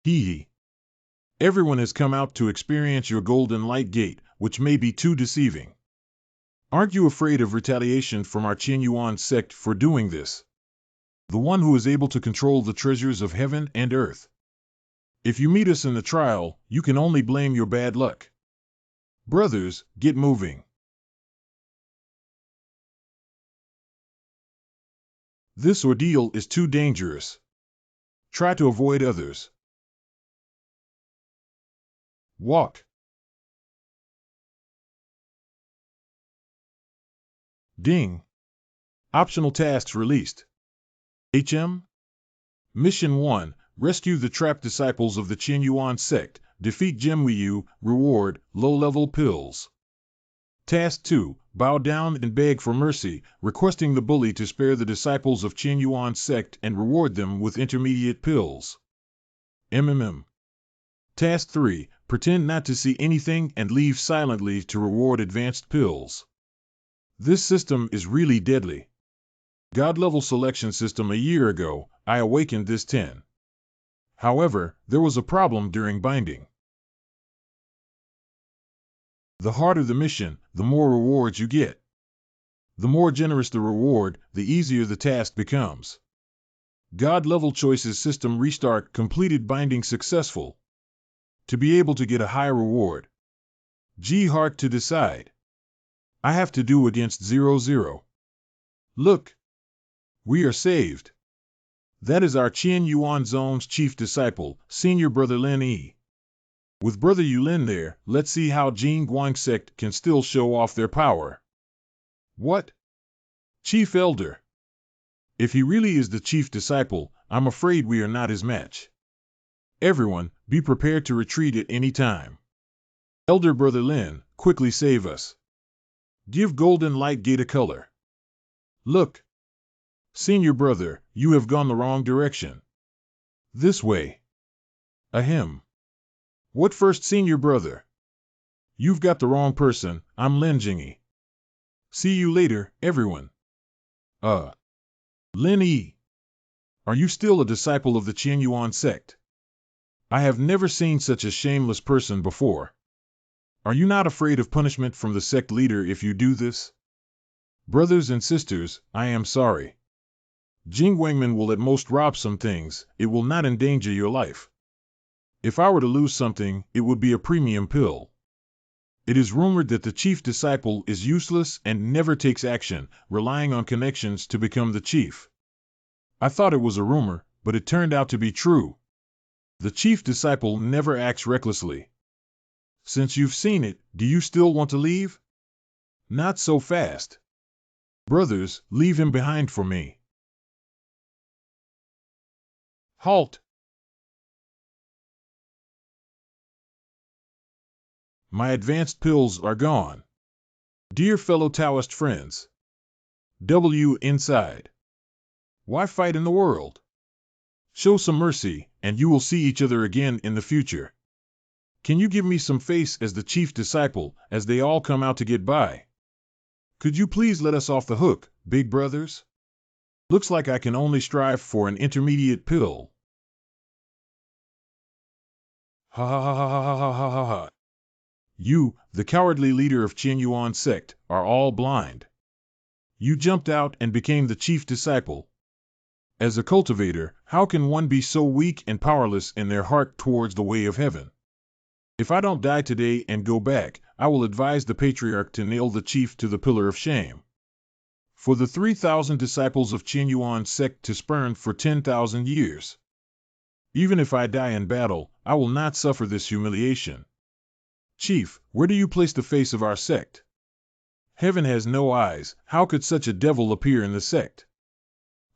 Hee. Everyone has come out to experience your golden light gate, which may be too deceiving. Aren't you afraid of retaliation from our Qian Yuan sect for doing this? The one who is able to control the treasures of heaven and earth. If you meet us in the trial, you can only blame your bad luck. Brothers, get moving. This ordeal is too dangerous. Try to avoid others. Walk. Ding. Optional tasks released. HM? Mission 1. Rescue the trapped disciples of the Qian Yuan sect. Defeat Jimwei. Reward, low-level pills. Task 2. Bow down and beg for mercy, requesting the bully to spare the disciples of Qian Yuan sect and reward them with intermediate pills. Task 3. Pretend not to see anything and leave silently to reward advanced pills. This system is really deadly. God-level selection system a year ago, I awakened this 10. However, there was a problem during binding. The harder the mission, the more rewards you get. The more generous the reward, the easier the task becomes. God-level choices system restart completed binding successful. To be able to get a high reward. G heart to decide. I have to do against 00. Look. We are saved. That is our Qian Yuan Zone's chief disciple, Senior Brother Lin Yi. With Brother Yulin there, let's see how Jing Guang sect can still show off their power. What? Chief Elder. If he really is the chief disciple, I'm afraid we are not his match. Everyone, be prepared to retreat at any time. Elder Brother Lin, quickly save us. Give Golden Light Gate a color. Look. Senior Brother, you have gone the wrong direction. This way. Ahem. What first, Senior Brother? You've got the wrong person, I'm Lin Jingyi. See you later, everyone. Lin Yi. Are you still a disciple of the Qian Yuan sect? I have never seen such a shameless person before. Are you not afraid of punishment from the sect leader if you do this? Brothers and sisters, I am sorry. Jing Wangman will at most rob some things, it will not endanger your life. If I were to lose something, it would be a premium pill. It is rumored that the chief disciple is useless and never takes action, relying on connections to become the chief. I thought it was a rumor, but it turned out to be true. The chief disciple never acts recklessly. Since you've seen it, do you still want to leave? Not so fast. Brothers, leave him behind for me. Halt! My advanced pills are gone. Dear fellow Taoist friends. W inside. Why fight in the world? Show some mercy, and you will see each other again in the future. Can you give me some face as the chief disciple, as they all come out to get by? Could you please let us off the hook, big brothers? Looks like I can only strive for an intermediate pill. Ha ha ha ha ha ha ha ha ha. You, the cowardly leader of Qian Yuan sect, are all blind. You jumped out and became the chief disciple. As a cultivator, how can one be so weak and powerless in their heart towards the way of heaven? If I don't die today and go back, I will advise the patriarch to nail the chief to the pillar of shame. For the 3,000 disciples of Qian Yuan sect to spurn for 10,000 years. Even if I die in battle, I will not suffer this humiliation. Chief, where do you place the face of our sect? Heaven has no eyes, how could such a devil appear in the sect?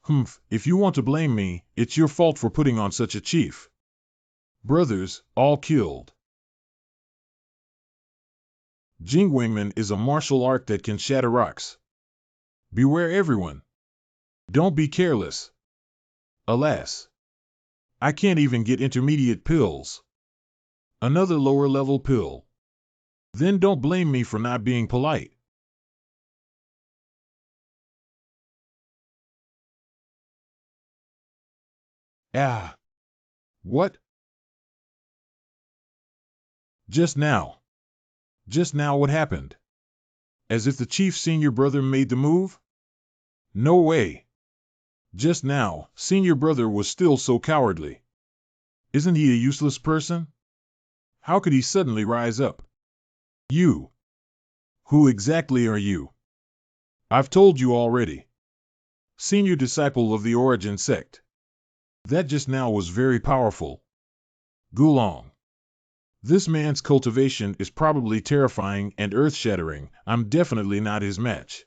Humph, if you want to blame me, it's your fault for putting on such a chief. Brothers, all killed. Jing Wangman is a martial art that can shatter rocks. Beware everyone. Don't be careless. Alas. I can't even get intermediate pills. Another lower level pill. Then don't blame me for not being polite. Ah. What? Just now. Just now what happened? As if the chief's senior brother made the move? No way. Just now, senior brother was still so cowardly. Isn't he a useless person? How could he suddenly rise up? You. Who exactly are you? I've told you already. Senior disciple of the Origin sect. That just now was very powerful. Gulong. This man's cultivation is probably terrifying and earth-shattering. I'm definitely not his match.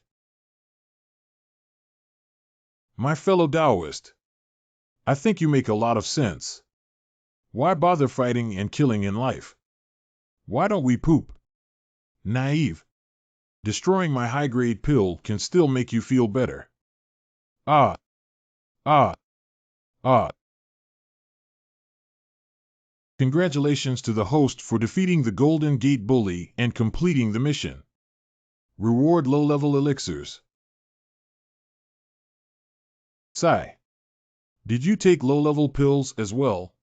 My fellow Taoist, I think you make a lot of sense. Why bother fighting and killing in life? Why don't we poop? Naive. Destroying my high-grade pill can still make you feel better. Ah, ah, ah. Congratulations to the host for defeating the Golden Gate Bully and completing the mission. Reward low-level elixirs. Sigh. Did you take low-level pills as well?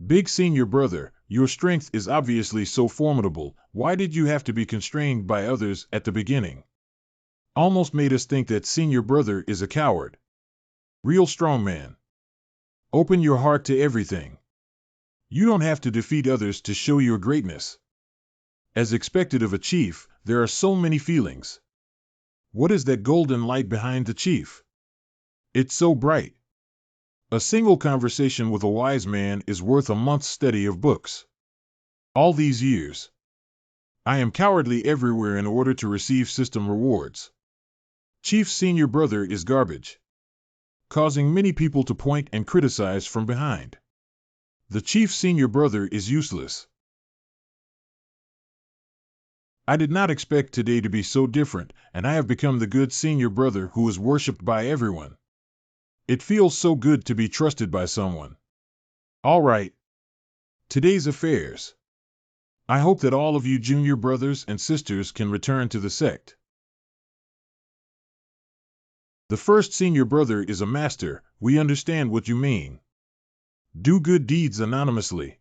Big senior brother, your strength is obviously so formidable. Why did you have to be constrained by others at the beginning? Almost made us think that senior brother is a coward. Real strongman. Open your heart to everything. You don't have to defeat others to show your greatness. As expected of a chief, there are so many feelings. What is that golden light behind the chief? It's so bright. A single conversation with a wise man is worth a month's study of books. All these years, I am cowardly everywhere in order to receive system rewards. Chief's senior brother is garbage, causing many people to point and criticize from behind. The chief's senior brother is useless. I did not expect today to be so different, and I have become the good senior brother who is worshipped by everyone. It feels so good to be trusted by someone. All right. Today's affairs. I hope that all of you junior brothers and sisters can return to the sect. The first senior brother is a master. We understand what you mean. Do good deeds anonymously.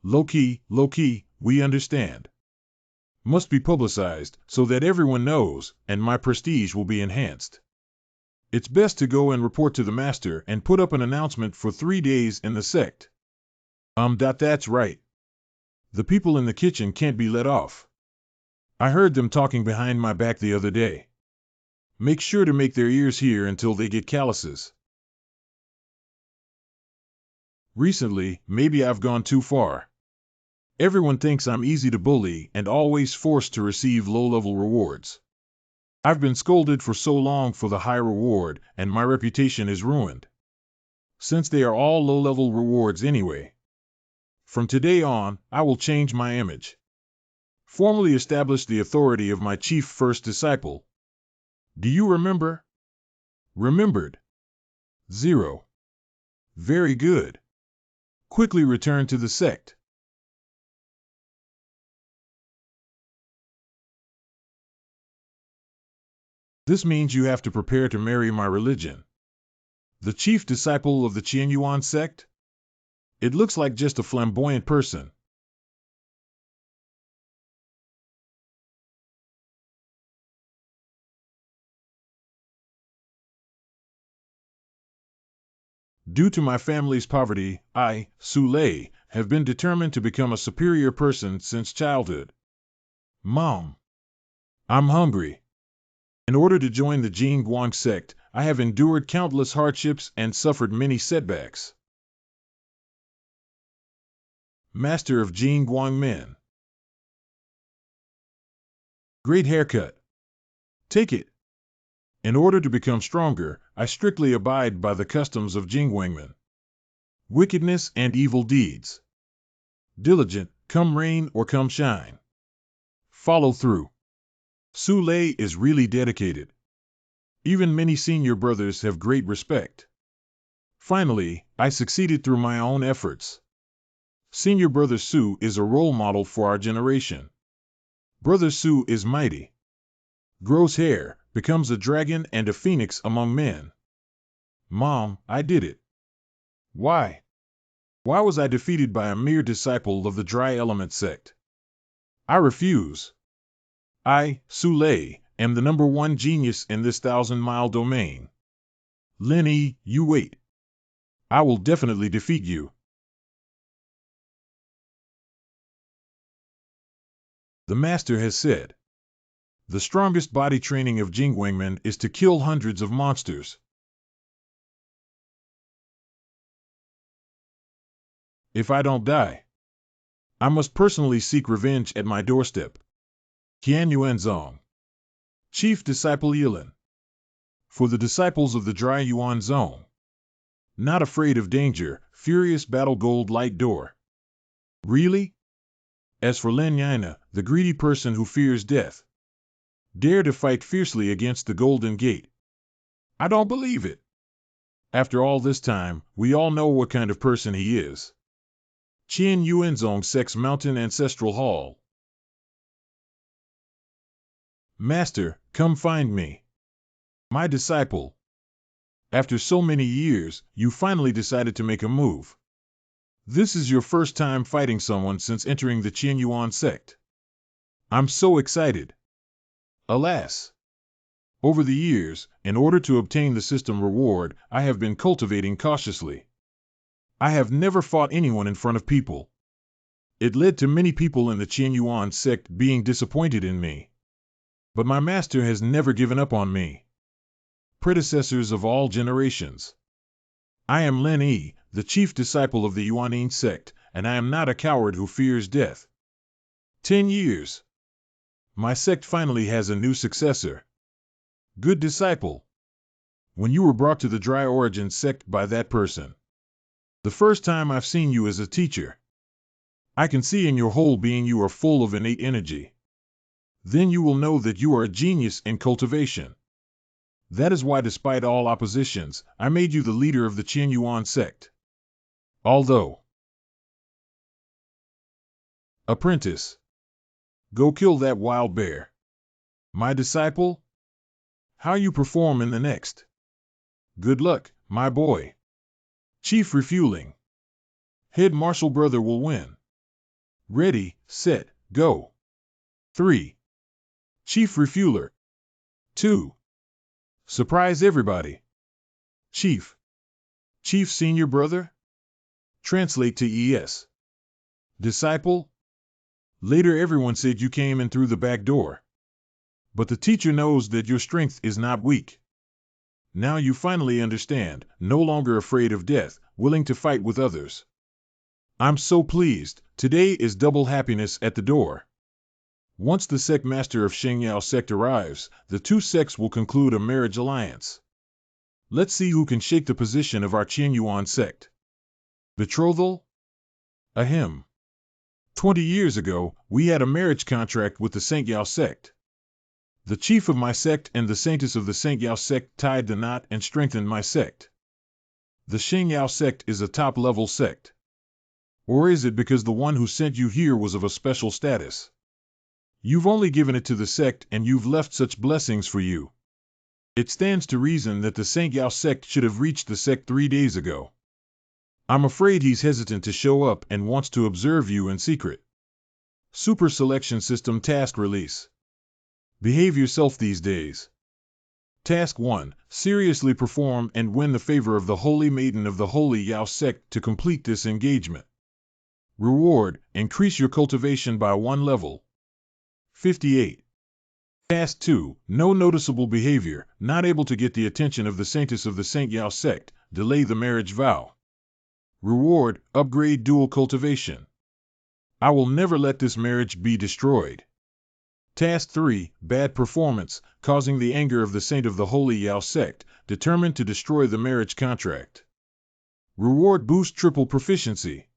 Low-key, we understand. Must be publicized so that everyone knows, and my prestige will be enhanced. It's best to go and report to the master and put up an announcement for 3 days in the sect. That's right. The people in the kitchen can't be let off. I heard them talking behind my back the other day. Make sure to make their ears hear until they get calluses. Recently, maybe I've gone too far. Everyone thinks I'm easy to bully and always forced to receive low-level rewards. I've been scolded for so long for the high reward, and my reputation is ruined. Since they are all low-level rewards anyway. From today on, I will change my image. Formally establish the authority of my chief first disciple. Do you remember? Remembered. 0. Very good. Quickly return to the sect. This means you have to prepare to marry my religion. The chief disciple of the Qianyuan sect? It looks like just a flamboyant person. Due to my family's poverty, I, Su Lei, have been determined to become a superior person since childhood. Mom, I'm hungry. In order to join the Jingguang sect, I have endured countless hardships and suffered many setbacks. Master of Jingguang Men. Great haircut. Take it. In order to become stronger, I strictly abide by the customs of Jingguangmen. Wickedness and evil deeds. Diligent, come rain or come shine. Follow through. Su Lei is really dedicated. Even many senior brothers have great respect. Finally, I succeeded through my own efforts. Senior Brother Su is a role model for our generation. Brother Su is mighty. Grows hair, becomes a dragon and a phoenix among men. Mom, I did it. Why? Why was I defeated by a mere disciple of the Dry Element sect? I refuse. I, Sule, am the #1 genius in this 1,000-mile domain. Lin Yi, you wait. I will definitely defeat you. The master has said, the strongest body training of Jingwangmen is to kill hundreds of monsters. If I don't die, I must personally seek revenge at my doorstep. Qian Yuanzong, Chief Disciple Yilin. For the disciples of the Dry Yuan Zone. Not afraid of danger, furious battle gold light door. Really? As for Lin Yana, the greedy person who fears death, dare to fight fiercely against the Golden Gate. I don't believe it. After all this time, we all know what kind of person he is. Qian Yuanzong Sect's Mountain Ancestral Hall. Master, come find me. My disciple. After so many years, you finally decided to make a move. This is your first time fighting someone since entering the Qian Yuan sect. I'm so excited. Alas. Over the years, in order to obtain the system reward, I have been cultivating cautiously. I have never fought anyone in front of people. It led to many people in the Qian Yuan sect being disappointed in me. But my master has never given up on me. Predecessors of all generations. I am Lin Yi, the chief disciple of the Yuanyin sect, and I am not a coward who fears death. 10 years. My sect finally has a new successor. Good disciple. When you were brought to the Dry Origin sect by that person. The first time I've seen you as a teacher. I can see in your whole being you are full of innate energy. Then you will know that you are a genius in cultivation. That is why despite all oppositions, I made you the leader of the Qian Yuan sect. Although. Apprentice. Go kill that wild bear. My disciple? How you perform in the next. Good luck, my boy. Chief refueling. Head marshal brother will win. Ready, set, go. 3. Chief refueler. 2. Surprise everybody. Chief. Chief senior brother? Translate to ES. Disciple? Later everyone said you came in through the back door. But the teacher knows that your strength is not weak. Now you finally understand, no longer afraid of death, willing to fight with others. I'm so pleased, today is double happiness at the door. Once the sect master of Shengyao sect arrives, the two sects will conclude a marriage alliance. Let's see who can shake the position of our Qian Yuan sect. Betrothal? Ahem. 20 years ago, we had a marriage contract with the Shengyao sect. The chief of my sect and the saintess of the Shengyao sect tied the knot and strengthened my sect. The Shengyao sect is a top-level sect. Or is it because the one who sent you here was of a special status? You've only given it to the sect and you've left such blessings for you. It stands to reason that the Shengyao sect should have reached the sect 3 days ago. I'm afraid he's hesitant to show up and wants to observe you in secret. Super Selection System Task Release. Behave yourself these days. Task 1. Seriously perform and win the favor of the Holy Maiden of the Holy Yao sect to complete this engagement. Reward. Increase your cultivation by 1 level. 58. Task 2. No noticeable behavior, not able to get the attention of the saintess of the Shengyao sect, delay the marriage vow. Reward. Upgrade dual cultivation. I will never let this marriage be destroyed. Task 3. Bad performance, causing the anger of the saint of the Holy Yao sect, determined to destroy the marriage contract. Reward. Boost triple proficiency.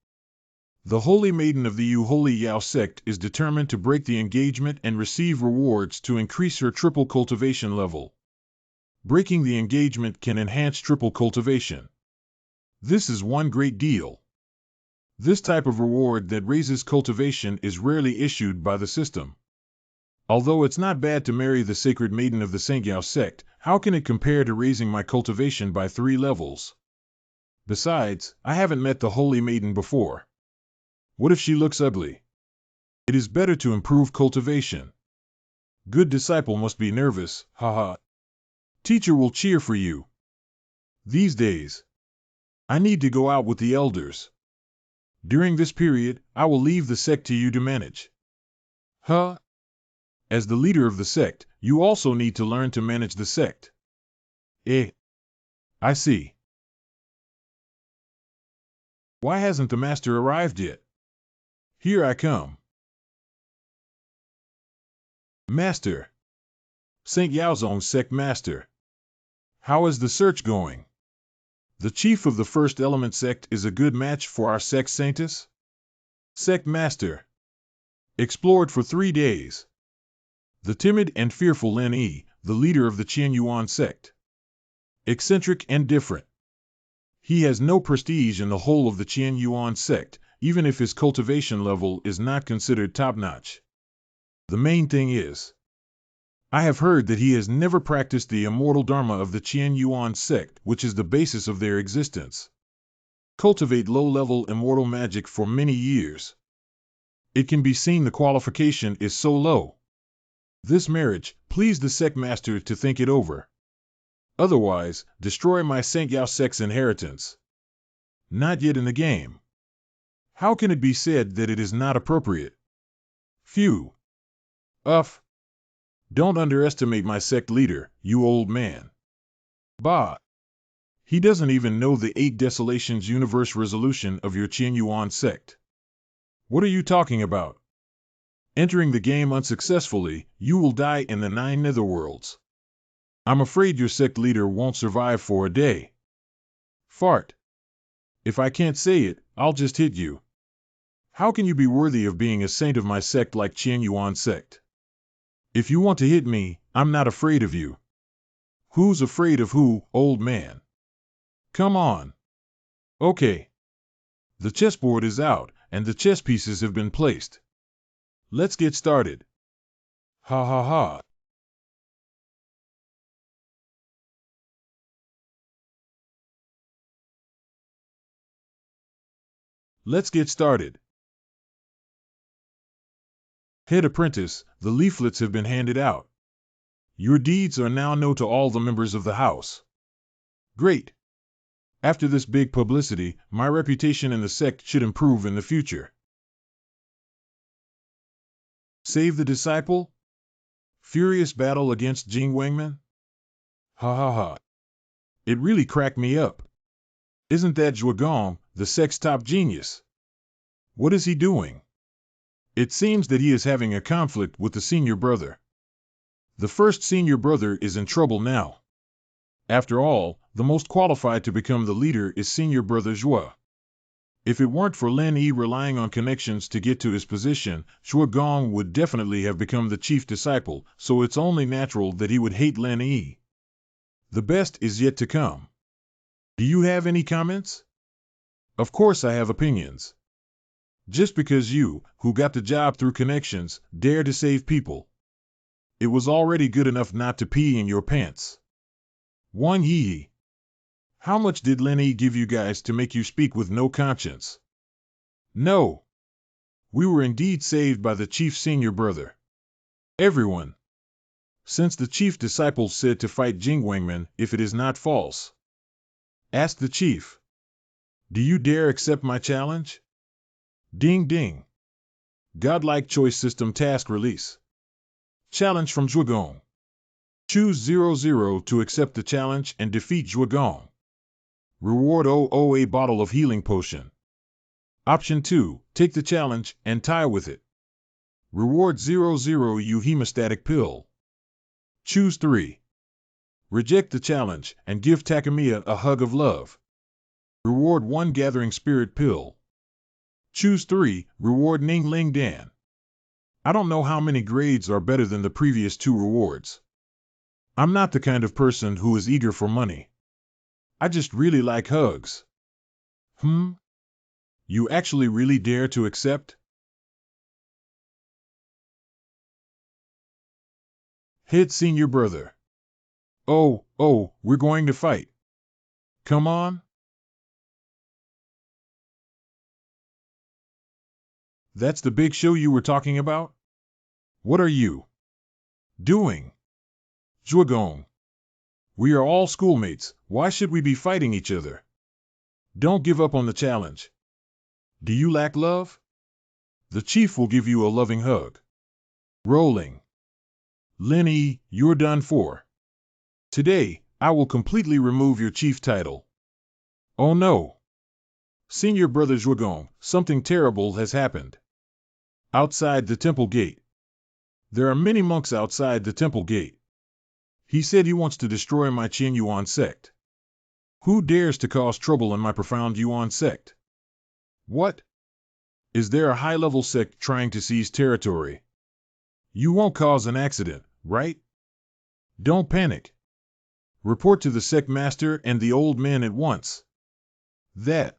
The Holy Maiden of the Holy Yao sect is determined to break the engagement and receive rewards to increase her triple cultivation level. Breaking the engagement can enhance triple cultivation. This is one great deal. This type of reward that raises cultivation is rarely issued by the system. Although it's not bad to marry the sacred maiden of the Shengyao sect, how can it compare to raising my cultivation by 3 levels? Besides, I haven't met the Holy Maiden before. What if she looks ugly? It is better to improve cultivation. Good disciple must be nervous, haha. Teacher will cheer for you. These days, I need to go out with the elders. During this period, I will leave the sect to you to manage. Huh? As the leader of the sect, you also need to learn to manage the sect. I see. Why hasn't the master arrived yet? Here I come. Master. St. Yaozong's sect master. How is the search going? The chief of the First Element sect is a good match for our sect Saintus? Sect master. Explored for 3 days. The timid and fearful Lin Yi, the leader of the Qian Yuan sect. Eccentric and different. He has no prestige in the whole of the Qian Yuan sect, even if his cultivation level is not considered top-notch. The main thing is, I have heard that he has never practiced the immortal dharma of the Qian Yuan sect, which is the basis of their existence. Cultivate low-level immortal magic for many years. It can be seen the qualification is so low. This marriage, please the sect master to think it over. Otherwise, destroy my St. Yao sect's inheritance. Not yet in the game. How can it be said that it is not appropriate? Phew. Don't underestimate my sect leader, you old man. Bah. He doesn't even know the 8 Desolations Universe resolution of your Qian Yuan sect. What are you talking about? Entering the game unsuccessfully, you will die in the 9 netherworlds. I'm afraid your sect leader won't survive for a day. Fart. If I can't say it, I'll just hit you. How can you be worthy of being a saint of my sect like Qian Yuan sect? If you want to hit me, I'm not afraid of you. Who's afraid of who, old man? Come on. Okay. The chessboard is out, and the chess pieces have been placed. Let's get started. Ha ha ha. Let's get started. Head apprentice, the leaflets have been handed out. Your deeds are now known to all the members of the house. Great. After this big publicity, my reputation in the sect should improve in the future. Save the disciple? Furious battle against Jing Wangman? Ha ha ha. It really cracked me up. Isn't that Zhuagong, the sect's top genius? What is he doing? It seems that he is having a conflict with the senior brother. The first senior brother is in trouble now. After all, the most qualified to become the leader is senior brother Zhua. If it weren't for Lin Yi relying on connections to get to his position, Zhuagong would definitely have become the chief disciple, so it's only natural that he would hate Lin Yi. The best is yet to come. Do you have any comments? Of course I have opinions. Just because you, who got the job through connections, dare to save people. It was already good enough not to pee in your pants. One Yi. How much did Lin Yi give you guys to make you speak with no conscience? No. We were indeed saved by the chief senior brother. Everyone. Since the chief disciple said to fight Jing Wangman if it is not false. Ask the chief. Do you dare accept my challenge? Ding ding. Godlike choice system task release. Challenge from Zhuagong. Choose 00 to accept the challenge and defeat Zhuagong. Reward 00 a bottle of healing potion. Option 2, take the challenge and tie with it. Reward 00 U hemostatic pill. Choose 3. Reject the challenge and give Takamiya a hug of love. Reward 1 gathering spirit pill. Choose 3, reward Ning Ling Dan. I don't know how many grades are better than the previous 2 rewards. I'm not the kind of person who is eager for money. I just really like hugs. You actually really dare to accept? Head senior brother. Oh, we're going to fight. Come on. That's the big show you were talking about? What are you doing? Zhuogong. We are all schoolmates. Why should we be fighting each other? Don't give up on the challenge. Do you lack love? The chief will give you a loving hug. Rolling. Lin Yi, you're done for. Today, I will completely remove your chief title. Oh no. Senior Brother Zhuogong, something terrible has happened. Outside the temple gate. There are many monks outside the temple gate. He said he wants to destroy my Qian Yuan sect. Who dares to cause trouble in my profound Yuan sect? What? Is there a high-level sect trying to seize territory? You won't cause an accident, right? Don't panic. Report to the sect master and the old men at once. That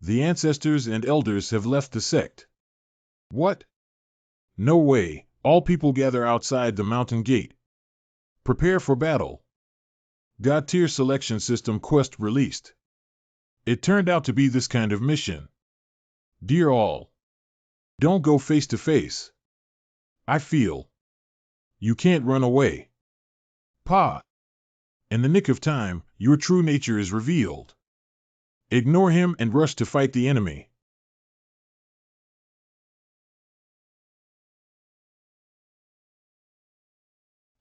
the ancestors and elders have left the sect. What? No way. All people gather outside the mountain gate. Prepare for battle. God tier selection system quest released. It turned out to be this kind of mission. Dear all, don't go face to face. I feel you can't run away. Pa. In the nick of time, your true nature is revealed. Ignore him and rush to fight the enemy.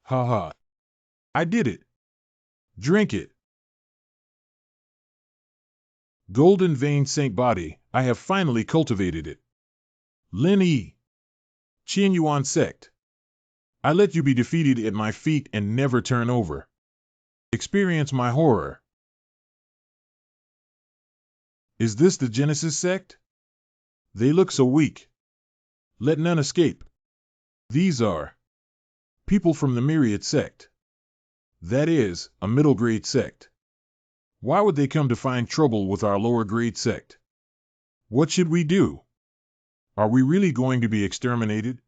Haha. I did it. Drink it. Golden vein saint body, I have finally cultivated it. Lin Yi. Qian Yuan sect. I let you be defeated at my feet and never turn over. Experience my horror. Is this the Genesis sect? They look so weak. Let none escape. These are people from the Myriad sect. That is, a middle grade sect. Why would they come to find trouble with our lower grade sect? What should we do? Are we really going to be exterminated?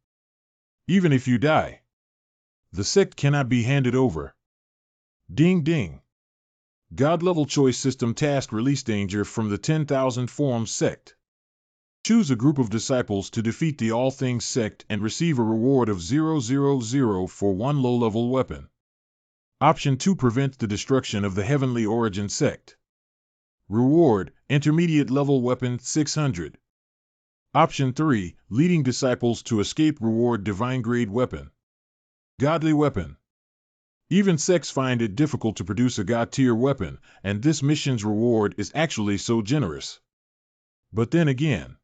Even if you die, the sect cannot be handed over. Ding ding. God-level choice system task release danger from the 10,000 forms sect. Choose a group of disciples to defeat the All Things sect and receive a reward of 000 for one low-level weapon. Option 2 prevent the destruction of the Heavenly Origin sect. Reward, intermediate level weapon 600. Option 3, leading disciples to escape reward divine grade weapon. Godly weapon. Even sects find it difficult to produce a God tier weapon, and this mission's reward is actually so generous. But then again,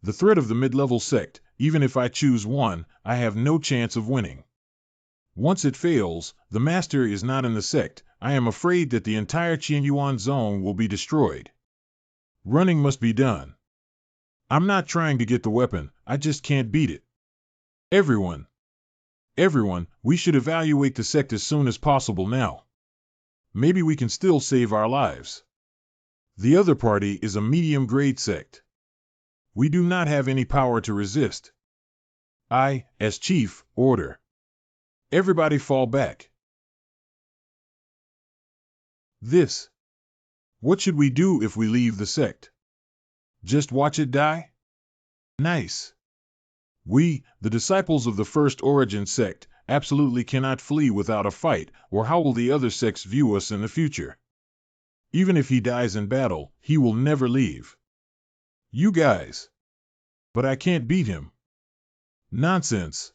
the threat of the mid-level sect, even if I choose one, I have no chance of winning. Once it fails, the master is not in the sect. I am afraid that the entire Qian Yuan zone will be destroyed. Running must be done. I'm not trying to get the weapon, I just can't beat it. Everyone, we should evaluate the sect as soon as possible now. Maybe we can still save our lives. The other party is a medium-grade sect. We do not have any power to resist. I, as chief, order. Everybody fall back. What should we do if we leave the sect? Just watch it die? Nice. We, the disciples of the First Origin sect, absolutely cannot flee without a fight, or how will the other sects view us in the future? Even if he dies in battle, he will never leave. You guys. But I can't beat him. Nonsense.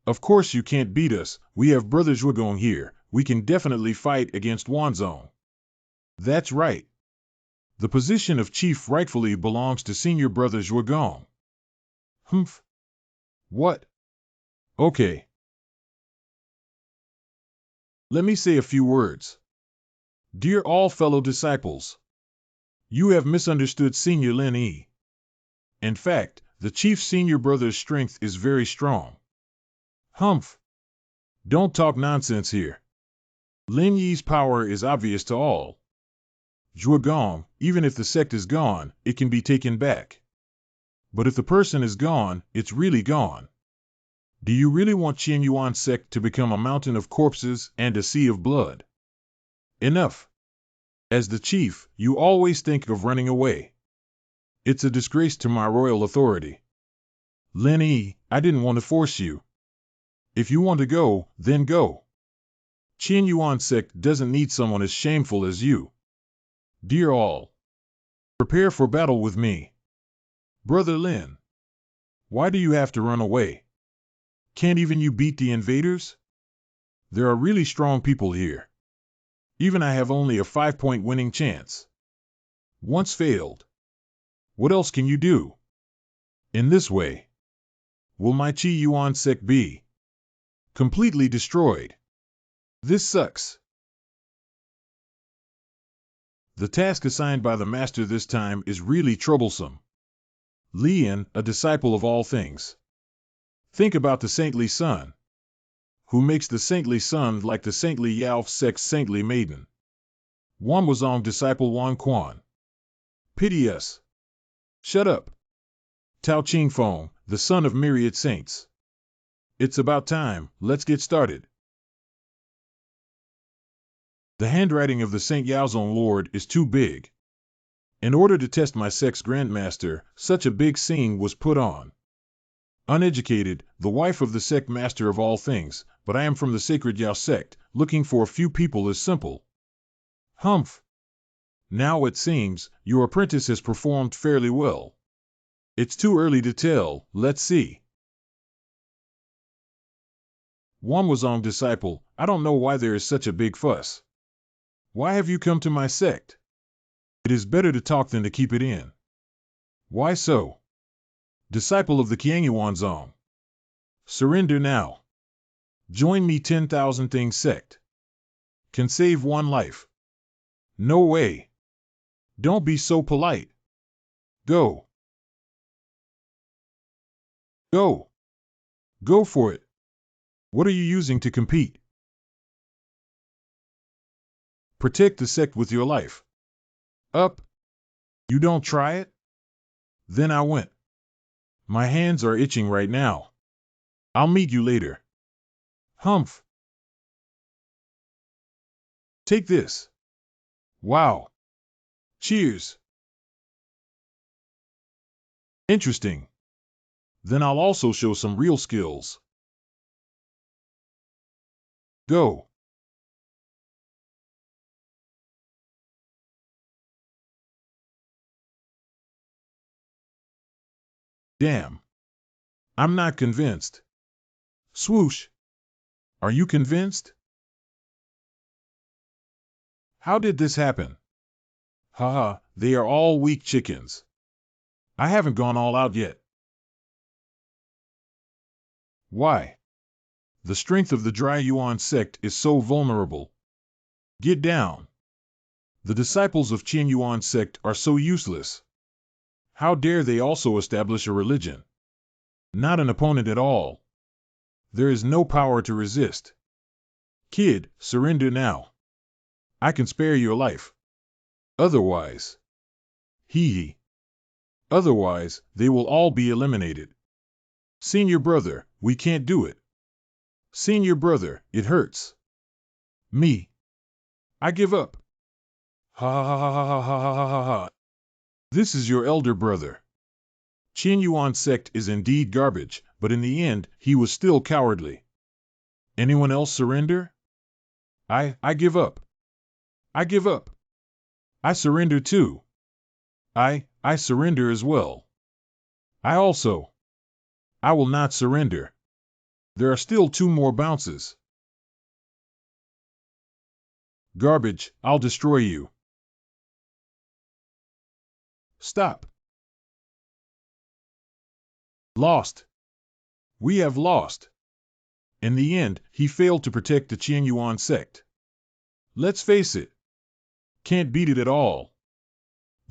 Of course you can't beat us, we have Brother Zhuogong here, we can definitely fight against Wanzong. That's right. The position of chief rightfully belongs to Senior Brother Zhuogong. Humph. What? Okay. Let me say a few words. Dear all fellow disciples, you have misunderstood Senior Lin Yi. In fact, the chief Senior Brother's strength is very strong. Humph. Don't talk nonsense here. Lin Yi's power is obvious to all. Zhuogong, even if the sect is gone, it can be taken back. But if the person is gone, it's really gone. Do you really want Qian Yuan sect to become a mountain of corpses and a sea of blood? Enough. As the chief, you always think of running away. It's a disgrace to my royal authority. Lin Yi, I didn't want to force you. If you want to go, then go. Qian Yuan sect doesn't need someone as shameful as you. Dear all, prepare for battle with me. Brother Lin, why do you have to run away? Can't even you beat the invaders? There are really strong people here. Even I have only a 5-point winning chance. Once failed. What else can you do? In this way, will my Qi Yuan sect be completely destroyed? This sucks. The task assigned by the master this time is really troublesome. Lian, a disciple of all things. Think about the saintly son. Who makes the saintly son like the saintly Yao sect's saintly maiden? Wan Wuzong disciple Wan Quan. Pity us. Shut up. Tao Qingfeng, the son of myriad saints. It's about time, let's get started. The handwriting of the Saint Yaozong Lord is too big. In order to test my sect's grandmaster, such a big scene was put on. Uneducated, the wife of the sect master of all things, but I am from the sacred Yao sect, looking for a few people is simple. Humph. Now it seems, your apprentice has performed fairly well. It's too early to tell, let's see. Wan Wuzong disciple, I don't know why there is such a big fuss. Why have you come to my sect? It is better to talk than to keep it in. Why so? Disciple of the Qiangyuanzong. Surrender now. Join me 10,000 Things sect. Can save one life. No way. Don't be so polite. Go. Go. Go for it. What are you using to compete? Protect the sect with your life. Up. You don't try it? Then I went. My hands are itching right now. I'll meet you later. Humph. Take this. Wow. Cheers. Interesting. Then I'll also show some real skills. Go. Damn. I'm not convinced. Swoosh. Are you convinced? How did this happen? Haha, they are all weak chickens. I haven't gone all out yet. Why? The strength of the Dry Yuan sect is so vulnerable. Get down. The disciples of Qian Yuan sect are so useless. How dare they also establish a religion? Not an opponent at all. There is no power to resist. Kid, surrender now. I can spare your life. Otherwise. Hee. Otherwise, they will all be eliminated. Senior brother, we can't do it. Senior brother, it hurts. Me. I give up. Ha ha ha ha ha ha ha ha ha. This is your elder brother. Qian Yuan sect is indeed garbage, but in the end, he was still cowardly. Anyone else surrender? I give up. I give up. I surrender too. I surrender as well. I also. I will not surrender. There are still 2 more bounces. Garbage, I'll destroy you. Stop. Lost. We have lost. In the end, he failed to protect the Qian Yuan sect. Let's face it. Can't beat it at all.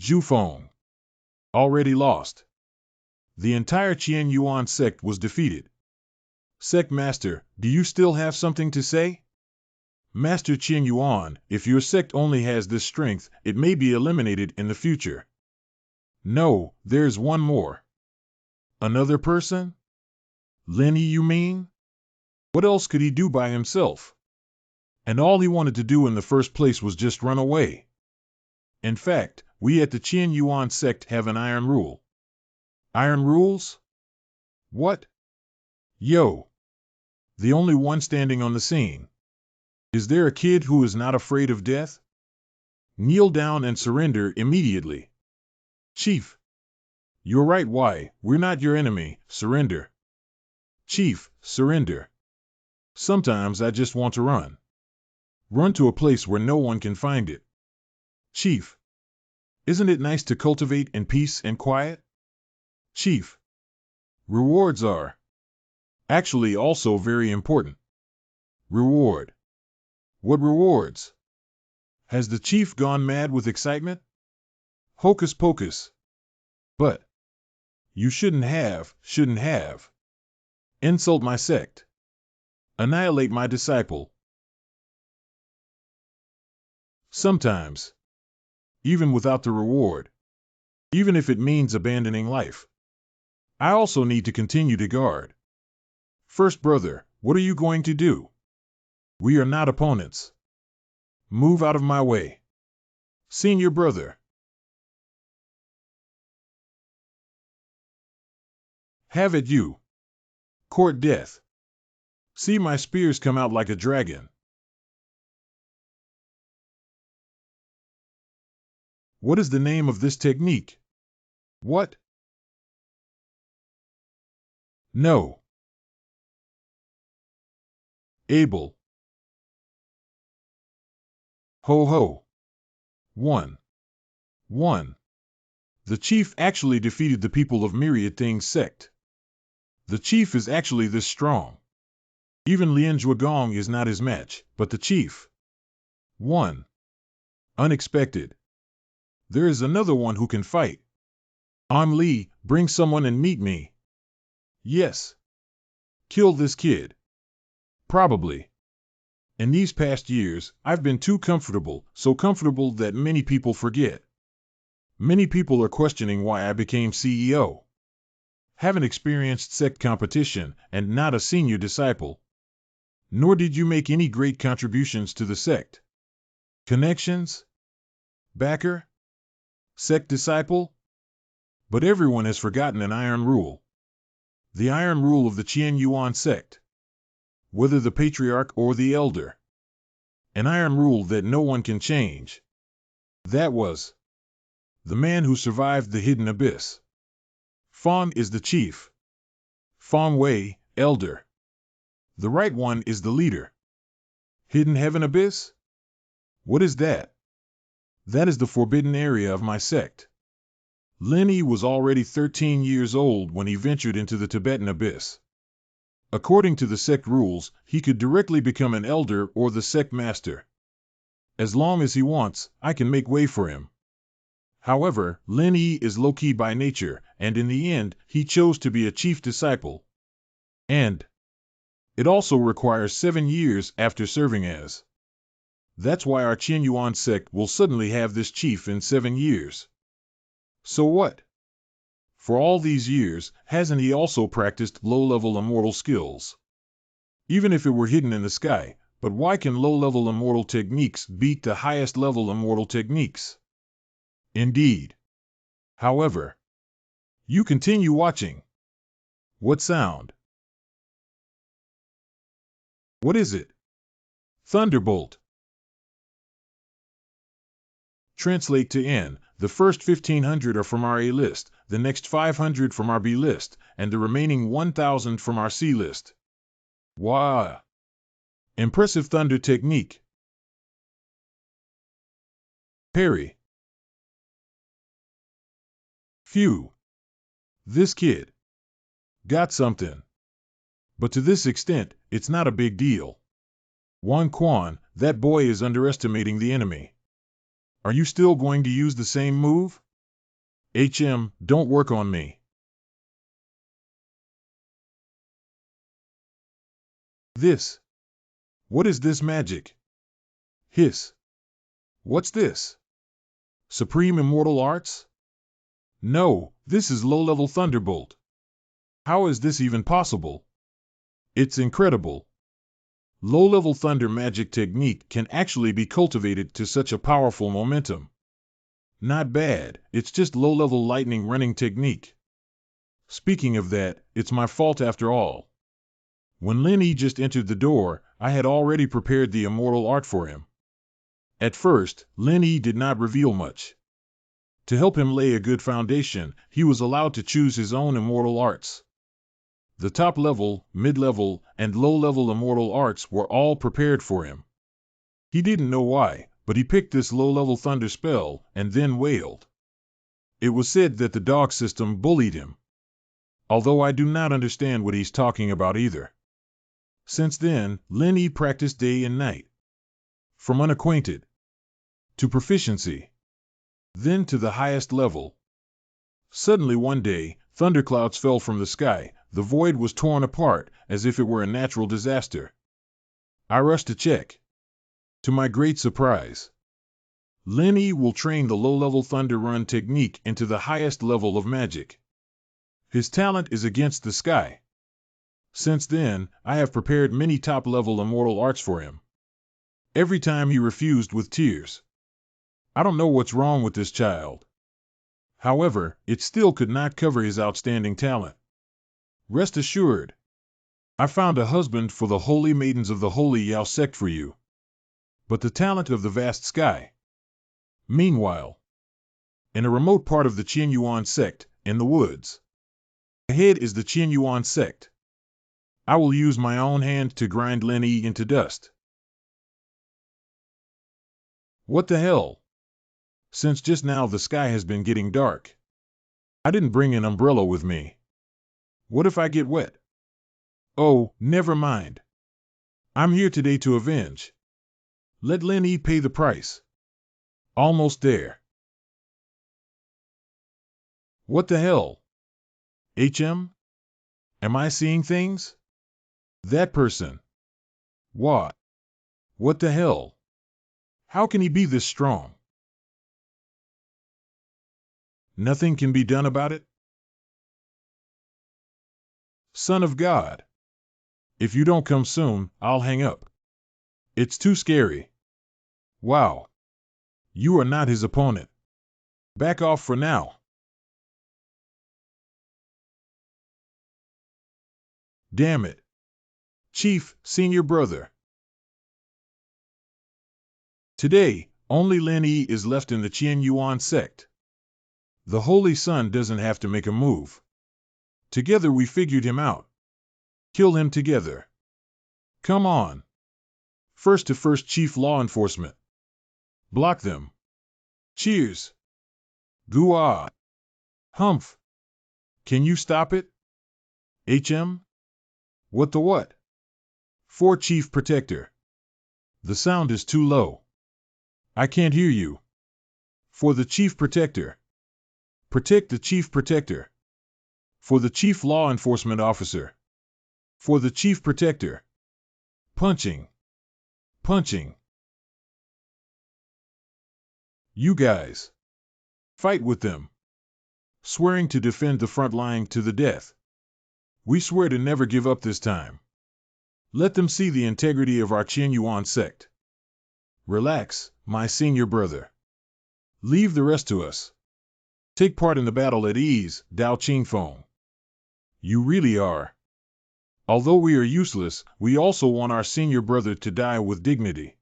Zhu Feng. Already lost. The entire Qian Yuan sect was defeated. Sect Master, do you still have something to say? Master Qian Yuan, if your sect only has this strength, it may be eliminated in the future. No, there's one more. Another person? Lin Yi, you mean? What else could he do by himself? And all he wanted to do in the first place was just run away. In fact, We at the Qian Yuan sect have an iron rule. Iron rules? What? Yo. The only one standing on the scene. Is there a kid who is not afraid of death? Kneel down and surrender immediately. Chief. You're right, why? We're not your enemy, surrender. Chief, surrender. Sometimes I just want to run. Run to a place where no one can find it. Chief. Isn't it nice to cultivate in peace and quiet? Chief. Rewards are actually also very important. Reward. What rewards? Has the chief gone mad with excitement? Hocus pocus. But you shouldn't have. Insult my sect. Annihilate my disciple. Sometimes, even without the reward, even if it means abandoning life, I also need to continue to guard. First brother, what are you going to do? We are not opponents. Move out of my way. Senior brother. Have it you. Court death. See my spears come out like a dragon. What is the name of this technique? What? No. Abel. Ho ho. 1. The chief actually defeated the people of Myriad Things sect. The chief is actually this strong. Even Lien Zhuagong is not his match, but the chief. 1. Unexpected. There is another one who can fight. I'm Li, bring someone and meet me. Yes. Kill this kid. Probably. In these past years, I've been too comfortable, so comfortable that many people forget. Many people are questioning why I became CEO. Haven't experienced sect competition and not a senior disciple. Nor did you make any great contributions to the sect. Connections? Backer? Sect disciple? But everyone has forgotten an iron rule. The iron rule of the Qian Yuan sect. Whether the patriarch or the elder. An iron rule that no one can change. That was the man who survived the hidden abyss. Fawn is the chief. Fawn Wei, elder. The right one is the leader. Hidden heaven abyss? What is that? That is the forbidden area of my sect. Lin Yi was already 13 years old when he ventured into the Tibetan abyss. According to the sect rules, he could directly become an elder or the sect master. As long as he wants, I can make way for him. However, Lin Yi is low-key by nature, and in the end, he chose to be a chief disciple. And it also requires 7 years after serving as. That's why our Qian Yuan sect will suddenly have this chief in 7 years. So what? For all these years, hasn't he also practiced low-level immortal skills? Even if it were hidden in the sky, but why can low-level immortal techniques beat the highest-level immortal techniques? Indeed. However, you continue watching. What sound? What is it? Thunderbolt. Translate to N. The first 1,500 are from our A list, the next 500 from our B list, and the remaining 1,000 from our C list. Wow! Impressive thunder technique. Parry. Phew. This kid got something. But to this extent, it's not a big deal. Wan Quan, that boy is underestimating the enemy. Are you still going to use the same move? Don't work on me. This. What is this magic? Hiss. What's this? Supreme Immortal Arts? No, this is low-level Thunderbolt. How is this even possible? It's incredible. Low-level thunder magic technique can actually be cultivated to such a powerful momentum. Not bad, it's just low-level lightning running technique. Speaking of that, it's my fault after all. When Lin Yi just entered the door, I had already prepared the immortal art for him. At first, Lin Yi did not reveal much. To help him lay a good foundation, he was allowed to choose his own immortal arts. The top-level, mid-level, and low-level immortal arts were all prepared for him. He didn't know why, but he picked this low-level thunder spell, and then wailed. It was said that the dog system bullied him. Although I do not understand what he's talking about either. Since then, Lin Yi practiced day and night. From unacquainted to proficiency, then to the highest level. Suddenly one day, thunderclouds fell from the sky, the void was torn apart, as if it were a natural disaster. I rushed to check. To my great surprise, Lin Yi will train the low-level thunder run technique into the highest level of magic. His talent is against the sky. Since then, I have prepared many top-level immortal arts for him. Every time he refused with tears. I don't know what's wrong with this child. However, it still could not cover his outstanding talent. Rest assured, I found a husband for the holy maidens of the Holy Yao sect for you. But the talent of the vast sky. Meanwhile, in a remote part of the Qianyuan sect, in the woods, ahead is the Qianyuan sect. I will use my own hand to grind Lin Yi into dust. What the hell? Since just now the sky has been getting dark. I didn't bring an umbrella with me. What if I get wet? Oh, never mind. I'm here today to avenge. Let Lin Yi pay the price. Almost there. What the hell? HM? Am I seeing things? That person. What? What the hell? How can he be this strong? Nothing can be done about it? Son of God. If you don't come soon, I'll hang up. It's too scary. Wow. You are not his opponent. Back off for now. Damn it. Chief, senior brother. Today, only Lin Yi is left in the Qianyuan sect. The Holy Sun doesn't have to make a move. Together we figured him out. Kill him together. Come on. First to first, Chief Law Enforcement. Block them. Cheers. Goo-ah. Humph. Can you stop it? HM? What the what? For Chief Protector. The sound is too low. I can't hear you. For the Chief Protector. Protect the Chief Protector. For the Chief Law Enforcement Officer. For the Chief Protector. Punching. Punching. You guys. Fight with them. Swearing to defend the front line to the death. We swear to never give up this time. Let them see the integrity of our Qianyuan sect. Relax, my senior brother. Leave the rest to us. Take part in the battle at ease, Dao Qingfeng. You really are. Although we are useless, we also want our senior brother to die with dignity.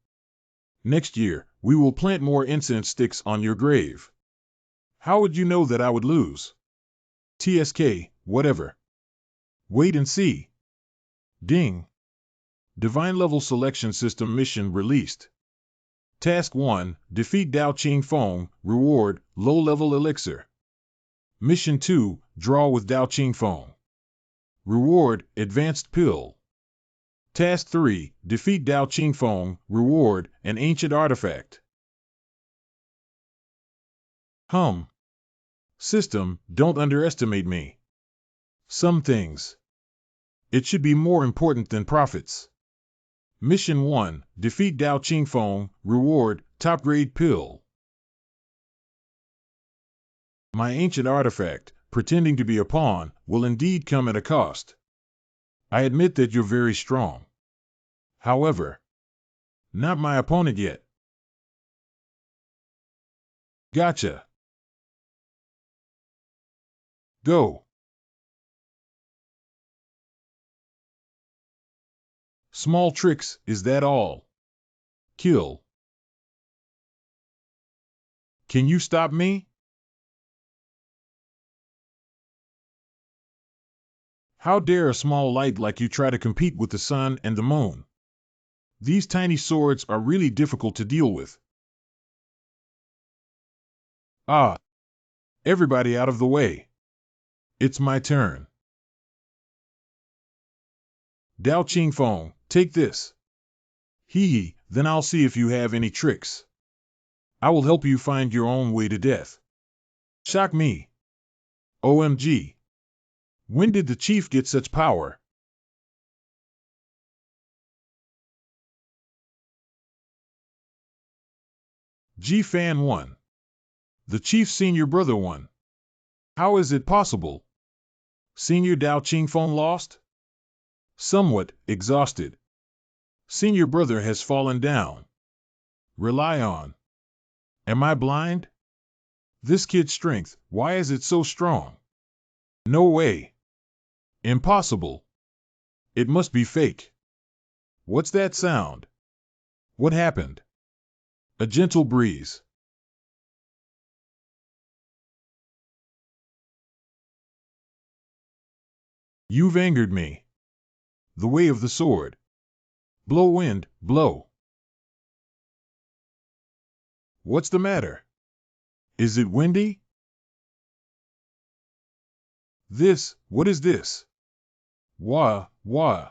Next year, we will plant more incense sticks on your grave. How would you know that I would lose? TSK, whatever. Wait and see. Ding. Divine Level Selection System Mission released. Task 1, Defeat Dao Qingfeng, Reward, Low-Level Elixir. Mission 2, Draw with Dao Qingfeng. Reward, Advanced Pill. Task 3, Defeat Dao Qingfeng, Reward, an Ancient Artifact. System, don't underestimate me. Some things. It should be more important than profits. Mission 1, Defeat Dao Qingfeng, Reward, Top Grade Pill. My ancient artifact, pretending to be a pawn, will indeed come at a cost. I admit that you're very strong. However, not my opponent yet. Gotcha. Go. Small tricks, is that all? Kill. Can you stop me? How dare a small light like you try to compete with the sun and the moon? These tiny swords are really difficult to deal with. Ah, everybody out of the way. It's my turn. Dao Qingfeng, take this. Hee, then I'll see if you have any tricks. I will help you find your own way to death. Shock me. OMG. When did the chief get such power? G-Fan won. The chief's senior brother won. How is it possible? Senior Dao Qingfeng lost? Somewhat exhausted. Senior brother has fallen down. Rely on. Am I blind? This kid's strength, why is it so strong? No way. Impossible. It must be fake. What's that sound? What happened? A gentle breeze. You've angered me. The way of the sword. Blow wind, blow. What's the matter? Is it windy? What is this? Wah, wah.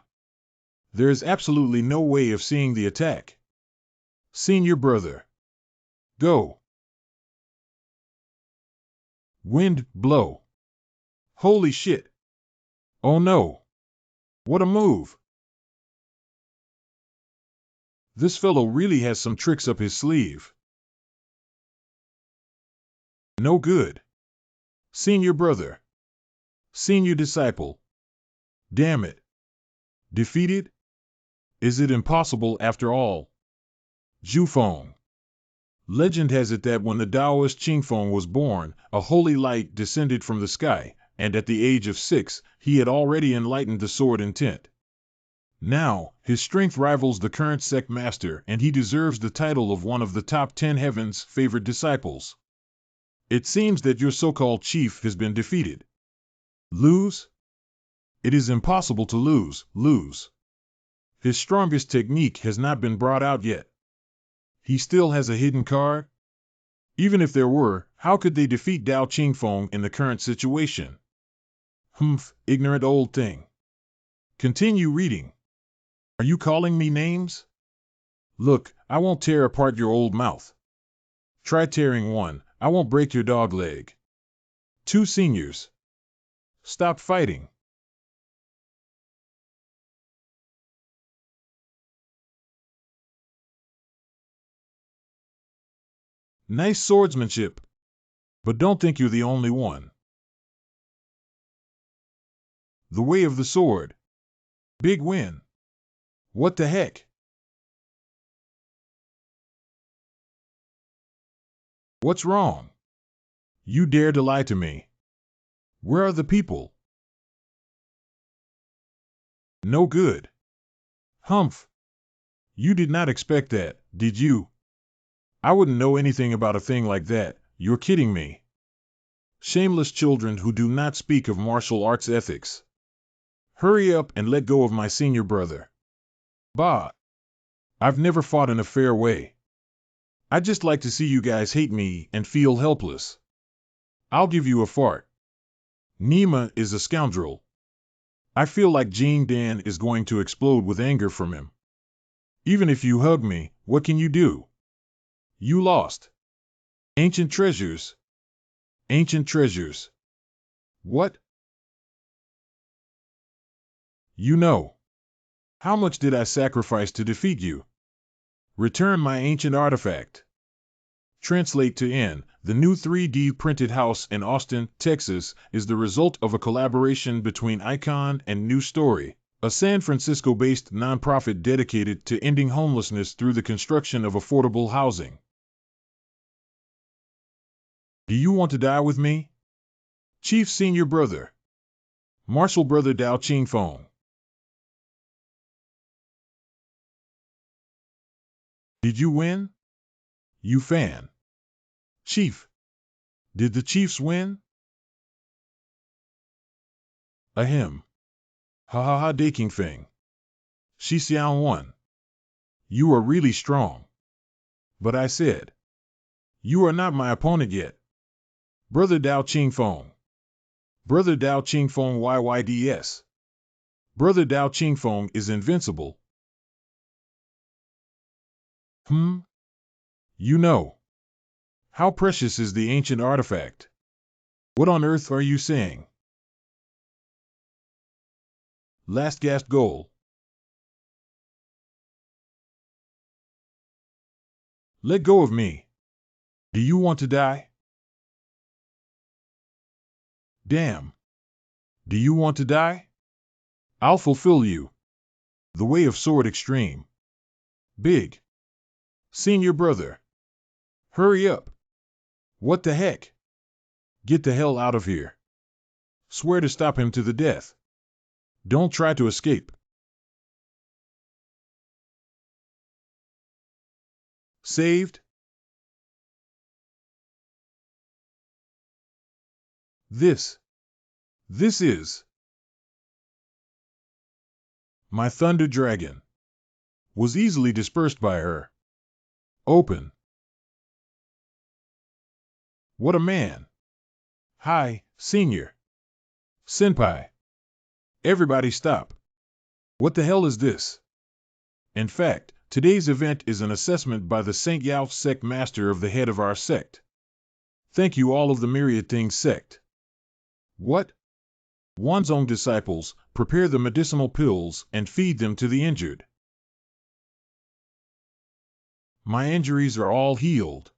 There is absolutely no way of seeing the attack. Senior brother. Go. Wind, blow. Holy shit. Oh no. What a move. This fellow really has some tricks up his sleeve. No good. Senior brother. Senior disciple. Damn it. Defeated? Is it impossible after all? Zhufeng. Legend has it that when the Taoist Qingfeng was born, a holy light descended from the sky, and at the age of 6, he had already enlightened the sword intent. Now, his strength rivals the current sect master, and he deserves the title of one of the top 10 heaven's favored disciples. It seems that your so-called chief has been defeated. Lose? It is impossible to lose. His strongest technique has not been brought out yet. He still has a hidden card? Even if there were, how could they defeat Dao Qingfeng in the current situation? Humph, ignorant old thing. Continue reading. Are you calling me names? Look, I won't tear apart your old mouth. Try tearing one, I won't break your dog leg. 2 seniors. Stop fighting. Nice swordsmanship. But don't think you're the only one. The way of the sword. Big win. What the heck? What's wrong? You dare to lie to me. Where are the people? No good. Humph. You did not expect that, did you? I wouldn't know anything about a thing like that. You're kidding me. Shameless children who do not speak of martial arts ethics. Hurry up and let go of my senior brother. Bah. I've never fought in a fair way. I'd just like to see you guys hate me and feel helpless. I'll give you a fart. Nima is a scoundrel. I feel like Jing Dan is going to explode with anger from him. Even if you hug me, what can you do? You lost. Ancient treasures. Ancient treasures. What? You know. How much did I sacrifice to defeat you? Return my ancient artifact. Translate to N. The new 3D printed house in Austin, Texas, is the result of a collaboration between Icon and New Story, a San Francisco-based nonprofit dedicated to ending homelessness through the construction of affordable housing. Do you want to die with me? Chief Senior Brother. Martial Brother Dao Ching Fong. Did you win? You fan. Chief. Did the Chiefs win? Ahem. Ha ha ha Daking Feng. Shi Xiao won. You are really strong. But I said. You are not my opponent yet. Brother Dao Ching Fong. Brother Dao Ching Fong YYDS. Brother Dao Ching Fong is invincible. You know. How precious is the ancient artifact? What on earth are you saying? Last gasp goal. Let go of me. Do you want to die? Damn. Do you want to die? I'll fulfill you. The way of sword extreme. Big. Senior Brother. Hurry up. What the heck? Get the hell out of here. Swear to stop him to the death. Don't try to escape. Saved? This is my Thunder Dragon. Was easily dispersed by her. Open. What a man. Hi, Senior. Senpai. Everybody stop. What the hell is this? In fact, today's event is an assessment by the St. Yao sect master of the head of our sect. Thank you all of the Myriad Things sect. What? Wanzong disciples, prepare the medicinal pills and feed them to the injured. My injuries are all healed.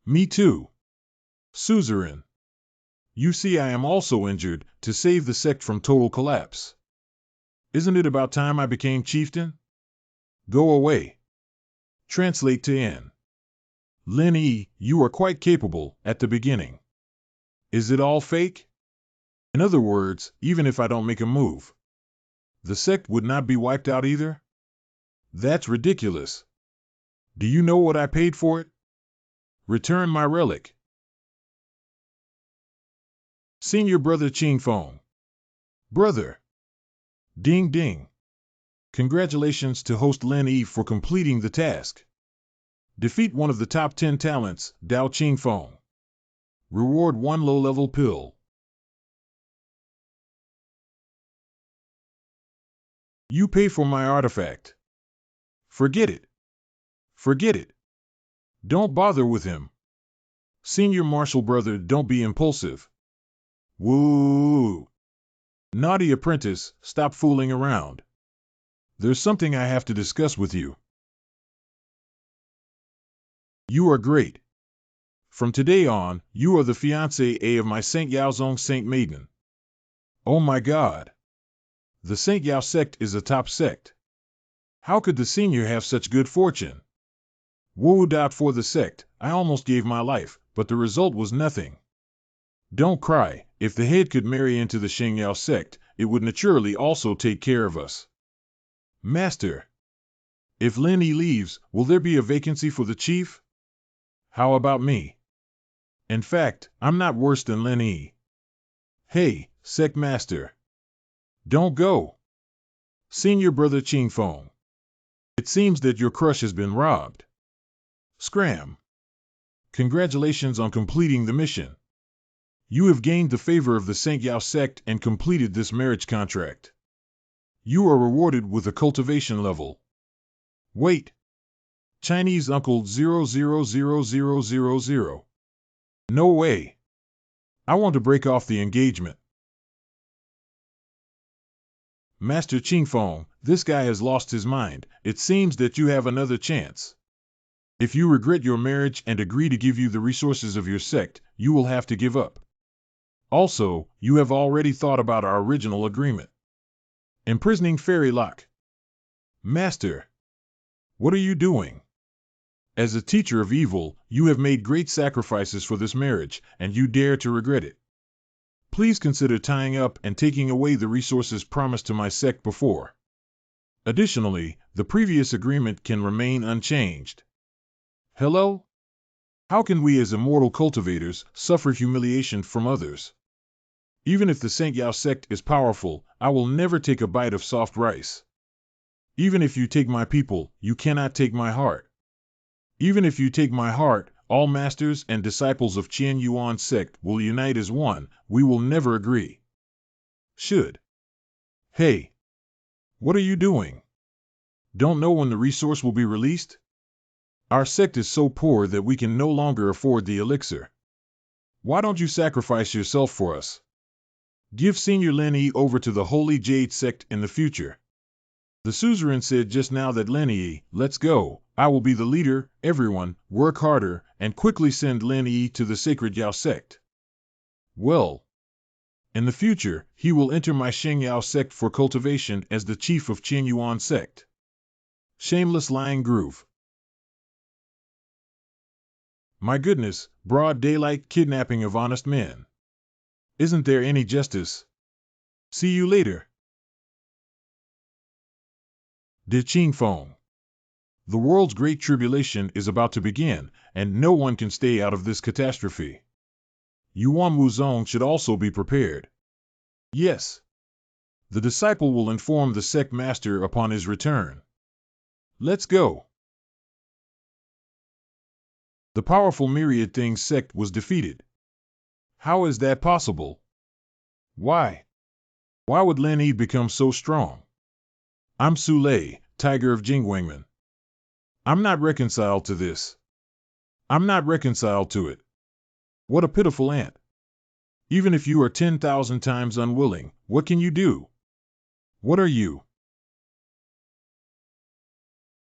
Me too. Suzerain. You see I am also injured, to save the sect from total collapse. Isn't it about time I became chieftain? Go away. Translate to N. Lin Yi, you are quite capable, at the beginning. Is it all fake? In other words, even if I don't make a move, the sect would not be wiped out either? That's ridiculous. Do you know what I paid for it? Return my relic. Senior Brother Ching Fong. Brother. Ding ding. Congratulations to host Lin Yi for completing the task. Defeat one of the top 10 talents, Dao Ching Fong. Reward 1 low-level pill. You pay for my artifact. Forget it. Forget it. Don't bother with him. Senior Martial Brother, don't be impulsive. Woo! Naughty apprentice, stop fooling around. There's something I have to discuss with you. You are great. From today on, you are the fiancée of my St. Yaozong Saint Maiden. Oh my God. The St. Yao sect is a top sect. How could the senior have such good fortune? Wooed out for the sect, I almost gave my life, but the result was nothing. Don't cry, if the head could marry into the Sheng Yao sect, it would naturally also take care of us. Master. If Lin Yi leaves, will there be a vacancy for the chief? How about me? In fact, I'm not worse than Lin Yi. Hey, sect master. Don't go. Senior Brother Ching Fong. It seems that your crush has been robbed. Scram. Congratulations on completing the mission. You have gained the favor of the St. Yao sect and completed this marriage contract. You are rewarded with a cultivation level. Wait. Chinese Uncle 000000. No way. I want to break off the engagement. Master Ching Fong, this guy has lost his mind. It seems that you have another chance. If you regret your marriage and agree to give you the resources of your sect, you will have to give up. Also, you have already thought about our original agreement. Imprisoning Fairy Lock. Master. What are you doing? As a teacher of evil, you have made great sacrifices for this marriage, and you dare to regret it. Please consider tying up and taking away the resources promised to my sect before. Additionally, the previous agreement can remain unchanged. Hello? How can we as immortal cultivators suffer humiliation from others? Even if the St. Yao sect is powerful, I will never take a bite of soft rice. Even if you take my people, you cannot take my heart. Even if you take my heart, all masters and disciples of Qian Yuan sect will unite as one. We will never agree. Should. Hey. What are you doing? Don't know when the resource will be released? Our sect is so poor that we can no longer afford the elixir. Why don't you sacrifice yourself for us? Give Senior Lin Yi over to the Holy Jade sect in the future. The suzerain said just now that Lin Yi, let's go, I will be the leader, everyone, work harder, and quickly send Lin Yi to the Sacred Yao sect. Well, in the future, he will enter my Sheng Yao sect for cultivation as the chief of Qian Yuan sect. Shameless lying groove. My goodness, broad daylight kidnapping of honest men. Isn't there any justice? See you later. De Qingfeng. The world's great tribulation is about to begin, and no one can stay out of this catastrophe. Yuan Wuzong should also be prepared. Yes. The disciple will inform the sect master upon his return. Let's go. The powerful Myriad Things sect was defeated. How is that possible? Why? Why would Lin Yi become so strong? I'm Su Lei, Tiger of Jingwangmen. I'm not reconciled to this. I'm not reconciled to it. What a pitiful ant. Even if you are 10,000 times unwilling, what can you do? What are you?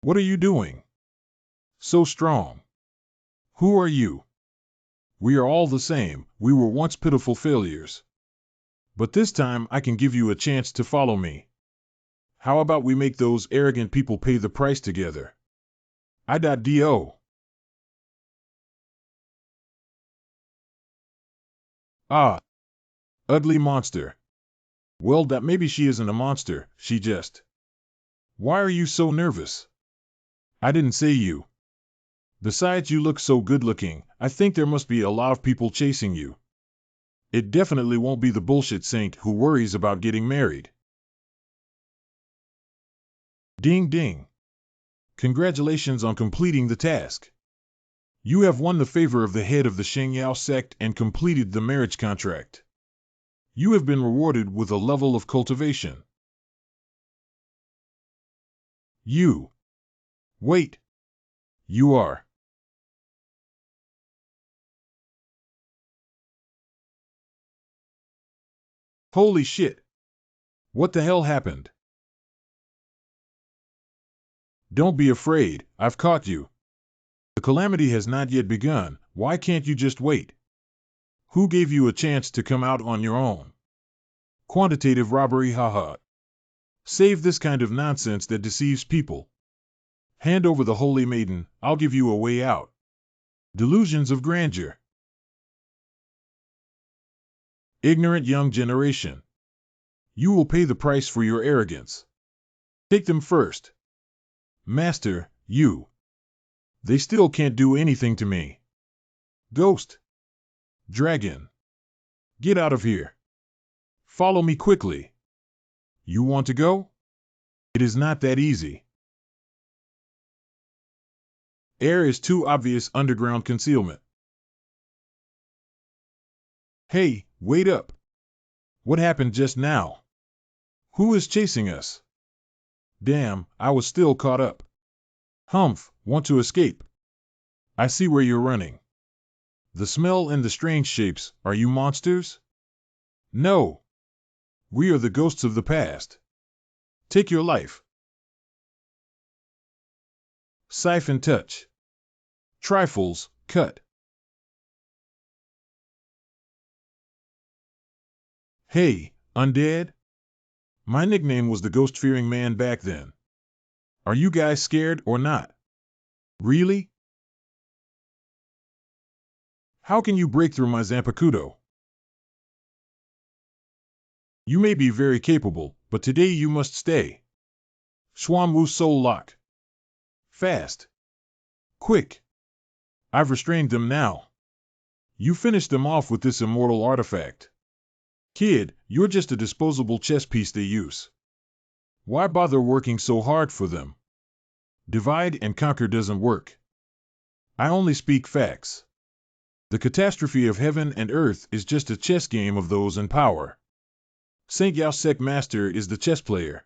What are you doing? So strong. Who are you? We are all the same, we were once pitiful failures. But this time I can give you a chance to follow me. How about we make those arrogant people pay the price together? I.do. Ah. Ugly monster. Well, that maybe she isn't a monster, she just. Why are you so nervous? I didn't say you. Besides, you look so good-looking, I think there must be a lot of people chasing you. It definitely won't be the bullshit saint who worries about getting married. Ding ding. Congratulations on completing the task. You have won the favor of the head of the Sheng Yao sect and completed the marriage contract. You have been rewarded with a level of cultivation. You. Wait. You are. Holy shit. What the hell happened? Don't be afraid, I've caught you. The calamity has not yet begun, why can't you just wait? Who gave you a chance to come out on your own? Quantitative robbery, haha. Save this kind of nonsense that deceives people. Hand over the holy maiden, I'll give you a way out. Delusions of grandeur. Ignorant young generation. You will pay the price for your arrogance. Take them first. Master, you. They still can't do anything to me. Ghost. Dragon. Get out of here. Follow me quickly. You want to go? It is not that easy. Air is too obvious underground concealment. Hey, wait up. What happened just now? Who is chasing us? Damn, I was still caught up. Humph, want to escape? I see where you're running. The smell and the strange shapes, are you monsters? No. We are the ghosts of the past. Take your life. Siphon touch. Trifles, cut. Hey, undead? My nickname was the ghost-fearing man back then. Are you guys scared or not? Really? How can you break through my Zanpakuto? You may be very capable, but today you must stay. Xuanwu Soul Lock. Fast. Quick. I've restrained them now. You finish them off with this immortal artifact. Kid, you're just a disposable chess piece they use. Why bother working so hard for them? Divide and conquer doesn't work. I only speak facts. The catastrophe of heaven and earth is just a chess game of those in power. Saint Yao Sek Master is the chess player.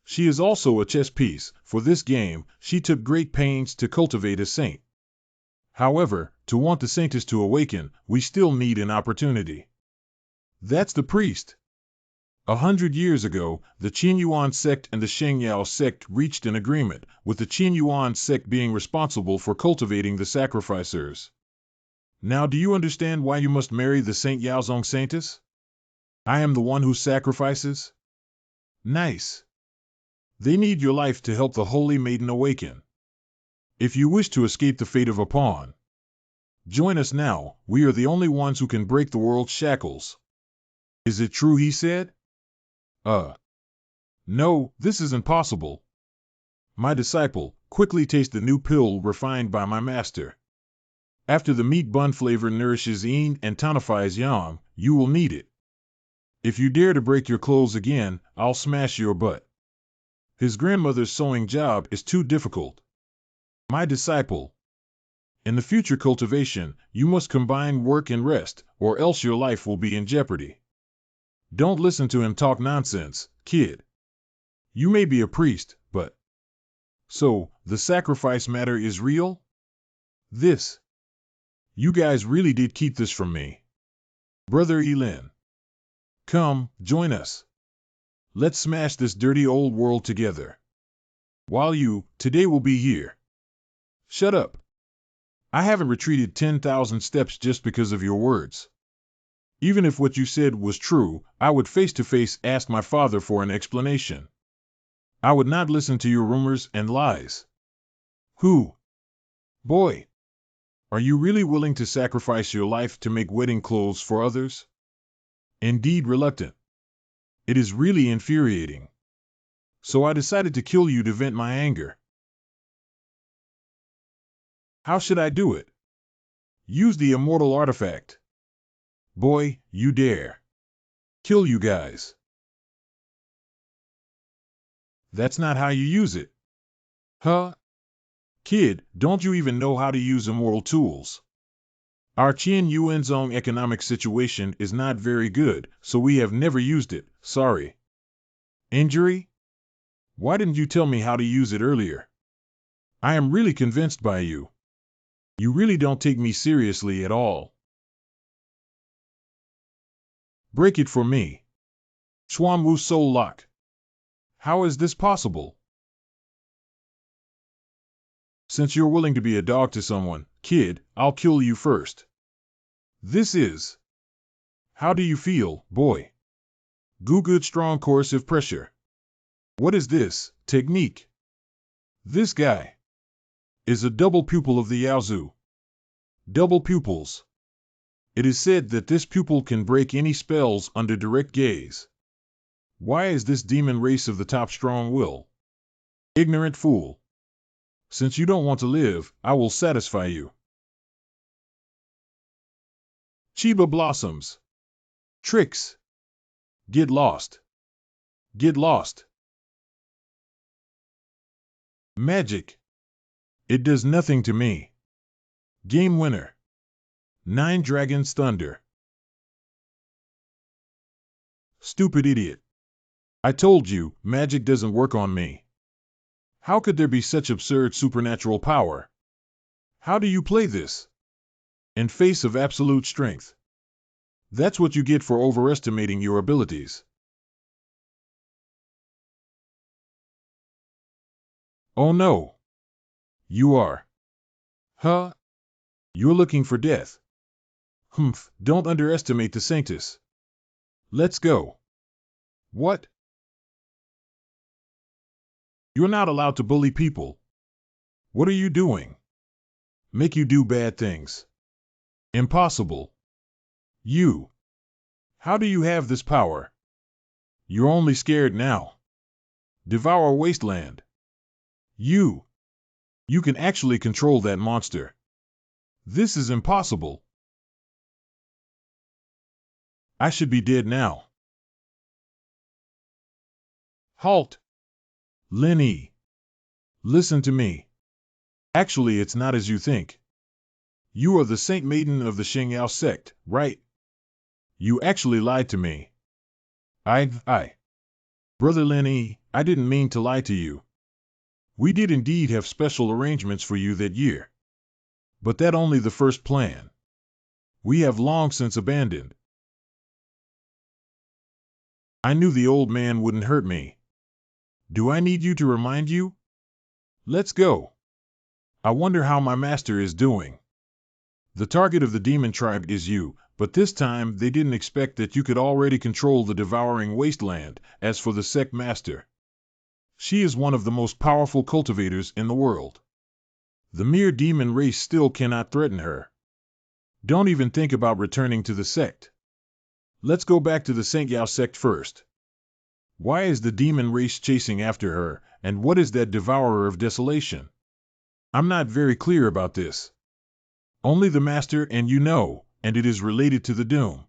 She is also a chess piece. For this game, she took great pains to cultivate a saint. However, to want the saintess to awaken, we still need an opportunity. That's the priest. 100 years ago, the Qinyuan sect and the Shengyao sect reached an agreement, with the Qinyuan sect being responsible for cultivating the sacrificers. Now do you understand why you must marry the Saint Yaozong saintess? I am the one who sacrifices? Nice. They need your life to help the Holy Maiden awaken. If you wish to escape the fate of a pawn, join us now. We are the only ones who can break the world's shackles. Is it true, he said? No, this is impossible. My disciple, quickly taste the new pill refined by my master. After the meat bun flavor nourishes yin and tonifies yang, you will need it. If you dare to break your clothes again, I'll smash your butt. His grandmother's sewing job is too difficult. My disciple, in the future cultivation, you must combine work and rest, or else your life will be in jeopardy. Don't listen to him talk nonsense, kid. You may be a priest, but... So, the sacrifice matter is real? This. You guys really did keep this from me. Brother Elin. Come, join us. Let's smash this dirty old world together. While you, today will be here. Shut up. I haven't retreated 10,000 steps just because of your words. Even if what you said was true, I would face-to-face ask my father for an explanation. I would not listen to your rumors and lies. Who? Boy. Are you really willing to sacrifice your life to make wedding clothes for others? Indeed reluctant. It is really infuriating. So I decided to kill you to vent my anger. How should I do it? Use the immortal artifact. Boy, you dare. Kill you guys. That's not how you use it. Huh? Kid, don't you even know how to use immortal tools? Our Qian Yuanzong economic situation is not very good, so we have never used it, sorry. Injury? Why didn't you tell me how to use it earlier? I am really convinced by you. You really don't take me seriously at all. Break it for me. Xuanwu Soul Lock. How is this possible? Since you're willing to be a dog to someone, kid, I'll kill you first. This is... How do you feel, boy? Good strong coercive pressure. What is this technique? This guy is a double pupil of the Yaozu. Double pupils. It is said that this pupil can break any spells under direct gaze. Why is this demon race of the top strong will? Ignorant fool. Since you don't want to live, I will satisfy you. Chiba blossoms. Tricks. Get lost. Get lost. Magic. It does nothing to me. Game winner. 9 Dragons Thunder. Stupid idiot. I told you, magic doesn't work on me. How could there be such absurd supernatural power? How do you play this? In face of absolute strength. That's what you get for overestimating your abilities. Oh no. You are. Huh? You're looking for death. Humph, don't underestimate the saintess. Let's go. What? You're not allowed to bully people. What are you doing? Make you do bad things. Impossible. You. How do you have this power? You're only scared now. Devour Wasteland. You can actually control that monster. This is impossible. I should be dead now. Halt! Lin-Yi. Listen to me. Actually, it's not as you think. You are the Saint Maiden of the Xingyao sect, right? You actually lied to me. Brother Lin-Yi, I didn't mean to lie to you. We did indeed have special arrangements for you that year. But that only the first plan. We have long since abandoned. I knew the old man wouldn't hurt me. Do I need you to remind you? Let's go. I wonder how my master is doing. The target of the demon tribe is you, but this time they didn't expect that you could already control the devouring wasteland. As for the sect master, she is one of the most powerful cultivators in the world. The mere demon race still cannot threaten her. Don't even think about returning to the sect. Let's go back to the Xingyao sect first. Why is the demon race chasing after her, and what is that devourer of desolation? I'm not very clear about this. Only the master and you know, and it is related to the doom.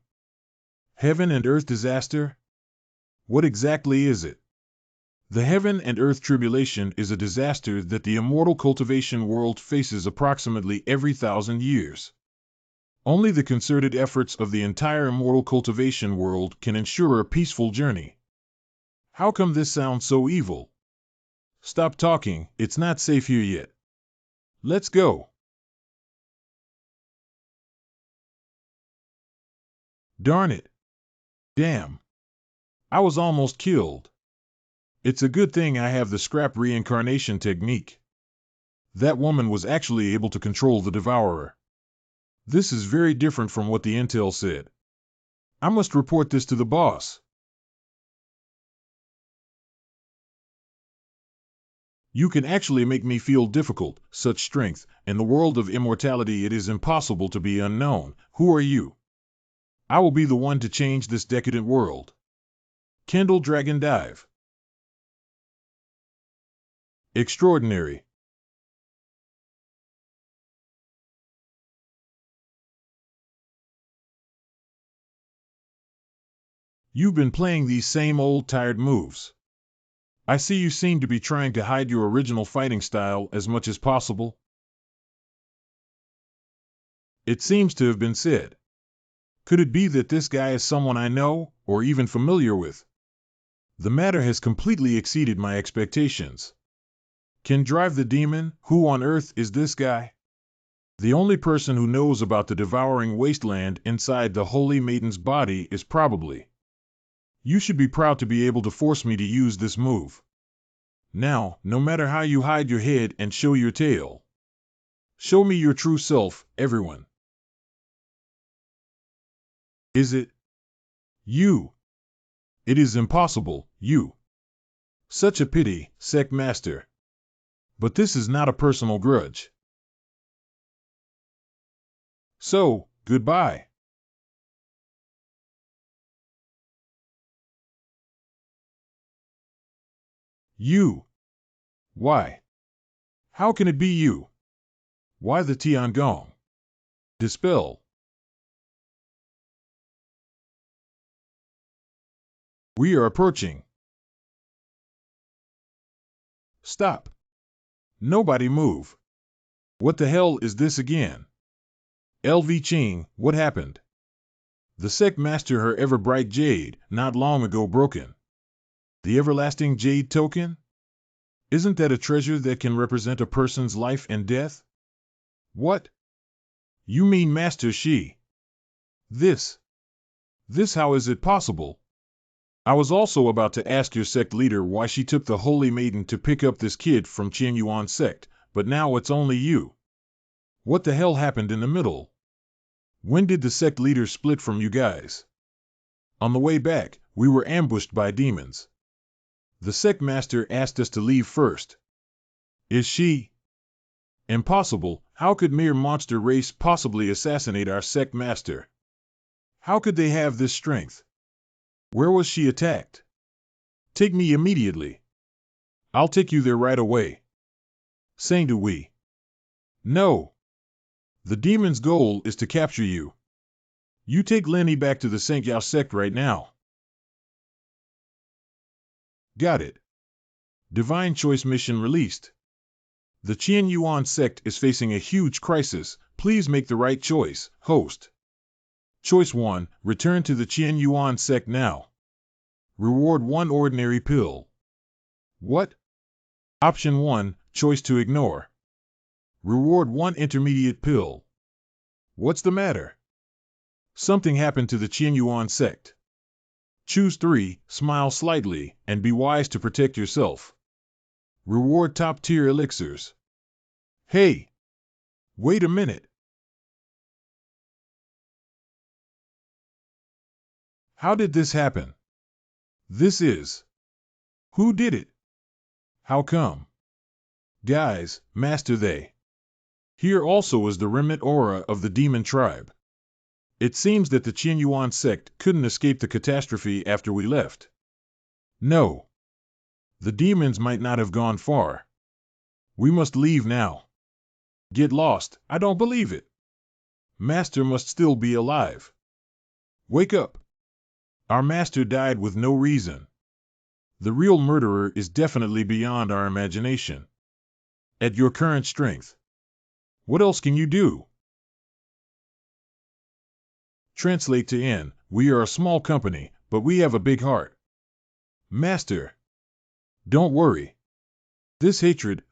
Heaven and earth disaster? What exactly is it? The heaven and earth tribulation is a disaster that the immortal cultivation world faces approximately every 1,000 years. Only the concerted efforts of the entire immortal cultivation world can ensure a peaceful journey. How come this sounds so evil? Stop talking, it's not safe here yet. Let's go. Darn it. Damn. I was almost killed. It's a good thing I have the scrap reincarnation technique. That woman was actually able to control the devourer. This is very different from what the intel said. I must report this to the boss. You can actually make me feel difficult, such strength. In the world of immortality it is impossible to be unknown. Who are you? I will be the one to change this decadent world. Kendall Dragon Dive. Extraordinary. You've been playing these same old tired moves. I see you seem to be trying to hide your original fighting style as much as possible. It seems to have been said. Could it be that this guy is someone I know, or even familiar with? The matter has completely exceeded my expectations. Can drive the demon? Who on earth is this guy? The only person who knows about the devouring wasteland inside the Holy Maiden's body is probably. You should be proud to be able to force me to use this move. Now, no matter how you hide your head and show your tail. Show me your true self, everyone. Is it you? It is impossible, you. Such a pity, Sect Master. But this is not a personal grudge. So, goodbye. You. Why? How can it be you? Why the Tiangong? Dispel. We are approaching. Stop. Nobody move. What the hell is this again? LV Ching, what happened? The Sect Master, her ever-bright jade, not long ago broken. The everlasting jade token? Isn't that a treasure that can represent a person's life and death? What? You mean Master Shi? This how is it possible? I was also about to ask your sect leader why she took the Holy Maiden to pick up this kid from Qianyuan sect, but now it's only you. What the hell happened in the middle? When did the sect leader split from you guys? On the way back, we were ambushed by demons. The sect master asked us to leave first. Is she? Impossible. How could mere monster race possibly assassinate our sect master? How could they have this strength? Where was she attacked? Take me immediately. I'll take you there right away. Saint we. No. The demon's goal is to capture you. You take Lenny back to the St. Yao sect right now. Got it. Divine Choice mission released. The Qian Yuan sect is facing a huge crisis. Please make the right choice, host. Choice 1, return to the Qian Yuan sect now. Reward 1 ordinary pill. What? Option 1, choice to ignore. Reward 1 intermediate pill. What's the matter? Something happened to the Qian Yuan sect. Choose 3, smile slightly, and be wise to protect yourself. Reward top-tier elixirs. Hey! Wait a minute. How did this happen? This is... Who did it? How come? Guys, master they. Here also is the remnant aura of the demon tribe. It seems that the Qian Yuan sect couldn't escape the catastrophe after we left. No. The demons might not have gone far. We must leave now. Get lost, I don't believe it. Master must still be alive. Wake up. Our master died with no reason. The real murderer is definitely beyond our imagination. At your current strength. What else can you do? Translate to N. We are a small company, but we have a big heart. Master. Don't worry. This hatred,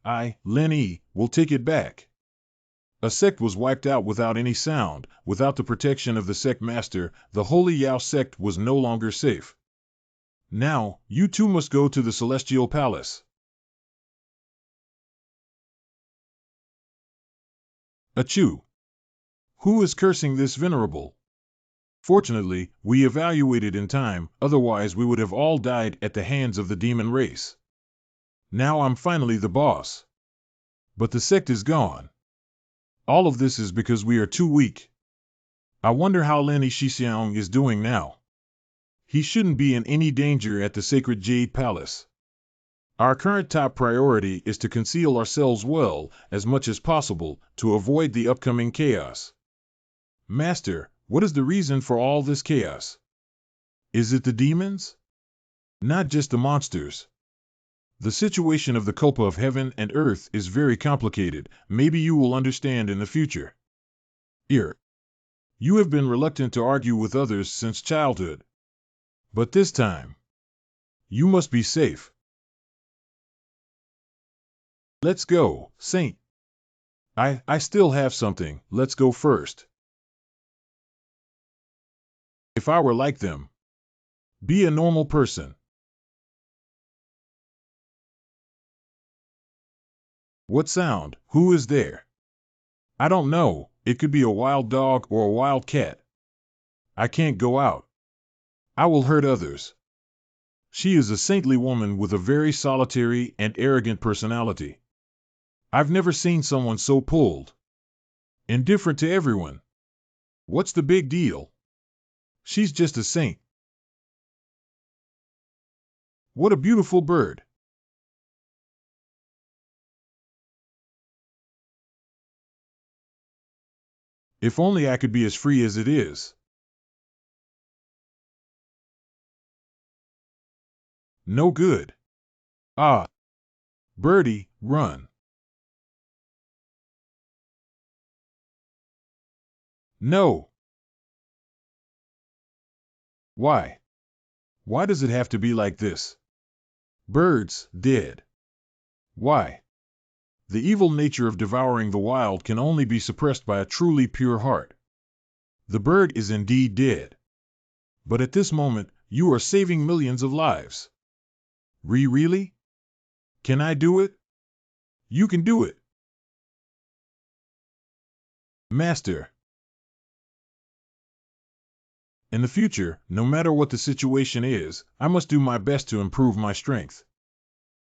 Lenny, will take it back. A sect was wiped out without any sound. Without the protection of the sect master, the Holy Yao sect was no longer safe. Now, you two must go to the Celestial Palace. Achoo! Who is cursing this venerable? Fortunately, we evaluated in time, otherwise we would have all died at the hands of the demon race. Now I'm finally the boss. But the sect is gone. All of this is because we are too weak. I wonder how Lenny Shixiang is doing now. He shouldn't be in any danger at the Sacred Jade Palace. Our current top priority is to conceal ourselves well, as much as possible, to avoid the upcoming chaos. Master, what is the reason for all this chaos? Is it the demons? Not just the monsters. The situation of the Kulpa of heaven and earth is very complicated. Maybe you will understand in the future. You have been reluctant to argue with others since childhood. But this time, you must be safe. Let's go, Saint. I still have something. Let's go first. If I were like them. Be a normal person. What sound? Who is there? I don't know. It could be a wild dog or a wild cat. I can't go out. I will hurt others. She is a saintly woman with a very solitary and arrogant personality. I've never seen someone so pulled. Indifferent to everyone. What's the big deal? She's just a saint. What a beautiful bird. If only I could be as free as it is. No good. Ah. Birdie, run. No. Why? Why does it have to be like this? Birds, dead. Why? The evil nature of devouring the wild can only be suppressed by a truly pure heart. The bird is indeed dead. But at this moment, you are saving millions of lives. Really? Can I do it? You can do it. Master. In the future, no matter what the situation is, I must do my best to improve my strength.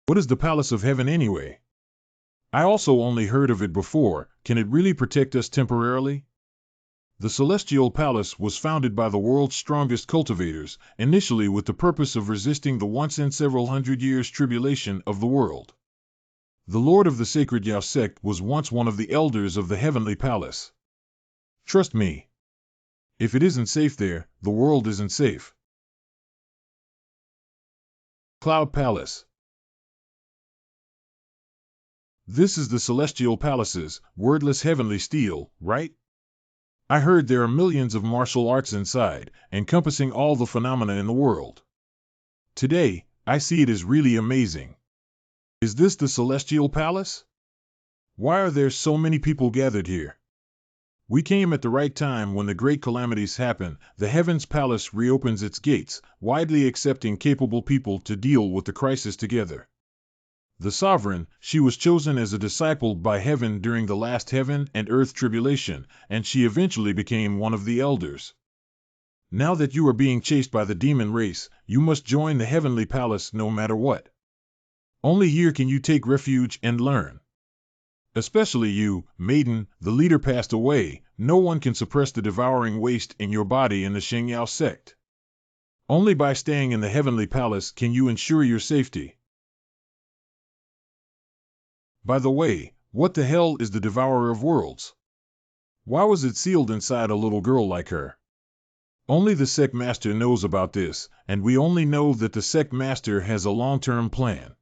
What is the Palace of Heaven anyway? I also only heard of it before. Can it really protect us temporarily? The Celestial Palace was founded by the world's strongest cultivators, initially with the purpose of resisting the once in several hundred years tribulation of the world. The Lord of the Sacred Yao sect was once one of the elders of the Heavenly Palace. Trust me. If it isn't safe there, the world isn't safe. Cloud Palace. This is the Celestial Palace's wordless heavenly steel, right? I heard there are millions of martial arts inside, encompassing all the phenomena in the world. Today, I see it as really amazing. Is this the Celestial Palace? Why are there so many people gathered here? We came at the right time when the great calamities happen. The Heaven's Palace reopens its gates, widely accepting capable people to deal with the crisis together. The Sovereign, she was chosen as a disciple by heaven during the last heaven and earth tribulation, and she eventually became one of the elders. Now that you are being chased by the demon race, you must join the Heavenly Palace no matter what. Only here can you take refuge and learn. Especially you, maiden, the leader passed away. No one can suppress the devouring waste in your body in the Shengyao sect. Only by staying in the Heavenly Palace can you ensure your safety. By the way, what the hell is the Devourer of Worlds? Why was it sealed inside a little girl like her? Only the sect master knows about this, and we only know that the sect master has a long-term plan.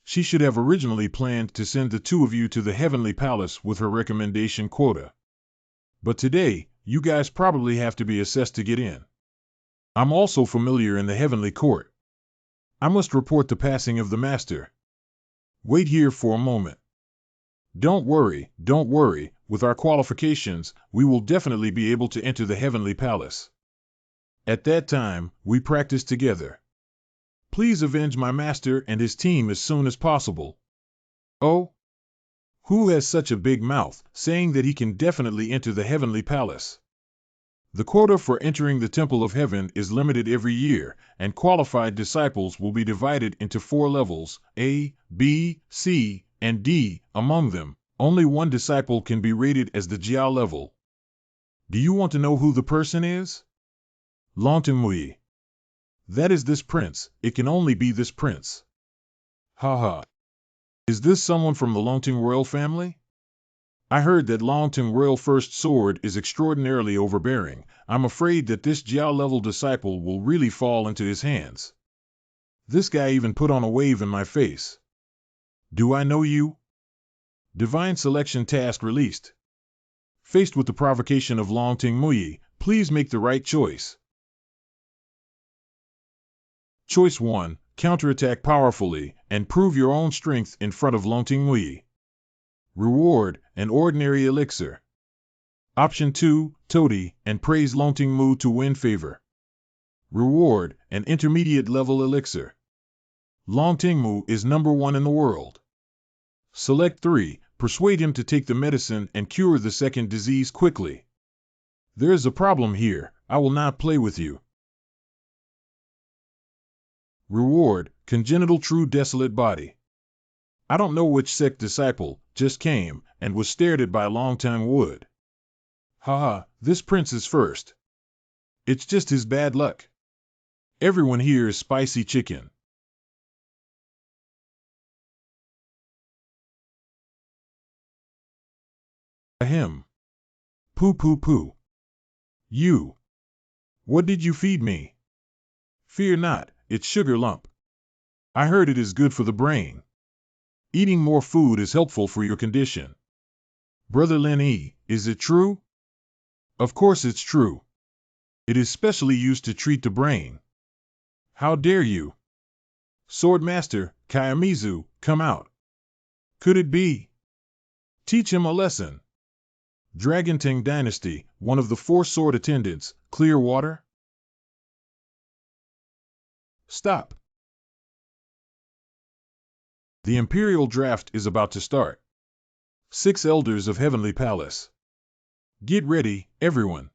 She should have originally planned to send the two of you to the Heavenly Palace with her recommendation quota. But today, you guys probably have to be assessed to get in. I'm also familiar in the Heavenly Court. I must report the passing of the Master. Wait here for a moment. Don't worry, with our qualifications, we will definitely be able to enter the Heavenly Palace. At that time, we practice together. Please avenge my master and his team as soon as possible. Oh? Who has such a big mouth, saying that he can definitely enter the Heavenly Palace? The quota for entering the Temple of Heaven is limited every year, and qualified disciples will be divided into 4 levels, A, B, C, and D. Among them, only one disciple can be rated as the Jiao level. Do you want to know who the person is? Longtingmui. That is this prince. It can only be this prince. Haha. Is this someone from the Longting royal family? I heard that Longting royal first sword is extraordinarily overbearing. I'm afraid that this Jiao level disciple will really fall into his hands. This guy even put on a wave in my face. Do I know you? Divine selection task released. Faced with the provocation of Longtingmui, please make the right choice. Choice 1. Counterattack powerfully and prove your own strength in front of Longtingmui. Reward, an ordinary elixir. Option 2, Toady, and praise Longtingmu to win favor. Reward, an intermediate level elixir. Longtingmu is number 1 in the world. Select 3, persuade him to take the medicine and cure the second disease quickly. There is a problem here, I will not play with you. Reward, congenital true desolate body. I don't know which sect disciple, just came, and was stared at by Longting Wood. Haha, this prince is first. It's just his bad luck. Everyone here is spicy chicken. Ahem. Poo poo poo. You. What did you feed me? Fear not, it's sugar lump. I heard it is good for the brain. Eating more food is helpful for your condition. Brother Lin Yi, is it true? Of course it's true. It is specially used to treat the brain. How dare you? Swordmaster, Kayamizu, come out. Could it be? Teach him a lesson. Dragon Tang Dynasty, one of the 4 sword attendants, clear water? Stop. The Imperial Draft is about to start. 6 elders of Heavenly Palace. Get ready, everyone.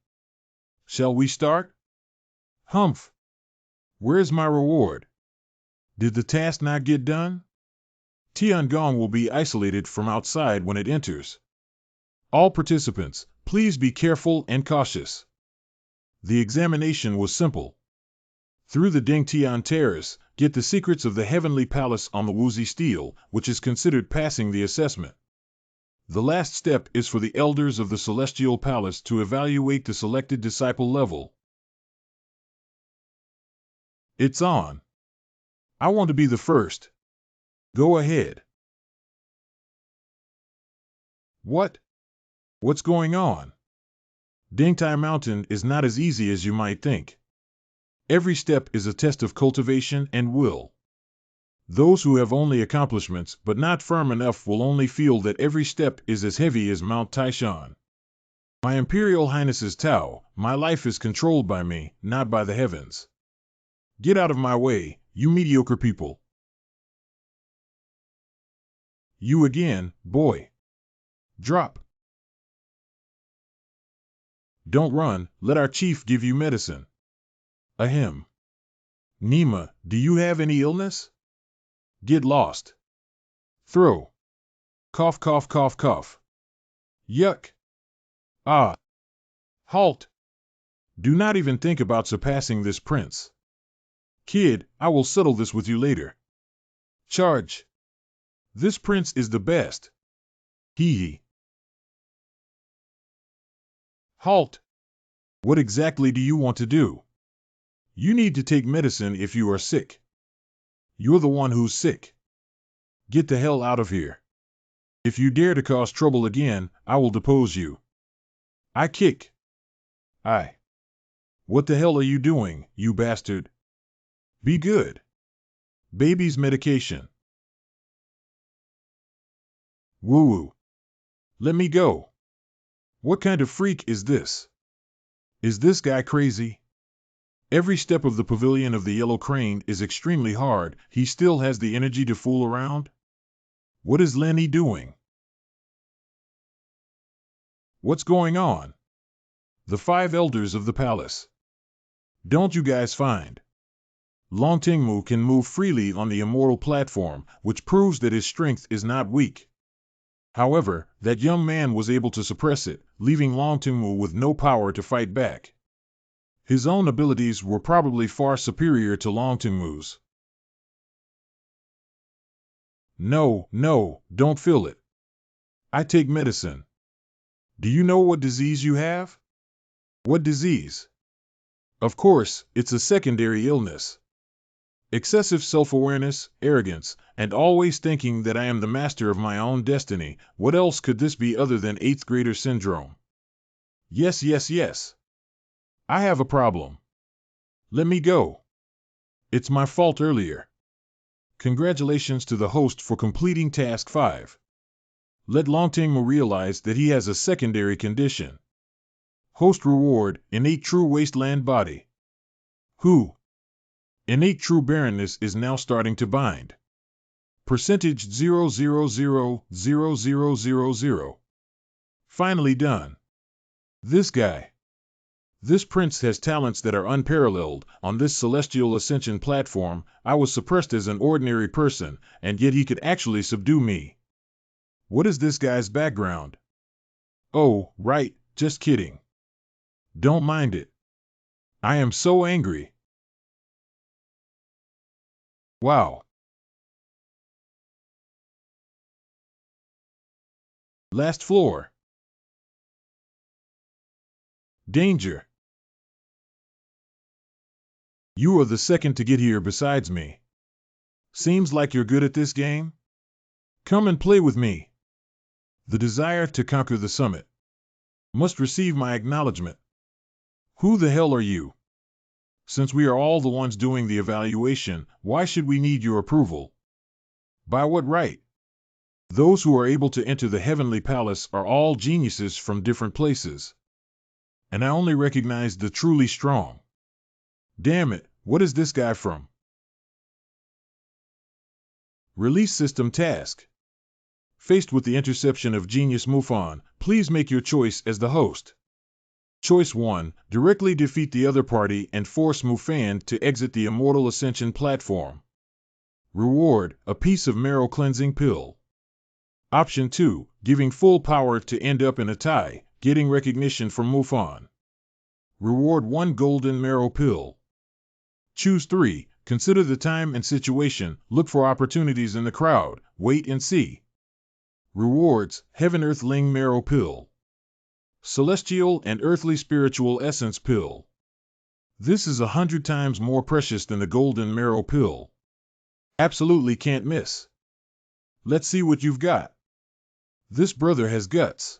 Shall we start? Humph. Where's my reward? Did the task not get done? Tiangong will be isolated from outside when it enters. All participants, Please be careful and cautious. The examination was simple. Through the Ding Tian Terrace, get the secrets of the Heavenly Palace on the Wuxi Stele, which is considered passing the assessment. The last step is for the elders of the Celestial Palace to evaluate the selected disciple level. It's on. I want to be the first. Go ahead. What? What's going on? Dingtai Mountain is not as easy as you might think. Every step is a test of cultivation and will. Those who have only accomplishments but not firm enough will only feel that every step is as heavy as Mount Taishan. My Imperial Highness's Tao, my life is controlled by me, not by the heavens. Get out of my way, you mediocre people. You again, boy. Drop. Don't run, let our chief give you medicine. Ahem. Nima, do you have any illness? Get lost. Throw. Cough, cough, cough, cough. Yuck. Ah. Halt. Do not even think about surpassing this prince. Kid, I will settle this with you later. Charge. This prince is the best. Hee hee. Halt. What exactly do you want to do? You need to take medicine if you are sick. You're the one who's sick. Get the hell out of here. If you dare to cause trouble again, I will depose you. I kick. What the hell are you doing, you bastard? Be good. Baby's medication. Woo-woo. Let me go. What kind of freak is this? Is this guy crazy? Every step of the pavilion of the Yellow Crane is extremely hard. He still has the energy to fool around? What is Lenny doing? What's going on? The 5 elders of the palace. Don't you guys find? Long Tingmu can move freely on the immortal platform, which proves that his strength is not weak. However, that young man was able to suppress it, leaving Long Tingmu with no power to fight back. His own abilities were probably far superior to Long Tingmu's. No, don't feel it. I take medicine. Do you know what disease you have? What disease? Of course, it's a secondary illness. Excessive self-awareness, arrogance, and always thinking that I am the master of my own destiny. What else could this be other than 8th grader syndrome? Yes. I have a problem. Let me go. It's my fault earlier. Congratulations to the host for completing Task 5. Let Long Tingmu realize that he has a secondary condition. Host reward, innate true wasteland body. Who? Innate true barrenness is now starting to bind. Percentage 0.0000000. Finally done. This guy. This prince has talents that are unparalleled. On this celestial ascension platform, I was suppressed as an ordinary person, and yet he could actually subdue me. What is this guy's background? Oh, right, just kidding. Don't mind it. I am so angry. Wow. Last floor. Danger. You are the second to get here besides me. Seems like you're good at this game? Come and play with me. The desire to conquer the summit must receive my acknowledgement. Who the hell are you? Since we are all the ones doing the evaluation, why should we need your approval? By what right? Those who are able to enter the Heavenly Palace are all geniuses from different places. And I only recognize the truly strong. Damn it, what is this guy from? Release system task. Faced with the interception of Genius Mufan, please make your choice as the host. Choice 1. Directly defeat the other party and force Mufan to exit the Immortal Ascension platform. Reward, a piece of marrow cleansing pill. Option 2. Giving full power to end up in a tie, getting recognition from Mufon. Reward 1 golden marrow pill. Choose 3. Consider the time and situation, look for opportunities in the crowd, wait and see. Rewards, Heaven Earthling marrow pill. Celestial and earthly spiritual essence pill. This is 100 times more precious than the golden marrow pill. Absolutely can't miss. Let's see what you've got. This brother has guts.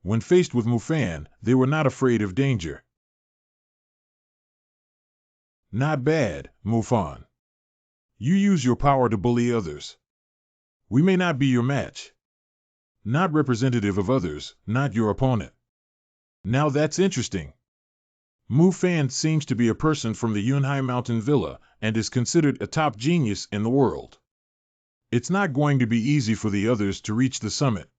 When faced with Mufon, they were not afraid of danger. Not bad, Mufon. You use your power to bully others. We may not be your match. Not representative of others, not your opponent. Now that's interesting. Mufon seems to be a person from the Yunhai Mountain Villa and is considered a top genius in the world. It's not going to be easy for the others to reach the summit.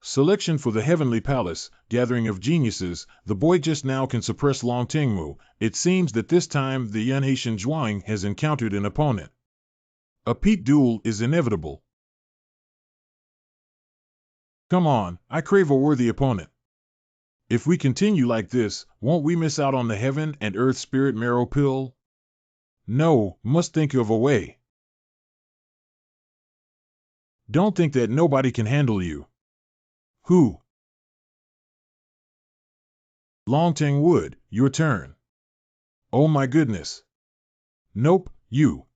Selection for the Heavenly Palace, Gathering of Geniuses. The boy just now can suppress Long Tingmu. It seems that this time the Yunhaitian Zhuang has encountered an opponent. A peak duel is inevitable. Come on, I crave a worthy opponent. If we continue like this, won't we miss out on the Heaven and Earth Spirit Marrow Pill? No, must think of a way. Don't think that nobody can handle you. Who? Longtang Wood, your turn. Oh my goodness. Nope, you.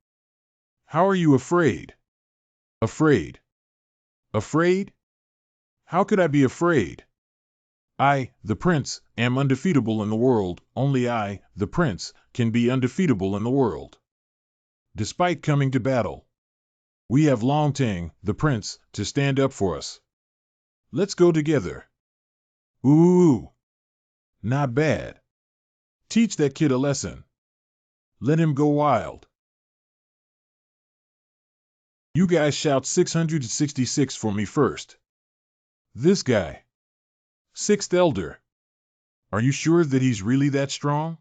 How are you afraid? Afraid? Afraid? How could I be afraid? I, the prince, am undefeatable in the world. Only I, the prince, can be undefeatable in the world. Despite coming to battle, we have Longtang, the prince, to stand up for us. Let's go together. Ooh, not bad. Teach that kid a lesson. Let him go wild. You guys shout 666 for me first. This guy. 6th Elder. Are you sure that he's really that strong?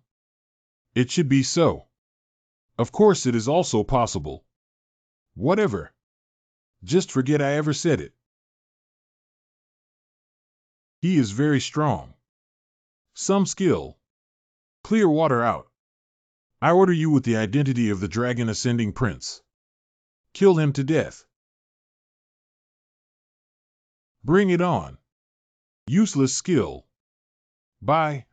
It should be so. Of course it is also possible. Whatever. Just forget I ever said it. He is very strong. Some skill. Clear water out. I order you with the identity of the Dragon Ascending Prince. Kill him to death. Bring it on. Useless skill. Bye.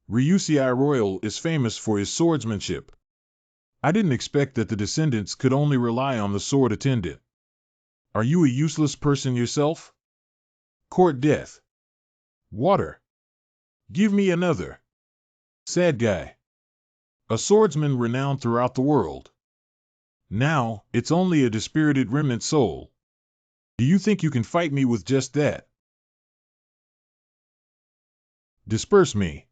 Ryusei Royal is famous for his swordsmanship. I didn't expect that the descendants could only rely on the sword attendant. Are you a useless person yourself? Court death. Water. Give me another. Sad guy. A swordsman renowned throughout the world. Now, it's only a dispirited remnant soul. Do you think you can fight me with just that? Disperse me.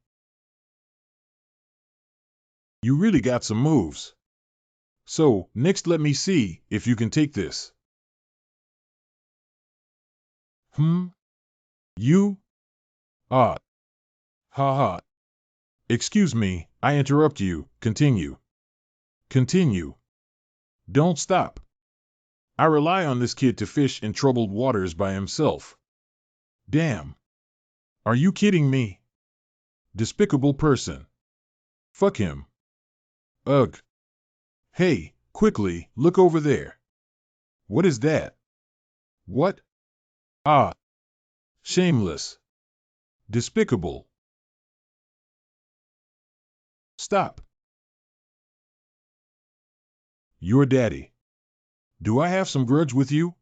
You really got some moves. So, next let me see if you can take this. You? Ah. Ha ha. Excuse me, I interrupt you. Continue. Continue. Don't stop. I rely on this kid to fish in troubled waters by himself. Damn. Are you kidding me? Despicable person. Fuck him. Ugh. Hey, quickly, look over there. What is that? What? Ah. Shameless. Despicable. Stop. Your daddy. Do I have some grudge with you?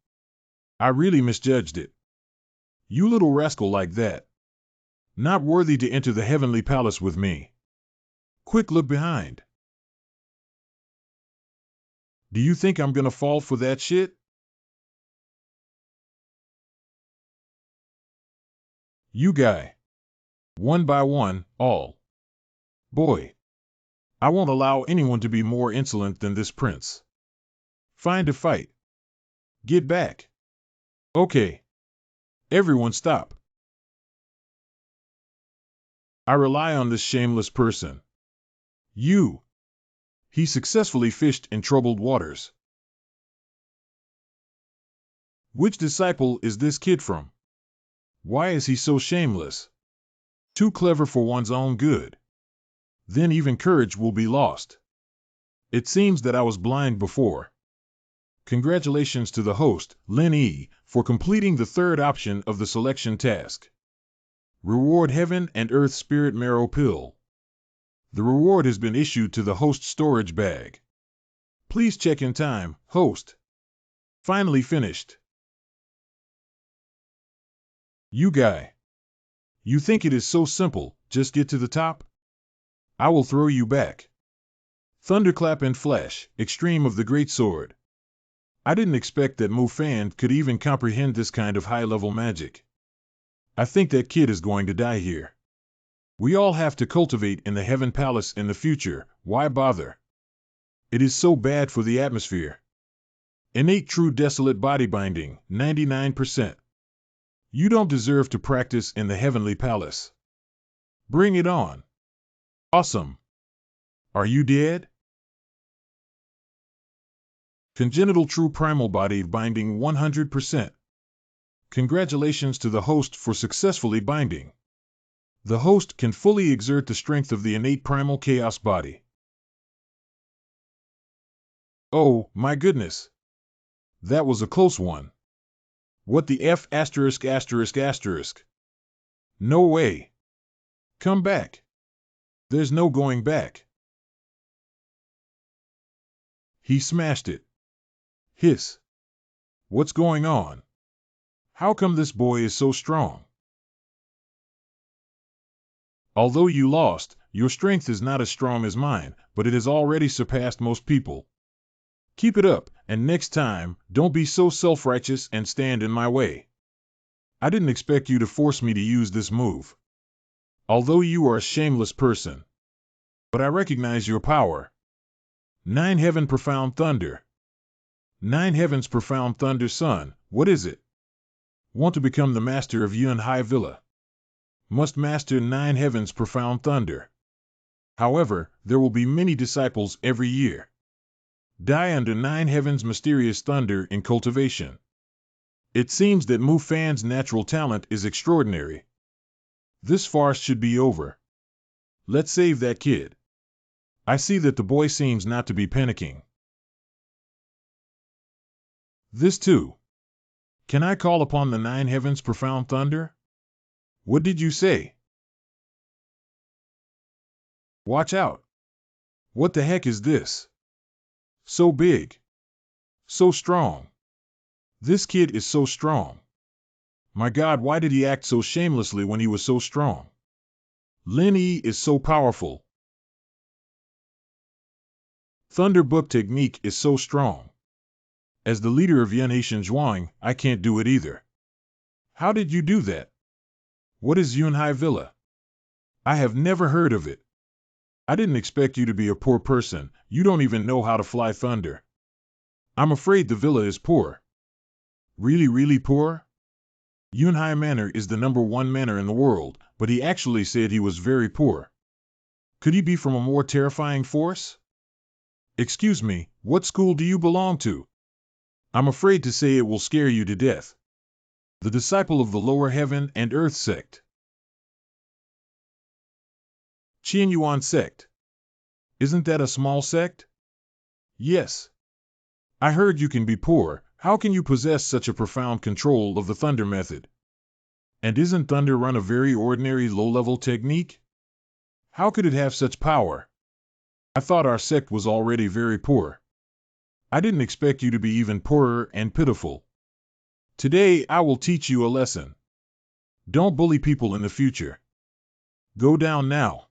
I really misjudged it. You little rascal like that. Not worthy to enter the heavenly palace with me. Quick look behind. Do you think I'm gonna fall for that shit? You guy. One by one, all. Boy. I won't allow anyone to be more insolent than this prince. Find a fight. Get back. Okay. Everyone stop. I rely on this shameless person. You. He successfully fished in troubled waters. Which disciple is this kid from? Why is he so shameless? Too clever for one's own good. Then even courage will be lost. It seems that I was blind before. Congratulations to the host, Lin E., for completing the third option of the selection task. Reward Heaven and Earth Spirit Marrow Pill. The reward has been issued to the host storage bag. Please check in time, host. Finally finished. You guy. You think it is so simple, just get to the top? I will throw you back. Thunderclap and Flash, Extreme of the Great Sword. I didn't expect that Mufan could even comprehend this kind of high-level magic. I think that kid is going to die here. We all have to cultivate in the Heaven Palace in the future, why bother? It is so bad for the atmosphere. Innate true desolate body binding, 99%. You don't deserve to practice in the Heavenly Palace. Bring it on. Awesome. Are you dead? Congenital true primal body binding 100%. Congratulations to the host for successfully binding. The host can fully exert the strength of the innate primal chaos body. Oh, my goodness. That was a close one. What the F********? No way. Come back. There's no going back. He smashed it. Hiss. What's going on? How come this boy is so strong? Although you lost, your strength is not as strong as mine, but it has already surpassed most people. Keep it up, and next time, don't be so self-righteous and stand in my way. I didn't expect you to force me to use this move. Although you are a shameless person. But I recognize your power. 9 Heaven Profound Thunder. 9 Heavens Profound Thunder Son, what is it? Want to become the master of Yun Hai Villa. Must master 9 Heavens Profound Thunder. However, there will be many disciples every year. Die under 9 Heavens Mysterious Thunder in cultivation. It seems that Mufan's natural talent is extraordinary. This farce should be over. Let's save that kid. I see that the boy seems not to be panicking. This too. Can I call upon the 9 Heavens Profound Thunder? What did you say? Watch out. What the heck is this? So big. So strong. This kid is so strong. My God, why did he act so shamelessly when he was so strong? Lin E is so powerful. Thunder Book technique is so strong. As the leader of Yun Haitian Zhuang, I can't do it either. How did you do that? What is Yun Hai Villa? I have never heard of it. I didn't expect you to be a poor person. You don't even know how to fly thunder. I'm afraid the villa is poor. Really, really poor? Yun Hai Manor is the #1 manor in the world, but he actually said he was very poor. Could he be from a more terrifying force? Excuse me, what school do you belong to? I'm afraid to say it will scare you to death. The disciple of the Lower Heaven and Earth sect. Qianyuan sect. Isn't that a small sect? Yes. I heard you can be poor. How can you possess such a profound control of the thunder method? And isn't thunder run a very ordinary low-level technique? How could it have such power? I thought our sect was already very poor. I didn't expect you to be even poorer and pitiful. Today I will teach you a lesson. Don't bully people in the future. Go down now.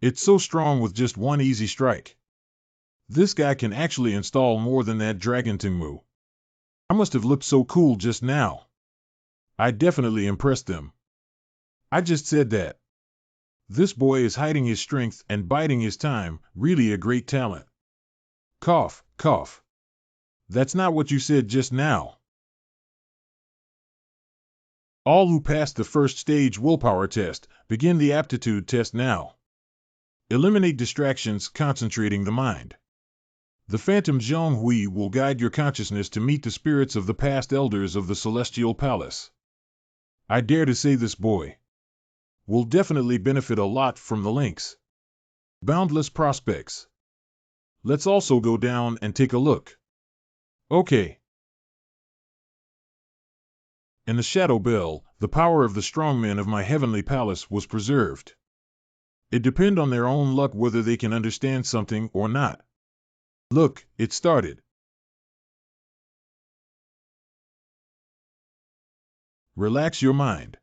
It's so strong with just one easy strike. This guy can actually install more than that Dragon Tingmu. I must have looked so cool just now. I definitely impressed them. I just said that. This boy is hiding his strength and biding his time, really a great talent. Cough, cough. That's not what you said just now. All who passed the first stage willpower test, begin the aptitude test now. Eliminate distractions, concentrating the mind. The Phantom Zhonghui will guide your consciousness to meet the spirits of the past elders of the Celestial Palace. I dare to say this boy will definitely benefit a lot from the links. Boundless prospects. Let's also go down and take a look. Okay. In the Shadow Bell, the power of the strong men of my heavenly palace was preserved. It depends on their own luck whether they can understand something or not. Look, it started. Relax your mind.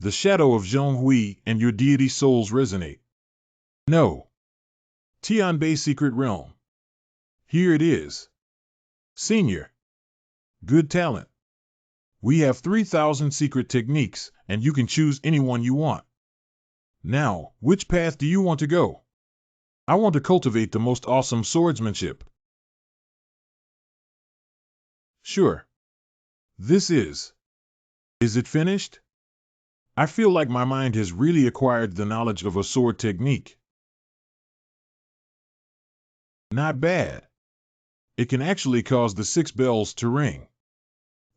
The shadow of Zhonghui and your deity souls resonate. No. Tianbei Secret Realm. Here it is. Senior. Good talent. We have 3,000 secret techniques, and you can choose any one you want. Now, which path do you want to go? I want to cultivate the most awesome swordsmanship. Sure. This is. Is it finished? I feel like my mind has really acquired the knowledge of a sword technique. Not bad. It can actually cause the 6 bells to ring.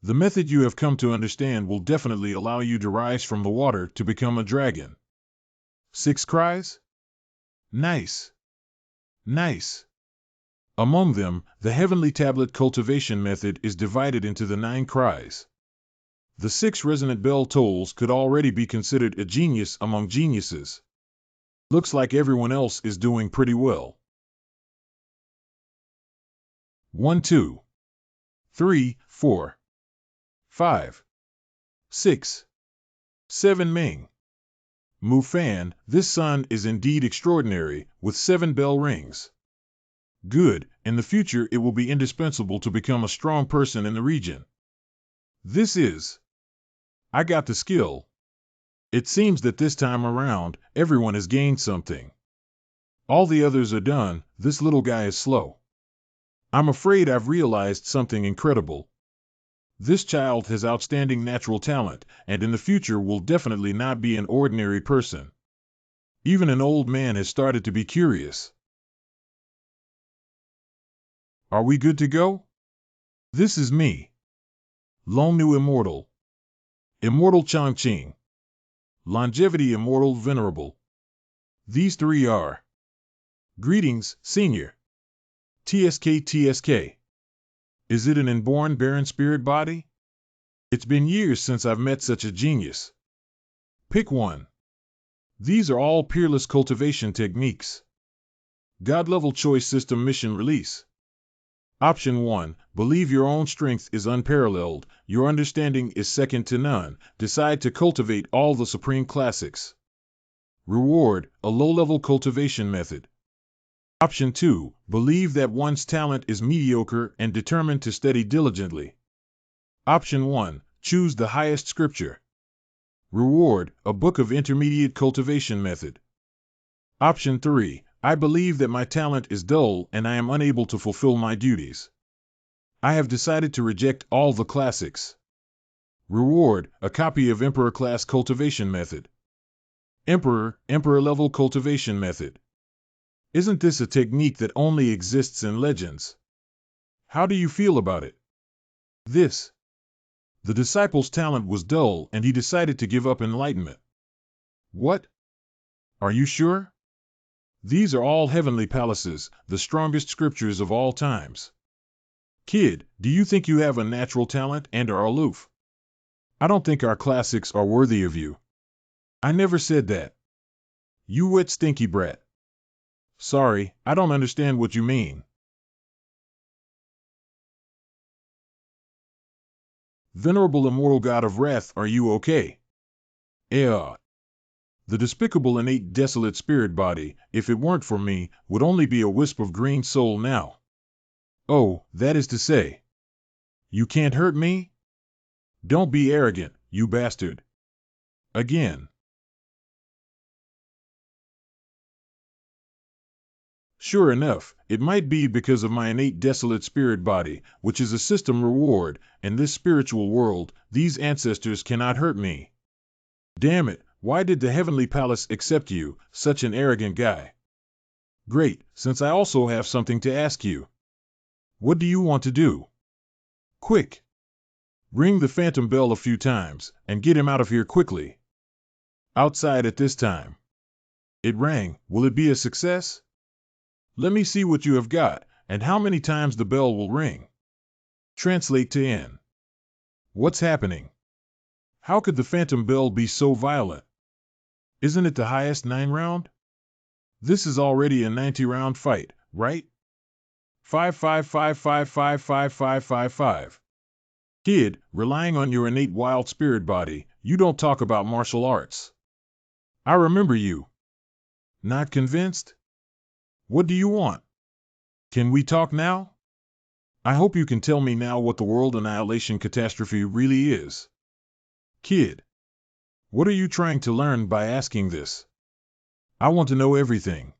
The method you have come to understand will definitely allow you to rise from the water to become a dragon. 6 cries? Nice. Nice. Among them, the Heavenly Tablet cultivation method is divided into the 9 cries. The 6 resonant bell tolls could already be considered a genius among geniuses. Looks like everyone else is doing pretty well. 1, 2, 3, 4, 5, 6, 7 Ming. Mu Fan, this sun is indeed extraordinary, with 7 bell rings. Good, in the future it will be indispensable to become a strong person in the region. This is. I got the skill. It seems that this time around, everyone has gained something. All the others are done, this little guy is slow. I'm afraid I've realized something incredible. This child has outstanding natural talent, and in the future will definitely not be an ordinary person. Even an old man has started to be curious. Are we good to go? This is me. Longnu Immortal. Immortal Chongqing. Longevity Immortal Venerable. These 3 are. Greetings, Senior. TSK. Is it an inborn barren spirit body? It's been years since I've met such a genius. Pick one. These are all peerless cultivation techniques. God-level choice system mission release. Option 1. Believe your own strength is unparalleled, your understanding is second to none, decide to cultivate all the supreme classics. Reward, a low-level cultivation method. Option 2. Believe that one's talent is mediocre and determined to study diligently. Option 1. Choose the highest scripture. Reward, a book of intermediate cultivation method. Option 3. I believe that my talent is dull and I am unable to fulfill my duties. I have decided to reject all the classics. Reward, a copy of Emperor Class Cultivation Method. Emperor Level Cultivation Method. Isn't this a technique that only exists in legends? How do you feel about it? This. The disciple's talent was dull and he decided to give up enlightenment. What? Are you sure? These are all heavenly palaces, the strongest scriptures of all times. Kid, do you think you have a natural talent and are aloof? I don't think our classics are worthy of you. I never said that. You wet stinky brat. Sorry, I don't understand what you mean. Venerable immortal god of wrath, are you okay? The despicable innate desolate spirit body, if it weren't for me, would only be a wisp of green soul now. Oh, that is to say. You can't hurt me? Don't be arrogant, you bastard. Again. Sure enough, it might be because of my innate desolate spirit body, which is a system reward, in this spiritual world, these ancestors cannot hurt me. Damn it, why did the Heavenly Palace accept you, such an arrogant guy? Great, since I also have something to ask you. What do you want to do? Quick. Ring the phantom bell a few times, and get him out of here quickly. Outside at this time. It rang. Will it be a success? Let me see what you have got, and how many times the bell will ring. Translate to N. What's happening? How could the phantom bell be so violent? Isn't it the highest 9 round? This is already a 90-round fight, right? 555555555. Kid, relying on your innate wild spirit body, you don't talk about martial arts. I remember you. Not convinced? What do you want? Can we talk now? I hope you can tell me now what the world annihilation catastrophe really is. Kid, what are you trying to learn by asking this? I want to know everything.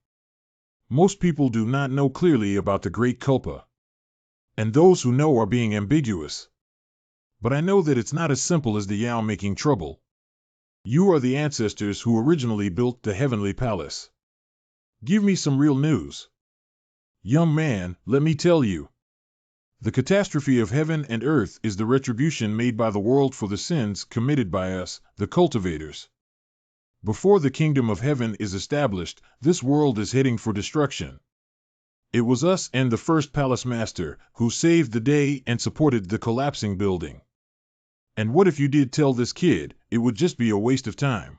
Most people do not know clearly about the Great Culpa. And those who know are being ambiguous. But I know that it's not as simple as the Yao making trouble. You are the ancestors who originally built the Heavenly Palace. Give me some real news. Young man, let me tell you. The catastrophe of heaven and earth is the retribution made by the world for the sins committed by us, the cultivators. Before the kingdom of heaven is established, this world is heading for destruction. It was us and the first palace master who saved the day and supported the collapsing building. And what if you did tell this kid? It would just be a waste of time.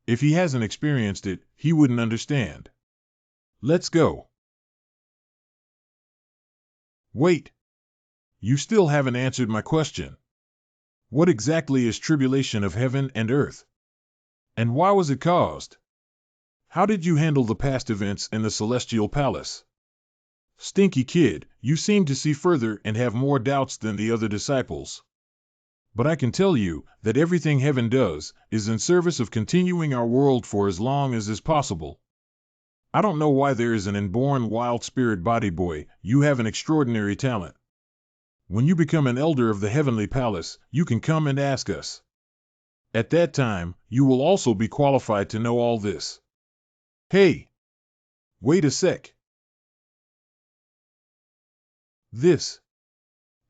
If he hasn't experienced it, he wouldn't understand. Let's go. Wait. You still haven't answered my question. What exactly is tribulation of heaven and earth? And why was it caused? How did you handle the past events in the celestial palace? Stinky kid, you seem to see further and have more doubts than the other disciples. But I can tell you that everything heaven does is in service of continuing our world for as long as is possible. I don't know why there is an inborn wild spirit body boy. You have an extraordinary talent. When you become an elder of the heavenly palace, you can come and ask us. At that time, you will also be qualified to know all this. Hey! Wait a sec. This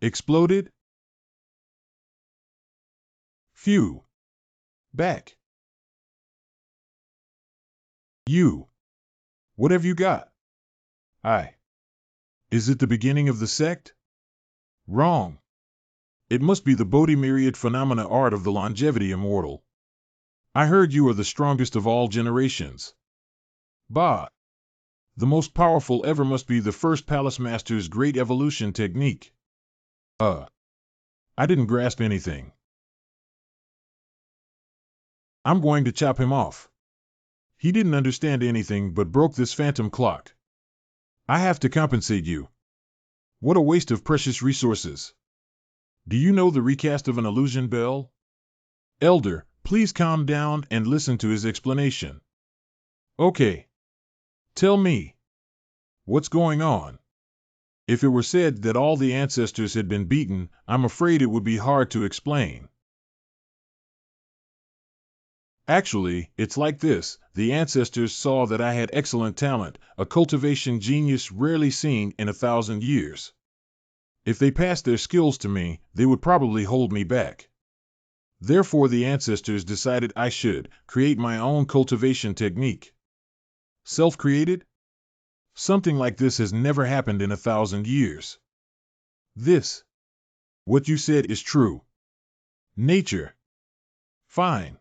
exploded? Phew. Back. You. What have you got? Is it the beginning of the sect? Wrong. It must be the Bodhi myriad phenomena art of the longevity immortal. I heard you are the strongest of all generations. Bah. The most powerful ever must be the first palace master's great evolution technique. I didn't grasp anything. I'm going to chop him off. He didn't understand anything but broke this phantom clock. I have to compensate you. What a waste of precious resources. Do you know the recast of an illusion bell? Elder, please calm down and listen to his explanation. Okay. Tell me. What's going on? If it were said that all the ancestors had been beaten, I'm afraid it would be hard to explain. Actually, it's like this. The ancestors saw that I had excellent talent, a cultivation genius rarely seen in 1,000 years. If they passed their skills to me, they would probably hold me back. Therefore, the ancestors decided I should create my own cultivation technique. Self-created? Something like this has never happened in 1,000 years. What you said is true. Nature. Fine.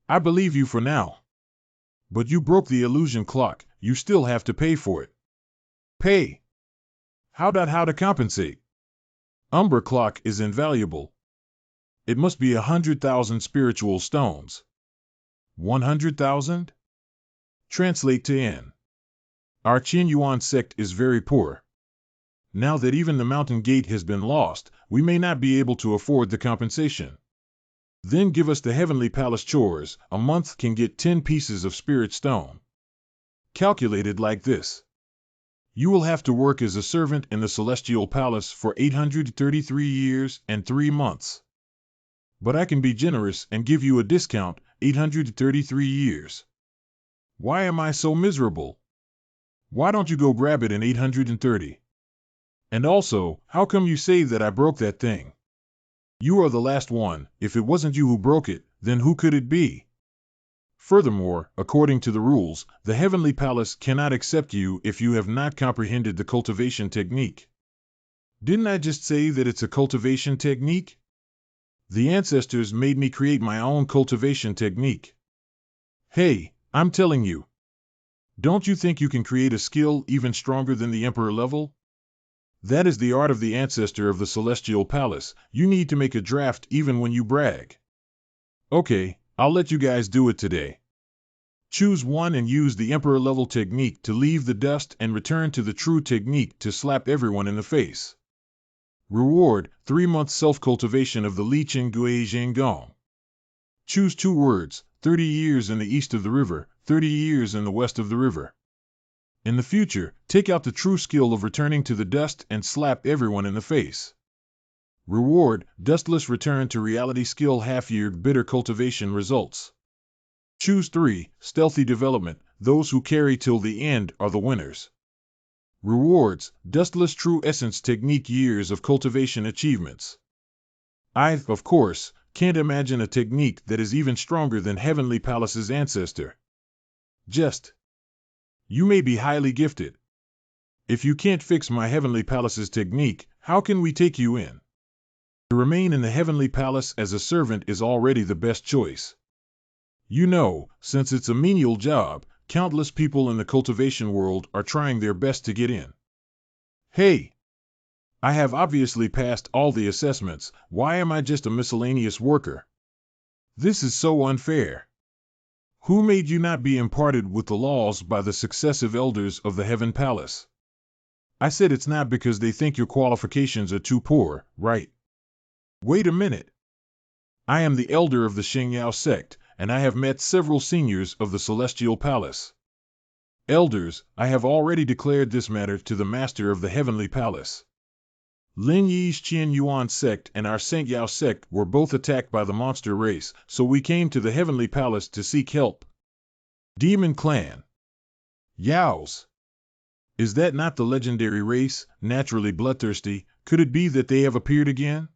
I believe you for now. But you broke the illusion clock. You still have to pay for it. Pay? How to compensate? Umbra clock is invaluable. It must be 100,000 spiritual stones. 100,000? Translate to N. Our Qin Yuan sect is very poor. Now that even the mountain gate has been lost, we may not be able to afford the compensation. Then give us the heavenly palace chores. A month can get 10 pieces of spirit stone. Calculated like this. You will have to work as a servant in the celestial palace for 833 years and 3 months. But I can be generous and give you a discount, 833 years. Why am I so miserable? Why don't you go grab it in 830? And also, how come you say that I broke that thing? You are the last one. If it wasn't you who broke it, then who could it be? Furthermore, according to the rules, the Heavenly Palace cannot accept you if you have not comprehended the cultivation technique. Didn't I just say that it's a cultivation technique? The ancestors made me create my own cultivation technique. Hey, I'm telling you. Don't you think you can create a skill even stronger than the Emperor level? That is the art of the ancestor of the Celestial Palace. You need to make a draft even when you brag. Okay, I'll let you guys do it today. Choose one and use the Emperor level technique to leave the dust and return to the true technique to slap everyone in the face. Reward, 3-month self-cultivation of the Li Qing Gui Zhenggong. Choose 2 words, 30 years in the east of the river, 30 years in the west of the river. In the future, take out the true skill of returning to the dust and slap everyone in the face. Reward, dustless return to reality skill half-year bitter cultivation results. Choose 3, stealthy development, those who carry till the end are the winners. Rewards, dustless true essence technique years of cultivation achievements. I, of course, can't imagine a technique that is even stronger than Heavenly Palace's ancestor. You may be highly gifted. If you can't fix my Heavenly Palace's technique, how can we take you in? To remain in the Heavenly Palace as a servant is already the best choice. You know, since it's a menial job, countless people in the cultivation world are trying their best to get in. Hey! I have obviously passed all the assessments. Why am I just a miscellaneous worker? This is so unfair. Who made you not be imparted with the laws by the successive elders of the Heaven Palace? I said it's not because they think your qualifications are too poor, right? Wait a minute. I am the elder of the Xingyao sect, and I have met several seniors of the Celestial Palace. Elders, I have already declared this matter to the master of the Heavenly Palace. Lin Yi's Qian Yuan sect and our Sengyao sect were both attacked by the monster race, so we came to the Heavenly Palace to seek help. Demon Clan. Yaos. Is that not the legendary race, naturally bloodthirsty? Could it be that they have appeared again?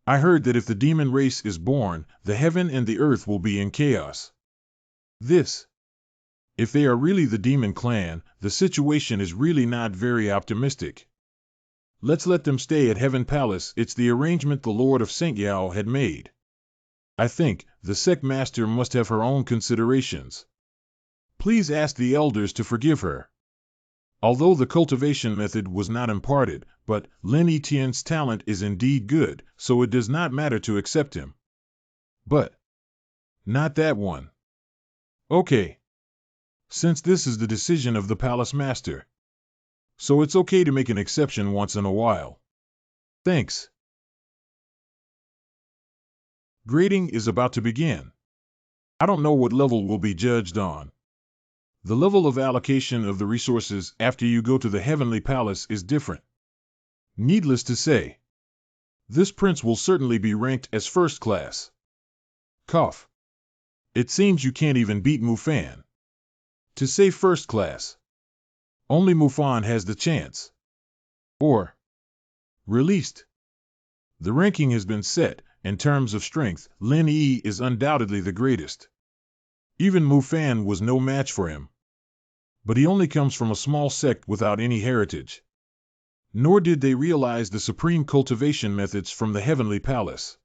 I heard that if the demon race is born, the heaven and the earth will be in chaos. If they are really the Demon Clan, the situation is really not very optimistic. Let's let them stay at Heaven Palace. It's the arrangement the Lord of Sengyao had made. I think the sect master must have her own considerations. Please ask the elders to forgive her. Although the cultivation method was not imparted, but Lin Etienne's talent is indeed good, so it does not matter to accept him. But not that one. Okay. Since this is the decision of the palace master, so it's okay to make an exception once in a while. Thanks. Grading is about to begin. I don't know what level will be judged on. The level of allocation of the resources after you go to the Heavenly Palace is different. Needless to say, this prince will certainly be ranked as first class. Cough. It seems you can't even beat Mufan. To say first class, only Mufan has the chance. Or released. The ranking has been set. In terms of strength, Lin Yi is undoubtedly the greatest. Even Mufan was no match for him. But he only comes from a small sect without any heritage. Nor did they realize the supreme cultivation methods from the Heavenly Palace.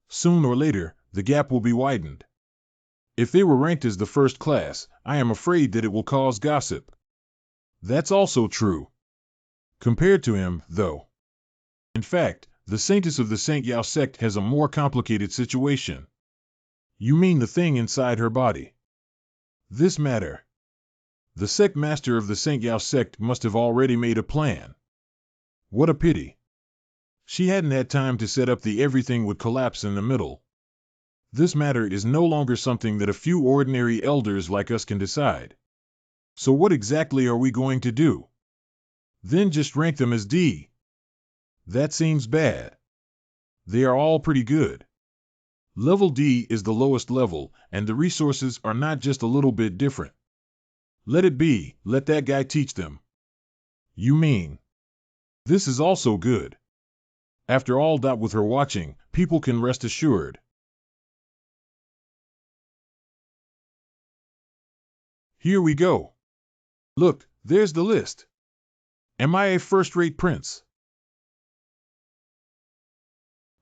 Soon or later, the gap will be widened. If they were ranked as the first class, I am afraid that it will cause gossip. That's also true. Compared to him, though. In fact, the saintess of the Sengyao sect has a more complicated situation. You mean the thing inside her body? This matter. The sect master of the Sengyao sect must have already made a plan. What a pity. She hadn't had time to set up the everything would collapse in the middle. This matter is no longer something that a few ordinary elders like us can decide. So what exactly are we going to do? Then just rank them as D. That seems bad. They are all pretty good. Level D is the lowest level, and the resources are not just a little bit different. Let it be, let that guy teach them. You mean? This is also good. After all that, with her watching, people can rest assured. Here we go. Look, there's the list. Am I a first-rate prince?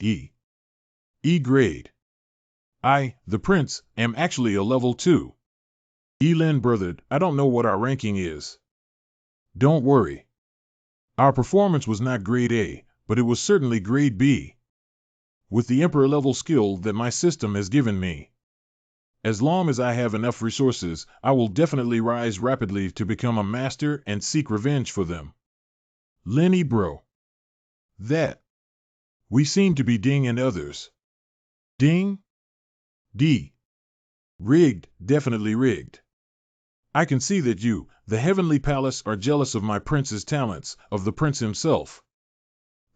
E. E grade. I, the prince, am actually a level 2. Elin brothered, I don't know what our ranking is. Don't worry. Our performance was not grade A, but it was certainly grade B. With the emperor-level skill that my system has given me. As long as I have enough resources, I will definitely rise rapidly to become a master and seek revenge for them. Lenny bro. That. We seem to be Ding and others. Ding? D. Rigged, definitely rigged. I can see that you, the Heavenly Palace, are jealous of my prince's talents, of the prince himself.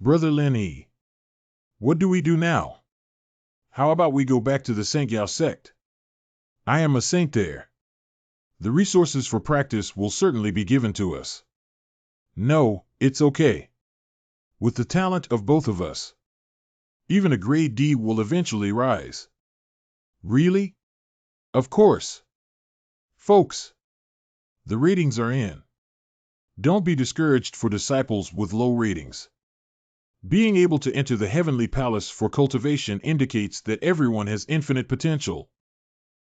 Brother Lin E. What do we do now? How about we go back to the Saint Yao sect? I am a saint there. The resources for practice will certainly be given to us. No, it's okay. With the talent of both of us, even a grade D will eventually rise. Really? Of course. Folks, the ratings are in. Don't be discouraged for disciples with low ratings. Being able to enter the Heavenly Palace for cultivation indicates that everyone has infinite potential.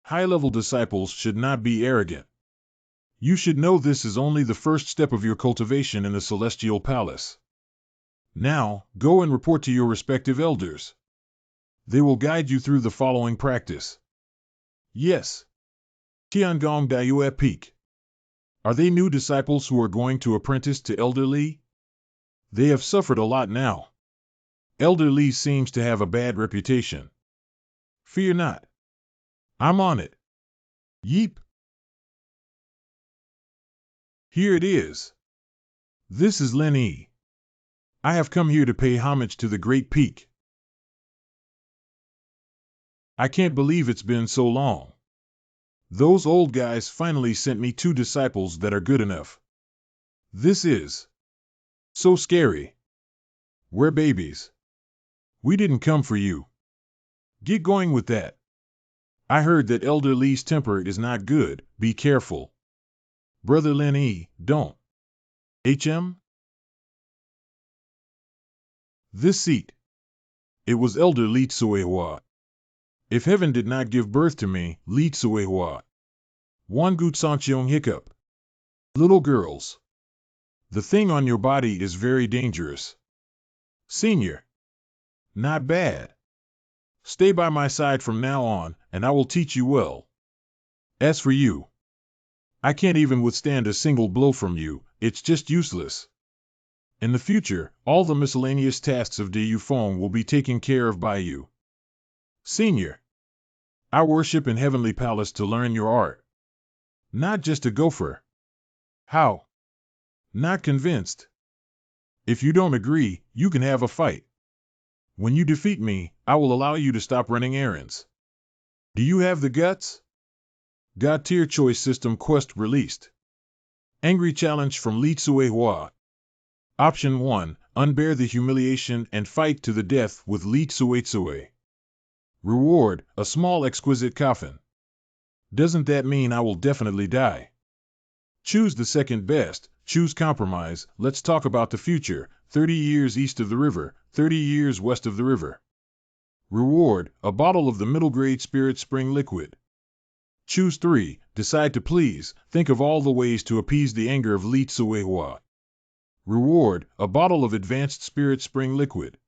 High-level disciples should not be arrogant. You should know this is only the first step of your cultivation in the Celestial Palace. Now, go and report to your respective elders. They will guide you through the following practice. Yes. Tiangong Dayue Peak. Are they new disciples who are going to apprentice to Elder Li? They have suffered a lot now. Elder Li seems to have a bad reputation. Fear not. I'm on it. Yeep. Here it is. This is Lin E. I have come here to pay homage to the Great Peak. I can't believe it's been so long. Those old guys finally sent me 2 disciples that are good enough. This is so scary. We're babies. We didn't come for you. Get going with that. I heard that Elder Li's temper is not good. Be careful. Brother Lin E, don't. HM? This seat. It was Elder Li Tsuehua. If heaven did not give birth to me, Li Tsuehua. Wangu Sancheong hiccup. Little girls. The thing on your body is very dangerous. Senior. Not bad. Stay by my side from now on, and I will teach you well. As for you, I can't even withstand a single blow from you, it's just useless. In the future, all the miscellaneous tasks of De Yufeng will be taken care of by you. Senior. I worship in Heavenly Palace to learn your art. Not just a gopher. How? Not convinced. If you don't agree, you can have a fight. When you defeat me, I will allow you to stop running errands. Do you have the guts? God Tier Choice System Quest released. Angry challenge from Li Tsuehua. Option 1, unbear the humiliation and fight to the death with Li Tsuetsue. Reward, a small exquisite coffin. Doesn't that mean I will definitely die? Choose the second best, choose compromise, let's talk about the future, 30 years east of the river, 30 years west of the river. Reward, a bottle of the middle grade spirit spring liquid. Choose 3, decide to please, think of all the ways to appease the anger of Li Tsuehua. Reward, a bottle of advanced spirit spring liquid.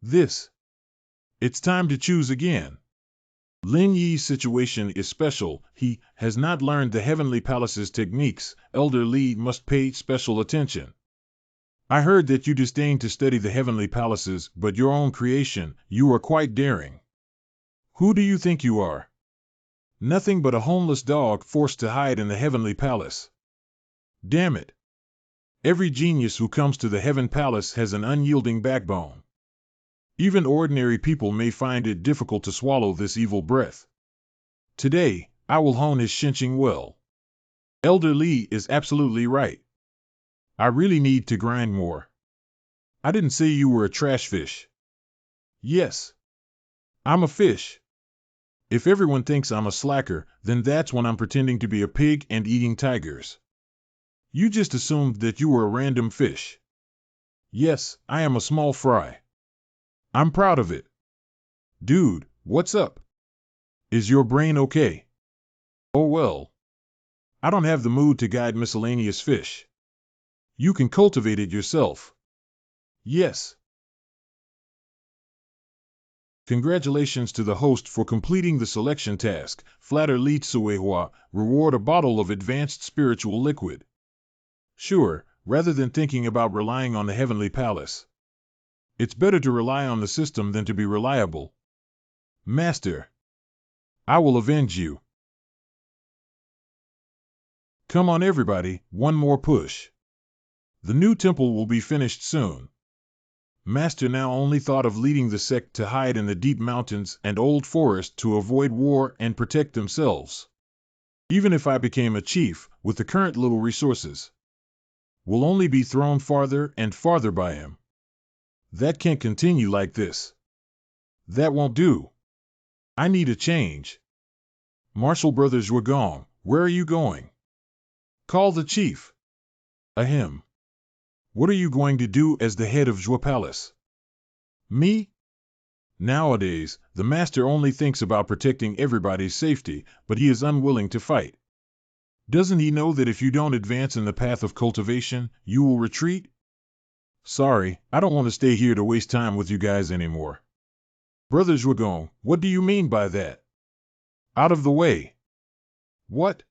It's time to choose again. Lin Yi's situation is special. He has not learned the Heavenly Palace's techniques. Elder Li must pay special attention. I heard that you disdain to study the Heavenly Palaces, but your own creation, you are quite daring. Who do you think you are? Nothing but a homeless dog forced to hide in the Heavenly Palace. Damn it. Every genius who comes to the Heaven Palace has an unyielding backbone. Even ordinary people may find it difficult to swallow this evil breath. Today, I will hone his Shinching well. Elder Li is absolutely right. I really need to grind more. I didn't say you were a trash fish. Yes, I'm a fish. If everyone thinks I'm a slacker, then that's when I'm pretending to be a pig and eating tigers. You just assumed that you were a random fish. Yes, I am a small fry. I'm proud of it. Dude, what's up? Is your brain okay? Oh well. I don't have the mood to guide miscellaneous fish. You can cultivate it yourself. Yes. Congratulations to the host for completing the selection task. Flatter Li Tsuehua, reward a bottle of advanced spiritual liquid. Sure, rather than thinking about relying on the heavenly palace. It's better to rely on the system than to be reliable. Master, I will avenge you. Come on everybody, one more push. The new temple will be finished soon. Master now only thought of leading the sect to hide in the deep mountains and old forest to avoid war and protect themselves. Even if I became a chief, with the current little resources, we'll only be thrown farther and farther by him. That can't continue like this. That won't do. I need a change. Marshal Brother Zhuagong, where are you going? Call the chief. Ahem. What are you going to do as the head of Zhua Palace? Me? Nowadays, the master only thinks about protecting everybody's safety, but he is unwilling to fight. Doesn't he know that if you don't advance in the path of cultivation, you will retreat? Sorry, I don't want to stay here to waste time with you guys anymore. Brother Zhuagong, what do you mean by that? Out of the way. What?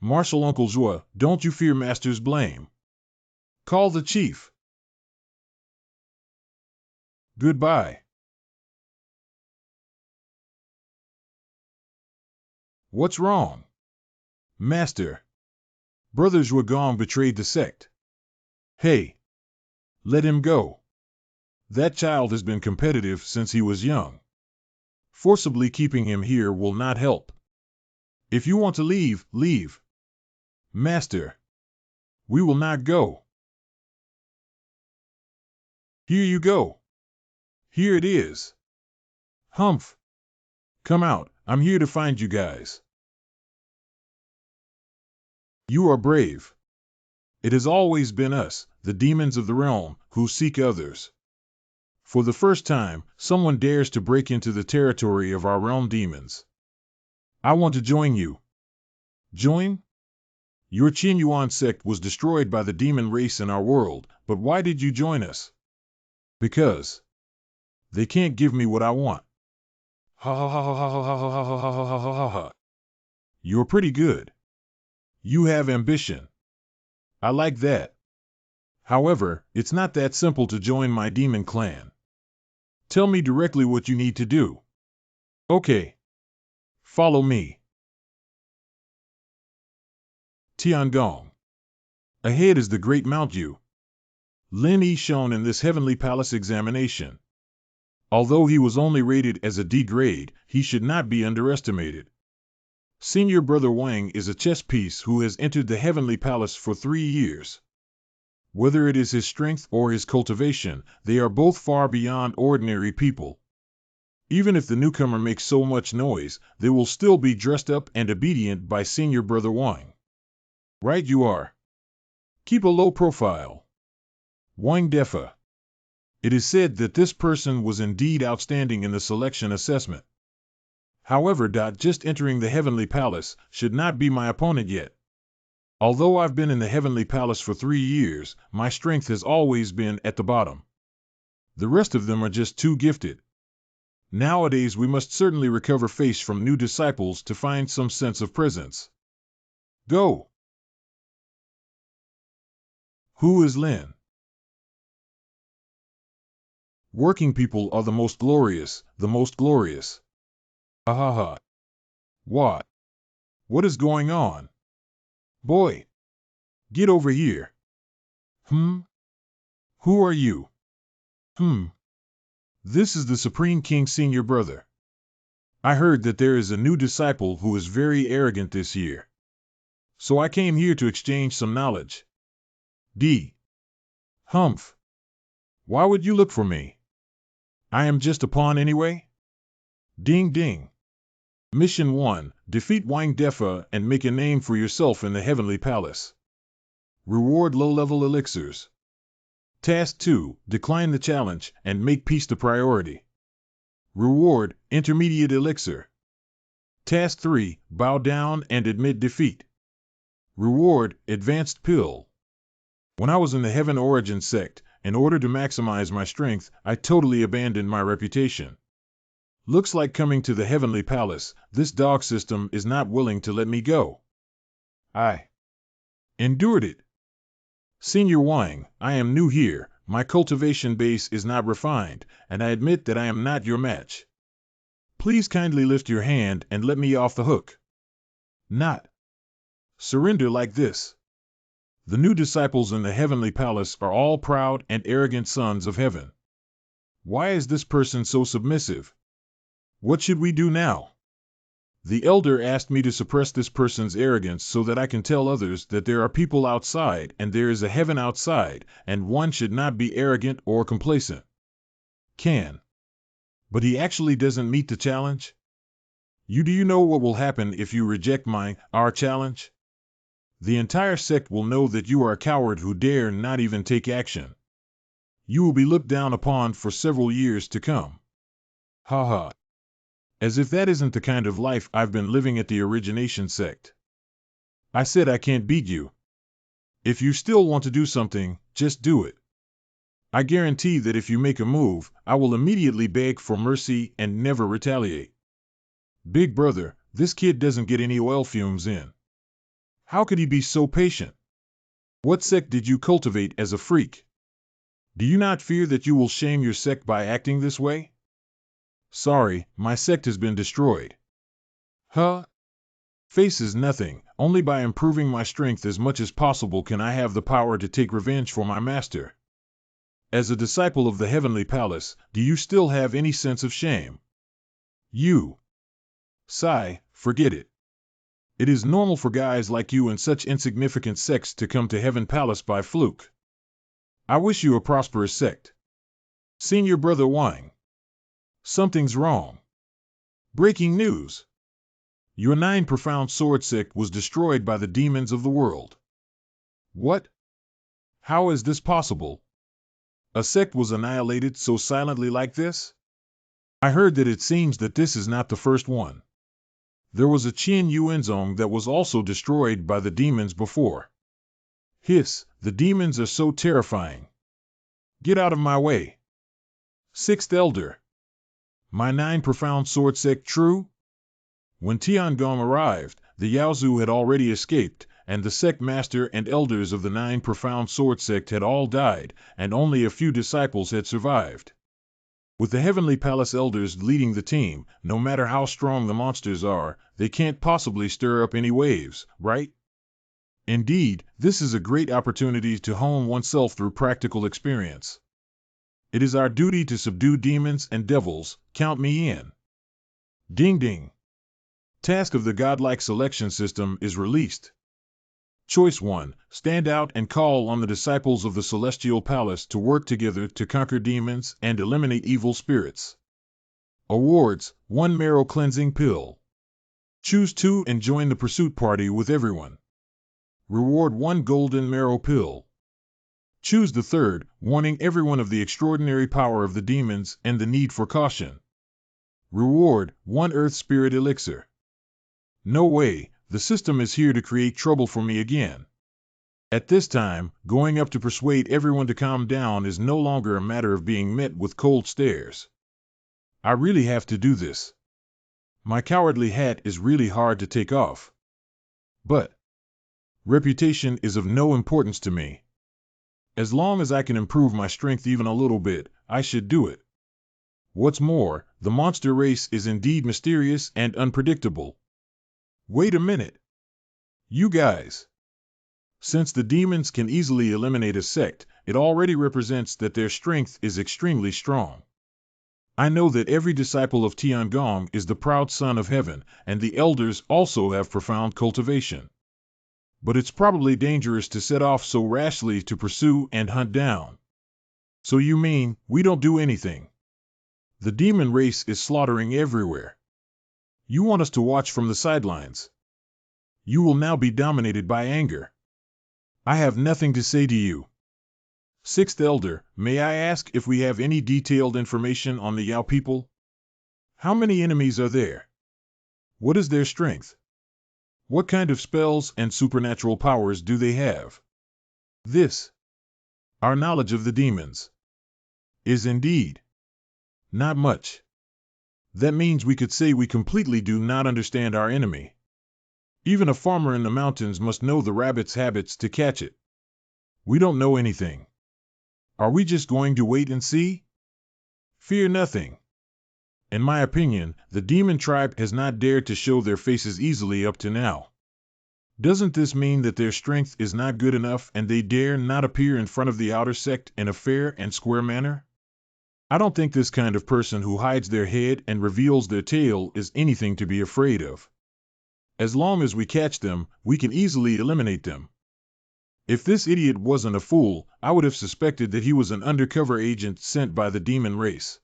Marshal Uncle Zhua, don't you fear master's blame. Call the chief. Goodbye. What's wrong? Master. Brother Zhuagong betrayed the sect. Hey. Let him go. That child has been competitive since he was young. Forcibly keeping him here will not help. If you want to leave, leave. Master. We will not go. Here you go. Here it is. Humph. Come out, I'm here to find you guys. You are brave. It has always been us, the demons of the realm, who seek others. For the first time, someone dares to break into the territory of our realm demons. I want to join you. Join? Your Qin Yuan sect was destroyed by the demon race in our world, but why did you join us? Because they can't give me what I want. Ha ha ha ha ha ha ha ha ha ha ha ha. You're pretty good. You have ambition. I like that. However, it's not that simple to join my demon clan. Tell me directly what you need to do. Okay. Follow me. Tiangong. Ahead is the great Mount Yu. Lin Yi shown in this heavenly palace examination. Although he was only rated as a D grade, he should not be underestimated. Senior Brother Wang is a chess piece who has entered the heavenly palace for 3 years. Whether it is his strength or his cultivation, they are both far beyond ordinary people. Even if the newcomer makes so much noise, they will still be dressed up and obedient by Senior Brother Wang. Right you are. Keep a low profile. Wang Defa. It is said that this person was indeed outstanding in the selection assessment. However, just entering the heavenly palace should not be my opponent yet. Although I've been in the heavenly palace for 3 years, my strength has always been at the bottom. The rest of them are just too gifted. Nowadays we must certainly recover face from new disciples to find some sense of presence. Go! Who is Lin? Working people are the most glorious, the most glorious. Ha ha ha. What? What is going on? Boy! Get over here. Who are you? This is the Supreme King Senior Brother. I heard that there is a new disciple who is very arrogant this year. So I came here to exchange some knowledge. D. Humph. Why would you look for me? I am just a pawn anyway? Ding ding. Mission 1. Defeat Wang Defa and make a name for yourself in the Heavenly Palace. Reward low-level elixirs. Task 2. Decline the challenge and make peace the priority. Reward intermediate elixir. Task 3. Bow down and admit defeat. Reward advanced pill. When I was in the Heaven Origin sect, in order to maximize my strength, I totally abandoned my reputation. Looks like coming to the Heavenly Palace, this dog system is not willing to let me go. I endured it. Senior Wang, I am new here, my cultivation base is not refined, and I admit that I am not your match. Please kindly lift your hand and let me off the hook. Not surrender like this. The new disciples in the Heavenly Palace are all proud and arrogant sons of heaven. Why is this person so submissive? What should we do now? The elder asked me to suppress this person's arrogance so that I can tell others that there are people outside and there is a heaven outside, and one should not be arrogant or complacent. But he actually doesn't meet the challenge? Do you know what will happen if you reject our challenge? The entire sect will know that you are a coward who dare not even take action. You will be looked down upon for several years to come. Ha ha. As if that isn't the kind of life I've been living at the Origination sect. I said I can't beat you. If you still want to do something, just do it. I guarantee that if you make a move, I will immediately beg for mercy and never retaliate. Big brother, this kid doesn't get any oil fumes in. How could he be so patient? What sect did you cultivate as a freak? Do you not fear that you will shame your sect by acting this way? Sorry, my sect has been destroyed. Huh? Face is nothing, only by improving my strength as much as possible can I have the power to take revenge for my master. As a disciple of the Heavenly Palace, do you still have any sense of shame? You. Sigh, forget it. It is normal for guys like you in such insignificant sects to come to Heaven Palace by fluke. I wish you a prosperous sect. Senior Brother Wang. Something's wrong. Breaking news. Your 9 Profound Sword sect was destroyed by the demons of the world. What? How is this possible? A sect was annihilated so silently like this? I heard that it seems that this is not the first one. There was a Qian Yuanzong that was also destroyed by the demons before. Hiss, the demons are so terrifying. Get out of my way. 6th Elder. My 9 Profound Sword sect true? When Tiangong arrived, the Yaozu had already escaped, and the sect master and elders of the 9 Profound Sword sect had all died, and only a few disciples had survived. With the Heavenly Palace elders leading the team, no matter how strong the monsters are, they can't possibly stir up any waves, right? Indeed, this is a great opportunity to hone oneself through practical experience. It is our duty to subdue demons and devils, count me in. Ding ding. Task of the Godlike Selection System is released. Choice 1. Stand out and call on the disciples of the Celestial Palace to work together to conquer demons and eliminate evil spirits. Awards: 1 Marrow Cleansing Pill. Choose 2 and join the pursuit party with everyone. Reward: 1 Golden Marrow Pill. Choose the 3rd, warning everyone of the extraordinary power of the demons and the need for caution. Reward: 1 Earth Spirit Elixir. No way, the system is here to create trouble for me again. At this time, going up to persuade everyone to calm down is no longer a matter of being met with cold stares. I really have to do this. My cowardly hat is really hard to take off. But reputation is of no importance to me. As long as I can improve my strength even a little bit, I should do it. What's more, the monster race is indeed mysterious and unpredictable. Wait a minute. You guys. Since the demons can easily eliminate a sect, it already represents that their strength is extremely strong. I know that every disciple of Tiangong is the proud son of heaven, and the elders also have profound cultivation. But it's probably dangerous to set off so rashly to pursue and hunt down So you mean, we don't do anything? The demon race is slaughtering everywhere. You want us to watch from the sidelines. You will now be dominated by anger. I have nothing to say to you. Sixth Elder, may I ask if we have any detailed information on the Yao people? How many enemies are there? What is their strength? What kind of spells and supernatural powers do they have? This, our knowledge of the demons, is indeed not much. That means we could say we completely do not understand our enemy. Even a farmer in the mountains must know the rabbit's habits to catch it. We don't know anything. Are we just going to wait and see? Fear nothing. In my opinion, the demon tribe has not dared to show their faces easily up to now. Doesn't this mean that their strength is not good enough and they dare not appear in front of the outer sect in a fair and square manner? I don't think this kind of person who hides their head and reveals their tail is anything to be afraid of. As long as we catch them, we can easily eliminate them. If this idiot wasn't a fool, I would have suspected that he was an undercover agent sent by the demon race.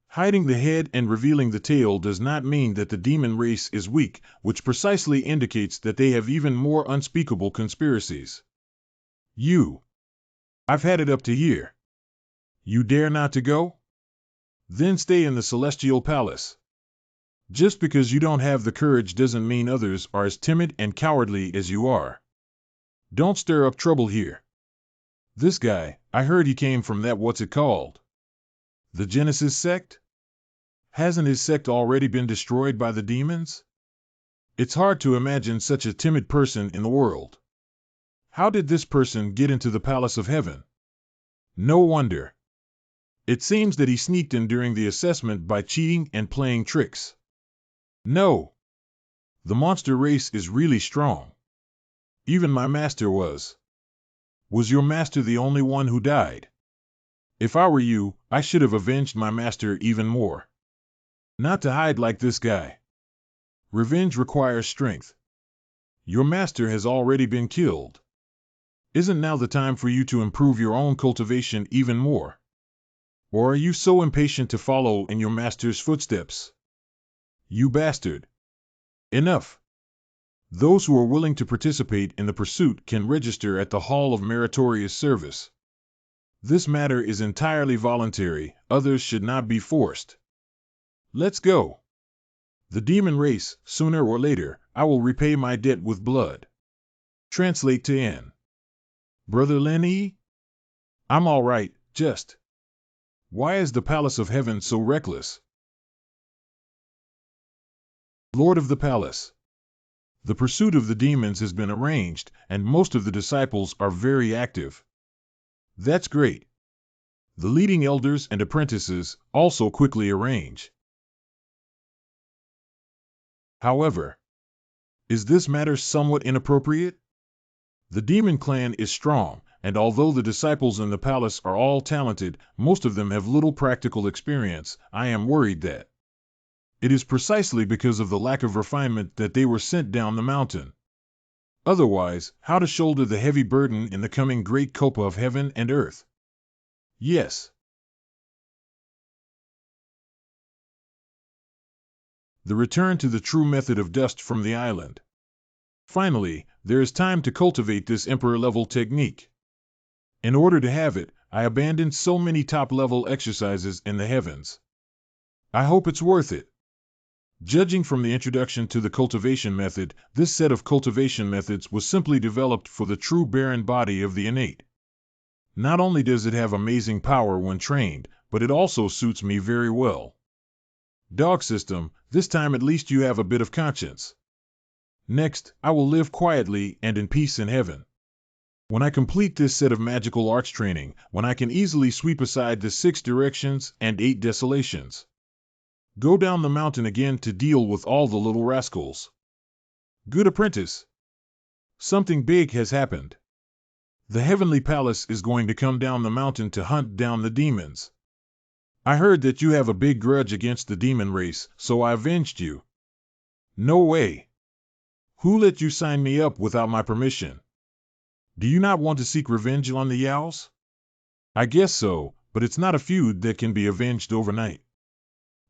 Hiding the head and revealing the tail does not mean that the demon race is weak, which precisely indicates that they have even more unspeakable conspiracies. I've had it up to here. You dare not to go? Then stay in the Celestial Palace. Just because you don't have the courage doesn't mean others are as timid and cowardly as you are. Don't stir up trouble here. This guy, I heard he came from that what's it called? The Genesis sect? Hasn't his sect already been destroyed by the demons? It's hard to imagine such a timid person in the world. How did this person get into the palace of heaven? No wonder. It seems that he sneaked in during the assessment by cheating and playing tricks. No. The monster race is really strong. Even my master was. Was your master the only one who died? If I were you, I should have avenged my master even more. Not to hide like this guy. Revenge requires strength. Your master has already been killed. Isn't now the time for you to improve your own cultivation even more? Or are you so impatient to follow in your master's footsteps? You bastard. Enough. Those who are willing to participate in the pursuit can register at the Hall of Meritorious Service. This matter is entirely voluntary, others should not be forced. Let's go. The demon race, sooner or later, I will repay my debt with blood. Translate to N. Brother Lenny? I'm all right, just. Why is the Palace of Heaven so reckless? Lord of the Palace. The pursuit of the demons has been arranged, and most of the disciples are very active. That's great. The leading elders and apprentices also quickly arrange. However, is this matter somewhat inappropriate? The demon clan is strong, and although the disciples in the palace are all talented, most of them have little practical experience. I am worried that it is precisely because of the lack of refinement that they were sent down the mountain. Otherwise, how to shoulder the heavy burden in the coming great Copa of heaven and earth? Yes. The return to the true method of dust from the island. Finally, there is time to cultivate this emperor-level technique. In order to have it, I abandoned so many top-level exercises in the heavens. I hope it's worth it. Judging from the introduction to the cultivation method, this set of cultivation methods was simply developed for the true barren body of the innate. Not only does it have amazing power when trained, but it also suits me very well. Dog system, this time at least you have a bit of conscience. Next, I will live quietly and in peace in heaven. When I complete this set of magical arts training, when I can easily sweep aside the 6 directions and 8 desolations. Go down the mountain again to deal with all the little rascals. Good apprentice. Something big has happened. The heavenly palace is going to come down the mountain to hunt down the demons. I heard that you have a big grudge against the demon race, so I avenged you. No way. Who let you sign me up without my permission? Do you not want to seek revenge on the Yaos? I guess so, but it's not a feud that can be avenged overnight.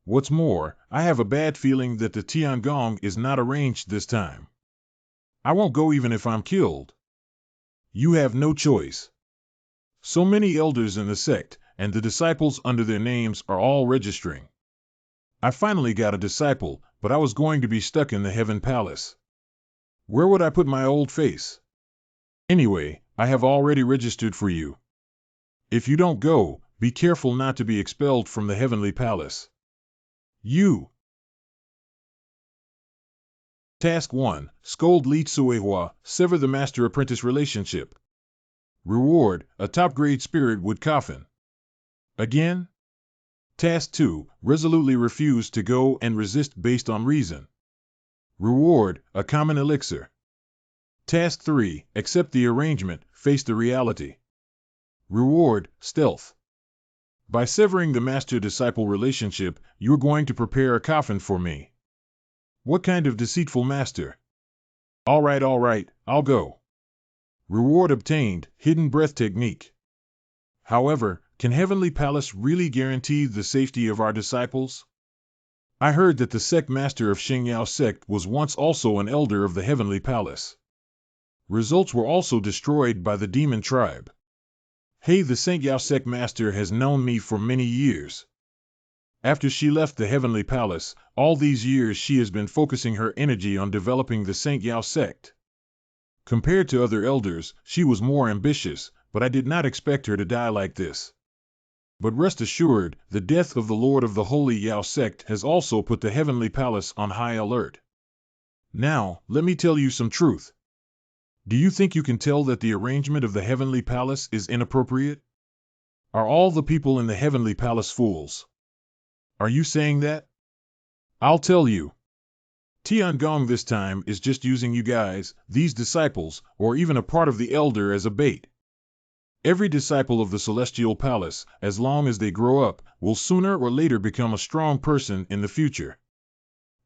What's more, I have a bad feeling that the Tiangong is not arranged this time. I won't go even if I'm killed. You have no choice. So many elders in the sect, and the disciples under their names are all registering. I finally got a disciple, but I was going to be stuck in the Heaven Palace. Where would I put my old face? Anyway, I have already registered for you. If you don't go, be careful not to be expelled from the Heavenly Palace. You. Task 1. Scold Li Tsuehua, sever the master-apprentice relationship. Reward, a top-grade spirit wood coffin. Again? Task 2. Resolutely refuse to go and resist based on reason. Reward, a common elixir. Task 3. Accept the arrangement, face the reality. Reward, stealth. By severing the master-disciple relationship, you're going to prepare a coffin for me. What kind of deceitful master? All right, I'll go. Reward obtained, hidden breath technique. However, can Heavenly Palace really guarantee the safety of our disciples? I heard that the sect master of Xingyao sect was once also an elder of the Heavenly Palace. Results were also destroyed by the demon tribe. Hey, the Xingyao sect master has known me for many years. After she left the Heavenly Palace, all these years she has been focusing her energy on developing the Xingyao sect. Compared to other elders, she was more ambitious, but I did not expect her to die like this. But rest assured, the death of the Lord of the Holy Yao sect has also put the Heavenly Palace on high alert. Now, let me tell you some truth. Do you think you can tell that the arrangement of the Heavenly Palace is inappropriate? Are all the people in the Heavenly Palace fools? Are you saying that? I'll tell you. Tiangong this time is just using you guys, these disciples, or even a part of the elder as a bait. Every disciple of the Celestial Palace, as long as they grow up, will sooner or later become a strong person in the future.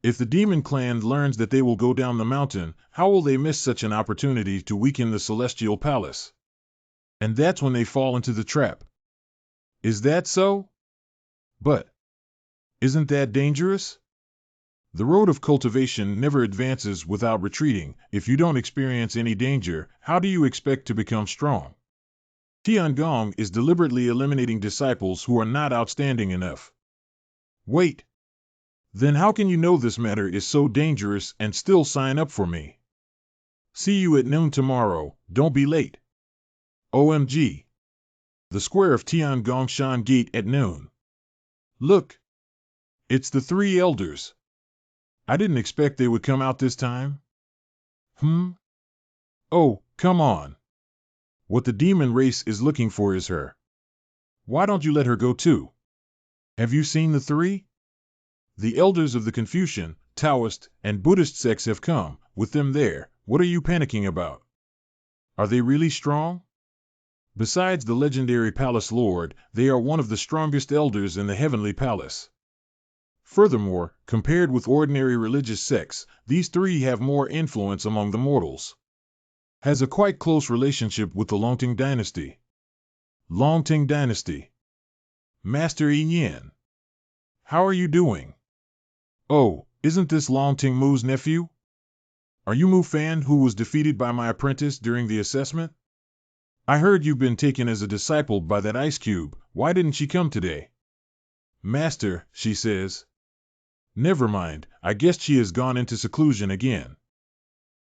If the demon clan learns that they will go down the mountain, how will they miss such an opportunity to weaken the Celestial Palace? And that's when they fall into the trap. Is that so? But isn't that dangerous? The road of cultivation never advances without retreating. If you don't experience any danger, how do you expect to become strong? Tiangong is deliberately eliminating disciples who are not outstanding enough. Wait. Then how can you know this matter is so dangerous and still sign up for me? See you at noon tomorrow, don't be late. OMG. The square of Tiangongshan Gate at noon. Look. It's the three elders. I didn't expect they would come out this time. Oh, come on. What the demon race is looking for is her. Why don't you let her go too? Have you seen the three? The elders of the Confucian, Taoist, and Buddhist sects have come. With them there, what are you panicking about? Are they really strong? Besides the legendary Palace Lord, they are one of the strongest elders in the Heavenly Palace. Furthermore, compared with ordinary religious sects, these three have more influence among the mortals. Has a quite close relationship with the Longting dynasty. Longting dynasty. Master Yin. How are you doing? Oh, isn't this Longting Mu's nephew? Are you Mu Fan who was defeated by my apprentice during the assessment? I heard you've been taken as a disciple by that ice cube. Why didn't she come today? Master, she says. Never mind, I guess she has gone into seclusion again.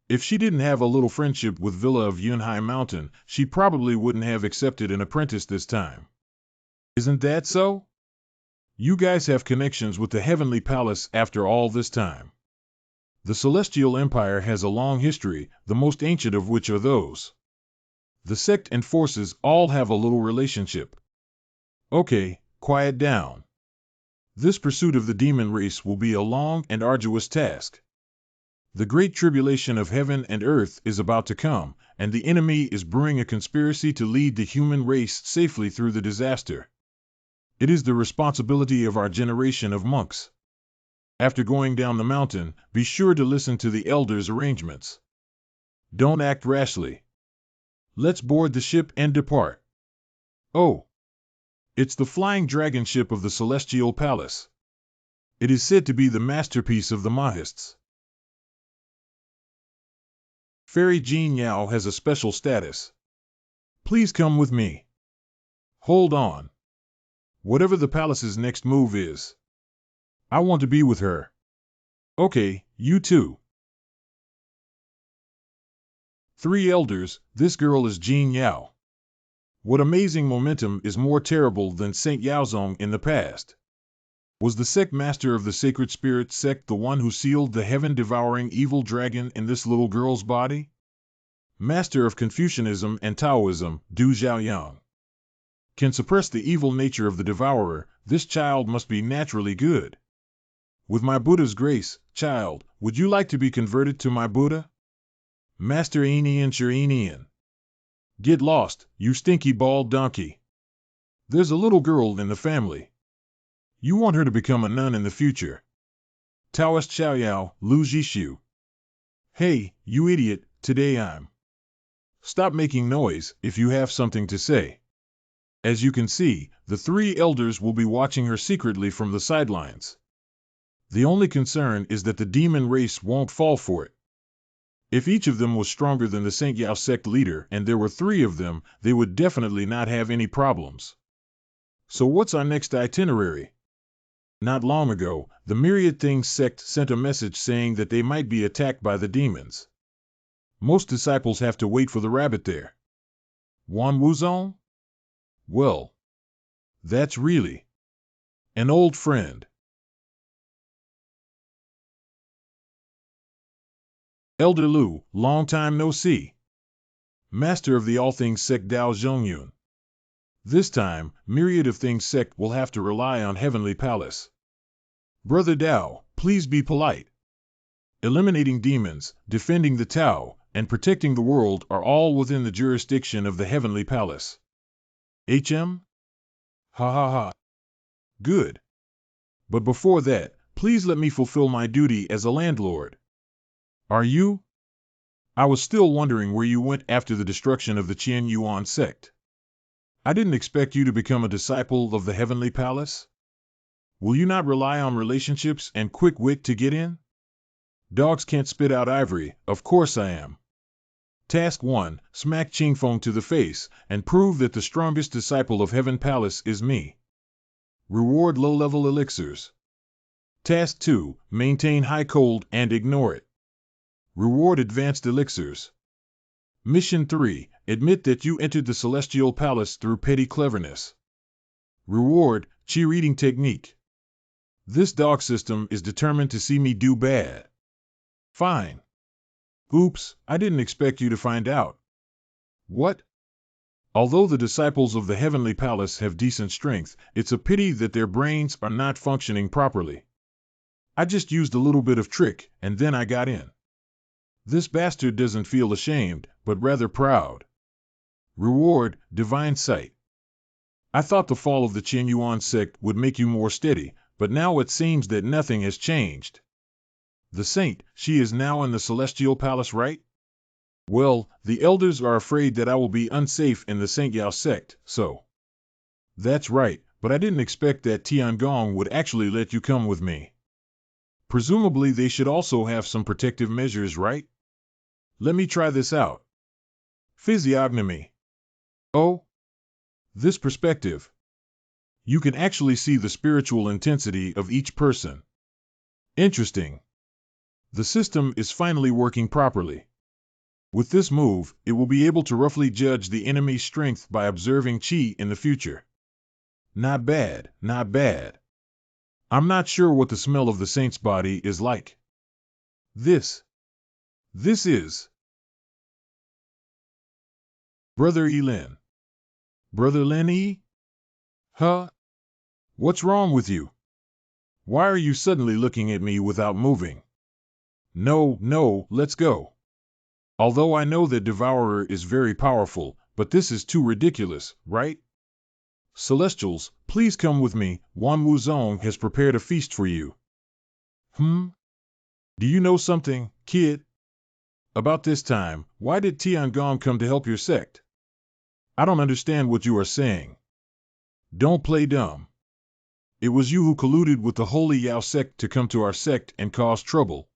If she didn't have a little friendship with Villa of Yunhai Mountain, she probably wouldn't have accepted an apprentice this time. Isn't that so? You guys have connections with the Heavenly Palace after all this time. The Celestial Empire has a long history, the most ancient of which are those. The sect and forces all have a little relationship. Okay, quiet down. This pursuit of the demon race will be a long and arduous task. The great tribulation of heaven and earth is about to come, and the enemy is brewing a conspiracy to lead the human race safely through the disaster. It is the responsibility of our generation of monks. After going down the mountain, be sure to listen to the elders' arrangements. Don't act rashly. Let's board the ship and depart. Oh, It's the flying dragon ship of the Celestial Palace. It is said to be the masterpiece of the Mahists. Fairy Jean Yao has a special status. Please come with me. Hold on. Whatever the palace's next move is, I want to be with her. Okay, you too. Three elders, this girl is Jean Yao. What amazing momentum is more terrible than Saint Yaozong in the past? Was the sect master of the Sacred Spirit sect the one who sealed the heaven-devouring evil dragon in this little girl's body? Master of Confucianism and Taoism, Du Zhaoyang. Can suppress the evil nature of the devourer, this child must be naturally good. With my Buddha's grace, child, would you like to be converted to my Buddha? Master Enian Shirenian. Get lost, you stinky bald donkey. There's a little girl in the family. You want her to become a nun in the future. Taoist Xiaoyao, Lu Zhishu. Hey, you idiot, today I'm. Stop making noise if you have something to say. As you can see, the three elders will be watching her secretly from the sidelines. The only concern is that the demon race won't fall for it. If each of them was stronger than the Saint Yao sect leader and there were three of them, they would definitely not have any problems. So what's our next itinerary? Not long ago, the Myriad Things sect sent a message saying that they might be attacked by the demons. Most disciples have to wait for the rabbit there. Wan Wuzong? Well, that's really an old friend. Elder Lu, long time no see. Master of the All Things sect Dao Zhongyun. This time, Myriad of Things sect will have to rely on Heavenly Palace. Brother Dao, please be polite. Eliminating demons, defending the Tao, and protecting the world are all within the jurisdiction of the Heavenly Palace. HM? Ha ha ha. Good. But before that, please let me fulfill my duty as a landlord. Are you? I was still wondering where you went after the destruction of the Qian Yuan sect. I didn't expect you to become a disciple of the Heavenly Palace. Will you not rely on relationships and quick wit to get in? Dogs can't spit out ivory, of course I am. Task 1, smack Qingfeng to the face, and prove that the strongest disciple of Heaven Palace is me. Reward low-level elixirs. Task 2, maintain high cold and ignore it. Reward advanced elixirs. Mission 3, admit that you entered the Celestial Palace through petty cleverness. Reward, Qi reading technique. This dog system is determined to see me do bad. Fine. Oops, I didn't expect you to find out. What? Although the disciples of the Heavenly Palace have decent strength, it's a pity that their brains are not functioning properly. I just used a little bit of trick, and then I got in. This bastard doesn't feel ashamed, but rather proud. Reward, divine sight. I thought the fall of the Qian Yuan sect would make you more steady, but now it seems that nothing has changed. The saint, she is now in the Celestial Palace, right? Well, the elders are afraid that I will be unsafe in the Saint Yao sect, so. That's right, but I didn't expect that Tiangong would actually let you come with me. Presumably they should also have some protective measures, right? Let me try this out. Physiognomy. Oh? This perspective. You can actually see the spiritual intensity of each person. Interesting. The system is finally working properly. With this move, it will be able to roughly judge the enemy's strength by observing Qi in the future. Not bad, not bad. I'm not sure what the smell of the saint's body is like. This is Brother Lin. Brother Lin E? Huh? What's wrong with you? Why are you suddenly looking at me without moving? No, let's go. Although I know that Devourer is very powerful, but this is too ridiculous, right? Celestials, please come with me, Wan Wuzong has prepared a feast for you. Do you know something, kid? About this time, why did Tiangong come to help your sect? I don't understand what you are saying. Don't play dumb. It was you who colluded with the Holy Yao sect to come to our sect and cause trouble.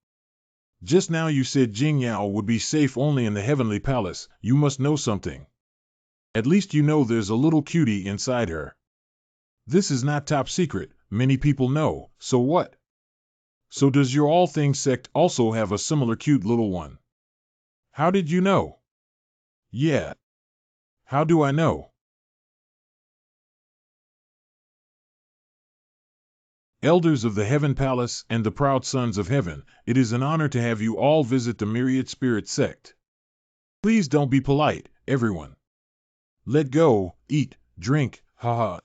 Just now you said Jing Yao would be safe only in the heavenly palace. You must know something. At least you know there's a little cutie inside her. This is not top secret, many people know, so what? So does your All Things sect also have a similar cute little one? How did you know? Yeah. How do I know? Elders of the Heaven Palace and the proud sons of heaven, it is an honor to have you all visit the Myriad Spirit sect. Please don't be polite, everyone. Let go, eat, drink, haha.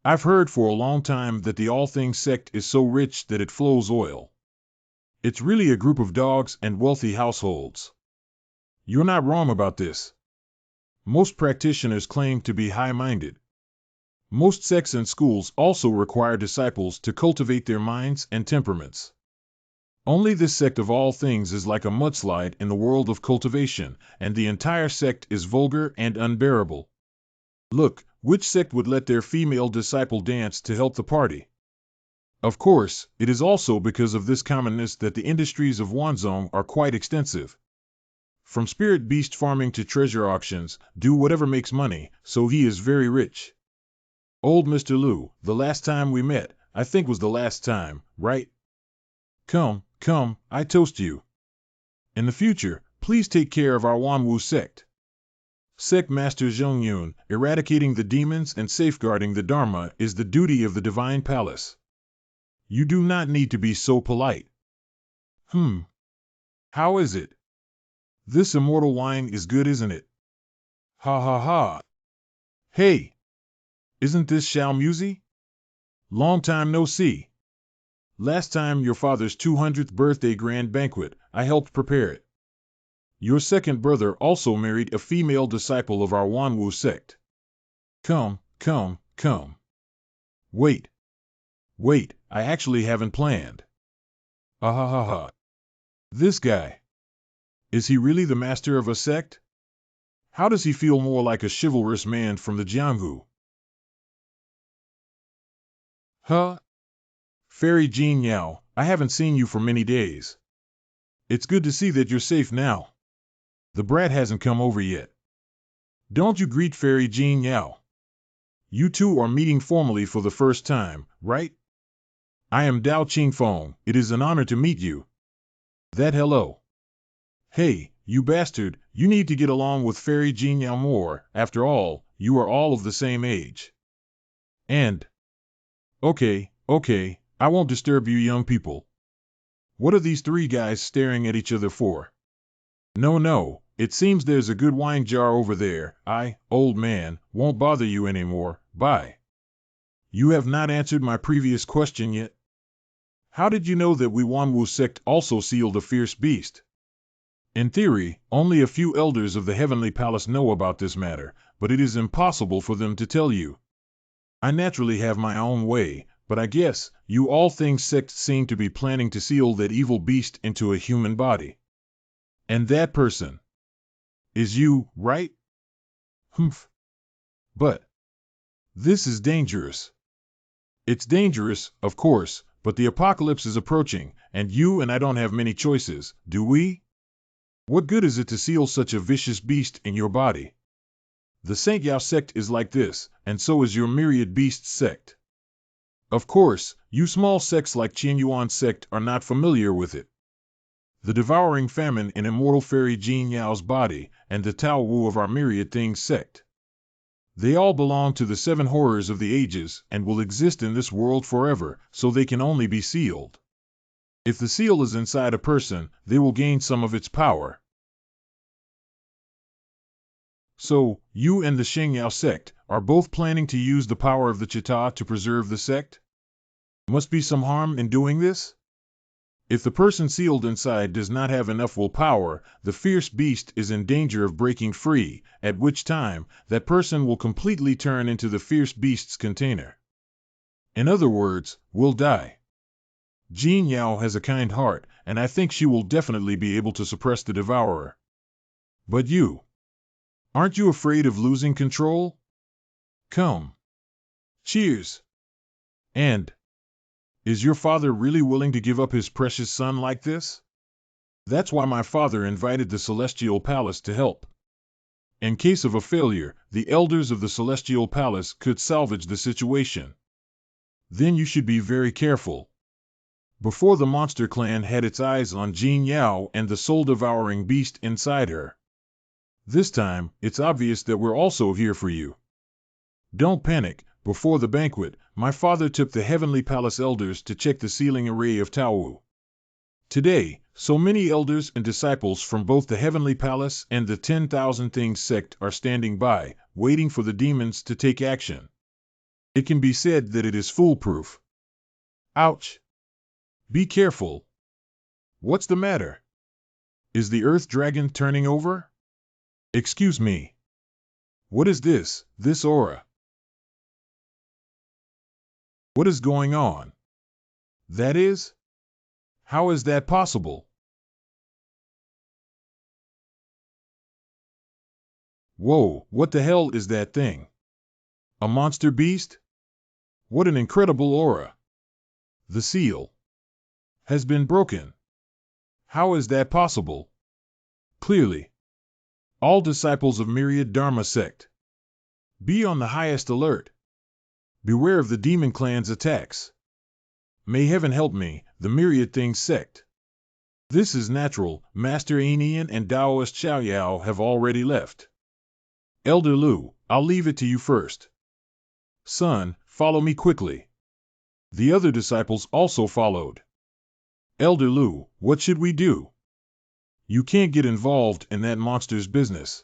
I've heard for a long time that the All Things sect is so rich that it flows oil. It's really a group of dogs and wealthy households. You're not wrong about this. Most practitioners claim to be high-minded. Most sects and schools also require disciples to cultivate their minds and temperaments. Only this sect of All Things is like a mudslide in the world of cultivation, and the entire sect is vulgar and unbearable. Look, which sect would let their female disciple dance to help the party? Of course, it is also because of this commonness that the industries of Wanzhong are quite extensive. From spirit beast farming to treasure auctions, do whatever makes money, so he is very rich. Old Mr. Liu, the last time we met, I think was the last time, right? Come, I toast you. In the future, please take care of our Wanwu sect. Sect Master Zheng Yun, eradicating the demons and safeguarding the Dharma is the duty of the Divine Palace. You do not need to be so polite. How is it? This immortal wine is good, isn't it? Ha ha ha. Hey! Isn't this Xiao Muzi? Long time no see. Last time your father's 200th birthday grand banquet, I helped prepare it. Your second brother also married a female disciple of our Wanwu sect. Come. Wait, I actually haven't planned. Ahahaha. This guy. Is he really the master of a sect? How does he feel more like a chivalrous man from the Jianghu? Huh? Fairy Jing Yao, I haven't seen you for many days. It's good to see that you're safe now. The brat hasn't come over yet. Don't you greet Fairy Jing Yao. You two are meeting formally for the first time, right? I am Dao Qingfeng. It is an honor to meet you. That hello. Hey, you bastard, you need to get along with Fairy Jing Yao more. After all, you are all of the same age. And... Okay, I won't disturb you young people. What are these three guys staring at each other for? No, it seems there's a good wine jar over there. I, old man, won't bother you anymore. Bye. You have not answered my previous question yet. How did you know that we Wanwu sect also sealed a fierce beast? In theory, only a few elders of the Heavenly Palace know about this matter, but it is impossible for them to tell you. I naturally have my own way, but I guess you All Things sect seem to be planning to seal that evil beast into a human body. And that person is you, right? But this is dangerous. It's dangerous, of course, but the apocalypse is approaching, and you and I don't have many choices, do we? What good is it to seal such a vicious beast in your body? The Saint Yao sect is like this, and so is your Myriad Beasts sect. Of course, you small sects like Qian Yuan sect are not familiar with it. The devouring famine in immortal fairy Jing Yao's body, and the Tao Wu of our Myriad Things sect. They all belong to the seven horrors of the ages and will exist in this world forever, so they can only be sealed. If the seal is inside a person, they will gain some of its power. So, you and the Sheng Yao sect are both planning to use the power of the Chita to preserve the sect? Must be some harm in doing this? If the person sealed inside does not have enough willpower, the fierce beast is in danger of breaking free, at which time, that person will completely turn into the fierce beast's container. In other words, will die. Jing Yao has a kind heart, and I think she will definitely be able to suppress the devourer. But you, aren't you afraid of losing control? Come. Cheers. And, is your father really willing to give up his precious son like this? That's why my father invited the Celestial Palace to help. In case of a failure, the elders of the Celestial Palace could salvage the situation. Then you should be very careful. Before the Monster Clan had its eyes on Jin Yao and the soul-devouring beast inside her. This time, it's obvious that we're also here for you. Don't panic. Before the banquet, my father took the Heavenly Palace elders to check the sealing array of Taowu. Today, so many elders and disciples from both the Heavenly Palace and the 10,000 Things sect are standing by, waiting for the demons to take action. It can be said that it is foolproof. Ouch! Be careful. What's the matter? Is the Earth Dragon turning over? Excuse me. What is this aura? What is going on? That is? How is that possible? Whoa, what the hell is that thing? A monster beast? What an incredible aura! The seal has been broken. How is that possible? Clearly. All disciples of Myriad Dharma sect. Be on the highest alert. Beware of the demon clan's attacks. May heaven help me, the Myriad Things sect. This is natural. Master Aenian and Taoist Xiaoyao have already left. Elder Lu, I'll leave it to you first. Son, follow me quickly. The other disciples also followed. Elder Lu, what should we do? You can't get involved in that monster's business.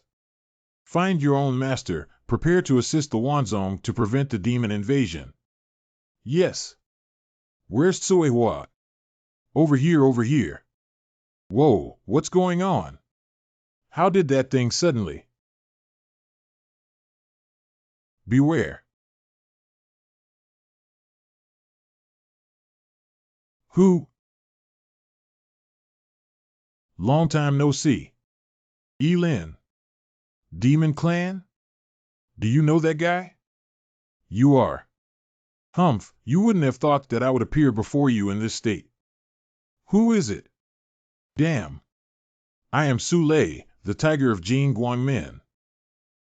Find your own master, prepare to assist the Wanzong to prevent the demon invasion. Yes. Where's Tsuehua? Over here. Whoa, what's going on? How did that thing suddenly? Beware. Who? Long time no see. Elin. Demon Clan? Do you know that guy? You are. Humph, you wouldn't have thought that I would appear before you in this state. Who is it? Damn. I am Su Lei, the tiger of Jin Guangmin.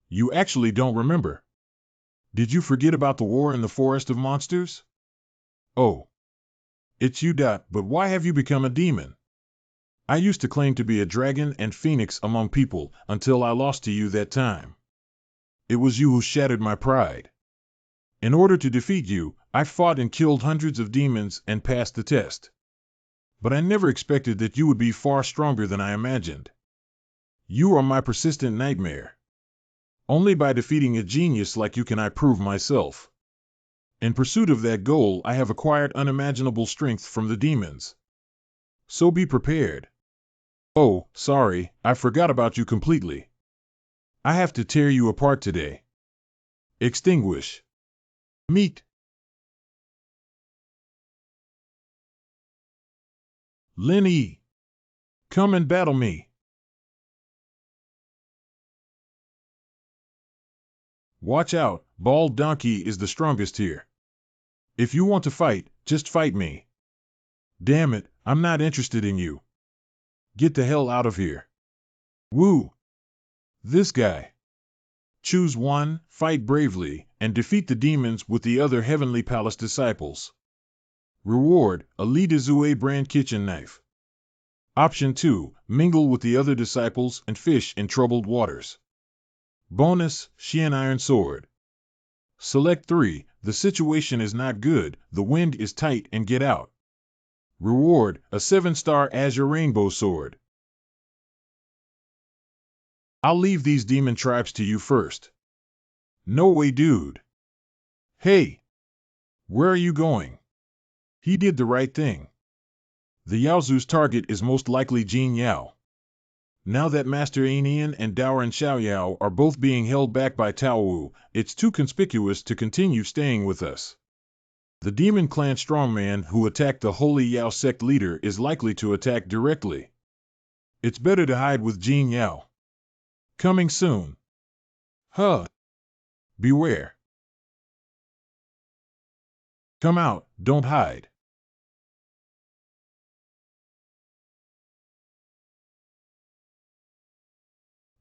You actually don't remember. Did you forget about the war in the Forest of Monsters? Oh. It's you. But why have you become a demon? I used to claim to be a dragon and phoenix among people until I lost to you that time. It was you who shattered my pride. In order to defeat you, I fought and killed hundreds of demons and passed the test. But I never expected that you would be far stronger than I imagined. You are my persistent nightmare. Only by defeating a genius like you can I prove myself. In pursuit of that goal, I have acquired unimaginable strength from the demons. So be prepared. Oh, sorry, I forgot about you completely. I have to tear you apart today. Extinguish. Meet. Lin Yi. Come and battle me. Watch out, Bald Donkey is the strongest here. If you want to fight, just fight me. Damn it, I'm not interested in you. Get the hell out of here. Woo! This guy. Choose one, fight bravely, and defeat the demons with the other Heavenly Palace disciples. Reward, a Li Dezue brand kitchen knife. Option 2, mingle with the other disciples and fish in troubled waters. Bonus, Xian Iron Sword. Select 3, the situation is not good, the wind is tight and get out. Reward, a 7-star Azure Rainbow Sword. I'll leave these demon tribes to you first. No way, dude. Hey! Where are you going? He did the right thing. The Yaozu's target is most likely Jin Yao. Now that Master Aenian and Daoran Xiaoyao are both being held back by Taowu, it's too conspicuous to continue staying with us. The Demon Clan strongman who attacked the Holy Yao sect leader is likely to attack directly. It's better to hide with Jin Yao. Coming soon. Huh. Beware. Come out, don't hide.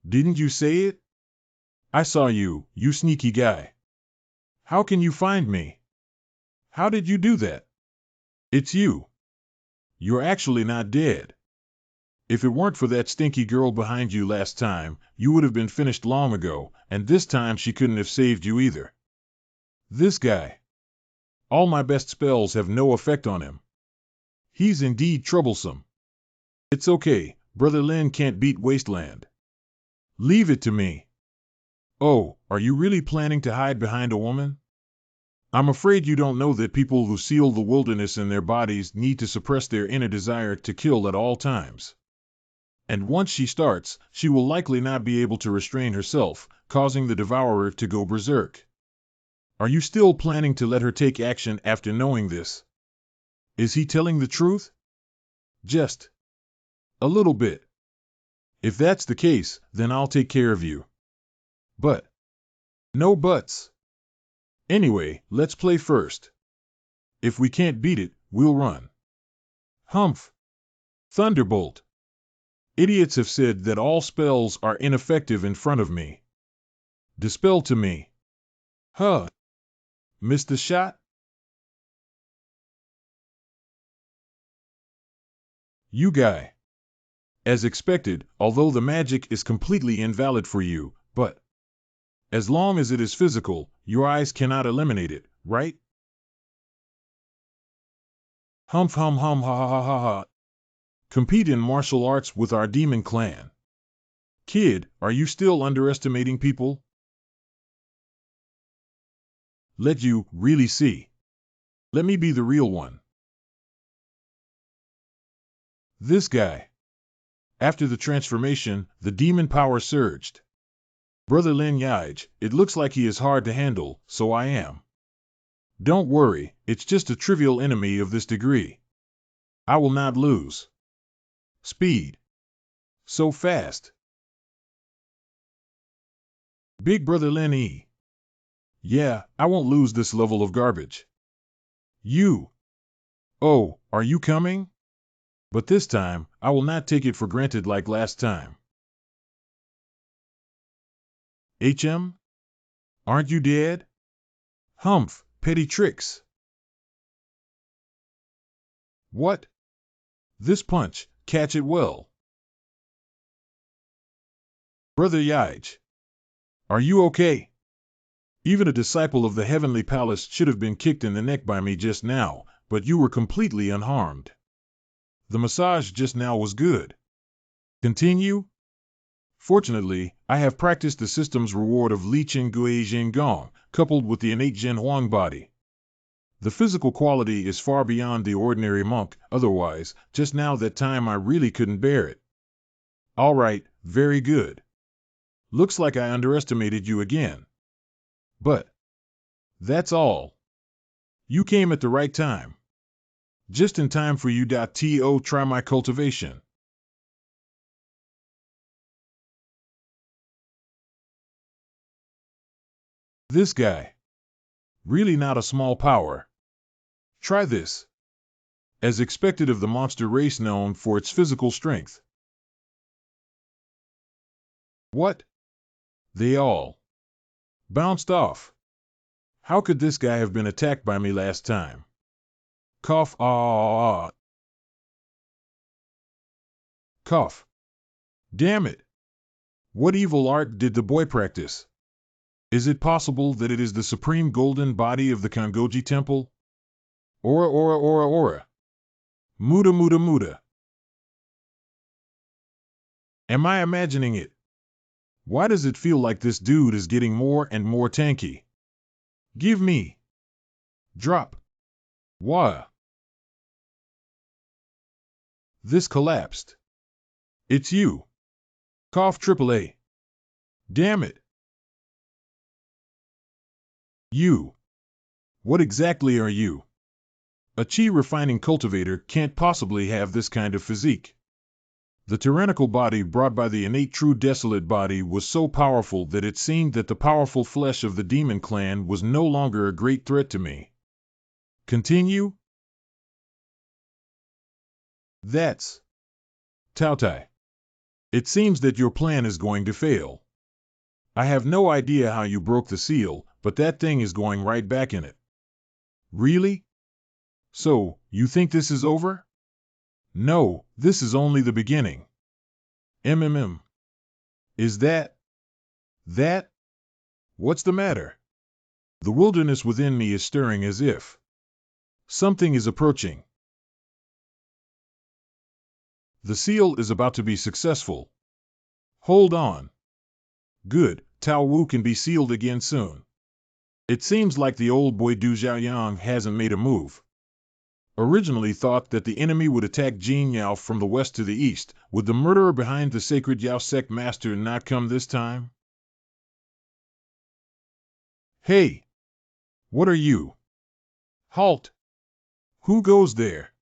Didn't you say it? I saw you, you sneaky guy. How can you find me? How did you do that? It's you. You're actually not dead. If it weren't for that stinky girl behind you last time, you would have been finished long ago, and this time she couldn't have saved you either. This guy. All my best spells have no effect on him. He's indeed troublesome. It's okay, Brother Lin can't beat Wasteland. Leave it to me. Oh, are you really planning to hide behind a woman? I'm afraid you don't know that people who seal the wilderness in their bodies need to suppress their inner desire to kill at all times. And once she starts, she will likely not be able to restrain herself, causing the devourer to go berserk. Are you still planning to let her take action after knowing this? Is he telling the truth? Just a little bit. If that's the case, then I'll take care of you. But no buts. Anyway, let's play first. If we can't beat it, we'll run. Humph. Thunderbolt. Idiots have said that all spells are ineffective in front of me. Dispel to me. Huh. Missed the shot? You guy. As expected, although the magic is completely invalid for you, but as long as it is physical, your eyes cannot eliminate it, right? Humph hum hum ha ha ha ha ha. Compete in martial arts with our demon clan. Kid, are you still underestimating people? Let you really see. Let me be the real one. This guy. After the transformation, the demon power surged. Brother Lin Yaij, it looks like he is hard to handle, so I am. Don't worry, it's just a trivial enemy of this degree. I will not lose. Speed. So fast. Big Brother Lin E. Yeah, I won't lose this level of garbage. You. Oh, are you coming? But this time, I will not take it for granted like last time. HM? Aren't you dead? Humph, petty tricks. What? This punch, catch it well. Brother Yaij. Are you okay? Even a disciple of the Heavenly Palace should have been kicked in the neck by me just now, but you were completely unharmed. The massage just now was good. Continue? Fortunately, I have practiced the system's reward of Li Qin Gui Jin Gong, coupled with the innate Jin Huang body. The physical quality is far beyond the ordinary monk, otherwise, just now that time I really couldn't bear it. All right, very good. Looks like I underestimated you again. But that's all. You came at the right time. Just in time for you to try my cultivation. This guy. Really not a small power. Try this. As expected of the monster race known for its physical strength. What? They all bounced off. How could this guy have been attacked by me last time? Cough, ah. Cough. Damn it. What evil art did the boy practice? Is it possible that it is the supreme golden body of the Kangoji temple? Ora, ora, ora, ora. Muda, muda, muda. Am I imagining it? Why does it feel like this dude is getting more and more tanky? Give me. Drop. Wah. This collapsed. It's you. Cough AAA. Damn it. You. What exactly are you? A chi refining cultivator can't possibly have this kind of physique. The tyrannical body brought by the innate true desolate body was so powerful that it seemed that the powerful flesh of the demon clan was no longer a great threat to me. Continue? That's Tautai. It seems that your plan is going to fail. I have no idea how you broke the seal, but that thing is going right back in it. Really? So, you think this is over? No, this is only the beginning. MMM. Is that? What's the matter? The wilderness within me is stirring as if something is approaching. The seal is about to be successful. Hold on. Good, Tao Wu can be sealed again soon. It seems like the old boy Du Xiaoyang hasn't made a move. Originally thought that the enemy would attack Jin Yao from the west to the east. Would the murderer behind the sacred Yao sect master not come this time? Hey! What are you? Halt! Who goes there?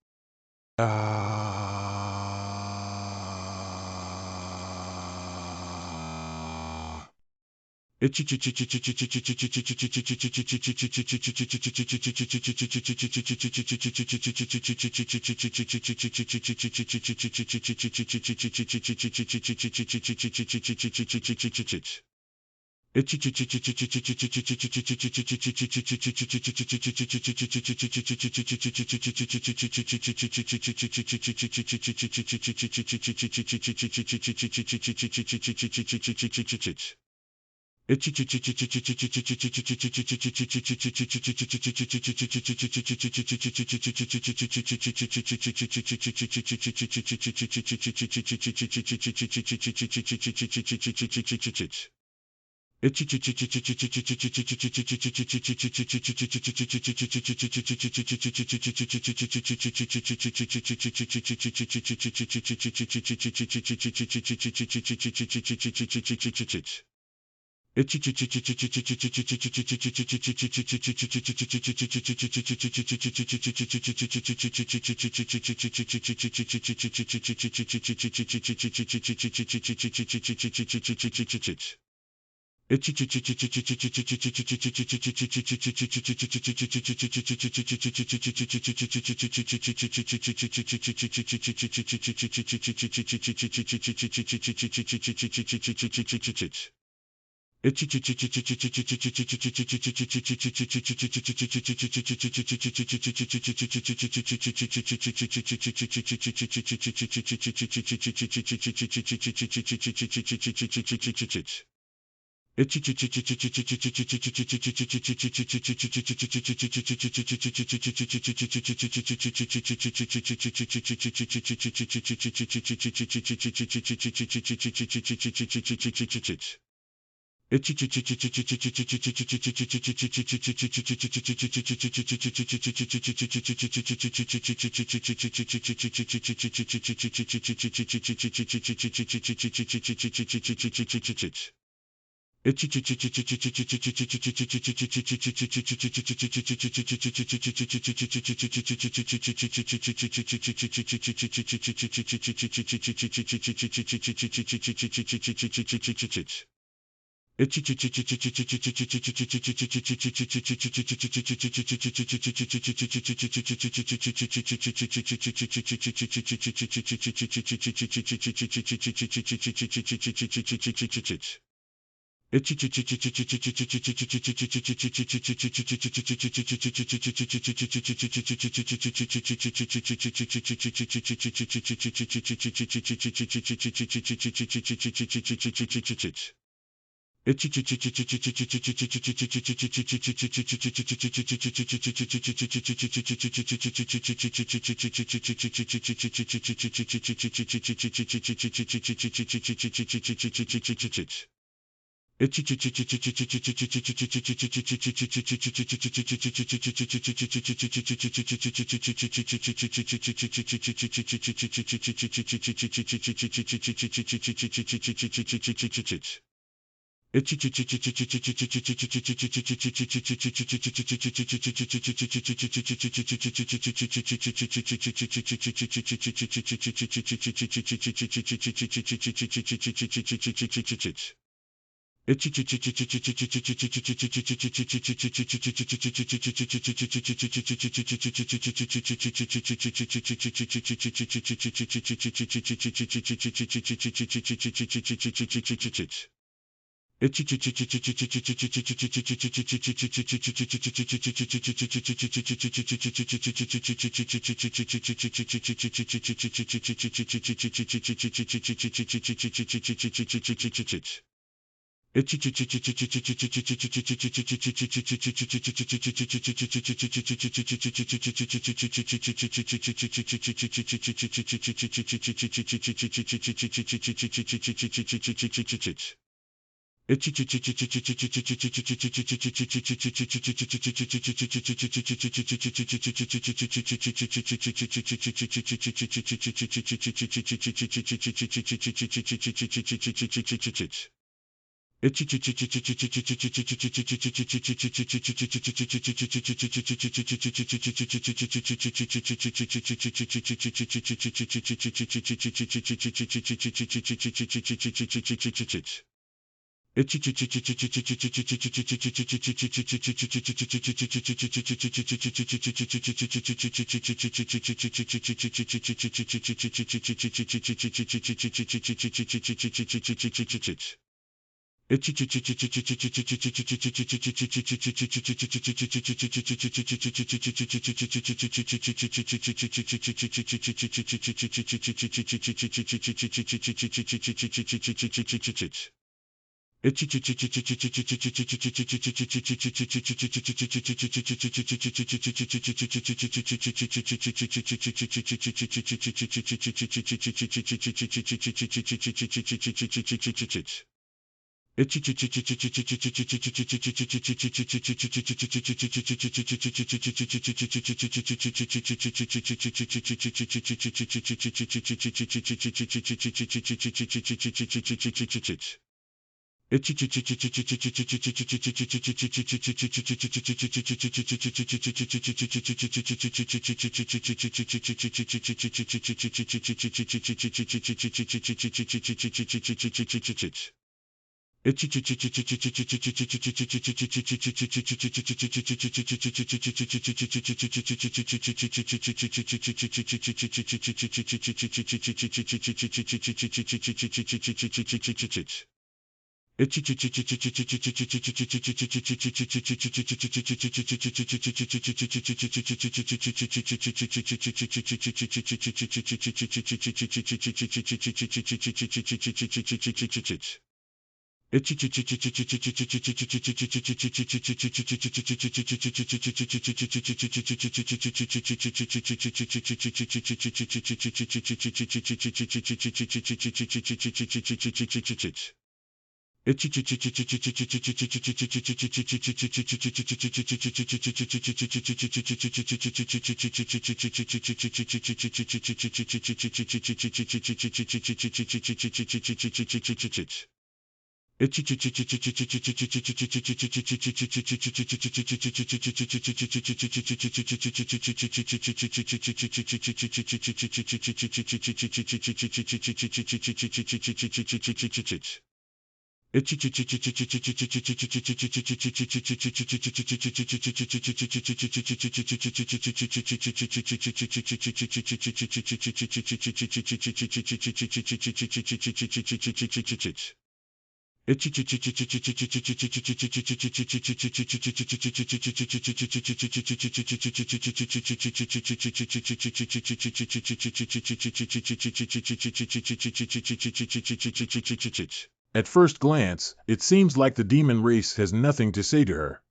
At first glance, it seems like the demon race has nothing to say to her.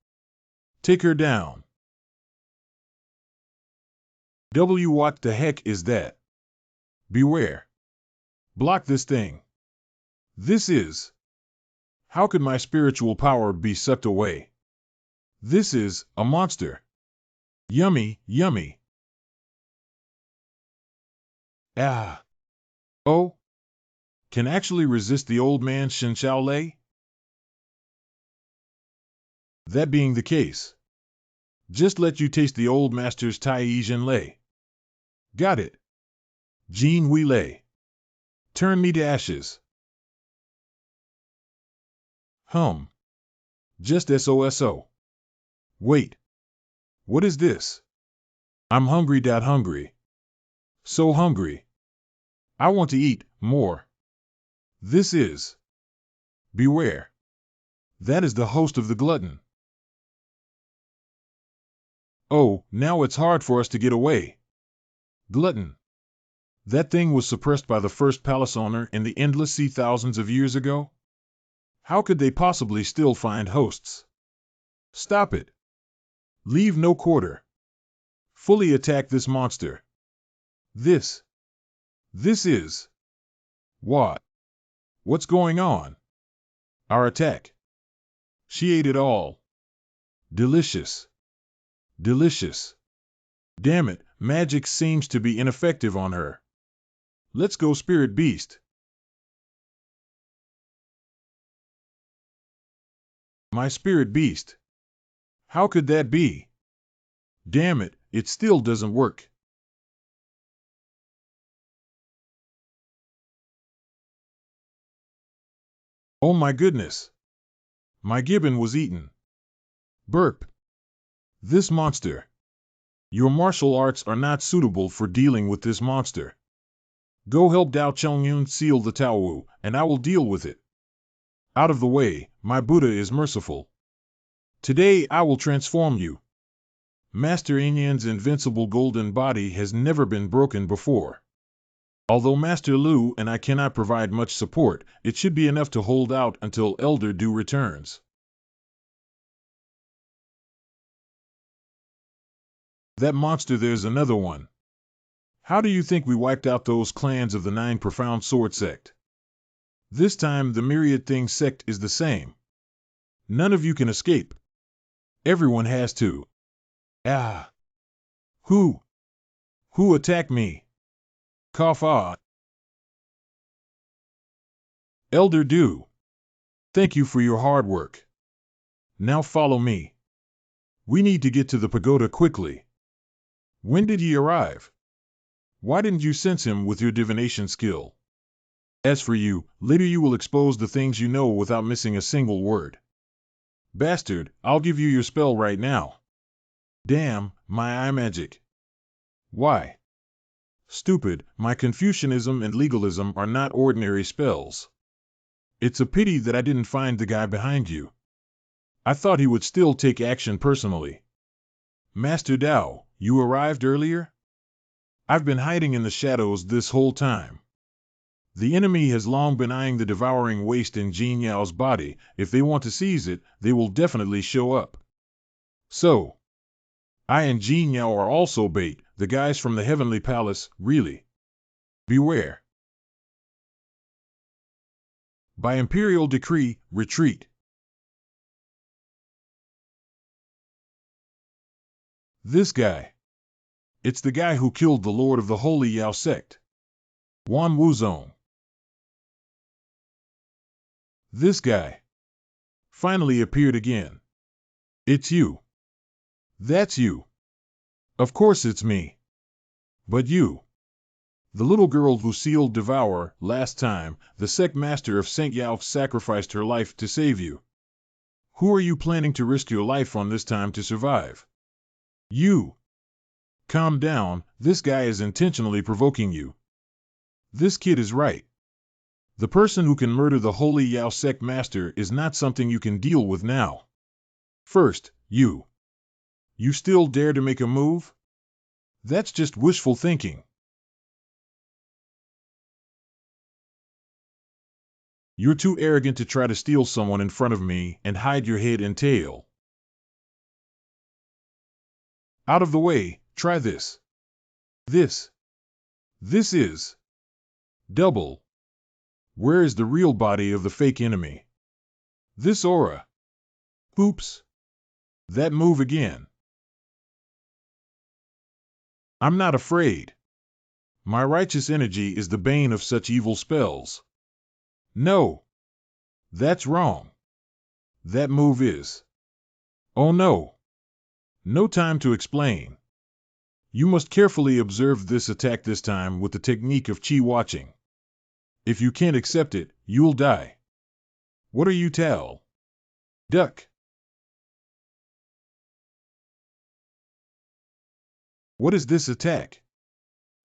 Take her down. What the heck is that? Beware. Block this thing. This is. How could my spiritual power be sucked away? This is a monster. Yummy, yummy. Ah. Oh. Can actually resist the old man Shen Xiao Lei? That being the case, just let you taste the old master's Tai Zhen Lei. Got it. Jin Wei Lei. Turn me to ashes. Just SOSO. Wait. What is this? I'm hungry. Hungry. So hungry. I want to eat more. This is. Beware. That is the host of the glutton. Oh, now it's hard for us to get away. Glutton. That thing was suppressed by the first palace owner in the endless sea thousands of years ago? How could they possibly still find hosts? Stop it. Leave no quarter. Fully attack this monster. This is. What? What's going on? Our attack. She ate it all. Delicious. Delicious. Damn it, magic seems to be ineffective on her. Let's go, spirit beast. My spirit beast. How could that be? Damn it, it still doesn't work. Oh my goodness. My gibbon was eaten. Burp. This monster. Your martial arts are not suitable for dealing with this monster. Go help Dao Chengyun seal the Taowu, and I will deal with it. Out of the way, my Buddha is merciful. Today I will transform you. Master Yin invincible golden body has never been broken before. Although Master Lu and I cannot provide much support, it should be enough to hold out until Elder Du returns. That monster, there's another one. How do you think we wiped out those clans of the Nine Profound Sword Sect? This time the Myriad Thing sect is the same. None of you can escape. Everyone has to. Ah. Who attacked me? Cough ah. Elder Du. Thank you for your hard work. Now follow me. We need to get to the pagoda quickly. When did he arrive? Why didn't you sense him with your divination skill? As for you, later you will expose the things you know without missing a single word. Bastard, I'll give you your spell right now. Damn, my eye magic. Why? Stupid, my Confucianism and legalism are not ordinary spells. It's a pity that I didn't find the guy behind you. I thought he would still take action personally. Master Dao, you arrived earlier? I've been hiding in the shadows this whole time. The enemy has long been eyeing the devouring waste in Jin Yao's body. If they want to seize it, they will definitely show up. So, I and Jin Yao are also bait, the guys from the Heavenly Palace, really. Beware. By imperial decree, retreat. This guy. It's the guy who killed the Lord of the Holy Yao sect. Wan Wuzong. This guy. Finally appeared again. It's you. That's you. Of course it's me. But you. The little girl who sealed Devour, last time, the sect master of St. Yao sacrificed her life to save you. Who are you planning to risk your life on this time to survive? You. Calm down, this guy is intentionally provoking you. This kid is right. The person who can murder the Holy Yao sect master is not something you can deal with now. First, you. You still dare to make a move? That's just wishful thinking. You're too arrogant to try to steal someone in front of me and hide your head and tail. Out of the way, try this. This is double. Where is the real body of the fake enemy? This aura. Oops. That move again. I'm not afraid. My righteous energy is the bane of such evil spells. No. That's wrong. That move is. Oh no. No time to explain. You must carefully observe this attack this time with the technique of Qi watching. If you can't accept it, you'll die. What are you, Tal? Duck. What is this attack?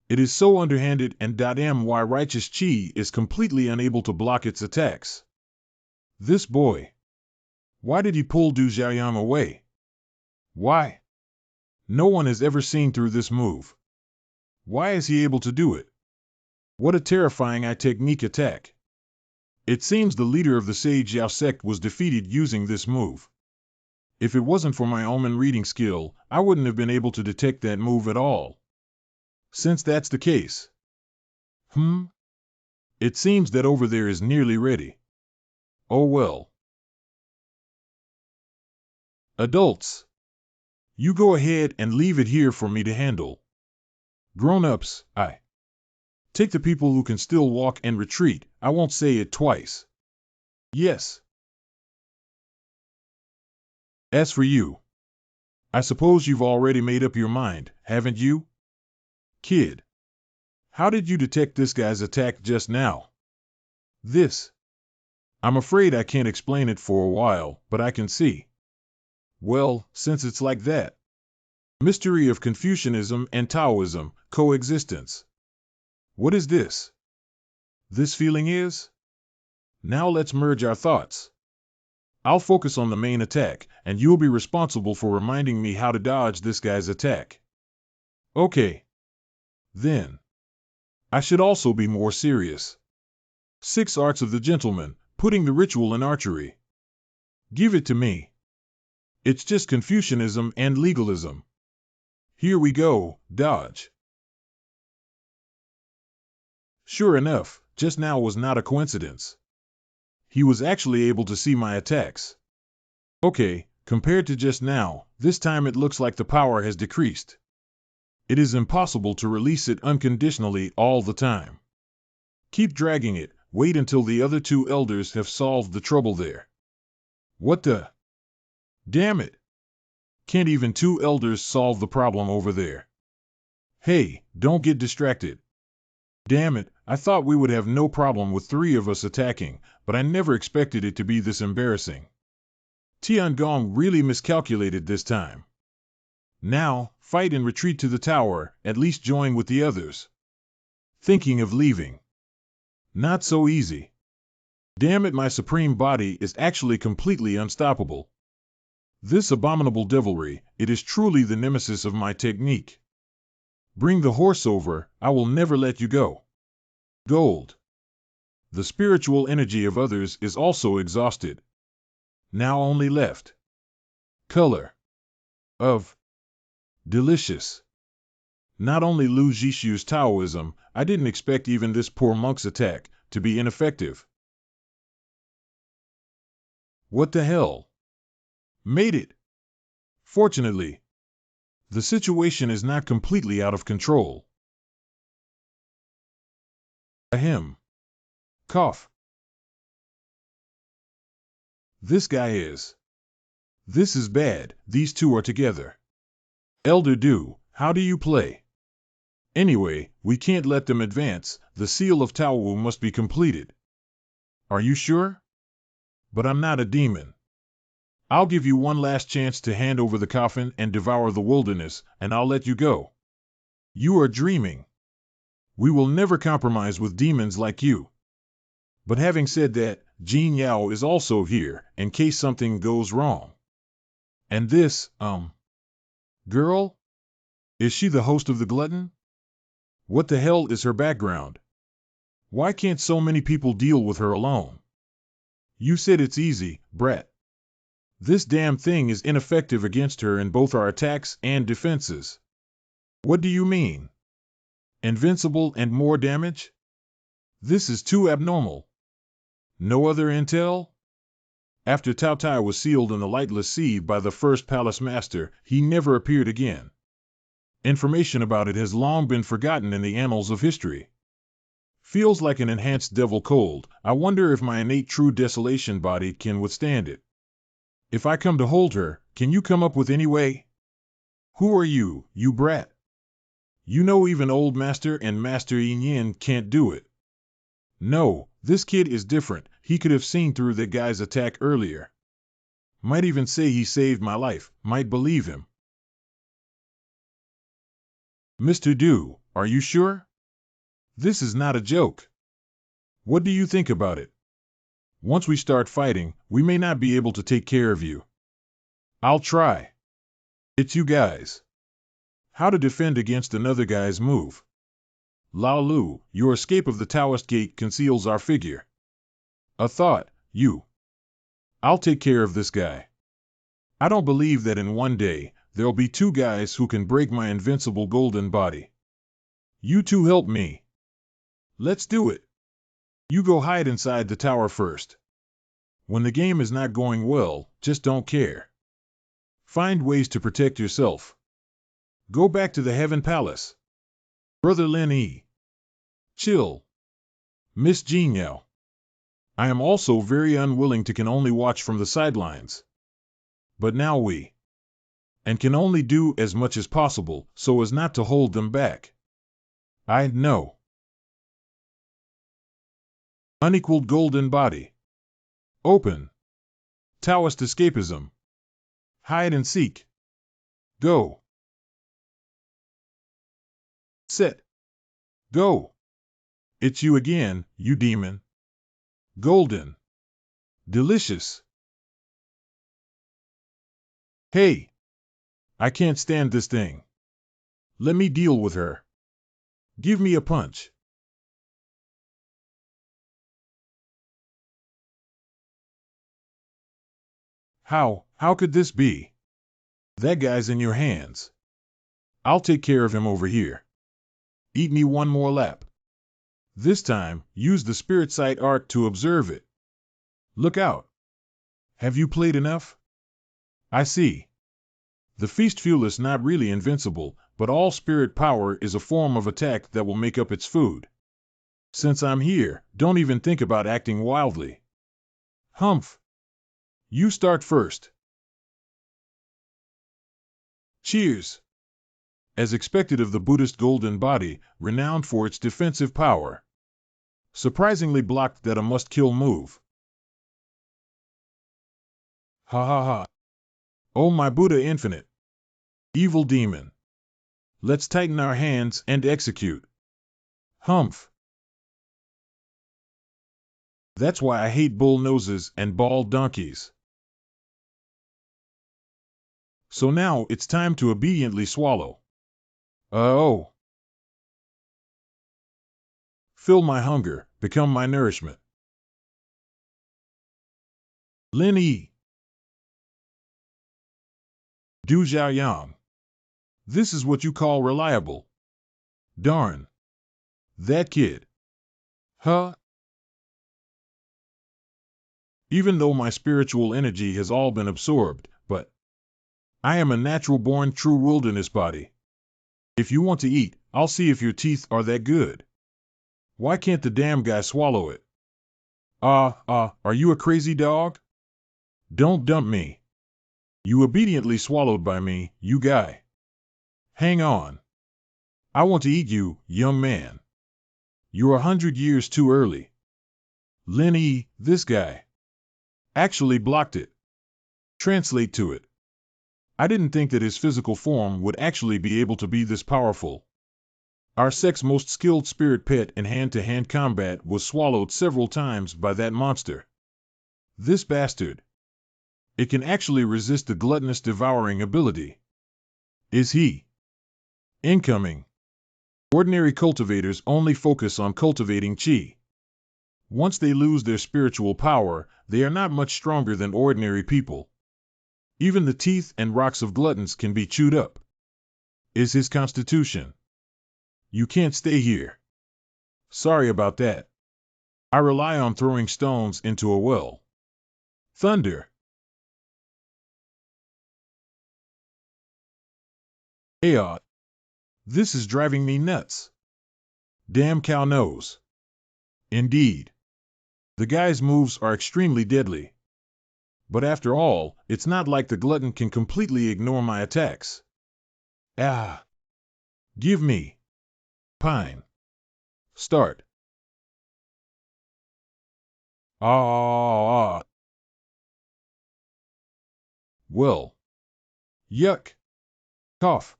It is so underhanded and .my righteous chi is completely unable to block its attacks. This boy. Why did he pull Du Xiaoyang away? Why? No one has ever seen through this move. Why is he able to do it? What a terrifying technique attack. It seems the leader of the Sage Yao sect was defeated using this move. If it wasn't for my omen reading skill, I wouldn't have been able to detect that move at all. Since that's the case. It seems that over there is nearly ready. Oh well. Adults. You go ahead and leave it here for me to handle. Grown-ups, take the people who can still walk and retreat. I won't say it twice. Yes. As for you, I suppose you've already made up your mind, haven't you? Kid. How did you detect this guy's attack just now? I'm afraid I can't explain it for a while, but I can see. Well, since it's like that. Mystery of Confucianism and Taoism, coexistence. What is this? This feeling is? Now let's merge our thoughts. I'll focus on the main attack, and you'll be responsible for reminding me how to dodge this guy's attack. Okay. Then. I should also be more serious. 6 Arts of the Gentleman, putting the ritual in archery. Give it to me. It's just Confucianism and legalism. Here we go, dodge. Sure enough, just now was not a coincidence. He was actually able to see my attacks. Okay, compared to just now, this time it looks like the power has decreased. It is impossible to release it unconditionally all the time. Keep dragging it, wait until the other 2 elders have solved the trouble there. What the? Damn it! Can't even 2 elders solve the problem over there? Hey, don't get distracted. Damn it, I thought we would have no problem with 3 of us attacking, but I never expected it to be this embarrassing. Tiangong really miscalculated this time. Now, fight and retreat to the tower, at least join with the others. Thinking of leaving. Not so easy. Damn it, my supreme body is actually completely unstoppable. This abominable devilry, it is truly the nemesis of my technique. Bring the horse over, I will never let you go. Gold. The spiritual energy of others is also exhausted. Now only left. Color. Of. Delicious. Not only Lu Zhishu's Taoism, I didn't expect even this poor monk's attack to be ineffective. What the hell? Made it. Fortunately, the situation is not completely out of control. Ahem. Cough. This guy is. This is bad, these 2 are together. Elder Du, how do you play? Anyway, we can't let them advance, the seal of Taowu must be completed. Are you sure? But I'm not a demon. I'll give you one last chance to hand over the coffin and devour the wilderness, and I'll let you go. You are dreaming. We will never compromise with demons like you. But having said that, Jin Yao is also here, in case something goes wrong. And this, girl? Is she the host of the Glutton? What the hell is her background? Why can't so many people deal with her alone? You said it's easy, brat. This damn thing is ineffective against her in both our attacks and defenses. What do you mean? Invincible and more damage? This is too abnormal. No other intel? After Tao Tai was sealed in the Lightless Sea by the first Palace Master, he never appeared again. Information about it has long been forgotten in the annals of history. Feels like an enhanced devil cold. I wonder if my innate true desolation body can withstand it. If I come to hold her, can you come up with any way? Who are you, you brat? You know even Old Master and Master Yin Yin can't do it. No, this kid is different. He could have seen through that guy's attack earlier. Might even say he saved my life, might believe him. Mr. Du, are you sure? This is not a joke. What do you think about it? Once we start fighting, we may not be able to take care of you. I'll try. It's you guys. How to defend against another guy's move. Lao Lu, your escape of the Taoist gate conceals our figure. A thought, you. I'll take care of this guy. I don't believe that in one day, there'll be two guys who can break my invincible golden body. You two help me. Let's do it. You go hide inside the tower first. When the game is not going well, just don't care. Find ways to protect yourself. Go back to the Heaven Palace. Brother Lin Yi. Chill. Miss Jin Yao. I am also very unwilling to can only watch from the sidelines. But now we and can only do as much as possible so as not to hold them back. I know. Unequaled golden body. Open. Taoist escapism. Hide and seek. Go. Set. Go. It's you again, you demon. Golden. Delicious. Hey. I can't stand this thing. Let me deal with her. Give me a punch. How could this be? That guy's in your hands. I'll take care of him over here. Eat me one more lap. This time, use the spirit sight art to observe it. Look out. Have you played enough? I see. The feast fuel is not really invincible, but all spirit power is a form of attack that will make up its food. Since I'm here, don't even think about acting wildly. Humph. You start first. Cheers. As expected of the Buddhist golden body, renowned for its defensive power. Surprisingly blocked that a must-kill move. Ha ha ha. Oh my Buddha infinite. Evil demon. Let's tighten our hands and execute. Humph. That's why I hate bull noses and bald donkeys. So now it's time to obediently swallow. Oh. Fill my hunger, become my nourishment. Lin Yi. Du Xiaoyang. This is what you call reliable. Darn. That kid. Huh? Even though my spiritual energy has all been absorbed, but I am a natural-born true wilderness body. If you want to eat, I'll see if your teeth are that good. Why can't the damn guy swallow it? Are you a crazy dog? Don't dump me. You obediently swallowed by me, you guy. Hang on. I want to eat you, young man. You're 100 years too early. Lin Yi, this guy. Actually blocked it. Translate to it. I didn't think that his physical form would actually be able to be this powerful. Our sect's most skilled spirit pet in hand-to-hand combat was swallowed several times by that monster. This bastard. It can actually resist the gluttonous devouring ability. Is he? Incoming. Ordinary cultivators only focus on cultivating chi. Once they lose their spiritual power, they are not much stronger than ordinary people. Even the teeth and rocks of gluttons can be chewed up. Is his constitution? You can't stay here. Sorry about that. I rely on throwing stones into a well. Thunder. Hey, this is driving me nuts. Damn cow nose. Indeed. The guy's moves are extremely deadly. But after all, it's not like the glutton can completely ignore my attacks. Ah. Give me. Pine. Start. Ah. Well. Yuck. Cough.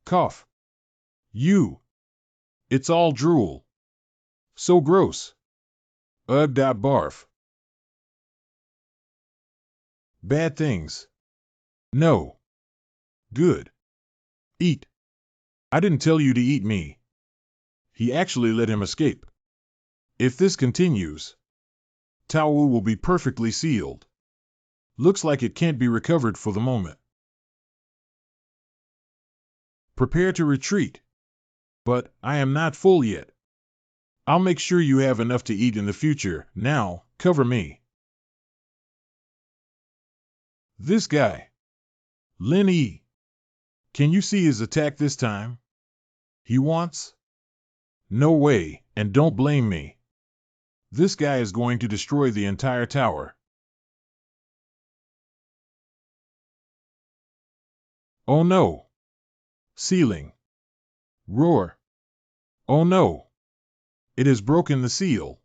Cough. You. It's all drool. So gross. Ugh. Barf. Bad things. No. Good. Eat. I didn't tell you to eat me. He actually let him escape. If this continues, Tao Wu will be perfectly sealed. Looks like it can't be recovered for the moment. Prepare to retreat. But I am not full yet. I'll make sure you have enough to eat in the future. Now, cover me. This guy. Lin Yi. Can you see his attack this time? He wants? No way, and don't blame me. This guy is going to destroy the entire tower. Oh no. Ceiling. Roar. Oh no. It has broken the seal.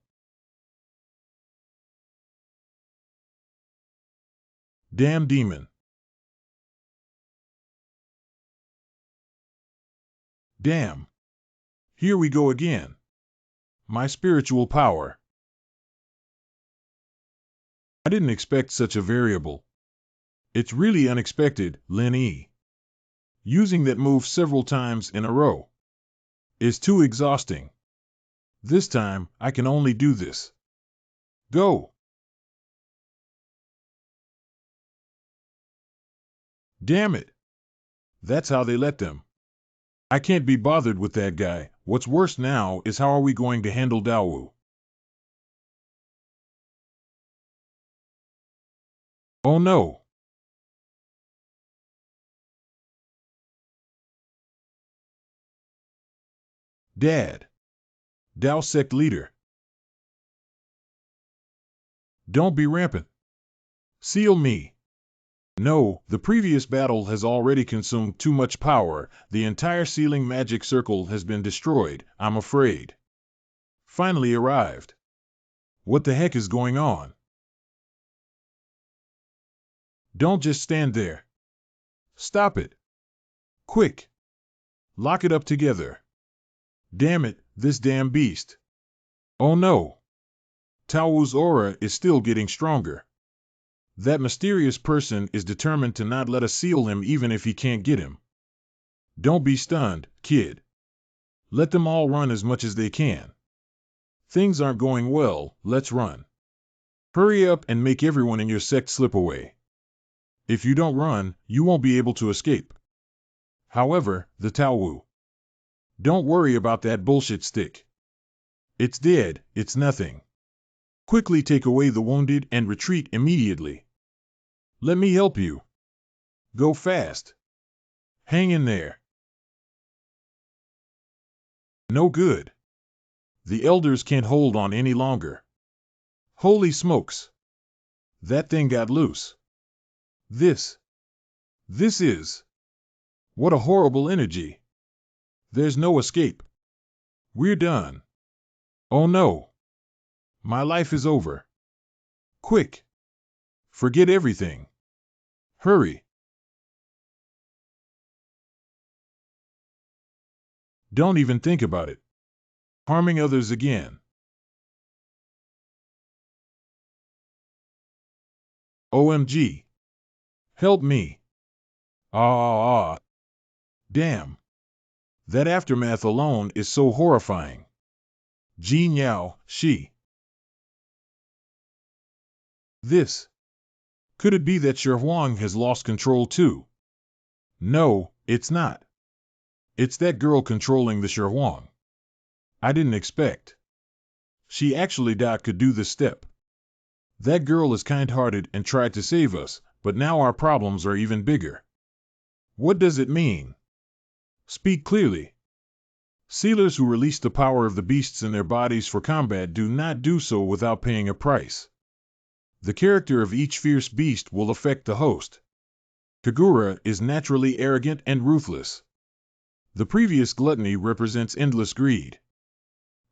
Damn demon. Damn. Here we go again. My spiritual power. I didn't expect such a variable. It's really unexpected, Lin Yi. Using that move several times in a row is too exhausting. This time, I can only do this. Go! Damn it! That's how they let them. I can't be bothered with that guy. What's worse now is how are we going to handle Daowu? Oh no! Dad. Dao sect leader. Don't be rampant. Seal me. No, the previous battle has already consumed too much power. The entire sealing magic circle has been destroyed, I'm afraid. Finally arrived. What the heck is going on? Don't just stand there. Stop it. Quick. Lock it up together. Damn it, this damn beast. Oh no. Taowu's aura is still getting stronger. That mysterious person is determined to not let us seal him even if he can't get him. Don't be stunned, kid. Let them all run as much as they can. Things aren't going well, let's run. Hurry up and make everyone in your sect slip away. If you don't run, you won't be able to escape. However, the Taowu. Don't worry about that bullshit stick. It's dead, it's nothing. Quickly take away the wounded and retreat immediately. Let me help you. Go fast. Hang in there. No good. The elders can't hold on any longer. Holy smokes. That thing got loose. This is. What a horrible energy. There's no escape. We're done. Oh no. My life is over. Quick. Forget everything. Hurry. Don't even think about it. Harming others again. OMG. Help me. Ah. Damn. That aftermath alone is so horrifying. Jin Yao, she. This. Could it be that Shi Huang has lost control too? No, it's not. It's that girl controlling the Shi Huang. I didn't expect. She actually could do this step. That girl is kind-hearted and tried to save us, but now our problems are even bigger. What does it mean? Speak clearly. Sealers who release the power of the beasts in their bodies for combat do not do so without paying a price. The character of each fierce beast will affect the host. Kagura is naturally arrogant and ruthless. The previous gluttony represents endless greed.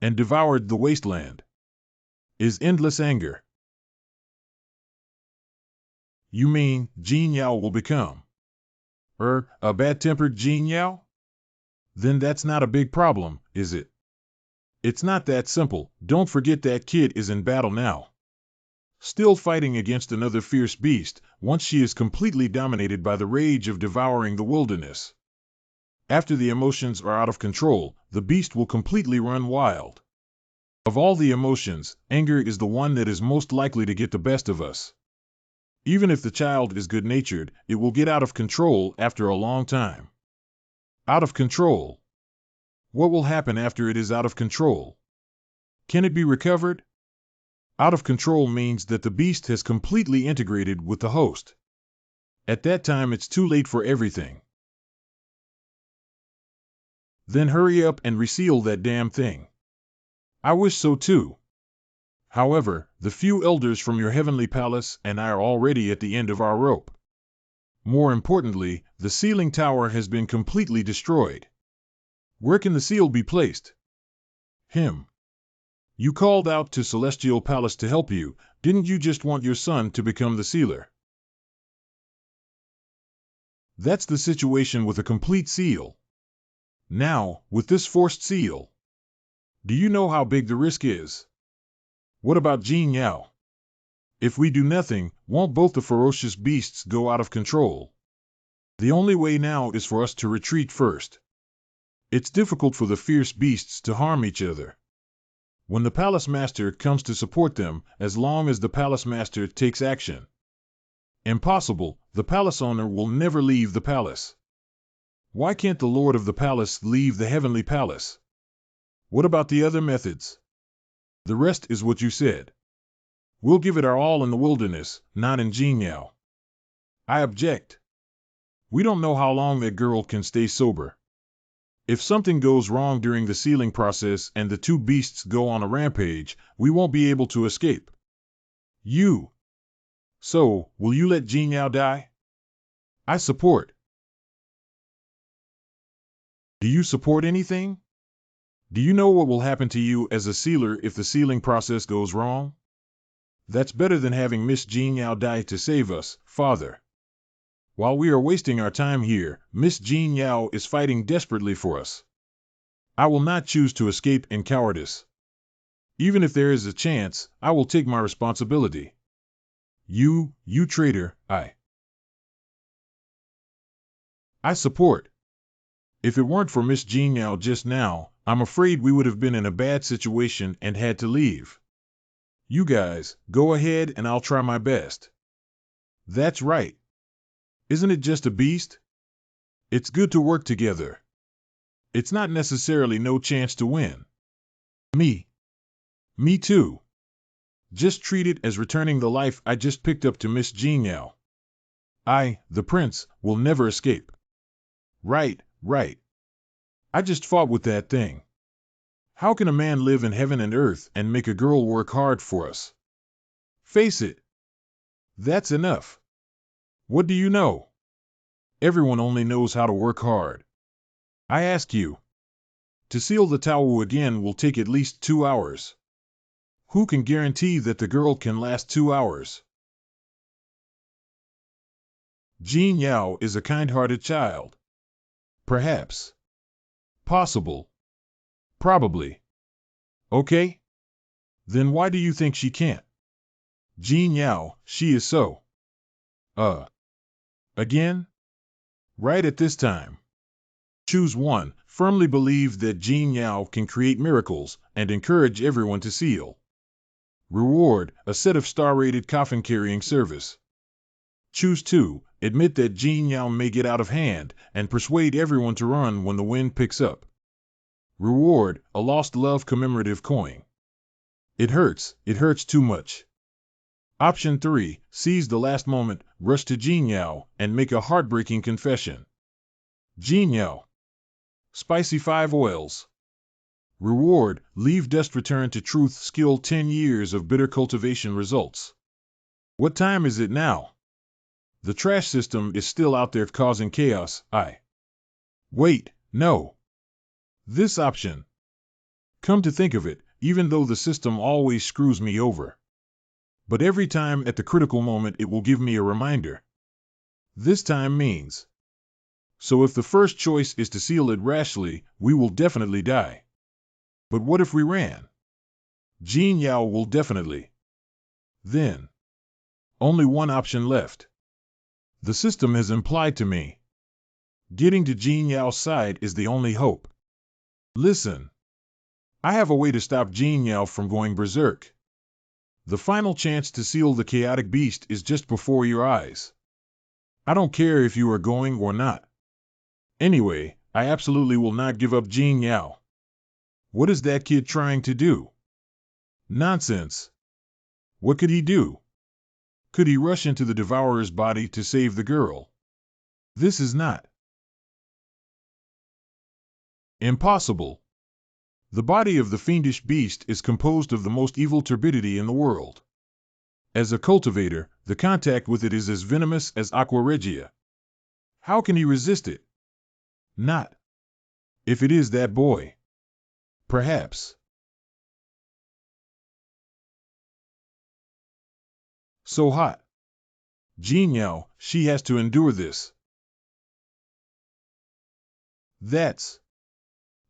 And devoured the wasteland. Is endless anger. You mean Jean Yao will become a bad-tempered Jean Yao? Then that's not a big problem, is it? It's not that simple. Don't forget that kid is in battle now. Still fighting against another fierce beast, once she is completely dominated by the rage of devouring the wilderness. After the emotions are out of control, the beast will completely run wild. Of all the emotions, anger is the one that is most likely to get the best of us. Even if the child is good-natured, it will get out of control after a long time. Out of control. What will happen after it is out of control? Can it be recovered? Out of control means that the beast has completely integrated with the host. At that time, it's too late for everything. Then hurry up and reseal that damn thing. I wish so too. However, the few elders from your heavenly palace and I are already at the end of our rope. More importantly, the sealing tower has been completely destroyed. Where can the seal be placed? You called out to Celestial Palace to help you. Didn't you just want your son to become the sealer? That's the situation with a complete seal. Now, with this forced seal, do you know how big the risk is? What about Jean Yao? If we do nothing, won't both the ferocious beasts go out of control? The only way now is for us to retreat first. It's difficult for the fierce beasts to harm each other. When the palace master comes to support them, as long as the palace master takes action. Impossible, the palace owner will never leave the palace. Why can't the lord of the palace leave the heavenly palace? What about the other methods? The rest is what you said. We'll give it our all in the wilderness, not in Jean Yao. I object. We don't know how long that girl can stay sober. If something goes wrong during the sealing process and the two beasts go on a rampage, we won't be able to escape. So, will you let Jean Yao die? I support. Do you support anything? Do you know what will happen to you as a sealer if the sealing process goes wrong? That's better than having Miss Jean Yao die to save us, Father. While we are wasting our time here, Miss Jean Yao is fighting desperately for us. I will not choose to escape in cowardice. Even if there is a chance, I will take my responsibility. You traitor, I support. If it weren't for Miss Jean Yao just now, I'm afraid we would have been in a bad situation and had to leave. You guys, go ahead and I'll try my best. That's right. Isn't it just a beast? It's good to work together. It's not necessarily no chance to win. Me too. Just treat it as returning the life I just picked up to Miss Jean Yao. I, the prince, will never escape. Right. I just fought with that thing. How can a man live in heaven and earth and make a girl work hard for us? Face it. That's enough. What do you know? Everyone only knows how to work hard. I ask you. To seal the tower again will take at least 2 hours. Who can guarantee that the girl can last 2 hours? Jean Yao is a kind-hearted child. Perhaps. Possible. Probably. Okay? Then why do you think she can't? Jean Yao, she is so. Again? Right at this time. Choose one. Firmly believe that Jean Yao can create miracles and encourage everyone to seal. Reward, a set of star-rated coffin-carrying service. Choose 2. Admit that Jean Yao may get out of hand and persuade everyone to run when the wind picks up. Reward, a lost love commemorative coin. It hurts too much. Option 3, seize the last moment, rush to Jean Yao, and make a heartbreaking confession. Jean Yao. Spicy 5 oils. Reward, leave dust return to truth skill 10 years of bitter cultivation results. What time is it now? The trash system is still out there causing chaos, Wait, no. This option. Come to think of it, even though the system always screws me over. But every time at the critical moment it will give me a reminder. This time means. So if the first choice is to seal it rashly, we will definitely die. But what if we ran? Jin Yao will definitely. Then. Only one option left. The system has implied to me. Getting to Jin Yao's side is the only hope. Listen. I have a way to stop Jin Yao from going berserk. The final chance to seal the chaotic beast is just before your eyes. I don't care if you are going or not. Anyway, I absolutely will not give up Jin Yao. What is that kid trying to do? Nonsense. What could he do? Could he rush into the Devourer's body to save the girl? This is not impossible. The body of the fiendish beast is composed of the most evil turbidity in the world. As a cultivator, the contact with it is as venomous as Aqua Regia. How can he resist it? Not. If it is that boy. Perhaps. So hot. Jin Yao, she has to endure this. That's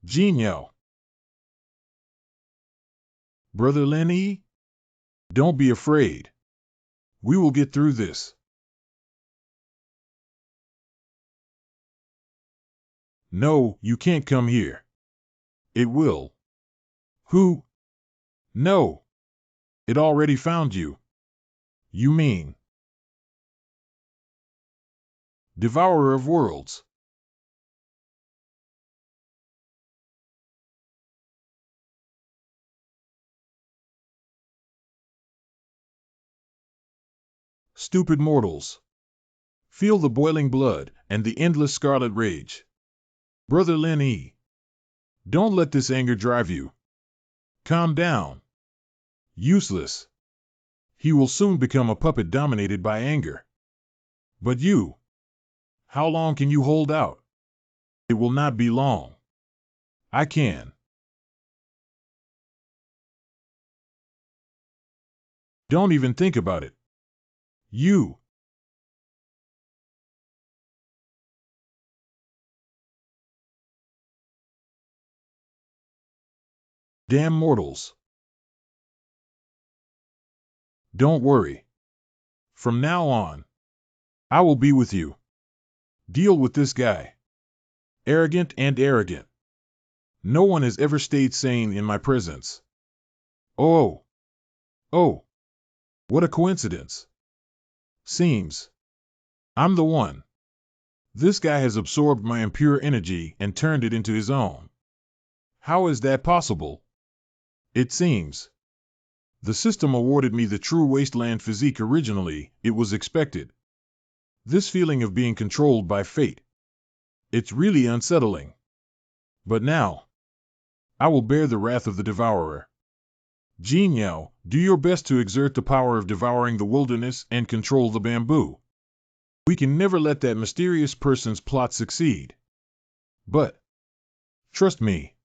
Jin Yao. Brother Lin Yi? Don't be afraid. We will get through this. No, you can't come here. It will. Who? No. It already found you. You mean? Devourer of worlds. Stupid mortals. Feel the boiling blood and the endless scarlet rage. Brother Lin Yi. Don't let this anger drive you. Calm down. Useless. He will soon become a puppet dominated by anger. But you. How long can you hold out? It will not be long. I can. Don't even think about it. You. Damn mortals. Don't worry. From now on, I will be with you. Deal with this guy. Arrogant and arrogant. No one has ever stayed sane in my presence. Oh. Oh. What a coincidence. Seems. I'm the one. This guy has absorbed my impure energy and turned it into his own. How is that possible? It seems. The system awarded me the true wasteland physique originally, it was expected. This feeling of being controlled by fate. It's really unsettling. But now, I will bear the wrath of the Devourer. Jin Yao, do your best to exert the power of devouring the wilderness and control the bamboo. We can never let that mysterious person's plot succeed. But, trust me,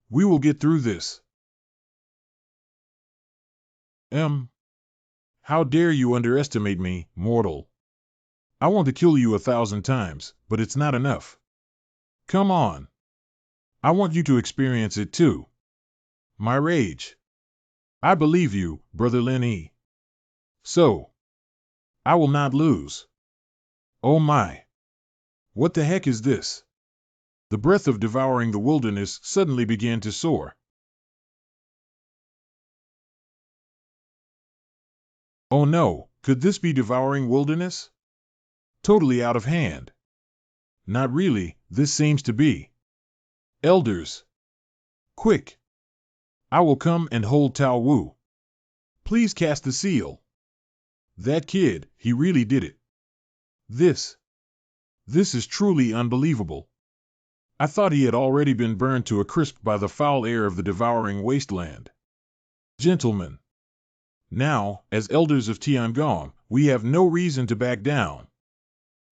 we will get through this. How dare you underestimate me, mortal? I want to kill you 1,000 times, but it's not enough. Come on. I want you to experience it too. My rage. I believe you, Brother Lin Yi. So, I will not lose. Oh my. What the heck is this? The breath of devouring the wilderness suddenly began to soar. Oh no, could this be devouring wilderness? Totally out of hand. Not really, this seems to be. Elders. Quick. I will come and hold Tao Wu. Please cast the seal. That kid, he really did it. This is truly unbelievable. I thought he had already been burned to a crisp by the foul air of the devouring wasteland. Gentlemen. Now, as elders of Tiangong, we have no reason to back down.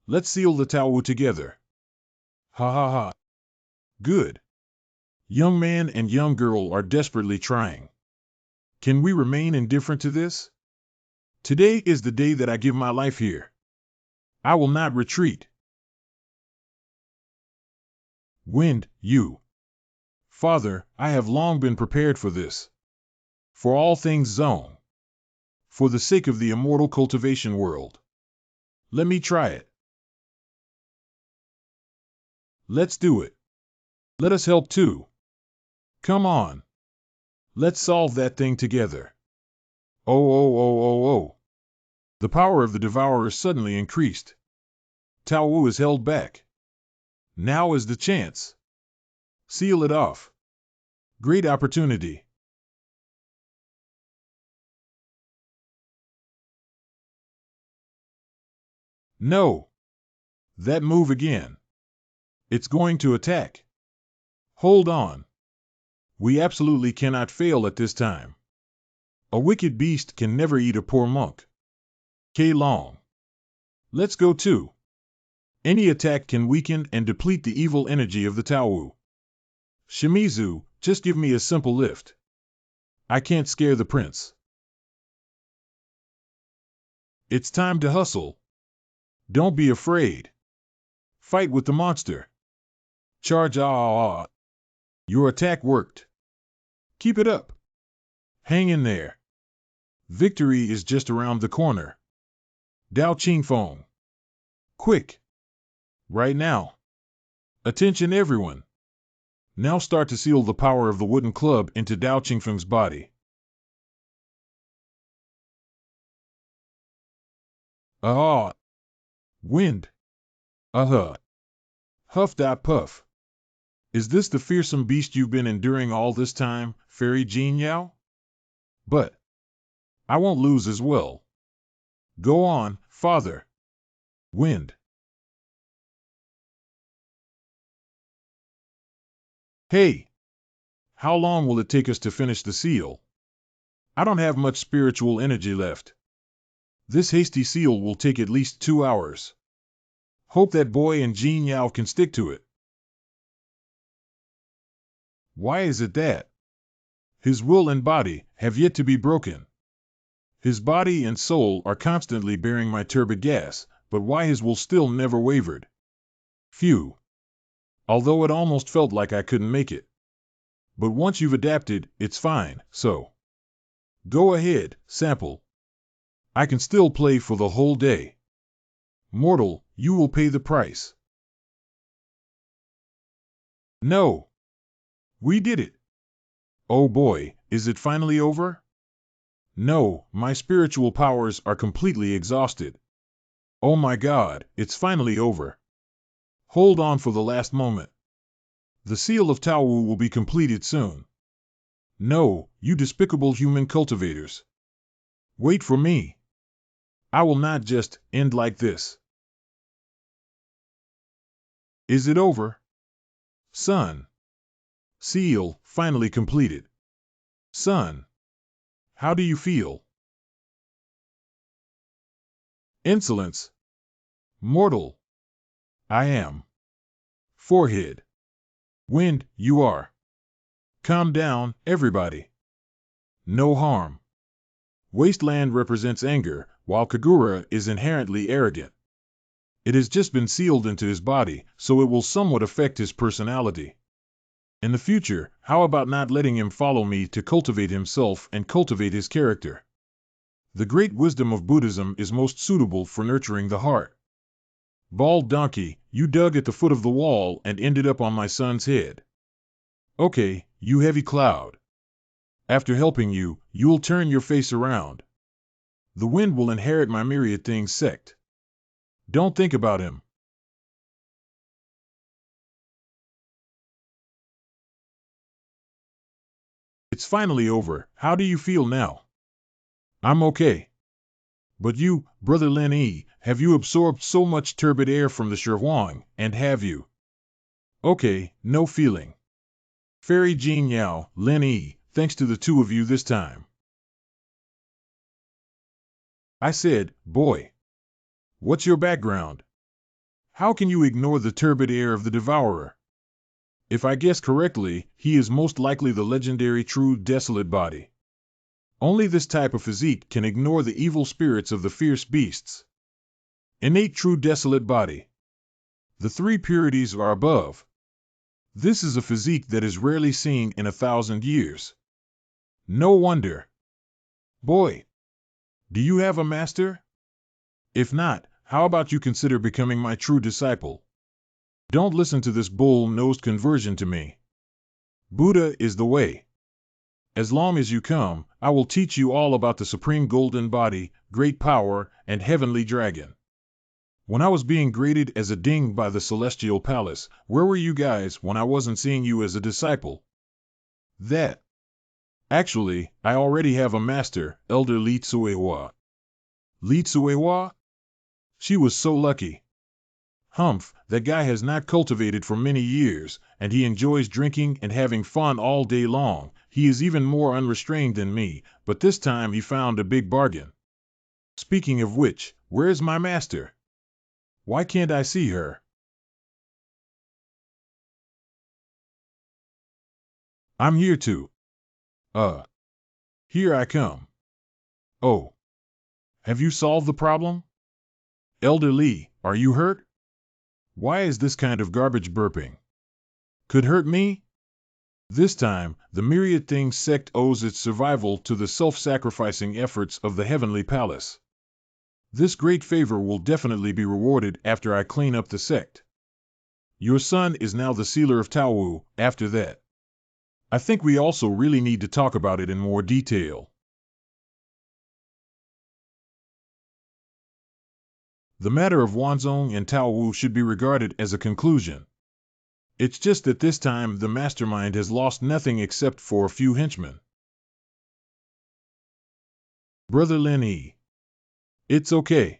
Let's seal the Tao Wu together. Ha ha ha. Good. Young man and young girl are desperately trying. Can we remain indifferent to this? Today is the day that I give my life here. I will not retreat. Wind, you. Father, I have long been prepared for this. For all things zone. For the sake of the immortal cultivation world. Let me try it. Let's do it. Let us help too. Come on. Let's solve that thing together. Oh. The power of the devourer suddenly increased. Tao Wu is held back. Now is the chance. Seal it off. Great opportunity. No. That move again. It's going to attack. Hold on. We absolutely cannot fail at this time. A wicked beast can never eat a poor monk. K Long. Let's go too. Any attack can weaken and deplete the evil energy of the Tao Wu. Shimizu, just give me a simple lift. I can't scare the prince. It's time to hustle. Don't be afraid. Fight with the monster. Charge. Your attack worked. Keep it up. Hang in there. Victory is just around the corner. Dao Qingfeng. Quick. Right now. Attention everyone. Now start to seal the power of the wooden club into Dao Qingfeng's body. Wind. Huff. Is this the fearsome beast you've been enduring all this time, Fairy Jin Yao? But I won't lose as well. Go on, father. Wind. Hey! How long will it take us to finish the seal? I don't have much spiritual energy left. This hasty seal will take at least 2 hours. Hope that boy and Jin Yao can stick to it. Why is it that? His will and body have yet to be broken. His body and soul are constantly bearing my turbid gas, but why his will still never wavered? Phew. Although it almost felt like I couldn't make it. But once you've adapted, it's fine, so. Go ahead, sample. I can still play for the whole day. Mortal, you will pay the price. No. We did it. Oh boy, is it finally over? No, my spiritual powers are completely exhausted. Oh my God, it's finally over. Hold on for the last moment. The seal of Tao Wu will be completed soon. No, you despicable human cultivators. Wait for me. I will not just end like this. Is it over? Son. Seal, finally completed. Son. How do you feel? Insolence. Mortal. I am. Forehead. Wind, you are. Calm down, everybody. No harm. Wasteland represents anger, while Kagura is inherently arrogant. It has just been sealed into his body, so it will somewhat affect his personality. In the future, how about not letting him follow me to cultivate himself and cultivate his character? The great wisdom of Buddhism is most suitable for nurturing the heart. Bald donkey, you dug at the foot of the wall and ended up on my son's head. Okay, you heavy cloud. After helping you, you'll turn your face around. The wind will inherit my myriad things sect. Don't think about him. It's finally over. How do you feel now? I'm okay. But you, Brother Lin Yi, have you absorbed so much turbid air from the Shi-Huang, and have you? Okay, no feeling. Fairy Jin Yao, Lin Yi, thanks to the two of you this time. I said, boy. What's your background? How can you ignore the turbid air of the devourer? If I guess correctly, he is most likely the legendary true desolate body. Only this type of physique can ignore the evil spirits of the fierce beasts. Innate true desolate body. The three purities are above. This is a physique that is rarely seen in 1,000 years. No wonder. Boy, do you have a master? If not, how about you consider becoming my true disciple? Don't listen to this bull-nosed conversion to me. Buddha is the way. As long as you come, I will teach you all about the supreme golden body, great power, and heavenly dragon. When I was being graded as a ding by the celestial palace, where were you guys when I wasn't seeing you as a disciple? That. Actually, I already have a master, Elder Li Tsuewa. Li Tsuewa? She was so lucky. Humph, that guy has not cultivated for many years, and he enjoys drinking and having fun all day long. He is even more unrestrained than me, but this time he found a big bargain. Speaking of which, where is my master? Why can't I see her? I'm here too. Here I come. Oh. Have you solved the problem? Elder Li, are you hurt? Why is this kind of garbage burping? Could hurt me? This time, the Myriad Things sect owes its survival to the self-sacrificing efforts of the Heavenly Palace. This great favor will definitely be rewarded after I clean up the sect. Your son is now the sealer of Taowu, after that. I think we also really need to talk about it in more detail. The matter of Wanzong and Taowu should be regarded as a conclusion. It's just that this time the mastermind has lost nothing except for a few henchmen. Brother Lin Yi. It's okay.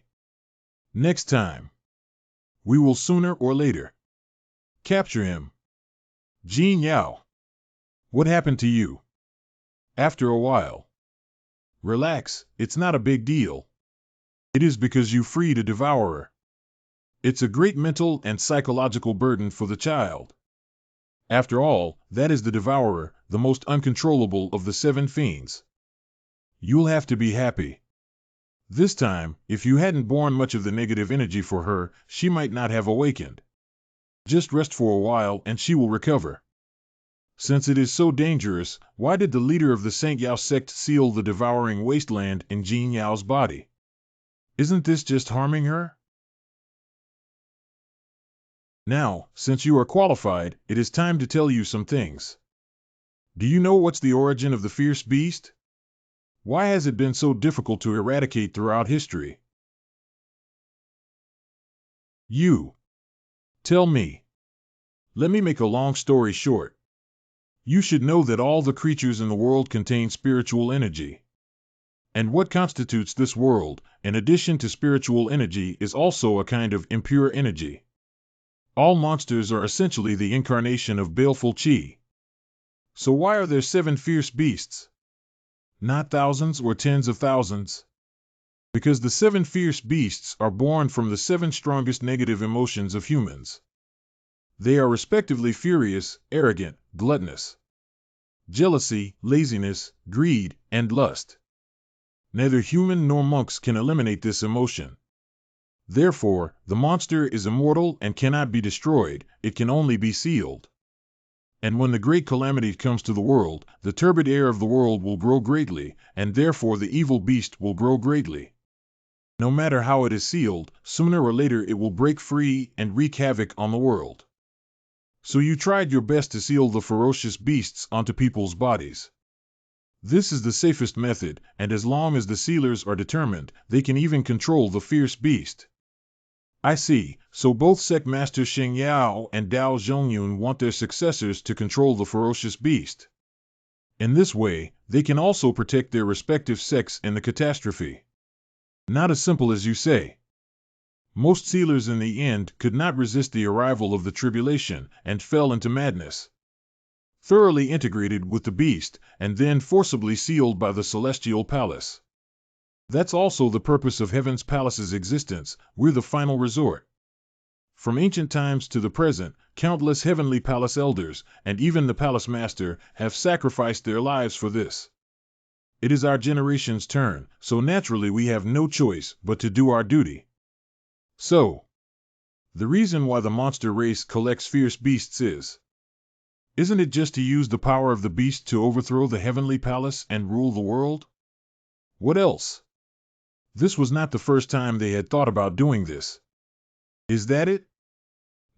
Next time. We will sooner or later capture him. Jin Yao. What happened to you? After a while. Relax, it's not a big deal. It is because you freed a devourer. It's a great mental and psychological burden for the child. After all, that is the devourer, the most uncontrollable of the 7 fiends. You'll have to be happy. This time, if you hadn't borne much of the negative energy for her, she might not have awakened. Just rest for a while and she will recover. Since it is so dangerous, why did the leader of the Saint Yao sect seal the devouring wasteland in Jin Yao's body? Isn't this just harming her? Now, since you are qualified, it is time to tell you some things. Do you know what's the origin of the fierce beast? Why has it been so difficult to eradicate throughout history? You. Tell me. Let me make a long story short. You should know that all the creatures in the world contain spiritual energy. And what constitutes this world, in addition to spiritual energy, is also a kind of impure energy. All monsters are essentially the incarnation of baleful qi. So why are there 7 fierce beasts? Not thousands or tens of thousands. Because the 7 fierce beasts are born from the 7 strongest negative emotions of humans. They are respectively furious, arrogant, gluttonous, jealousy, laziness, greed, and lust. Neither human nor monks can eliminate this emotion. Therefore, the monster is immortal and cannot be destroyed, it can only be sealed. And when the great calamity comes to the world, the turbid air of the world will grow greatly, and therefore the evil beast will grow greatly. No matter how it is sealed, sooner or later it will break free and wreak havoc on the world. So you tried your best to seal the ferocious beasts onto people's bodies. This is the safest method, and as long as the sealers are determined, they can even control the fierce beast. I see, so both sect masters Sheng Yao and Dao Zhongyun want their successors to control the ferocious beast. In this way, they can also protect their respective sects in the catastrophe. Not as simple as you say. Most sealers in the end could not resist the arrival of the tribulation and fell into madness. Thoroughly integrated with the beast, and then forcibly sealed by the celestial palace. That's also the purpose of Heaven's Palace's existence. We're the final resort. From ancient times to the present, countless Heavenly Palace elders, and even the Palace Master, have sacrificed their lives for this. It is our generation's turn, so naturally we have no choice but to do our duty. So, the reason why the monster race collects fierce beasts isn't it just to use the power of the beast to overthrow the heavenly palace and rule the world? What else? This was not the first time they had thought about doing this. Is that it?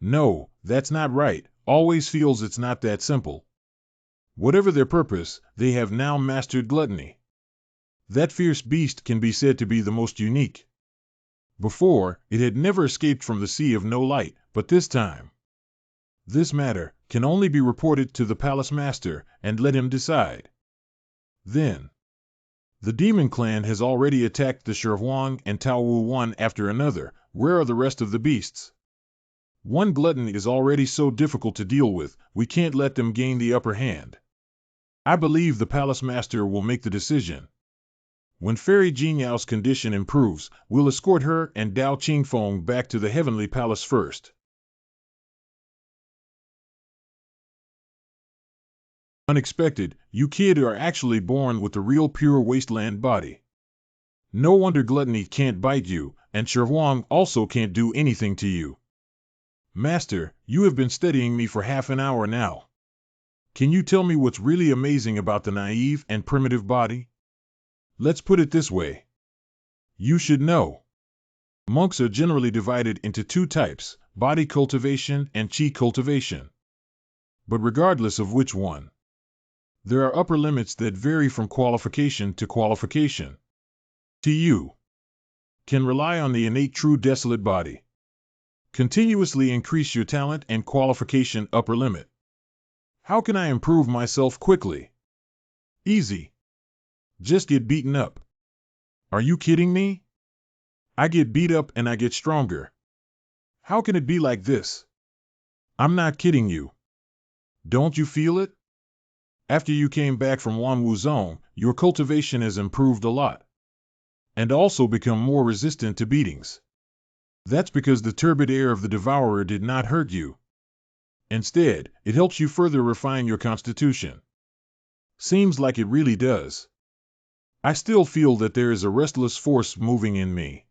No, that's not right. Always feels it's not that simple. Whatever their purpose, they have now mastered gluttony. That fierce beast can be said to be the most unique. Before, it had never escaped from the sea of no light, but this time. This matter can only be reported to the palace master, and let him decide. Then, the demon clan has already attacked the Shirhuang and Tao Wu one after another. Where are the rest of the beasts? One glutton is already so difficult to deal with, we can't let them gain the upper hand. I believe the palace master will make the decision. When Fairy Jinyao's condition improves, we'll escort her and Dao Qingfeng back to the heavenly palace first. Unexpected, you kid are actually born with the real pure wasteland body. No wonder gluttony can't bite you, and Shirhuang also can't do anything to you. Master, you have been studying me for half an hour now. Can you tell me what's really amazing about the naive and primitive body? Let's put it this way. You should know. Monks are generally divided into two types, body cultivation and chi cultivation. But regardless of which one, there are upper limits that vary from qualification to qualification. To you, can rely on the innate true desolate body. Continuously increase your talent and qualification upper limit. How can I improve myself quickly? Easy. Just get beaten up. Are you kidding me? I get beat up and I get stronger. How can it be like this? I'm not kidding you. Don't you feel it? After you came back from Wanwu Zone, your cultivation has improved a lot. And also become more resistant to beatings. That's because the turbid air of the devourer did not hurt you. Instead, it helps you further refine your constitution. Seems like it really does. I still feel that there is a restless force moving in me.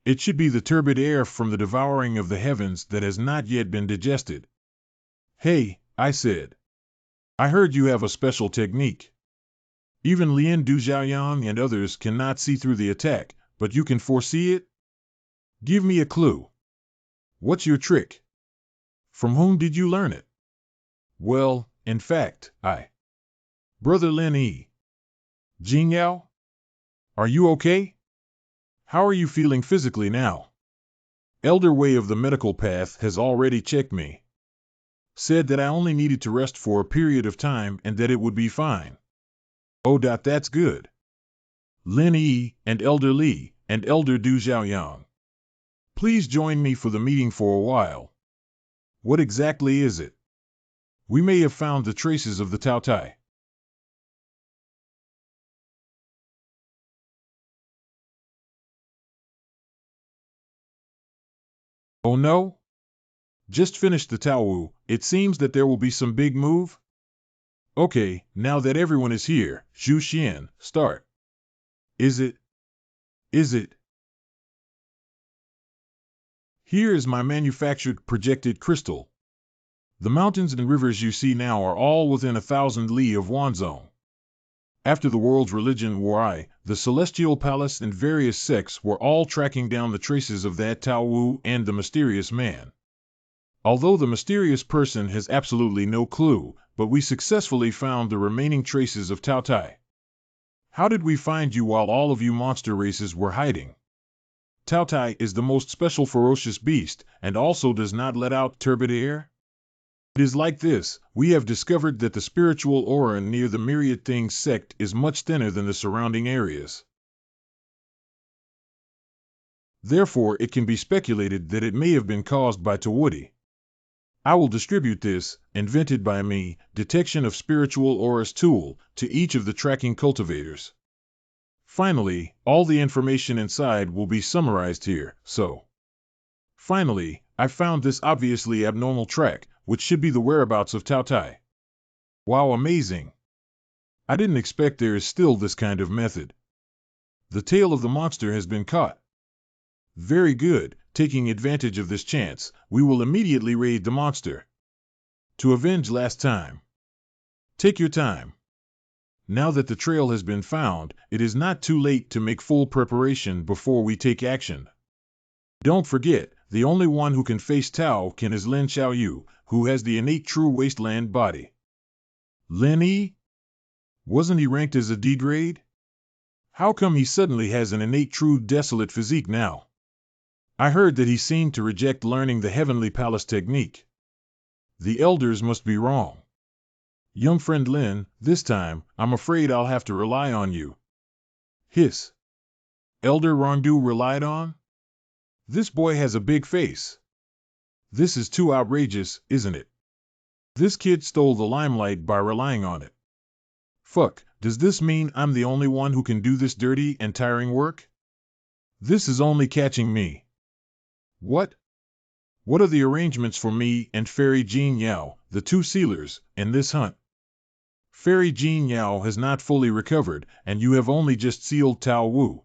It should be the turbid air from the devouring of the heavens that has not yet been digested. Hey, I said. I heard you have a special technique. Even Lien Du Xiaoyang and others cannot see through the attack, but you can foresee it? Give me a clue. What's your trick? From whom did you learn it? Well, in fact, Brother Lin Yi. Jingyao? Are you okay? How are you feeling physically now? Elder Wei of the medical path has already checked me. Said that I only needed to rest for a period of time and that it would be fine. Oh, that's good. Lin Yi and Elder Li and Elder Du Xiaoyang. Please join me for the meeting for a while. What exactly is it? We may have found the traces of the Tao Tai. Oh no? Just finished the Tao Wu. It seems that there will be some big move? Okay, now that everyone is here, Zhu Xian, start. Is it? Here is my manufactured projected crystal. The mountains and rivers you see now are all within 1,000 li of Wanzhong. After the world's religion war, the celestial palace and various sects were all tracking down the traces of that Tao Wu and the mysterious man. Although the mysterious person has absolutely no clue, but we successfully found the remaining traces of Tao Tai. How did we find you while all of you monster races were hiding? Tao Tai is the most special ferocious beast, and also does not let out turbid air? It is like this, we have discovered that the spiritual aura near the Myriad Things sect is much thinner than the surrounding areas. Therefore, it can be speculated that it may have been caused by Tawudi. I will distribute this, invented by me, detection of spiritual auras tool, to each of the tracking cultivators. Finally, all the information inside will be summarized here, so. Finally, I found this obviously abnormal track, which should be the whereabouts of Tao Tai. Wow, amazing. I didn't expect there is still this kind of method. The tail of the monster has been caught. Very good. Taking advantage of this chance, we will immediately raid the monster. To avenge last time. Take your time. Now that the trail has been found, it is not too late to make full preparation before we take action. Don't forget, the only one who can face Tao Can is Lin Xiaoyu, who has the innate true wasteland body. Lin Yi? Wasn't he ranked as a D-grade? How come he suddenly has an innate true desolate physique now? I heard that he seemed to reject learning the Heavenly Palace technique. The elders must be wrong. Young friend Lin, this time, I'm afraid I'll have to rely on you. Hiss. Elder Rondu relied on? This boy has a big face. This is too outrageous, isn't it? This kid stole the limelight by relying on it. Fuck, does this mean I'm the only one who can do this dirty and tiring work? This is only catching me. What? What are the arrangements for me and Fairy Jean Yao, the two sealers, in this hunt? Fairy Jean Yao has not fully recovered, and you have only just sealed Tao Wu.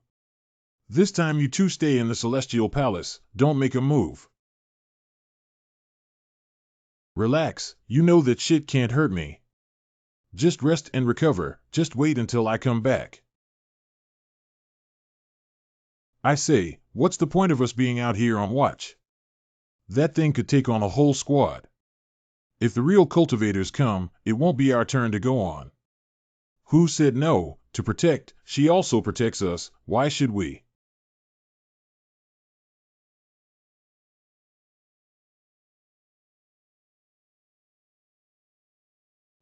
This time you two stay in the Celestial Palace, don't make a move. Relax, you know that shit can't hurt me. Just rest and recover, just wait until I come back. I say, what's the point of us being out here on watch? That thing could take on a whole squad. If the real cultivators come, it won't be our turn to go on. Who said no? To protect, she also protects us, why should we?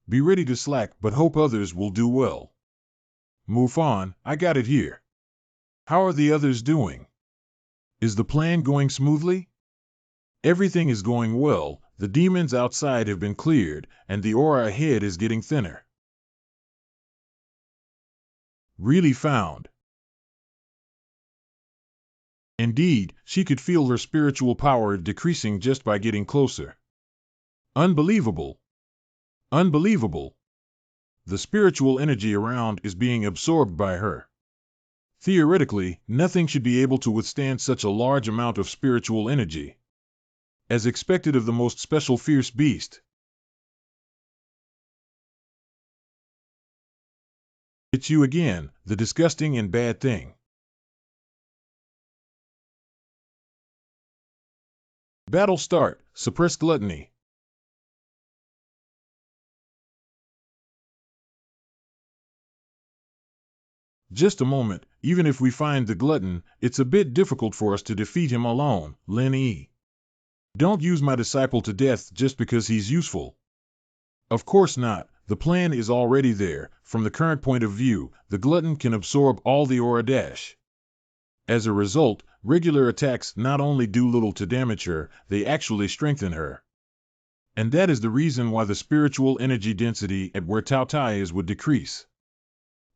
Be ready to slack, but hope others will do well. Move on, I got it here. How are the others doing? Is the plan going smoothly? Everything is going well, the demons outside have been cleared, and the aura ahead is getting thinner. Really found. Indeed, she could feel her spiritual power decreasing just by getting closer. Unbelievable. Unbelievable. The spiritual energy around is being absorbed by her. Theoretically, nothing should be able to withstand such a large amount of spiritual energy. As expected of the most special fierce beast. It's you again, the disgusting and bad thing. Battle start, suppress gluttony. Just a moment, even if we find the glutton, it's a bit difficult for us to defeat him alone, Lin Yi. Don't use my disciple to death just because he's useful. Of course not, the plan is already there. From the current point of view, the glutton can absorb all the aura dash. As a result, regular attacks not only do little to damage her, they actually strengthen her. And that is the reason why the spiritual energy density at where Tao Tai is would decrease.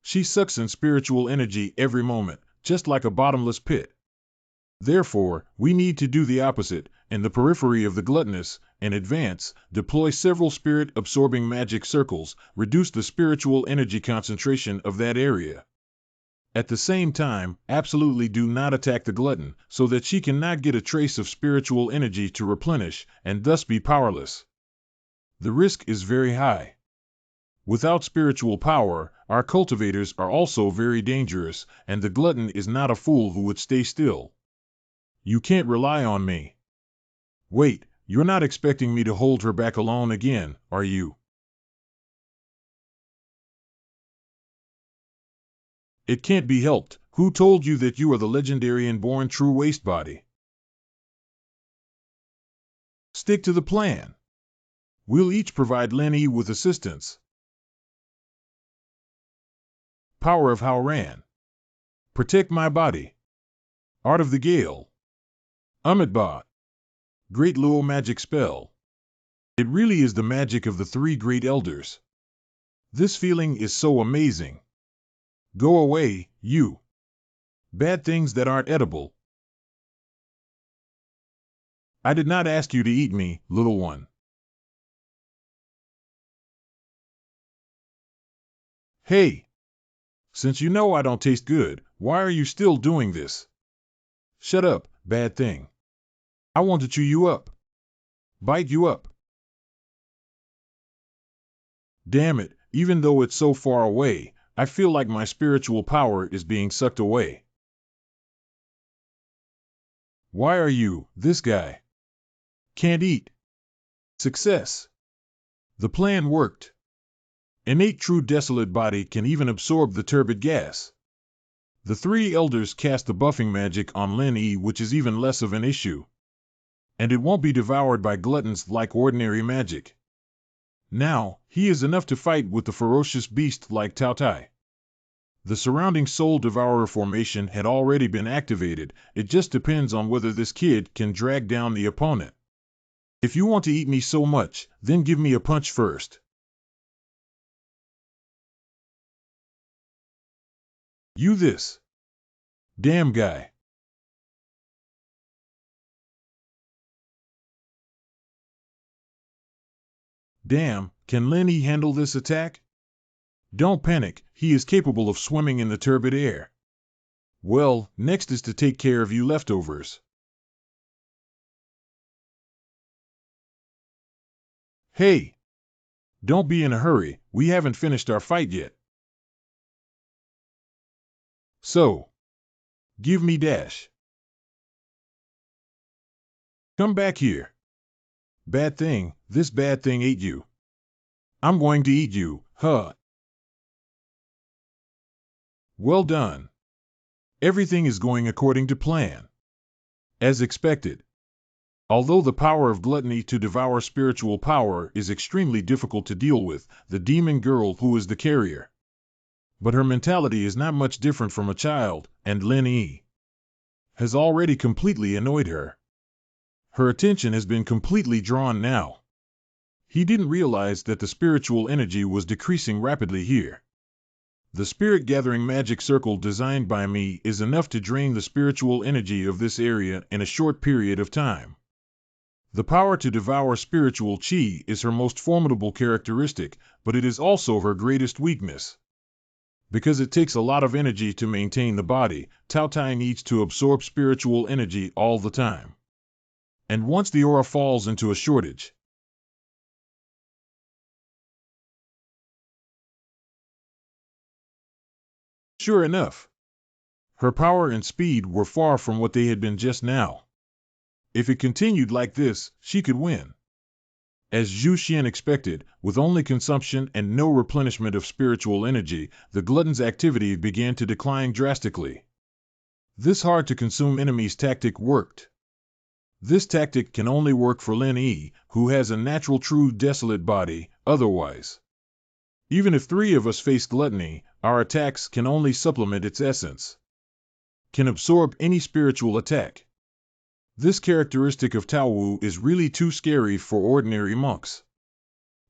She sucks in spiritual energy every moment, just like a bottomless pit. Therefore, we need to do the opposite, in the periphery of the gluttonous, in advance, deploy several spirit-absorbing magic circles, reduce the spiritual energy concentration of that area. At the same time, absolutely do not attack the glutton, so that she cannot get a trace of spiritual energy to replenish, and thus be powerless. The risk is very high. Without spiritual power, our cultivators are also very dangerous, and the glutton is not a fool who would stay still. You can't rely on me. Wait, you're not expecting me to hold her back alone again, are you? It can't be helped. Who told you that you are the legendary and born true waste body? Stick to the plan. We'll each provide Lin Yi with assistance. Power of Haoran. Protect my body. Art of the Gale. Amitba. Great Luo magic spell. It really is the magic of the three great elders. This feeling is so amazing. Go away, you. Bad things that aren't edible. I did not ask you to eat me, little one. Hey, since you know I don't taste good, why are you still doing this? Shut up, bad thing. I want to chew you up. Bite you up. Damn it, even though it's so far away, I feel like my spiritual power is being sucked away. Why are you, this guy? Can't eat. Success. The plan worked. Innate true desolate body can even absorb the turbid gas. The three elders cast the buffing magic on Lin Yi, which is even less of an issue. And it won't be devoured by gluttons like ordinary magic. Now, he is enough to fight with the ferocious beast like Tao Tai. The surrounding Soul Devourer formation had already been activated, it just depends on whether this kid can drag down the opponent. If you want to eat me so much, then give me a punch first. You this. Damn guy. Damn, can Lin Yi handle this attack? Don't panic, he is capable of swimming in the turbid air. Well, next is to take care of you leftovers. Hey! Don't be in a hurry, we haven't finished our fight yet. So, give me dash. Come back here. Bad thing, this bad thing ate you. I'm going to eat you, huh? Well done. Everything is going according to plan. As expected. Although the power of gluttony to devour spiritual power is extremely difficult to deal with, the demon girl who is the carrier. But her mentality is not much different from a child, and Lin Yi has already completely annoyed her. Her attention has been completely drawn now. He didn't realize that the spiritual energy was decreasing rapidly here. The spirit gathering magic circle designed by me is enough to drain the spiritual energy of this area in a short period of time. The power to devour spiritual chi is her most formidable characteristic, but it is also her greatest weakness. Because it takes a lot of energy to maintain the body, Tao Tai needs to absorb spiritual energy all the time. And once the aura falls into a shortage, sure enough, her power and speed were far from what they had been just now. If it continued like this, she could win. As Zhu Xian expected, with only consumption and no replenishment of spiritual energy, the glutton's activity began to decline drastically. This hard-to-consume enemy's tactic worked. This tactic can only work for Lin Yi, who has a natural true desolate body, otherwise. Even if three of us face gluttony, our attacks can only supplement its essence. Can absorb any spiritual attack. This characteristic of Tao Wu is really too scary for ordinary monks.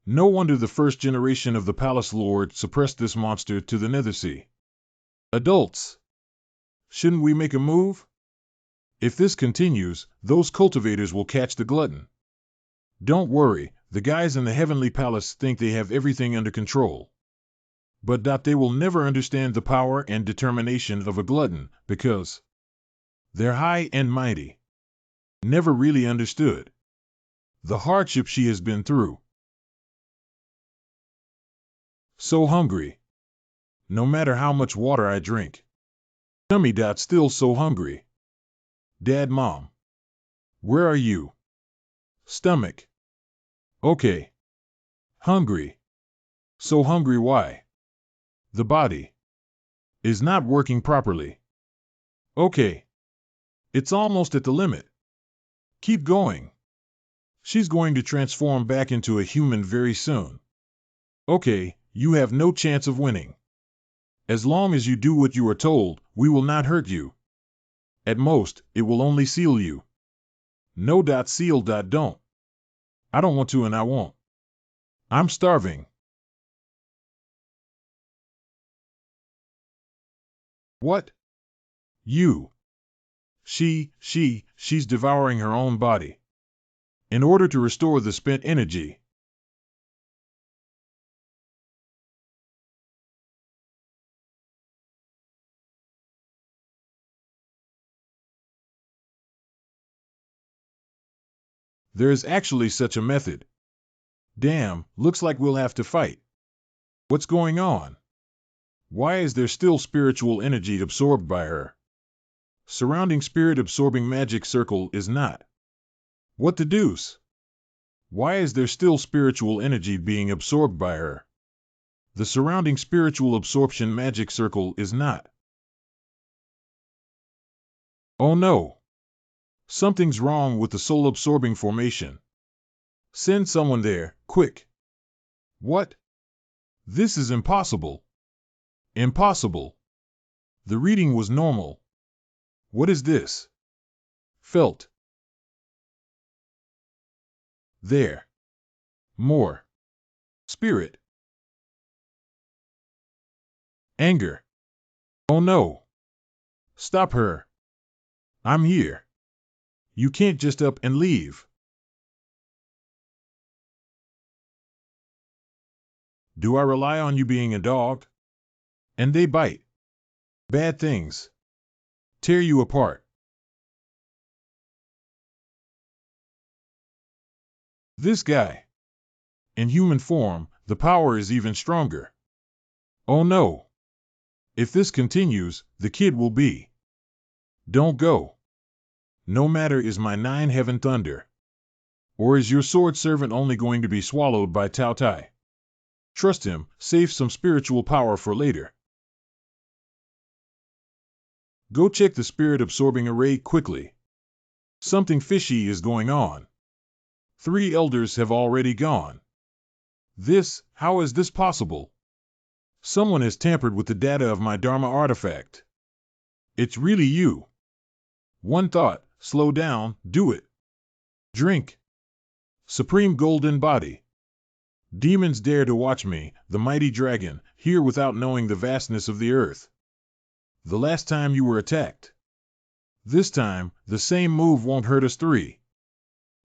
No wonder the first generation of the Palace Lord suppressed this monster to the Nethersea. Adults! Shouldn't we make a move? If this continues, those cultivators will catch the glutton. Don't worry, the guys in the Heavenly Palace think they have everything under control. But they will never understand the power and determination of a glutton, because they're high and mighty. Never really understood the hardship she has been through. So hungry. No matter how much water I drink. Tummy still so hungry. Dad, Mom. Where are you? Stomach. Okay. Hungry. So hungry why? The body is not working properly. Okay. It's almost at the limit. Keep going. She's going to transform back into a human very soon. Okay, you have no chance of winning. As long as you do what you are told, we will not hurt you. At most, it will only seal you. No. Seal. Don't. I don't want to and I won't. I'm starving. What? You. She's devouring her own body. In order to restore the spent energy. There is actually such a method. Damn, looks like we'll have to fight. What's going on? Why is there still spiritual energy absorbed by her? Surrounding spirit-absorbing magic circle is not. What the deuce? Why is there still spiritual energy being absorbed by her? The surrounding spiritual absorption magic circle is not. Oh no! Something's wrong with the soul-absorbing formation. Send someone there, quick! What? This is impossible. Impossible. The reading was normal. What is this? Felt. There. More. Spirit. Anger. Oh no. Stop her. I'm here. You can't just up and leave. Do I rely on you being a dog? And they bite. Bad things. Tear you apart. This guy. In human form, the power is even stronger. Oh no. If this continues, the kid will be. Don't go. No matter is my 9 heaven thunder. Or is your sword servant only going to be swallowed by Tao Tai? Trust him, save some spiritual power for later. Go check the spirit-absorbing array quickly. Something fishy is going on. 3 elders have already gone. How is this possible? Someone has tampered with the data of my Dharma artifact. It's really you. One thought, slow down, do it. Drink. Supreme Golden Body. Demons dare to watch me, the mighty dragon, here without knowing the vastness of the earth. The last time you were attacked. This time, the same move won't hurt us 3.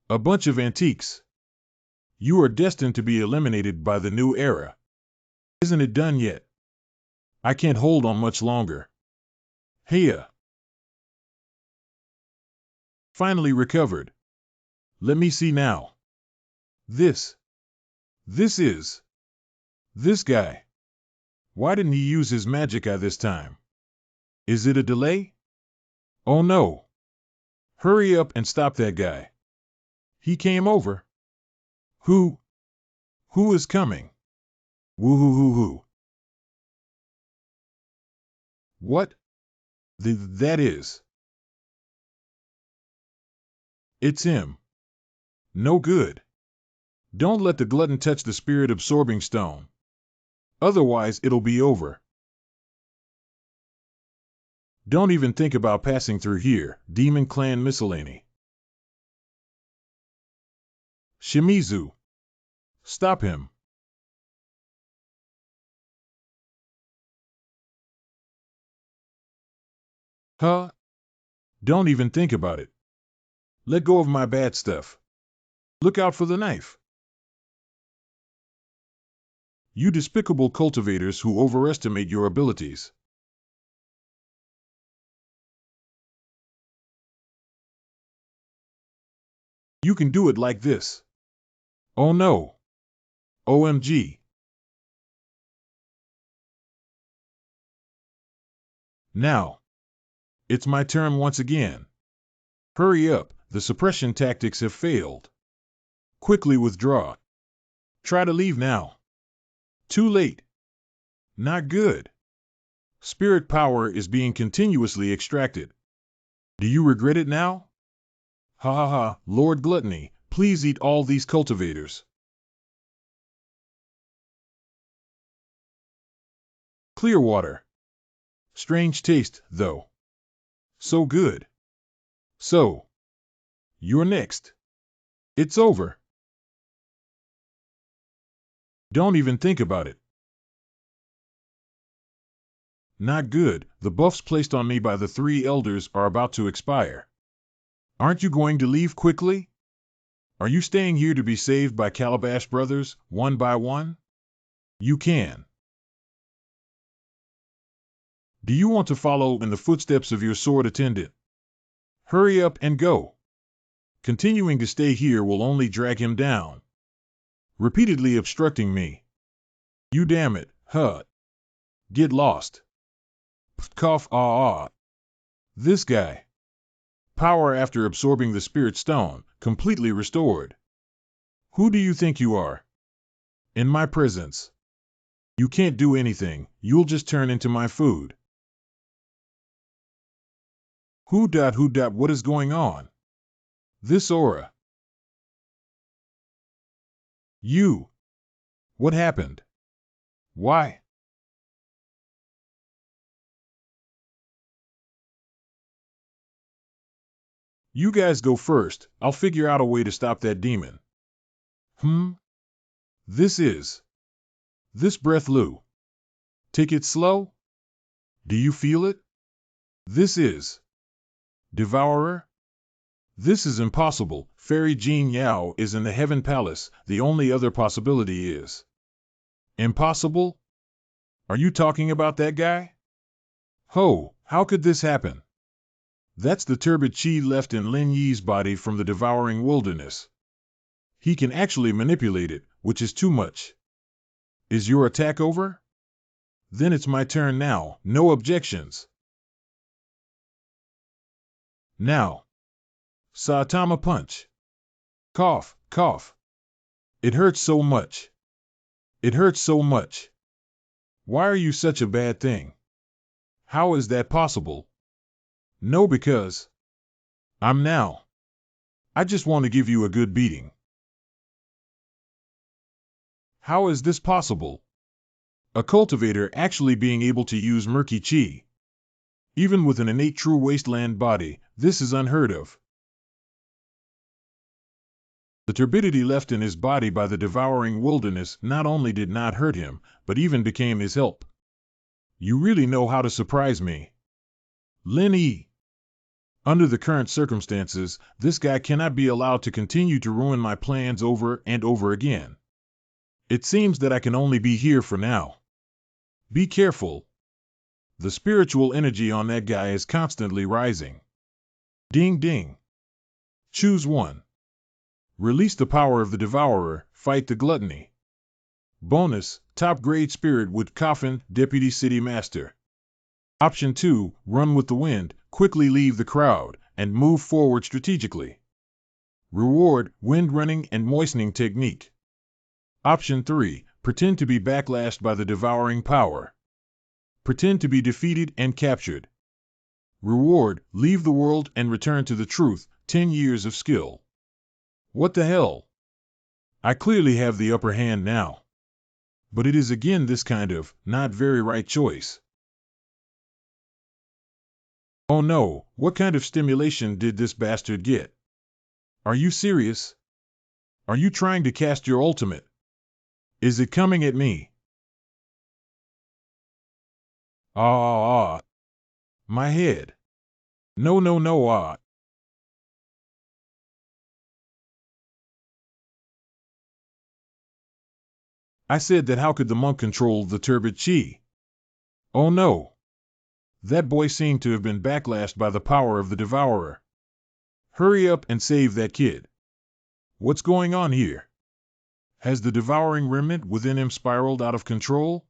A bunch of antiques. You are destined to be eliminated by the new era. Isn't it done yet? I can't hold on much longer. Heya. Finally recovered. Let me see now. This guy. Why didn't he use his magic eye this time? Is it a delay? Oh no. Hurry up and stop that guy. He came over. Who is coming? Woo-hoo-hoo-hoo. What? That is. It's him. No good. Don't let the glutton touch the spirit-absorbing stone. Otherwise, it'll be over. Don't even think about passing through here, Demon Clan Miscellany. Shimizu. Stop him. Huh? Don't even think about it. Let go of my bad stuff. Look out for the knife. You despicable cultivators who overestimate your abilities. You can do it like this. Oh no. OMG. Now. It's my turn once again. Hurry up, the suppression tactics have failed. Quickly withdraw. Try to leave now. Too late. Not good. Spirit power is being continuously extracted. Do you regret it now? Ha ha ha, Lord Gluttony, please eat all these cultivators. Clear water. Strange taste, though. So good. So. You're next. It's over. Don't even think about it. Not good, the buffs placed on me by the 3 elders are about to expire. Aren't you going to leave quickly? Are you staying here to be saved by Calabash Brothers, one by one? You can. Do you want to follow in the footsteps of your sword attendant? Hurry up and go. Continuing to stay here will only drag him down. Repeatedly obstructing me. You damn it, huh? Get lost. Cough ah. This guy. Power after absorbing the spirit stone, completely restored. Who do you think you are? In my presence. You can't do anything, you'll just turn into my food. Who dot, what is going on? This aura. You. What happened? Why? You guys go first, I'll figure out a way to stop that demon. This breath, Lou. Take it slow? Do you feel it? This is. Devourer? This is impossible. Fairy Jean Yao is in the Heaven Palace. The only other possibility is. Impossible? Are you talking about that guy? Ho, how could this happen? That's the turbid chi left in Lin Yi's body from the devouring wilderness. He can actually manipulate it, which is too much. Is your attack over? Then it's my turn now, no objections. Now. Saitama punch. Cough, cough. It hurts so much. It hurts so much. Why are you such a bad thing? How is that possible? No, because I'm now. I just want to give you a good beating. How is this possible? A cultivator actually being able to use murky chi. Even with an innate true wasteland body, this is unheard of. The turbidity left in his body by the devouring wilderness not only did not hurt him, but even became his help. You really know how to surprise me. Lin Yi. Under the current circumstances, this guy cannot be allowed to continue to ruin my plans over and over again. It seems that I can only be here for now. Be careful. The spiritual energy on that guy is constantly rising. Ding ding. Choose one. Release the power of the devourer, fight the gluttony. Bonus, top grade spirit with coffin, deputy city master. Option 2, run with the wind, quickly leave the crowd, and move forward strategically. Reward, wind running and moistening technique. Option 3, pretend to be backlashed by the devouring power. Pretend to be defeated and captured. Reward, leave the world and return to the truth, 10 years of skill. What the hell? I clearly have the upper hand now. But it is again this kind of, not very right choice. Oh no, what kind of stimulation did this bastard get? Are you serious? Are you trying to cast your ultimate? Is it coming at me? My head. No. I said that how could the monk control the turbid chi? Oh no. That boy seemed to have been backlashed by the power of the devourer. Hurry up and save that kid. What's going on here? Has the devouring remnant within him spiraled out of control?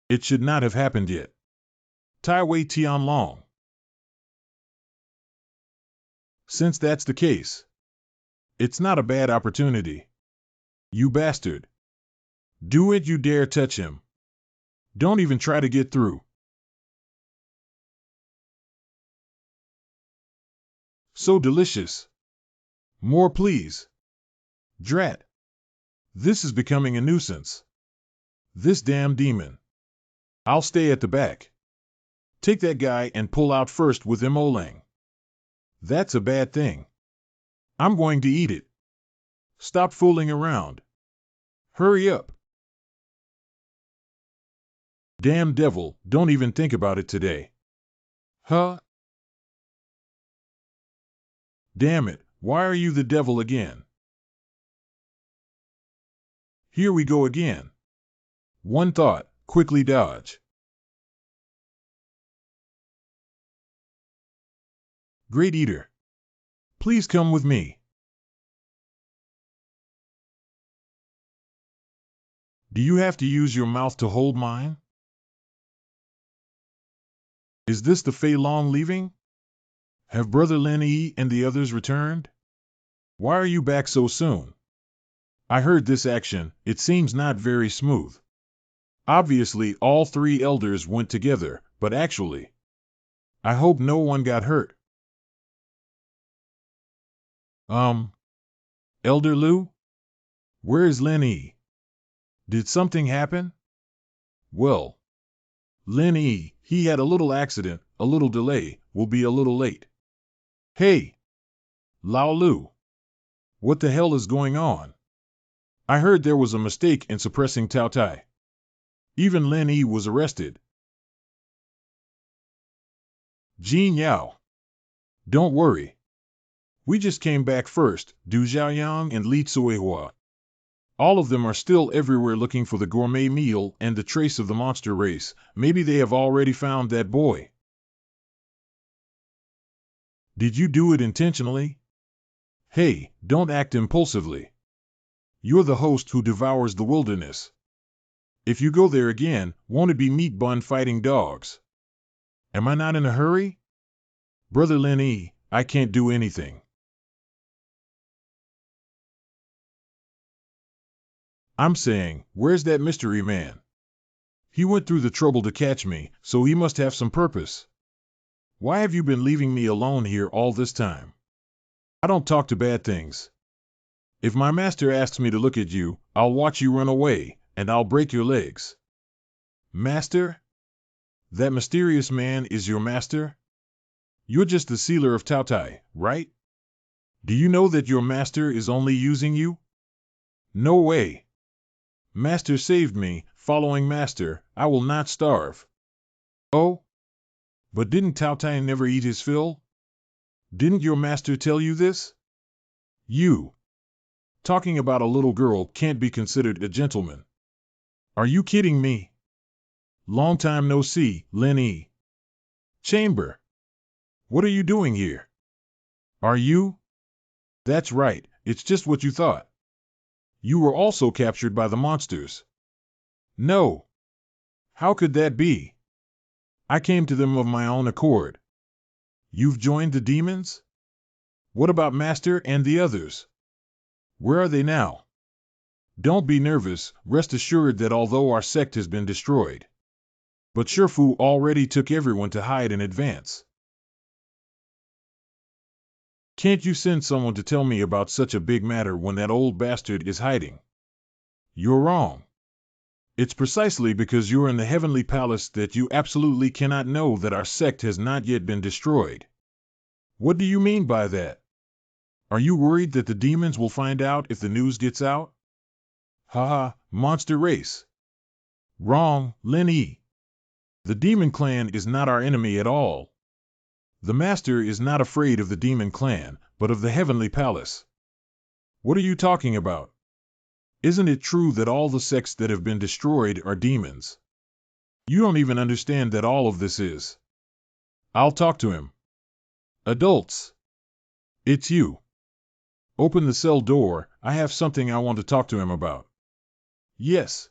It should not have happened yet. Tai Wei Tianlong. Since that's the case, it's not a bad opportunity. You bastard. Do it, you dare touch him. Don't even try to get through. So delicious. More, please. Drat. This is becoming a nuisance. This damn demon. I'll stay at the back. Take that guy and pull out first with Imolang. That's a bad thing. I'm going to eat it. Stop fooling around. Hurry up. Damn devil, don't even think about it today. Huh? Damn it, why are you the devil again? Here we go again. One thought, quickly dodge. Great Eater. Please come with me. Do you have to use your mouth to hold mine? Is this the Fei Long leaving? Have Brother Lin Yi and the others returned? Why are you back so soon? I heard this action, it seems not very smooth. Obviously all three elders went together, but actually, I hope no one got hurt. Elder Lu? Where is Lin Yi? Did something happen? Well, Lin Yi, he had a little accident, a little delay, will be a little late. Hey, Lao Lu, what the hell is going on? I heard there was a mistake in suppressing Tao Tai. Even Lin Yi was arrested. Jin Yao. Don't worry. We just came back first, Du Xiaoyang and Li Cuihua. All of them are still everywhere looking for the gourmet meal and the trace of the monster race. Maybe they have already found that boy. Did you do it intentionally? Hey, don't act impulsively. You're the host who devours the wilderness. If you go there again, won't it be meat bun fighting dogs? Am I not in a hurry? Brother Lin Yi, I can't do anything. I'm saying, where's that mystery man? He went through the trouble to catch me, so he must have some purpose. Why have you been leaving me alone here all this time? I don't talk to bad things. If my master asks me to look at you, I'll watch you run away, and I'll break your legs. Master? That mysterious man is your master? You're just the sealer of Tao Tai, right? Do you know that your master is only using you? No way. Master saved me, following Master, I will not starve. Oh? But didn't Tao Tai never eat his fill? Didn't your master tell you this? You. Talking about a little girl can't be considered a gentleman. Are you kidding me? Long time no see, Lin Yi. Chamber. What are you doing here? Are you? That's right, it's just what you thought. You were also captured by the monsters. No. How could that be? I came to them of my own accord. You've joined the demons? What about Master and the others? Where are they now? Don't be nervous, rest assured that although our sect has been destroyed, but Shifu already took everyone to hide in advance. Can't you send someone to tell me about such a big matter when that old bastard is hiding? You're wrong. It's precisely because you're in the heavenly palace that you absolutely cannot know that our sect has not yet been destroyed. What do you mean by that? Are you worried that the demons will find out if the news gets out? Haha, monster race. Wrong, Lin Yi. The demon clan is not our enemy at all. The master is not afraid of the demon clan, but of the heavenly palace. What are you talking about? Isn't it true that all the sects that have been destroyed are demons? You don't even understand that all of this is. I'll talk to him. Adults. It's you. Open the cell door, I have something I want to talk to him about. Yes.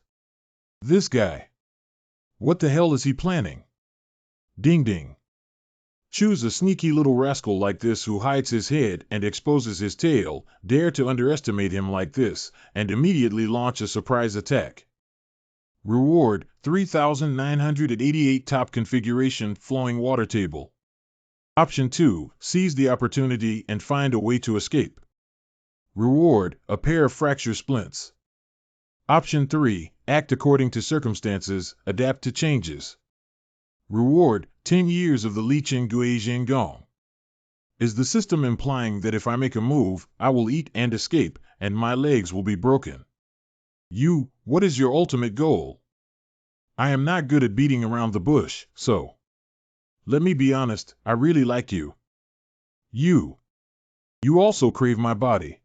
This guy. What the hell is he planning? Ding ding. Choose a sneaky little rascal like this who hides his head and exposes his tail, dare to underestimate him like this, and immediately launch a surprise attack. Reward, 3,988 top configuration flowing water table. Option 2, seize the opportunity and find a way to escape. Reward, a pair of fracture splints. Option 3, act according to circumstances, adapt to changes. Reward, 10 years of the Liqin Gui Gong. Is the system implying that if I make a move, I will eat and escape, and my legs will be broken? You, what is your ultimate goal? I am not good at beating around the bush, so. Let me be honest, I really like you. You. You also crave my body.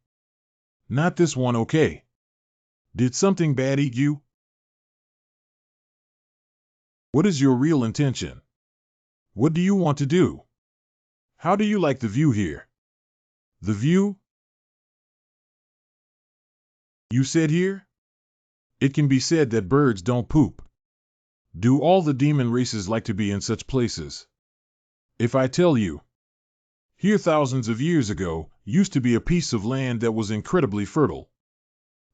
Not this one, okay? Did something bad eat you? What is your real intention? What do you want to do? How do you like the view here? The view? You said here? It can be said that birds don't poop. Do all the demon races like to be in such places? If I tell you, here thousands of years ago used to be a piece of land that was incredibly fertile.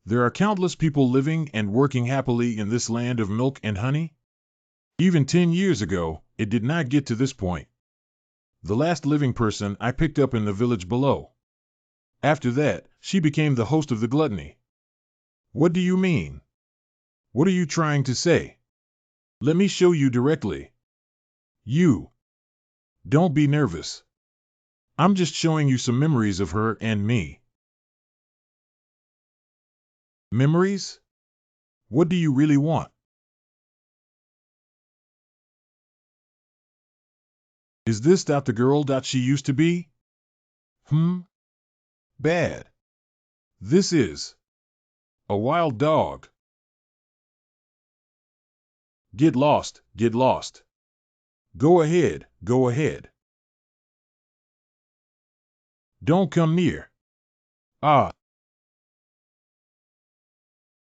There are countless people living and working happily in this land of milk and honey. Even 10 years ago, it did not get to this point. The last living person I picked up in the village below. After that, she became the host of the gluttony. What do you mean? What are you trying to say? Let me show you directly. You. Don't be nervous. I'm just showing you some memories of her and me. Memories? What do you really want? Is this the girl that she used to be? Bad. This is a wild dog. Get lost, get lost. Go ahead, go ahead. Don't come near. Ah.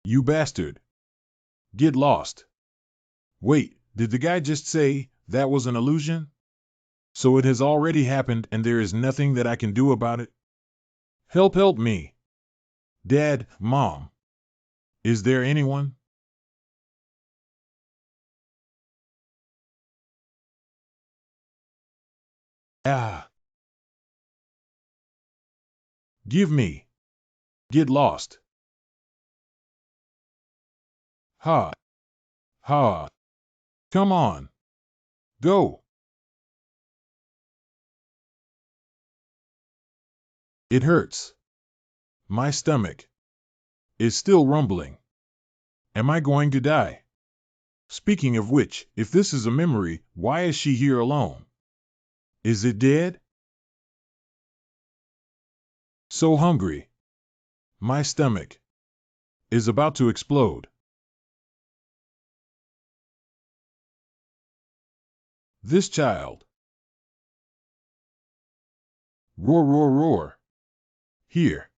You bastard. Get lost. Wait, did the guy just say that was an illusion? So it has already happened and there is nothing that I can do about it? Help me. Dad, Mom. Is there anyone? Ah. Give me. Get lost. Ha. Ha. Come on. Go. It hurts. My stomach is still rumbling. Am I going to die? Speaking of which, if this is a memory, why is she here alone? Is it dead? So hungry. My stomach is about to explode. This child. Roar, roar, roar. Here.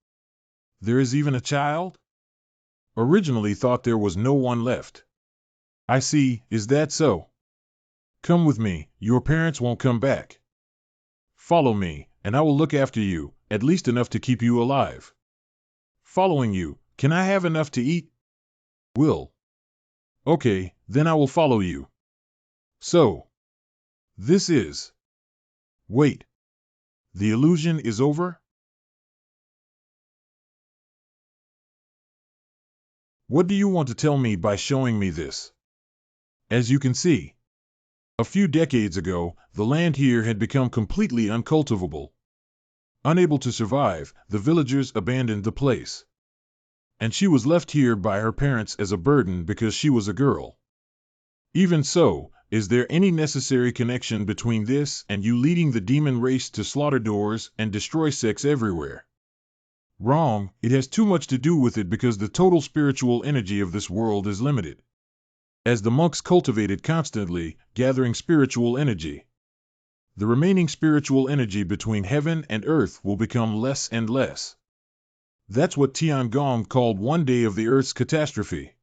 There is even a child? Originally thought there was no one left. I see, is that so? Come with me, your parents won't come back. Follow me, and I will look after you, at least enough to keep you alive. Following you, can I have enough to eat? Will. Okay, then I will follow you. So. This is. Wait. The illusion is over? What do you want to tell me by showing me this? As you can see, a few decades ago, the land here had become completely uncultivable. Unable to survive, the villagers abandoned the place. And she was left here by her parents as a burden because she was a girl. Even so, is there any necessary connection between this and you leading the demon race to slaughter doors and destroy sex everywhere? Wrong, it has too much to do with it because the total spiritual energy of this world is limited. As the monks cultivated constantly, gathering spiritual energy, the remaining spiritual energy between heaven and earth will become less and less. That's what Tiangong called one day of the earth's catastrophe.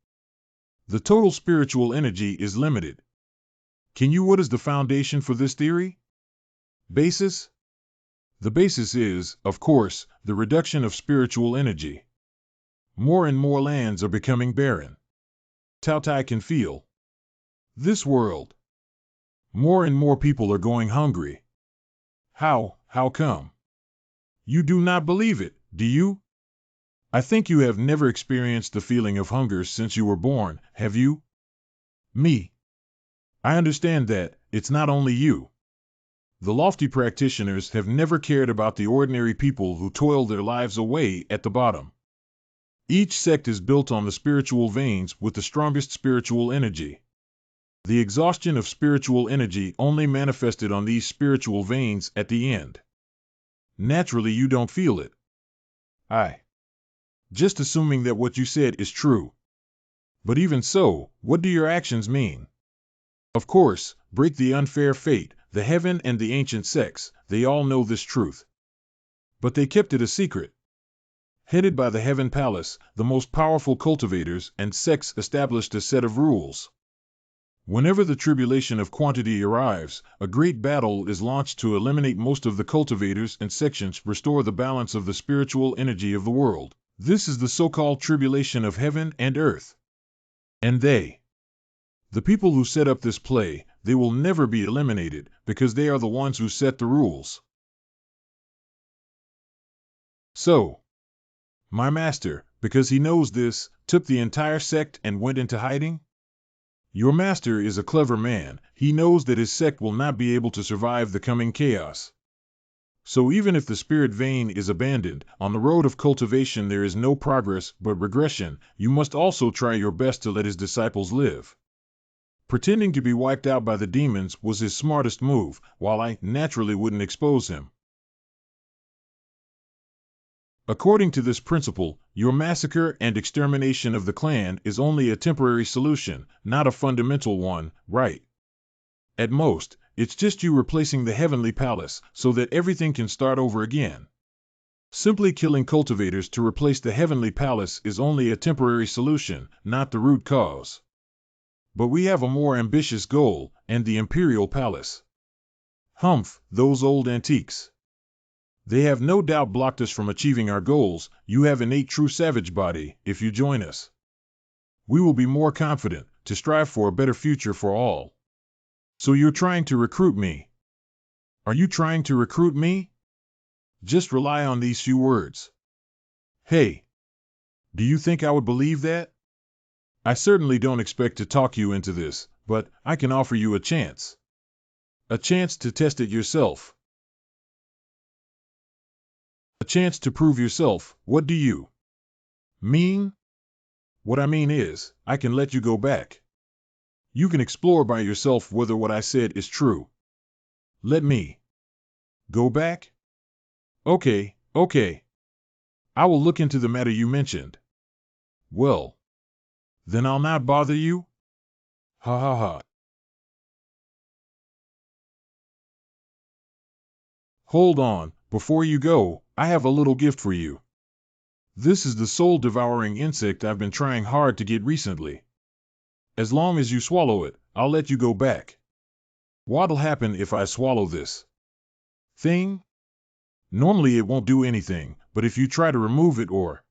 The total spiritual energy is limited. Can you what is the foundation for this theory? Basis? The basis is, of course, the reduction of spiritual energy. More and more lands are becoming barren. Tao Tai can feel this world. More and more people are going hungry. How come? You do not believe it, do you? I think you have never experienced the feeling of hunger since you were born, have you? Me. I understand that, it's not only you. The lofty practitioners have never cared about the ordinary people who toil their lives away at the bottom. Each sect is built on the spiritual veins with the strongest spiritual energy. The exhaustion of spiritual energy only manifested on these spiritual veins at the end. Naturally, you don't feel it. Just assuming that what you said is true. But even so, what do your actions mean? Of course, break the unfair fate, the heaven and the ancient sects, they all know this truth. But they kept it a secret. Headed by the Heaven Palace, the most powerful cultivators and sects established a set of rules. Whenever the tribulation of quantity arrives, a great battle is launched to eliminate most of the cultivators and sections, restore the balance of the spiritual energy of the world. This is the so-called tribulation of heaven and earth. And the people who set up this play, they will never be eliminated, because they are the ones who set the rules. So, my master, because he knows this, took the entire sect and went into hiding? Your master is a clever man. He knows that his sect will not be able to survive the coming chaos. So even if the spirit vein is abandoned, on the road of cultivation there is no progress but regression. You must also try your best to let his disciples live. Pretending to be wiped out by the demons was his smartest move, while I naturally wouldn't expose him. According to this principle, your massacre and extermination of the clan is only a temporary solution, not a fundamental one, right? At most, it's just you replacing the heavenly palace so that everything can start over again. Simply killing cultivators to replace the heavenly palace is only a temporary solution, not the root cause. But we have a more ambitious goal, and the imperial palace. Humph, those old antiques. They have no doubt blocked us from achieving our goals. You have innate true savage body, if you join us. We will be more confident, to strive for a better future for all. So you're trying to recruit me. Are you trying to recruit me? Just rely on these few words. Hey, do you think I would believe that? I certainly don't expect to talk you into this, but I can offer you a chance. A chance to test it yourself. A chance to prove yourself. What do you mean? What I mean is, I can let you go back. You can explore by yourself whether what I said is true. Let me go back? Okay. I will look into the matter you mentioned. Well, then I'll not bother you? Ha ha ha. Hold on, before you go, I have a little gift for you. This is the soul-devouring insect I've been trying hard to get recently. As long as you swallow it, I'll let you go back. What'll happen if I swallow this thing? Normally it won't do anything, but if you try to remove it or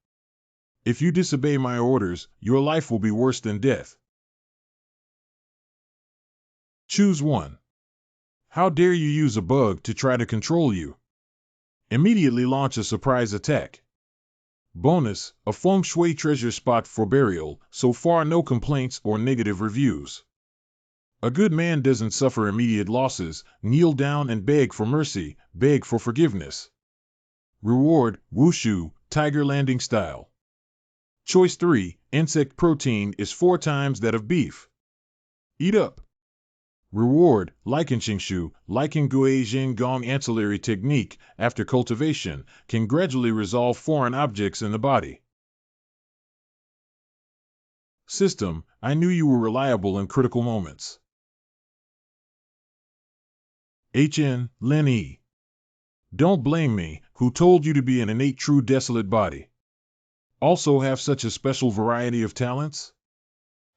if you disobey my orders, your life will be worse than death. Choose one. How dare you use a bug to try to control you? Immediately launch a surprise attack. Bonus, a feng shui treasure spot for burial, so far no complaints or negative reviews. A good man doesn't suffer immediate losses, kneel down and beg for mercy, beg for forgiveness. Reward, wushu, tiger landing style. Choice 3, insect protein is 4 times that of beef. Eat up. Reward, Lichen Qingshu, Lichen Gui Jing Gong ancillary technique, after cultivation, can gradually resolve foreign objects in the body. System, I knew you were reliable in critical moments. HN, Lin E. Don't blame me, who told you to be an innate true desolate body. Also have such a special variety of talents?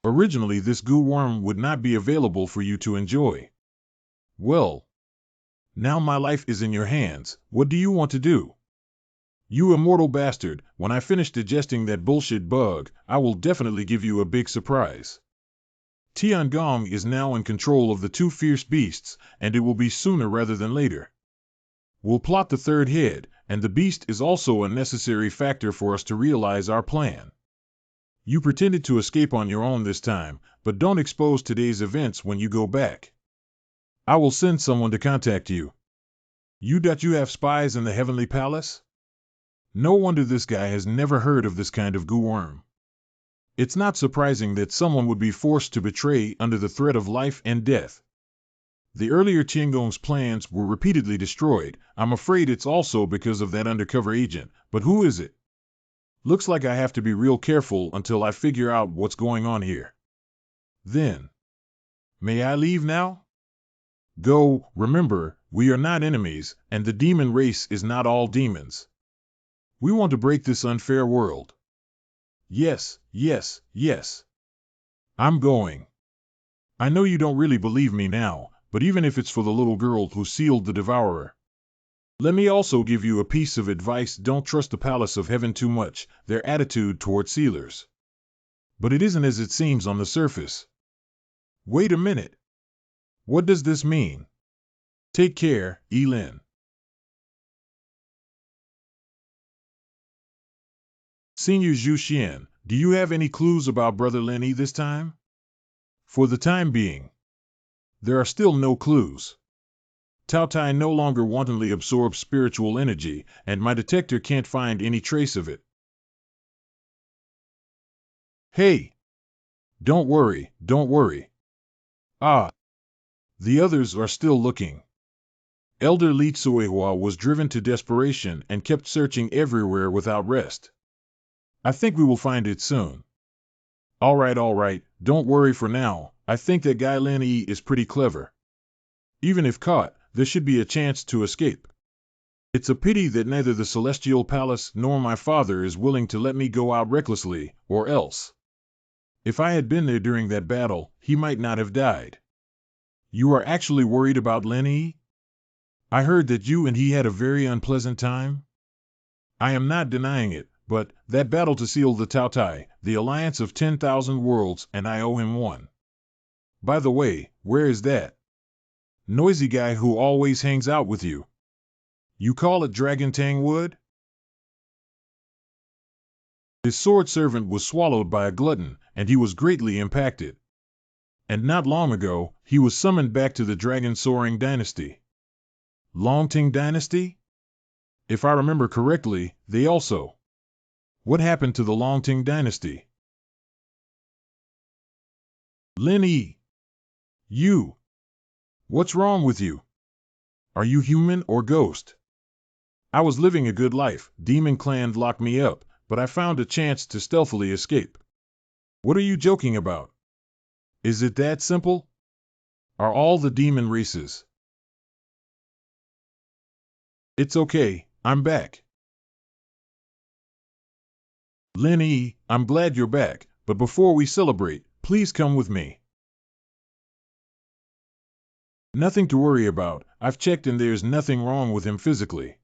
Originally this goo worm would not be available for you to enjoy. Well, now my life is in your hands, what do you want to do? You immortal bastard, when I finish digesting that bullshit bug, I will definitely give you a big surprise. Tiangong is now in control of the 2 fierce beasts, and it will be sooner rather than later. We'll plot the 3rd head, and the beast is also a necessary factor for us to realize our plan. You pretended to escape on your own this time, but don't expose today's events when you go back. I will send someone to contact you. You have spies in the heavenly palace? No wonder this guy has never heard of this kind of goo worm. It's not surprising that someone would be forced to betray under the threat of life and death. The earlier Tiangong's plans were repeatedly destroyed. I'm afraid it's also because of that undercover agent, but who is it? Looks like I have to be real careful until I figure out what's going on here. Then, may I leave now? Go, remember, we are not enemies, and the demon race is not all demons. We want to break this unfair world. Yes, yes, yes. I'm going. I know you don't really believe me now, but even if it's for the little girl who sealed the devourer. Let me also give you a piece of advice: don't trust the palace of heaven too much, their attitude toward sealers. But it isn't as it seems on the surface. Wait a minute. What does this mean? Take care, Elin. Senior Zhu Xian, do you have any clues about Brother Lin Yi this time? For the time being, there are still no clues. Tao Tai no longer wantonly absorbs spiritual energy, and my detector can't find any trace of it. Hey! Don't worry, don't worry. Ah! The others are still looking. Elder Li Tsuehua was driven to desperation and kept searching everywhere without rest. I think we will find it soon. All right, don't worry for now. I think that guy Lin Yi is pretty clever. Even if caught, there should be a chance to escape. It's a pity that neither the Celestial Palace nor my father is willing to let me go out recklessly, or else. If I had been there during that battle, he might not have died. You are actually worried about Lin Yi? I heard that you and he had a very unpleasant time. I am not denying it, but that battle to seal the Tao Tai, the alliance of 10,000 worlds, and I owe him one. By the way, where is that noisy guy who always hangs out with you? You call it Dragon Tang Wood? His sword servant was swallowed by a glutton, and he was greatly impacted. And not long ago, he was summoned back to the Dragon Soaring Dynasty. Longting Dynasty? If I remember correctly, they also. What happened to the Longting Dynasty? Lin Yi. You. What's wrong with you? Are you human or ghost? I was living a good life. Demon Clan locked me up, but I found a chance to stealthily escape. What are you joking about? Is it that simple? Are all the demon races? It's okay, I'm back. Lin Yi, I'm glad you're back, but before we celebrate, please come with me. Nothing to worry about. I've checked and there's nothing wrong with him physically.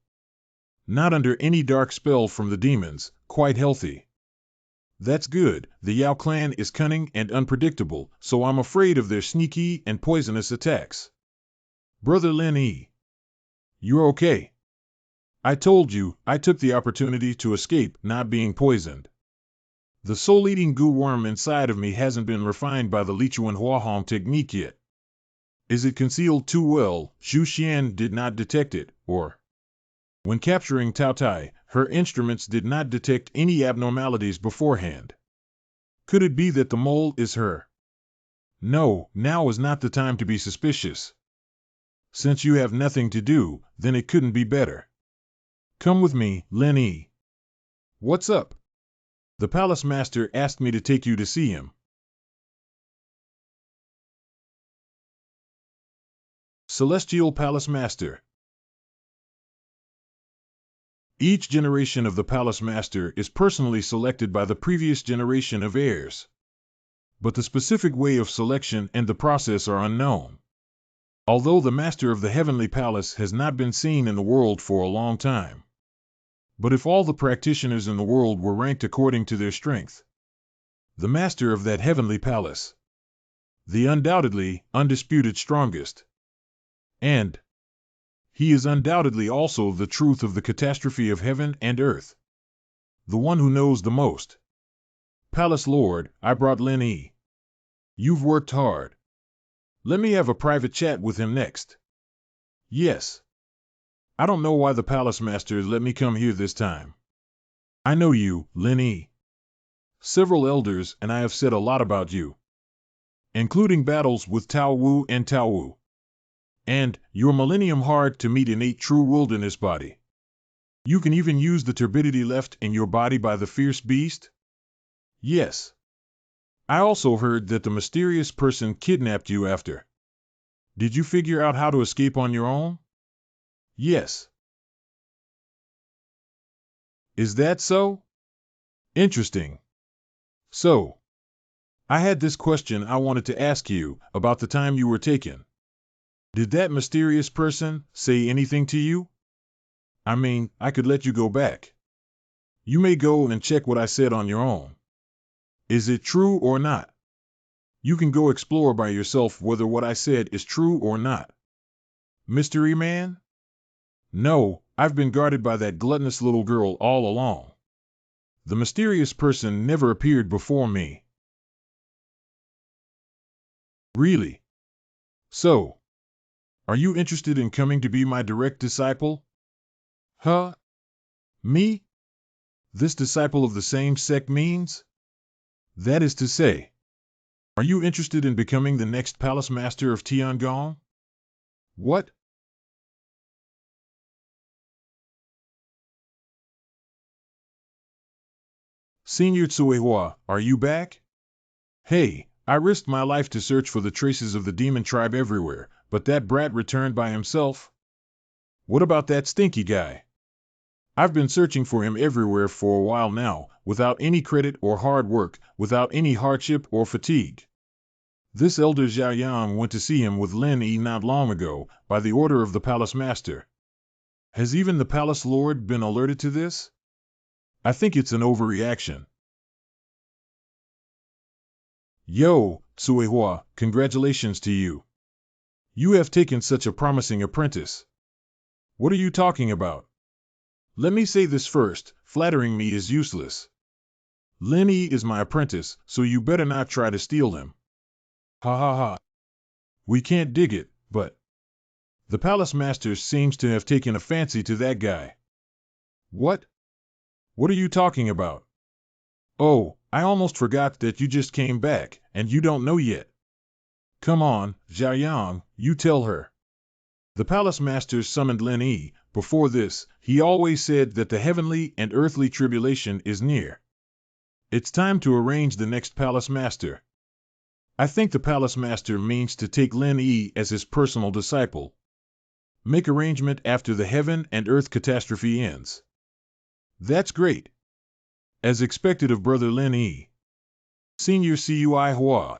Not under any dark spell from the demons, quite healthy. That's good. The Yao clan is cunning and unpredictable, so I'm afraid of their sneaky and poisonous attacks. Brother Lin Yi. You're okay. I told you, I took the opportunity to escape not being poisoned. The soul-eating goo worm inside of me hasn't been refined by the Lichuan Huahong technique yet. Is it concealed too well? Zhu Xian did not detect it, or... When capturing Tao Tai, her instruments did not detect any abnormalities beforehand. Could it be that the mole is her? No, now is not the time to be suspicious. Since you have nothing to do, then it couldn't be better. Come with me, Lin Yi. What's up? The Palace Master asked me to take you to see him. Celestial Palace Master. Each generation of the Palace Master is personally selected by the previous generation of heirs. But the specific way of selection and the process are unknown. Although the Master of the Heavenly Palace has not been seen in the world for a long time. But if all the practitioners in the world were ranked according to their strength, the Master of that Heavenly Palace, the undoubtedly, undisputed strongest, and he is undoubtedly also the truth of the catastrophe of heaven and earth. The one who knows the most. Palace Lord, I brought Lin Yi. You've worked hard. Let me have a private chat with him next. Yes. I don't know why the Palace Master let me come here this time. I know you, Lin Yi. Several elders and I have said a lot about you. Including battles with Tao Wu and Tao Wu. And your millennium hard to meet innate true wilderness body. You can even use the turbidity left in your body by the fierce beast? Yes. I also heard that the mysterious person kidnapped you after. Did you figure out how to escape on your own? Yes. Is that so? Interesting. So, I had this question I wanted to ask you about the time you were taken. Did that mysterious person say anything to you? I mean, I could let you go back. You may go and check what I said on your own. Is it true or not? You can go explore by yourself whether what I said is true or not. Mystery man? No, I've been guarded by that gluttonous little girl all along. The mysterious person never appeared before me. Really? So, are you interested in coming to be my direct disciple? Huh? Me? This disciple of the same sect means? That is to say, are you interested in becoming the next palace master of Tiangong? What? Senior Tsuehua, are you back? Hey, I risked my life to search for the traces of the demon tribe everywhere, but that brat returned by himself? What about that stinky guy? I've been searching for him everywhere for a while now, without any credit or hard work, without any hardship or fatigue. This elder Zhao Yang went to see him with Lin Yi not long ago, by the order of the palace master. Has even the palace lord been alerted to this? I think it's an overreaction. Yo, Tsuehua, congratulations to you. You have taken such a promising apprentice. What are you talking about? Let me say this first, flattering me is useless. Lin Yi is my apprentice, so you better not try to steal him. Ha ha ha. We can't dig it, but the palace master seems to have taken a fancy to that guy. What? What are you talking about? Oh, I almost forgot that you just came back, and you don't know yet. Come on, Zhao Yang, you tell her. The palace master summoned Lin Yi. Before this, he always said that the heavenly and earthly tribulation is near. It's time to arrange the next palace master. I think the palace master means to take Lin Yi as his personal disciple. Make arrangement after the heaven and earth catastrophe ends. That's great. As expected of Brother Lin Yi. Senior Cui Hua.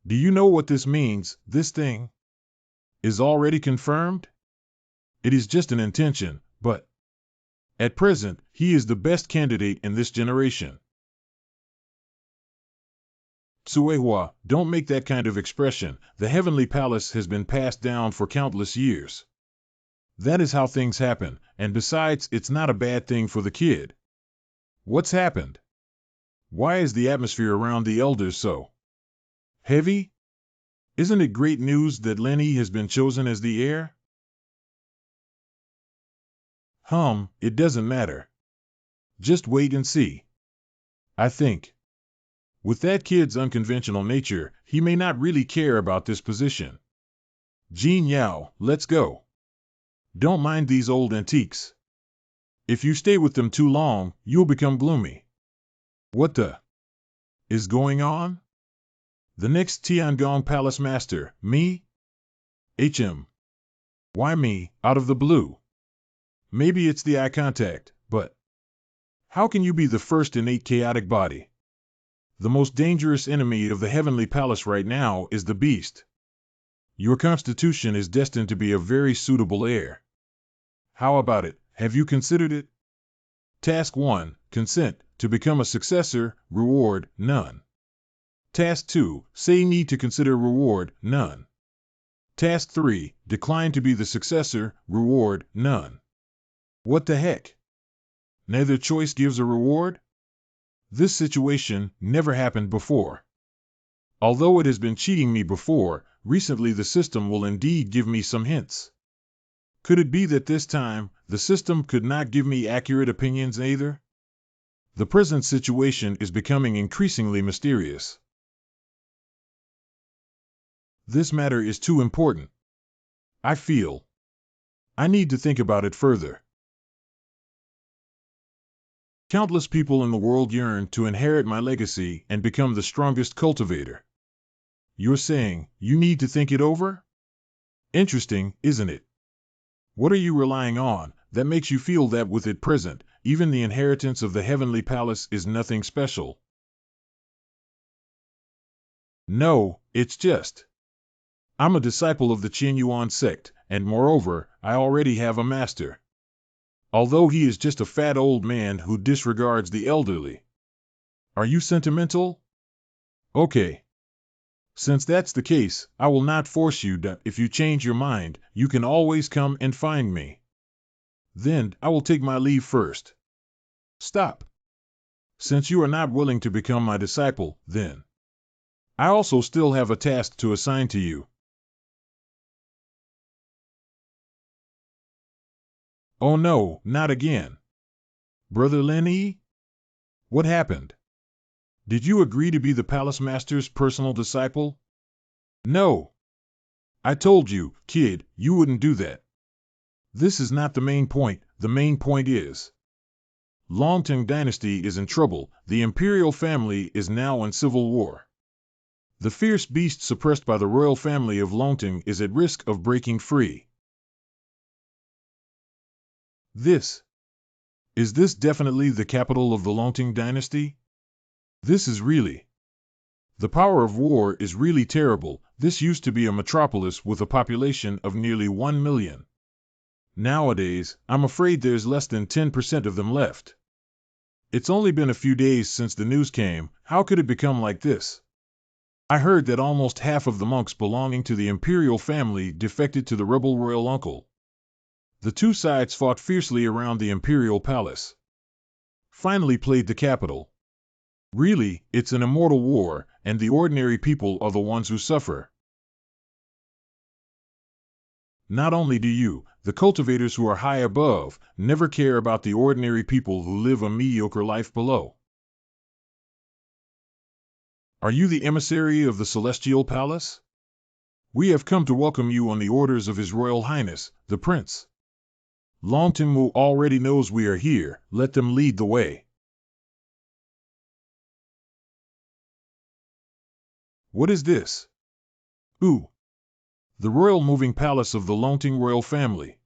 Do you know what this means, this thing? Is already confirmed? It is just an intention, but at present, he is the best candidate in this generation. Tsuehua, don't make that kind of expression. The heavenly palace has been passed down for countless years. That is how things happen, and besides, it's not a bad thing for the kid. What's happened? Why is the atmosphere around the elders so heavy? Isn't it great news that Lin Yi has been chosen as the heir? It doesn't matter. Just wait and see. I think, with that kid's unconventional nature, he may not really care about this position. Jin Yao, let's go. Don't mind these old antiques. If you stay with them too long, you'll become gloomy. What the is going on? The next Tiangong Palace Master, me? Why me, out of the blue? Maybe it's the eye contact, but how can you be the first innate chaotic body? The most dangerous enemy of the heavenly palace right now is the beast. Your constitution is destined to be a very suitable heir. How about it? Have you considered it? Task 1. Consent. To become a successor. Reward. None. Task 2. Say need to consider. Reward. None. Task 3. Decline to be the successor. Reward. None. What the heck? Neither choice gives a reward? This situation never happened before. Although it has been cheating me before, recently the system will indeed give me some hints. Could it be that this time, the system could not give me accurate opinions either? The present situation is becoming increasingly mysterious. This matter is too important. I feel I need to think about it further. Countless people in the world yearn to inherit my legacy and become the strongest cultivator. You're saying you need to think it over? Interesting, isn't it? What are you relying on, that makes you feel that with it present, even the inheritance of the heavenly palace is nothing special? No, it's just, I'm a disciple of the Qin Yuan sect, and moreover, I already have a master. Although he is just a fat old man who disregards the elderly. Are you sentimental? Okay. Since that's the case, I will not force you, but if you change your mind, you can always come and find me. Then, I will take my leave first. Stop. Since you are not willing to become my disciple, then I also still have a task to assign to you. Oh no, not again. Brother Lin Yi? What happened? Did you agree to be the palace master's personal disciple? No. I told you, kid, you wouldn't do that. This is not the main point. The main point is, Longting dynasty is in trouble. The imperial family is now in civil war. The fierce beast suppressed by the royal family of Longting is at risk of breaking free. Is this definitely the capital of the Longting dynasty? This is really. The power of war is really terrible. This used to be a metropolis with a population of nearly 1 million. Nowadays, I'm afraid there's less than 10% of them left. It's only been a few days since the news came. How could it become like this? I heard that almost half of the monks belonging to the imperial family defected to the rebel royal uncle. The two sides fought fiercely around the imperial palace. Finally played the capital. Really, it's an immortal war, and the ordinary people are the ones who suffer. Not only do you, the cultivators who are high above, never care about the ordinary people who live a mediocre life below. Are you the emissary of the Celestial Palace? We have come to welcome you on the orders of His Royal Highness, the Prince. Longtingmu already knows we are here. Let them lead the way. What is this? Ooh. The royal moving palace of the Longting royal family.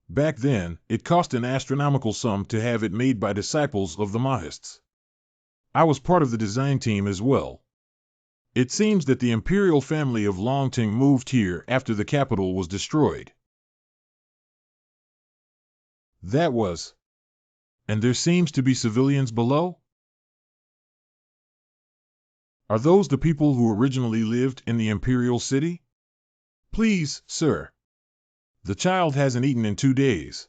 Back then, it cost an astronomical sum to have it made by disciples of the Mahists. I was part of the design team as well. It seems that the imperial family of Longting moved here after the capital was destroyed. That was. And there seems to be civilians below? Are those the people who originally lived in the imperial city? Please, sir. The child hasn't eaten in 2 days.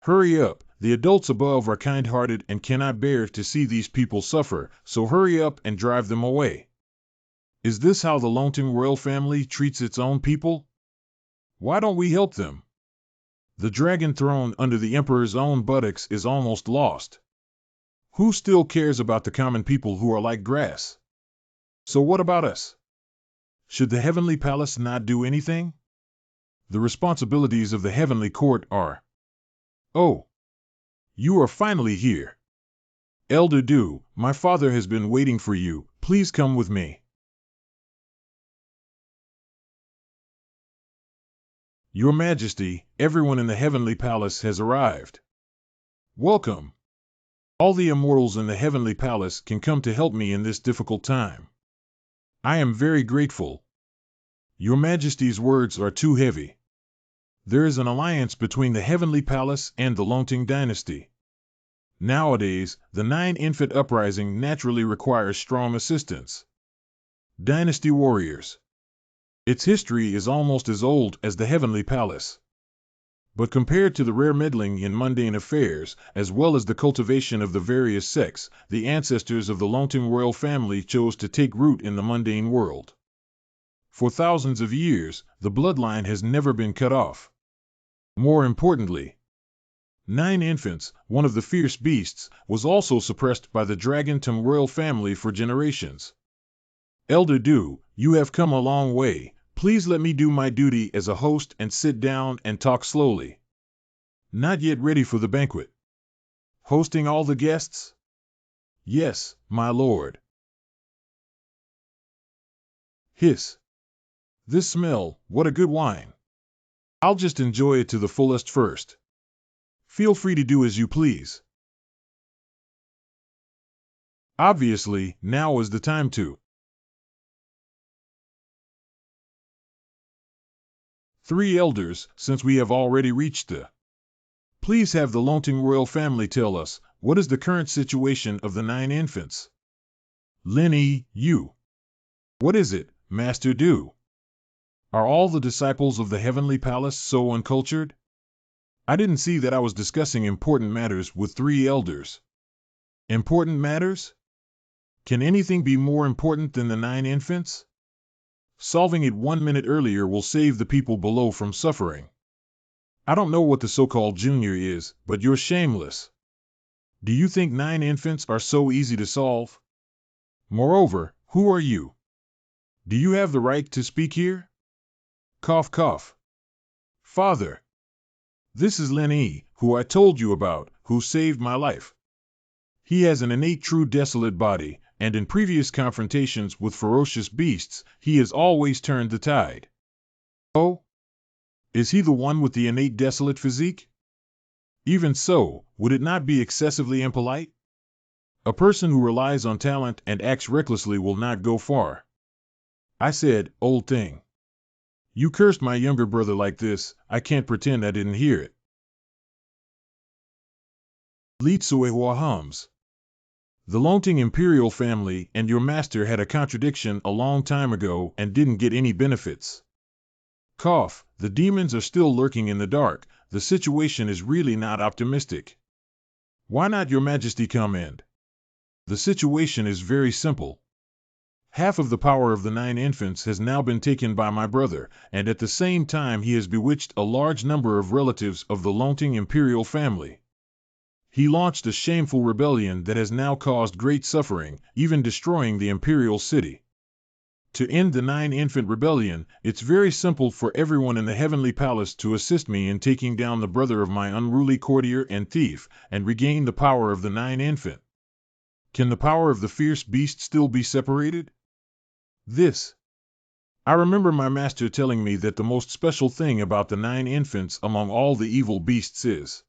Hurry up, the adults above are kind-hearted and cannot bear to see these people suffer, so hurry up and drive them away. Is this how the Longting royal family treats its own people? Why don't we help them? The dragon throne under the emperor's own buttocks is almost lost. Who still cares about the common people who are like grass? So what about us? Should the heavenly palace not do anything? The responsibilities of the heavenly court are... Oh, you are finally here. Elder Du, my father has been waiting for you. Please come with me. Your Majesty, everyone in the heavenly palace has arrived. Welcome. All the immortals in the heavenly palace can come to help me in this difficult time. I am very grateful. Your Majesty's words are too heavy. There is an alliance between the heavenly palace and the Longting dynasty. Nowadays, the 9-infant uprising naturally requires strong assistance. Dynasty warriors. Its history is almost as old as the heavenly palace. But compared to the rare meddling in mundane affairs, as well as the cultivation of the various sects, the ancestors of the Longting royal family chose to take root in the mundane world. For thousands of years, the bloodline has never been cut off. More importantly, 9 infants, one of the fierce beasts, was also suppressed by the Dragon Tum royal family for generations. Elder Du, you have come a long way. Please let me do my duty as a host and sit down and talk slowly. Not yet ready for the banquet. Hosting all the guests? Yes, my lord. Hiss. This smell, what a good wine. I'll just enjoy it to the fullest first. Feel free to do as you please. Obviously, now is the time to. 3 elders, since we have already reached the. Please have the Lonting royal family tell us, what is the current situation of the 9 infants? Lin Yi, you. What is it, Master Du? Are all the disciples of the heavenly palace so uncultured? I didn't see that I was discussing important matters with 3 elders. Important matters? Can anything be more important than the 9 infants? Solving it 1 minute earlier will save the people below from suffering. I don't know what the so-called junior is, but you're shameless. Do you think 9 infants are so easy to solve? Moreover, who are you? Do you have the right to speak here? Cough, cough. Father. This is Lin Yi, who I told you about, who saved my life. He has an innate true desolate body, and in previous confrontations with ferocious beasts, he has always turned the tide. Oh? Is he the one with the innate desolate physique? Even so, would it not be excessively impolite? A person who relies on talent and acts recklessly will not go far. I said, old thing. You cursed my younger brother like this, I can't pretend I didn't hear it. Li Tsuehua hums. The Lonting imperial family and your master had a contradiction a long time ago and didn't get any benefits. Cough, the demons are still lurking in the dark, the situation is really not optimistic. Why not your majesty come in? The situation is very simple. Half of the power of the 9 infants has now been taken by my brother, and at the same time he has bewitched a large number of relatives of the Lonting imperial family. He launched a shameful rebellion that has now caused great suffering, even destroying the imperial city. To end the 9-infant rebellion, it's very simple for everyone in the heavenly palace to assist me in taking down the brother of my unruly courtier and thief, and regain the power of the 9-infant. Can the power of the fierce beast still be separated? This. I remember my master telling me that the most special thing about the 9 infants among all the evil beasts is.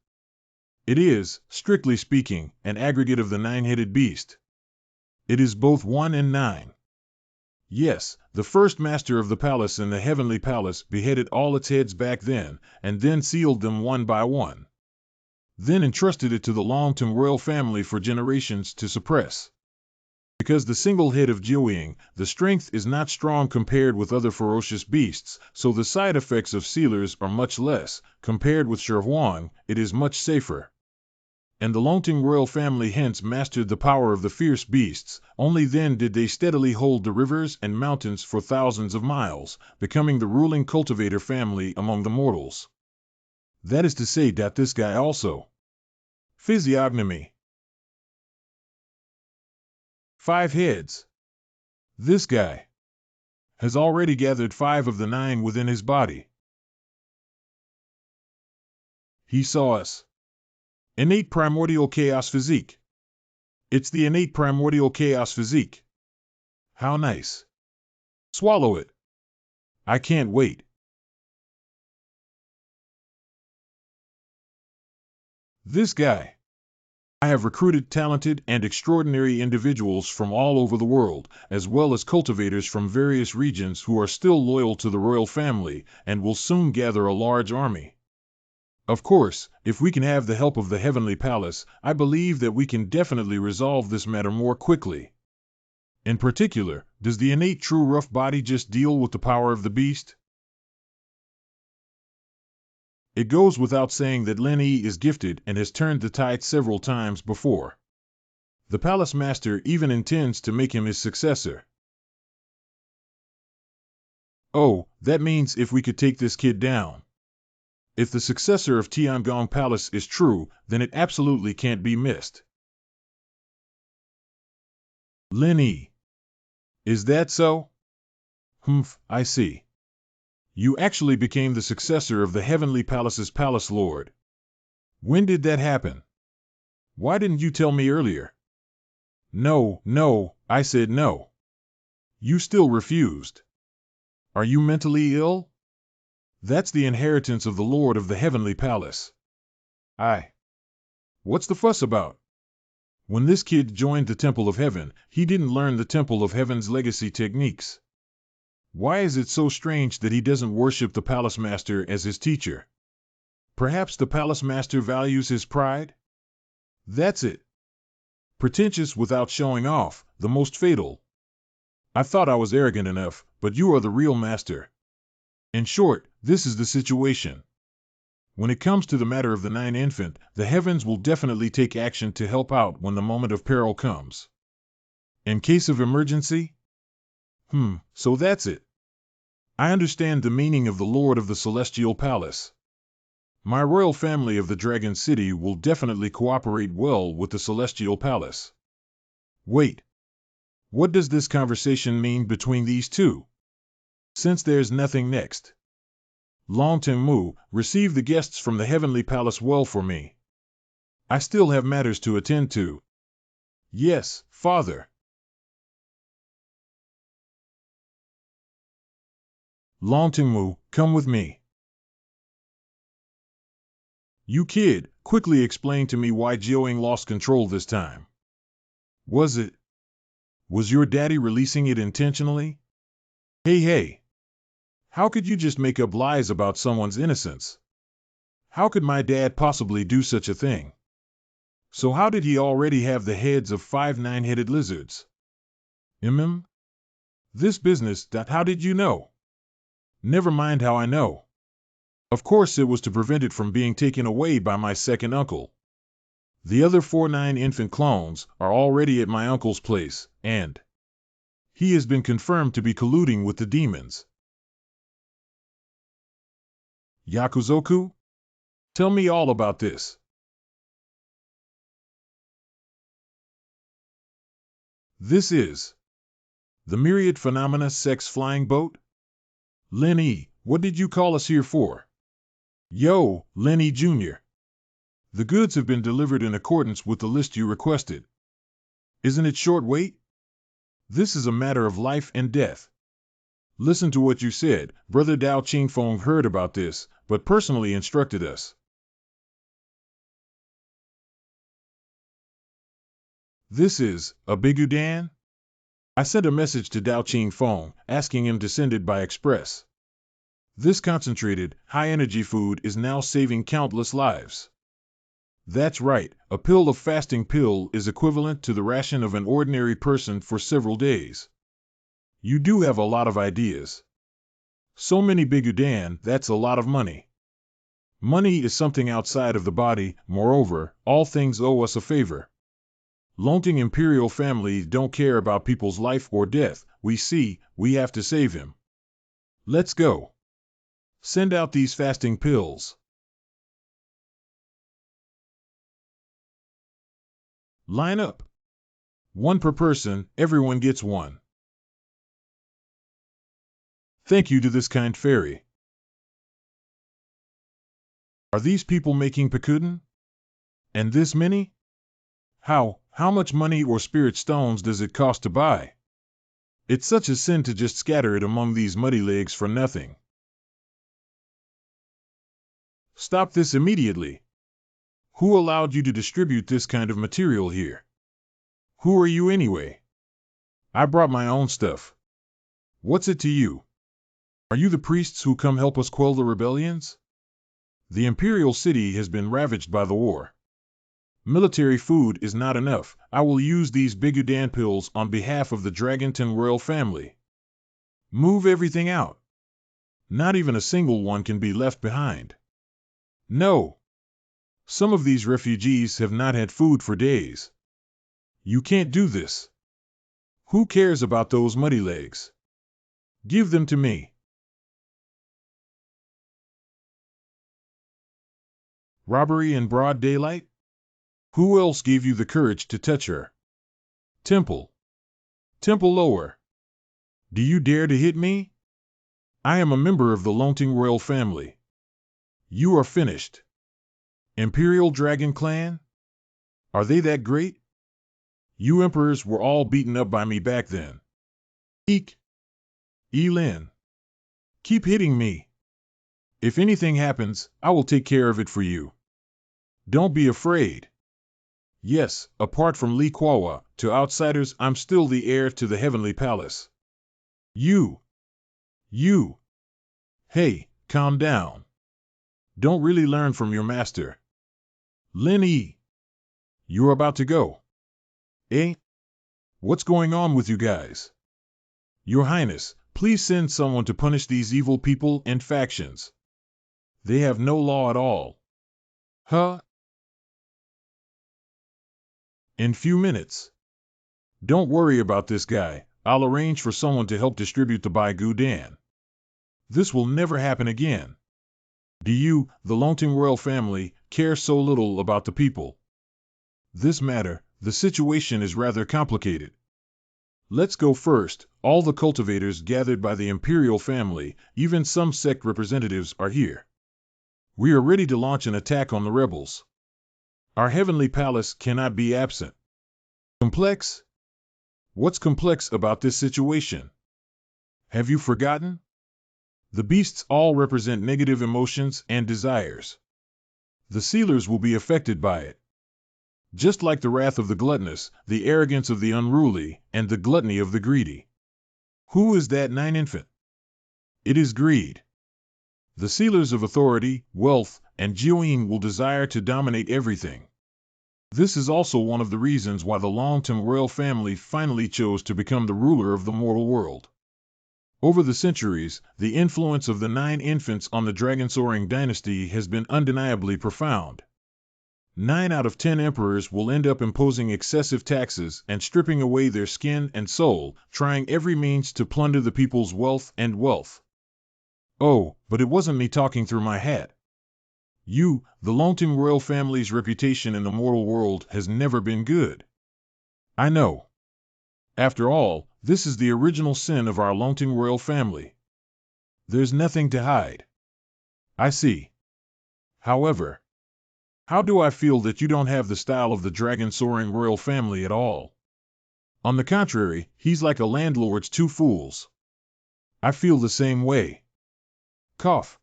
It is, strictly speaking, an aggregate of the 9-headed beast. It is both 1 and 9. Yes, the first master of the palace in the heavenly palace beheaded all its heads back then, and then sealed them one by one. Then entrusted it to the Lonting royal family for generations to suppress. Because the single head of Jiuying, the strength is not strong compared with other ferocious beasts, so the side effects of sealers are much less. Compared with Sherhuang, it is much safer. And the Lonting royal family hence mastered the power of the fierce beasts, only then did they steadily hold the rivers and mountains for thousands of miles, becoming the ruling cultivator family among the mortals. That is to say that this guy also. Physiognomy. 5 heads. This guy has already gathered 5 of the 9 within his body. He saw us. Innate primordial chaos physique. It's the innate primordial chaos physique. How nice. Swallow it. I can't wait. This guy. I have recruited talented and extraordinary individuals from all over the world, as well as cultivators from various regions who are still loyal to the royal family and will soon gather a large army. Of course, if we can have the help of the heavenly palace, I believe that we can definitely resolve this matter more quickly. In particular, does the innate true rough body just deal with the power of the beast? It goes without saying that Lin Yi is gifted and has turned the tide several times before. The palace master even intends to make him his successor. Oh, that means if we could take this kid down. If the successor of Tiangong Palace is true, then it absolutely can't be missed. Lin Yi. Is that so? Humph, I see. You actually became the successor of the Heavenly Palace's Palace Lord. When did that happen? Why didn't you tell me earlier? No, I said no. You still refused. Are you mentally ill? That's the inheritance of the Lord of the Heavenly Palace. What's the fuss about? When this kid joined the Temple of Heaven, he didn't learn the Temple of Heaven's legacy techniques. Why is it so strange that he doesn't worship the Palace Master as his teacher? Perhaps the Palace Master values his pride? That's it. Pretentious without showing off, the most fatal. I thought I was arrogant enough, but you are the real master. In short, this is the situation. When it comes to the matter of the nine infant, the heavens will definitely take action to help out when the moment of peril comes. In case of emergency? So that's it. I understand the meaning of the Lord of the Celestial Palace. My royal family of the Dragon City will definitely cooperate well with the Celestial Palace. Wait. What does this conversation mean between these two? Since there's nothing next. Long Mu, receive the guests from the Heavenly Palace well for me. I still have matters to attend to. Yes, Father. Long Mu, come with me. You kid, quickly explain to me why Jiaoying lost control this time. Was your daddy releasing it intentionally? Hey. How could you just make up lies about someone's innocence? How could my dad possibly do such a thing? So how did he already have the heads of 5 nine-headed lizards? This business, how did you know? Never mind how I know. Of course it was to prevent it from being taken away by my second uncle. The other 4 nine-infant clones are already at my uncle's place, and he has been confirmed to be colluding with the demons. Yakuzoku? Tell me all about this. This is the Myriad Phenomena Sex Flying Boat? Lenny, what did you call us here for? Yo, Lenny Jr. The goods have been delivered in accordance with the list you requested. Isn't it short wait? This is a matter of life and death. Listen to what you said. Brother Dao Qingfeng heard about this, but personally instructed us. This is a Bigudan? I sent a message to Dao Qingfeng, asking him to send it by express. This concentrated, high-energy food is now saving countless lives. That's right, a pill of fasting pill is equivalent to the ration of an ordinary person for several days. You do have a lot of ideas. So many Bigudan, that's a lot of money. Money is something outside of the body, moreover, all things owe us a favor. Longting imperial family don't care about people's life or death, we have to save him. Let's go. Send out these fasting pills. Line up. 1 per person, everyone gets 1. Thank you to this kind fairy. Are these people making Pikuden? And this many? How much money or spirit stones does it cost to buy? It's such a sin to just scatter it among these muddy legs for nothing. Stop this immediately. Who allowed you to distribute this kind of material here? Who are you anyway? I brought my own stuff. What's it to you? Are you the priests who come help us quell the rebellions? The imperial city has been ravaged by the war. Military food is not enough. I will use these Bigudan pills on behalf of the Dragonton royal family. Move everything out. Not even a single one can be left behind. No. Some of these refugees have not had food for days. You can't do this. Who cares about those muddy legs? Give them to me. Robbery in broad daylight? Who else gave you the courage to touch her? Temple Lower. Do you dare to hit me? I am a member of the Longting royal family. You are finished. Imperial Dragon Clan? Are they that great? You emperors were all beaten up by me back then. Eek. Elin. Keep hitting me. If anything happens, I will take care of it for you. Don't be afraid. Yes, apart from Li Kuo, to outsiders I'm still the heir to the Heavenly Palace. You. Hey, calm down. Don't really learn from your master. Lin Yi. You're about to go. Eh? What's going on with you guys? Your Highness, please send someone to punish these evil people and factions. They have no law at all. Huh? In few minutes. Don't worry about this guy. I'll arrange for someone to help distribute the Bai Gu Dan. This will never happen again. Do you, the Longting royal family, care so little about the people? This matter, the situation is rather complicated. Let's go first. All the cultivators gathered by the imperial family, even some sect representatives, are here. We are ready to launch an attack on the rebels. Our heavenly palace cannot be absent. Complex? What's complex about this situation? Have you forgotten? The beasts all represent negative emotions and desires. The sealers will be affected by it. Just like the wrath of the gluttonous, the arrogance of the unruly, and the gluttony of the greedy. Who is that nine infant? It is greed. The sealers of authority, wealth, and Jiuyin will desire to dominate everything. This is also one of the reasons why the Longting royal family finally chose to become the ruler of the mortal world. Over the centuries, the influence of the nine infants on the Dragon Soaring dynasty has been undeniably profound. 9 out of 10 emperors will end up imposing excessive taxes and stripping away their skin and soul, trying every means to plunder the people's wealth and wealth. Oh, but it wasn't me talking through my hat. You, the Longting royal family's reputation in the mortal world has never been good. I know. After all, this is the original sin of our Longting royal family. There's nothing to hide. I see. However, how do I feel that you don't have the style of the Dragon Soaring royal family at all? On the contrary, he's like a landlord's two fools. I feel the same way. Cough.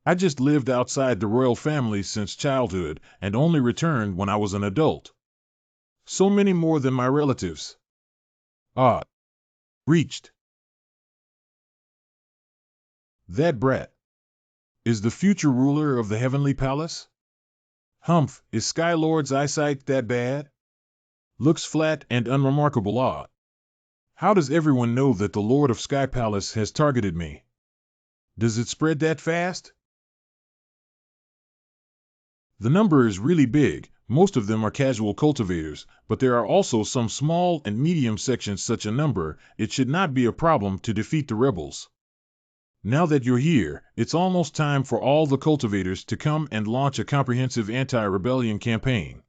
I just lived outside the royal family since childhood and only returned when I was an adult. So many more than my relatives. Ah. Reached. That brat. Is the future ruler of the Heavenly Palace? Humph, is Skylord's eyesight that bad? Looks flat and unremarkable. Ah. How does everyone know that the Lord of Sky Palace has targeted me? Does it spread that fast? The number is really big. Most of them are casual cultivators, but there are also some small and medium sections. Such a number, it should not be a problem to defeat the rebels. Now that you're here, it's almost time for all the cultivators to come and launch a comprehensive anti-rebellion campaign.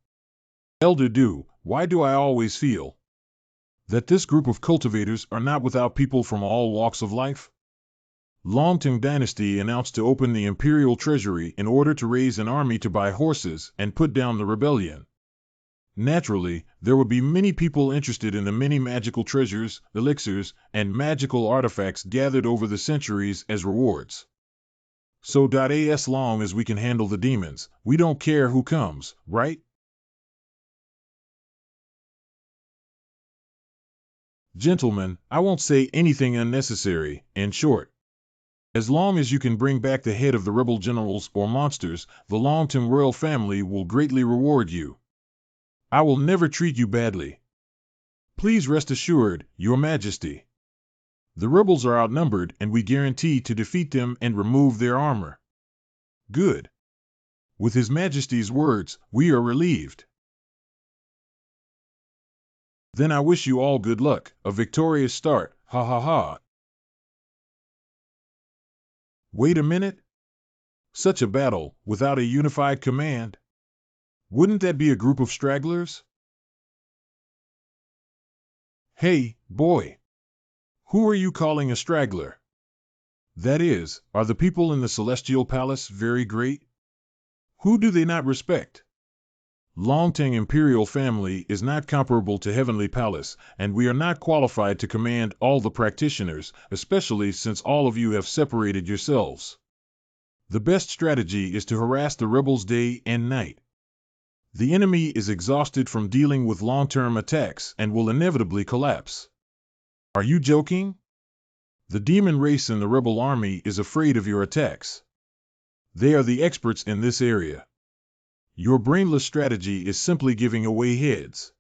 Elder Du, why do I always feel that this group of cultivators are not without people from all walks of life? Longting Dynasty announced to open the imperial treasury in order to raise an army to buy horses and put down the rebellion. Naturally, there would be many people interested in the many magical treasures, elixirs, and magical artifacts gathered over the centuries as rewards. So as long as we can handle the demons, we don't care who comes, right? Gentlemen, I won't say anything unnecessary. In short, as long as you can bring back the head of the rebel generals or monsters, the Longting royal family will greatly reward you. I will never treat you badly. Please rest assured, Your Majesty. The rebels are outnumbered and we guarantee to defeat them and remove their armor. Good. With His Majesty's words, we are relieved. Then I wish you all good luck, a victorious start, ha ha ha. Wait a minute? Such a battle, without a unified command? Wouldn't that be a group of stragglers? Hey, boy. Who are you calling a straggler? That is, are the people in the Celestial Palace very great? Who do they not respect? Longting Imperial family is not comparable to Heavenly Palace, and we are not qualified to command all the practitioners, especially since all of you have separated yourselves. The best strategy is to harass the rebels day and night. The enemy is exhausted from dealing with long-term attacks and will inevitably collapse. Are you joking? The demon race in the rebel army is afraid of your attacks. They are the experts in this area. Your brainless strategy is simply giving away heads.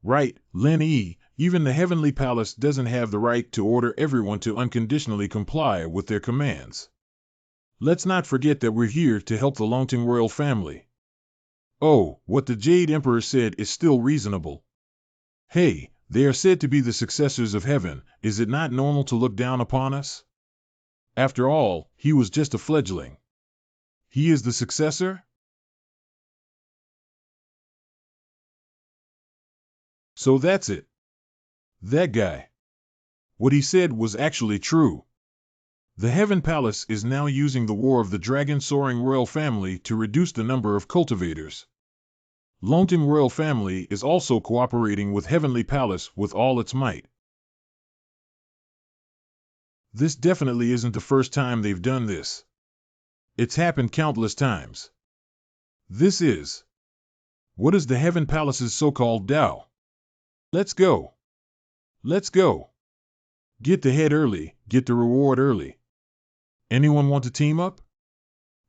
Right, Lin E, even the Heavenly Palace doesn't have the right to order everyone to unconditionally comply with their commands. Let's not forget that we're here to help the Longting royal family. Oh, what the Jade Emperor said is still reasonable. Hey, they are said to be the successors of heaven. Is it not normal to look down upon us? After all, he was just a fledgling. He is the successor? So that's it. That guy. What he said was actually true. The Heaven Palace is now using the War of the Dragon Soaring royal family to reduce the number of cultivators. Longting royal family is also cooperating with Heavenly Palace with all its might. This definitely isn't the first time they've done this. It's happened countless times. This is. What is the Heaven Palace's so-called Tao? Let's go. Let's go. Get the head early, get the reward early. Anyone want to team up?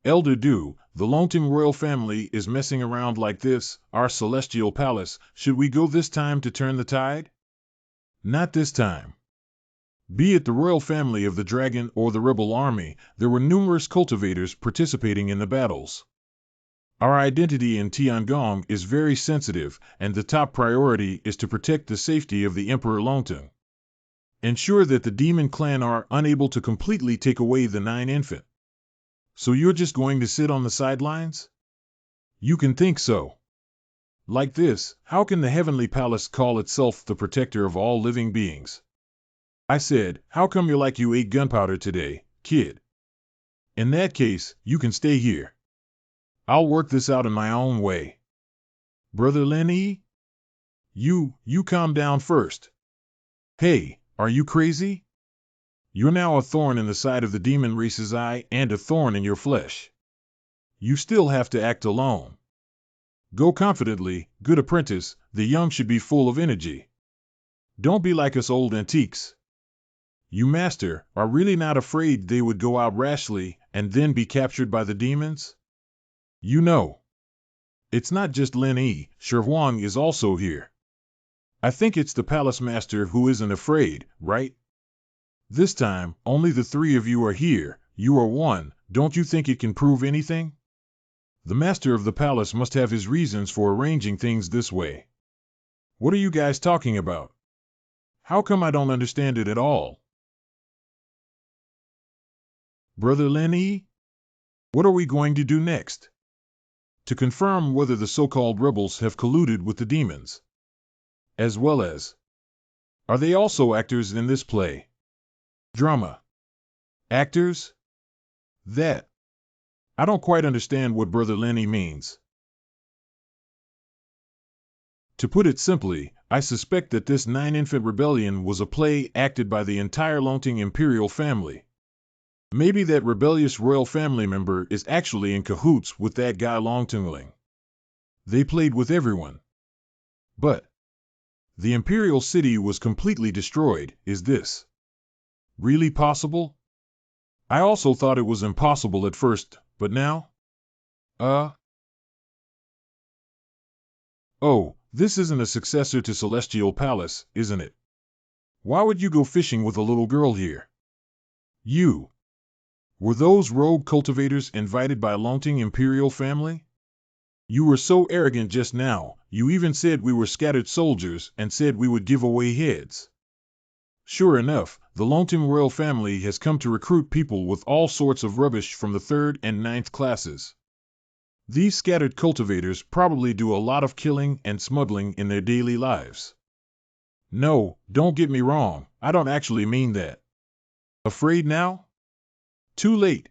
Elder Du, the Longting royal family is messing around like this, our celestial palace. Should we go this time to turn the tide? Not this time. Be it the royal family of the dragon or the rebel army, there were numerous cultivators participating in the battles. Our identity in Tiangong is very sensitive, and the top priority is to protect the safety of the Emperor Longting. Ensure that the demon clan are unable to completely take away the 9 infant. So you're just going to sit on the sidelines? You can think so. Like this, how can the Heavenly Palace call itself the protector of all living beings? I said, how come you're like you ate gunpowder today, kid? In that case, you can stay here. I'll work this out in my own way. Brother Lin E? You calm down first. Hey, are you crazy? You're now a thorn in the side of the demon race's eye and a thorn in your flesh. You still have to act alone. Go confidently, good apprentice, the young should be full of energy. Don't be like us old antiques. You, master, are really not afraid they would go out rashly and then be captured by the demons? You know. It's not just Lin E, Shi Huang is also here. I think it's the palace master who isn't afraid, right? This time, only the 3 of you are here, you are one, don't you think it can prove anything? The master of the palace must have his reasons for arranging things this way. What are you guys talking about? How come I don't understand it at all? Brother Lin E? What are we going to do next? To confirm whether the so-called rebels have colluded with the demons. As well as, are they also actors in this play? Drama. Actors? That. I don't quite understand what Brother Lenny means. To put it simply, I suspect that this 9-infant rebellion was a play acted by the entire Longting imperial family. Maybe that rebellious royal family member is actually in cahoots with that guy Longtingling. They played with everyone. But the imperial city was completely destroyed. Is this really possible? I also thought it was impossible at first, but now? Oh, this isn't a successor to Celestial Palace, isn't it? Why would you go fishing with a little girl here? You. Were those rogue cultivators invited by Longting imperial family? You were so arrogant just now, you even said we were scattered soldiers and said we would give away heads. Sure enough, the Longting royal family has come to recruit people with all sorts of rubbish from the 3rd and 9th classes. These scattered cultivators probably do a lot of killing and smuggling in their daily lives. No, don't get me wrong, I don't actually mean that. Afraid now? Too late.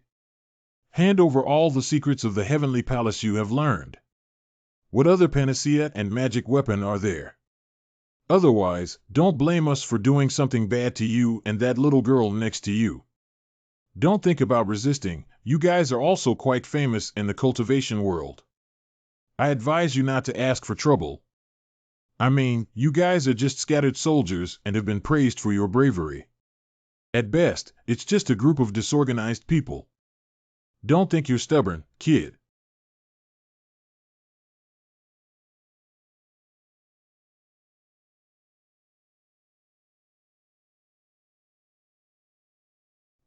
Hand over all the secrets of the Heavenly Palace you have learned. What other panacea and magic weapon are there? Otherwise, don't blame us for doing something bad to you and that little girl next to you. Don't think about resisting, you guys are also quite famous in the cultivation world. I advise you not to ask for trouble. I mean, you guys are just scattered soldiers and have been praised for your bravery. At best, it's just a group of disorganized people. Don't think you're stubborn, kid.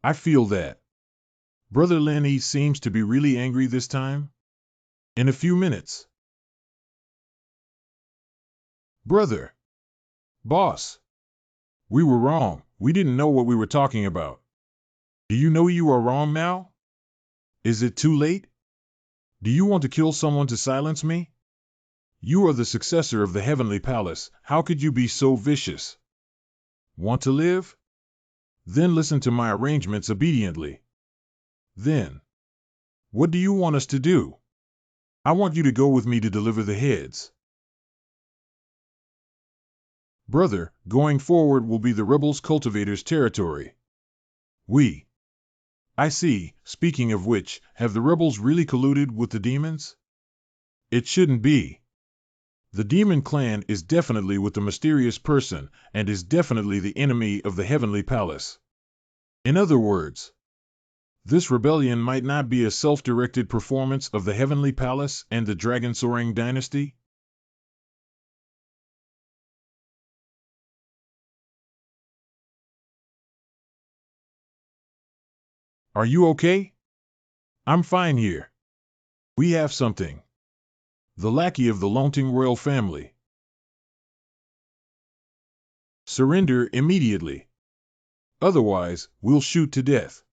I feel that. Brother Lenny seems to be really angry this time. In a few minutes. Brother. Boss. We were wrong. We didn't know what we were talking about. Do you know you are wrong now? Is it too late? Do you want to kill someone to silence me? You are the successor of the heavenly palace. How could you be so vicious? Want to live? Then listen to my arrangements obediently. Then, what do you want us to do? I want you to go with me to deliver the heads. Brother, going forward will be the rebels' cultivators' territory. I see, speaking of which, have the rebels really colluded with the demons? It shouldn't be. The demon clan is definitely with the mysterious person, and is definitely the enemy of the heavenly palace. In other words, this rebellion might not be a self-directed performance of the heavenly palace and the Dragon Soaring dynasty? Are you okay? I'm fine here. We have something. The lackey of the Lonting royal family. Surrender immediately. Otherwise, we'll shoot to death.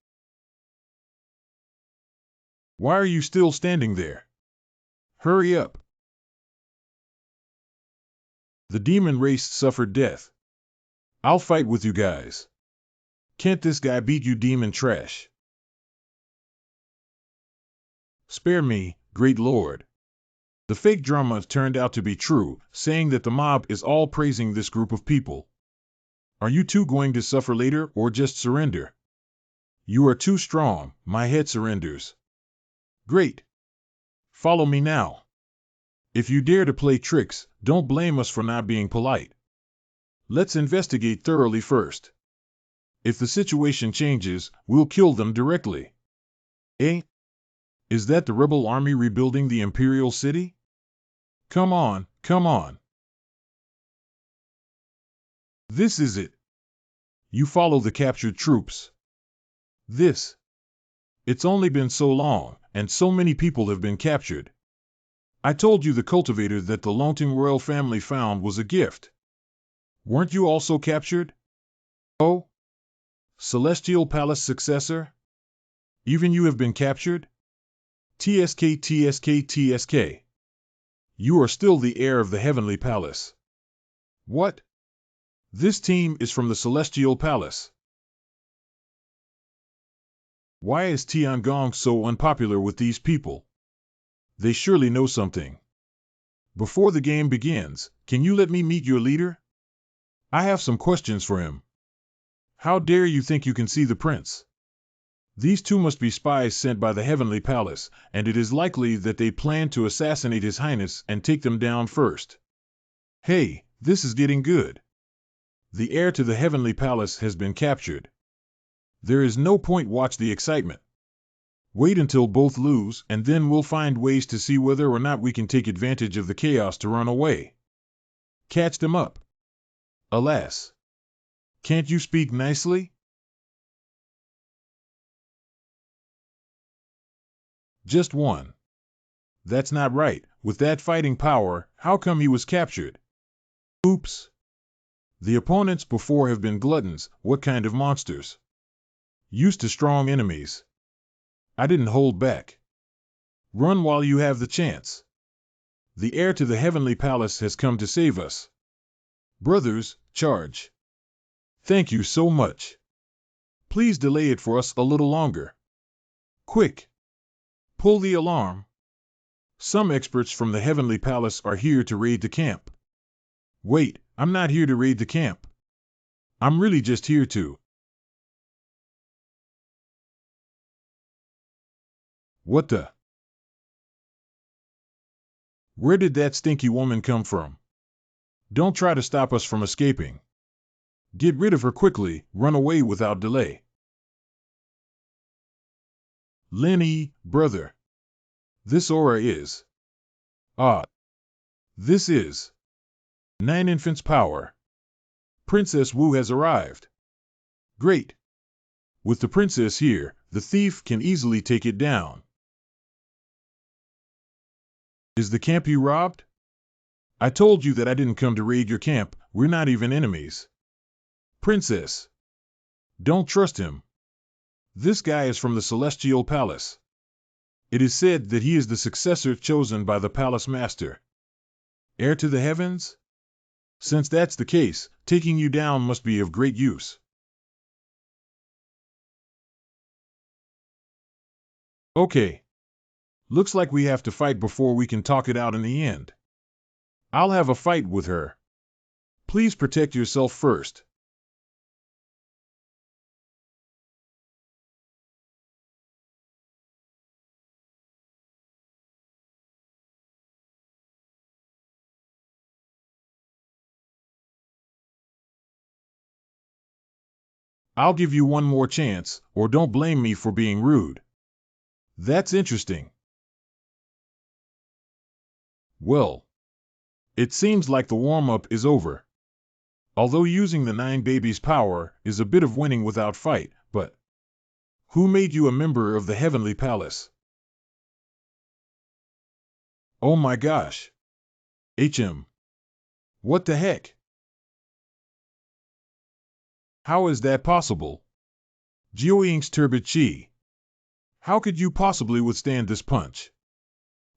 Why are you still standing there? Hurry up. The demon race suffered death. I'll fight with you guys. Can't this guy beat you, demon trash? Spare me, great lord. The fake drama turned out to be true, saying that the mob is all praising this group of people. Are you two going to suffer later or just surrender? You are too strong, my head surrenders. Great. Follow me now. If you dare to play tricks, don't blame us for not being polite. Let's investigate thoroughly first. If the situation changes, we'll kill them directly. Eh? Is that the rebel army rebuilding the imperial city? Come on, come on. This is it. You follow the captured troops. It's only been so long, and so many people have been captured. I told you the cultivator that the Lonting royal family found was a gift. Weren't you also captured? Oh? Celestial Palace successor? Even you have been captured? TSK, TSK, TSK. You are still the heir of the Heavenly Palace. What? This team is from the Celestial Palace. Why is Tiangong so unpopular with these people? They surely know something. Before the game begins, can you let me meet your leader? I have some questions for him. How dare you think you can see the prince? These two must be spies sent by the Heavenly Palace, and it is likely that they plan to assassinate His Highness and take them down first. Hey, this is getting good. The heir to the Heavenly Palace has been captured. There is no point. Watch the excitement. Wait until both lose, and then we'll find ways to see whether or not we can take advantage of the chaos to run away. Catch them up. Alas. Can't you speak nicely? Just one. That's not right. With that fighting power, how come he was captured? Oops. The opponents before have been gluttons. What kind of monsters? Used to strong enemies. I didn't hold back. Run while you have the chance. The heir to the Heavenly Palace has come to save us. Brothers, charge. Thank you so much. Please delay it for us a little longer. Quick. Pull the alarm. Some experts from the Heavenly Palace are here to raid the camp. Wait, I'm not here to raid the camp. I'm really just here to. What the? Where did that stinky woman come from? Don't try to stop us from escaping. Get rid of her quickly, run away without delay. Lin Yi, brother. This aura is. Ah. This is. Nine Infants power. Princess Wu has arrived. Great. With the princess here, the thief can easily take it down. Is the camp you robbed? I told you that I didn't come to raid your camp, we're not even enemies. Princess. Don't trust him. This guy is from the Celestial Palace. It is said that he is the successor chosen by the Palace Master. Heir to the heavens? Since that's the case, taking you down must be of great use. Okay. Looks like we have to fight before we can talk it out in the end. I'll have a fight with her. Please protect yourself first. I'll give you one more chance, or don't blame me for being rude. That's interesting. Well, it seems like the warm-up is over. Although using the Nine Babies' power is a bit of winning without fight, but who made you a member of the Heavenly Palace? Oh my gosh. HM. What the heck? How is that possible? Jiuying's turbid chi. How could you possibly withstand this punch?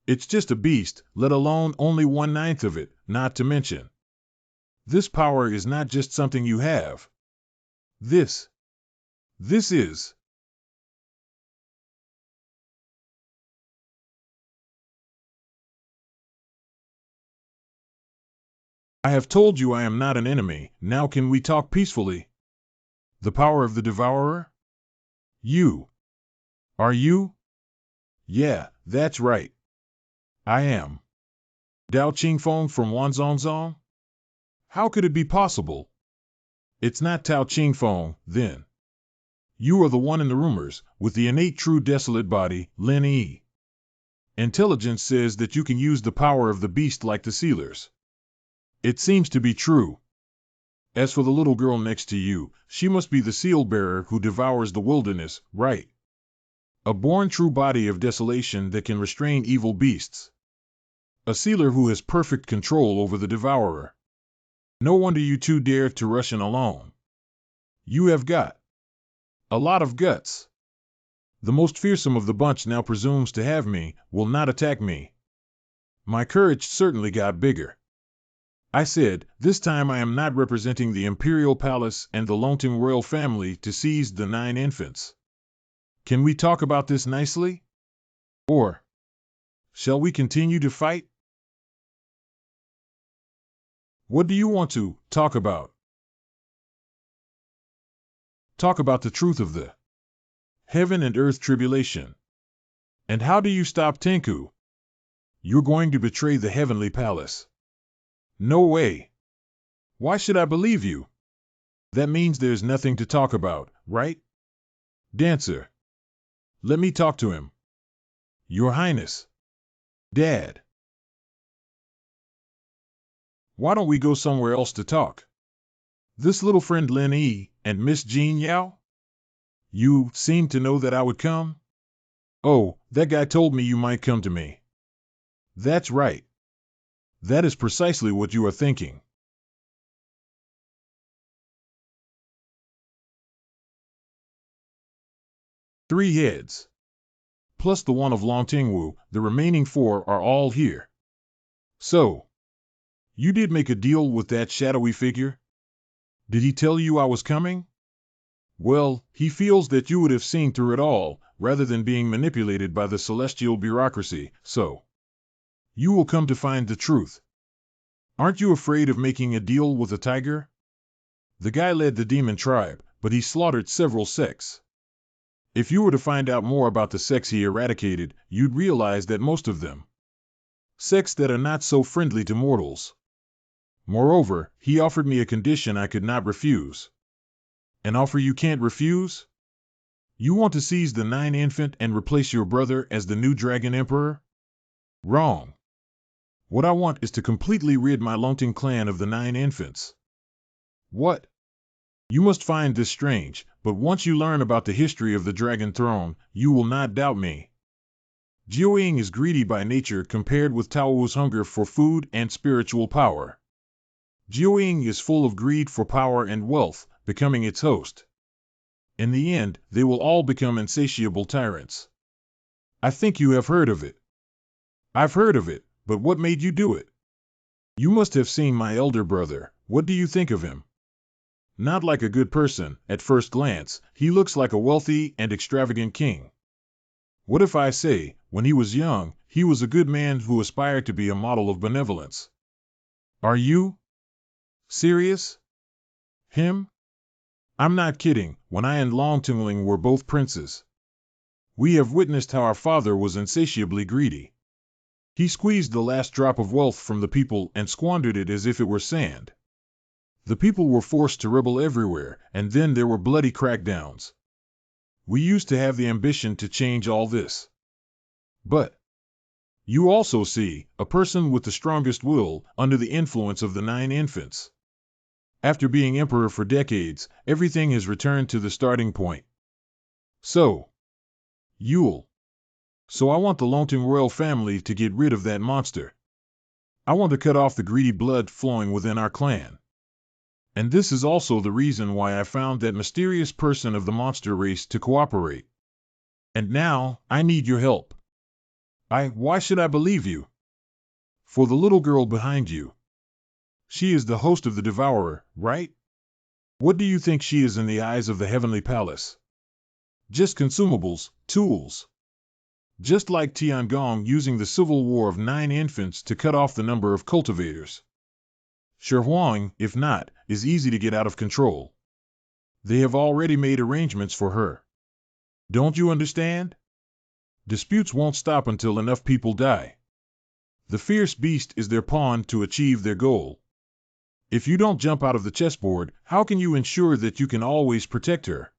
It's just a beast, let alone only 1/9 of it, not to mention. This power is not just something you have. This is. I have told you I am not an enemy, now can we talk peacefully? The power of the Devourer? You. Are you? Yeah, that's right. I am. Dao Qingfeng from Wanzhongzong? How could it be possible? It's not Tao Qingfeng, then. You are the one in the rumors, with the innate true desolate body, Lin Yi. Intelligence says that you can use the power of the beast like the sealers. It seems to be true. As for the little girl next to you, she must be the seal bearer who devours the wilderness, right? A born true body of desolation that can restrain evil beasts. A sealer who has perfect control over the devourer. No wonder you two dared to rush in alone. You have got a lot of guts. The most fearsome of the bunch now presumes to have me, will not attack me. My courage certainly got bigger. I said, this time I am not representing the Imperial Palace and the Longting royal family to seize the 9 infants. Can we talk about this nicely? Or shall we continue to fight? What do you want to talk about? Talk about the truth of the heaven and earth tribulation. And how do you stop Tenku? You're going to betray the heavenly palace. No way. Why should I believe you? That means there's nothing to talk about, right? Dancer. Let me talk to him. Your Highness. Dad. Why don't we go somewhere else to talk? This little friend Lin Yi and Miss Jean Yao? You seem to know that I would come? Oh, that guy told me you might come to me. That's right. That is precisely what you are thinking. Three heads. Plus the one of Long Tingwu, the remaining 4 are all here. So, you did make a deal with that shadowy figure? Did he tell you I was coming? Well, he feels that you would have seen through it all, rather than being manipulated by the celestial bureaucracy, so you will come to find the truth. Aren't you afraid of making a deal with a tiger? The guy led the demon tribe, but he slaughtered several sects. If you were to find out more about the sects he eradicated, you'd realize that most of them sects that are not so friendly to mortals. Moreover, he offered me a condition I could not refuse. An offer you can't refuse? You want to seize the Nine Infant and replace your brother as the new Dragon Emperor? Wrong. What I want is to completely rid my Longting clan of the Nine Infants. What? You must find this strange, but once you learn about the history of the Dragon Throne, you will not doubt me. Jiuying is greedy by nature compared with Tao Wu's hunger for food and spiritual power. Jiuying is full of greed for power and wealth, becoming its host. In the end, they will all become insatiable tyrants. I think you have heard of it. I've heard of it, but what made you do it? You must have seen my elder brother. What do you think of him? Not like a good person, at first glance. He looks like a wealthy and extravagant king. What if I say, when he was young, he was a good man who aspired to be a model of benevolence? Are you serious? Him? I'm not kidding. When I and Long Tingling were both princes, we have witnessed how our father was insatiably greedy. He squeezed the last drop of wealth from the people and squandered it as if it were sand. The people were forced to rebel everywhere, and then there were bloody crackdowns. We used to have the ambition to change all this. But you also see, a person with the strongest will, under the influence of the Nine Infants. After being emperor for decades, everything has returned to the starting point. So, Yule. So I want the Longting royal family to get rid of that monster. I want to cut off the greedy blood flowing within our clan. And this is also the reason why I found that mysterious person of the monster race to cooperate. And now, I need your help. Why should I believe you? For the little girl behind you. She is the host of the Devourer, right? What do you think she is in the eyes of the Heavenly Palace? Just consumables, tools. Just like Tiangong using the civil war of 9 infants to cut off the number of cultivators. Shi Huang, if not, is easy to get out of control. They have already made arrangements for her. Don't you understand? Disputes won't stop until enough people die. The fierce beast is their pawn to achieve their goal. If you don't jump out of the chessboard, how can you ensure that you can always protect her?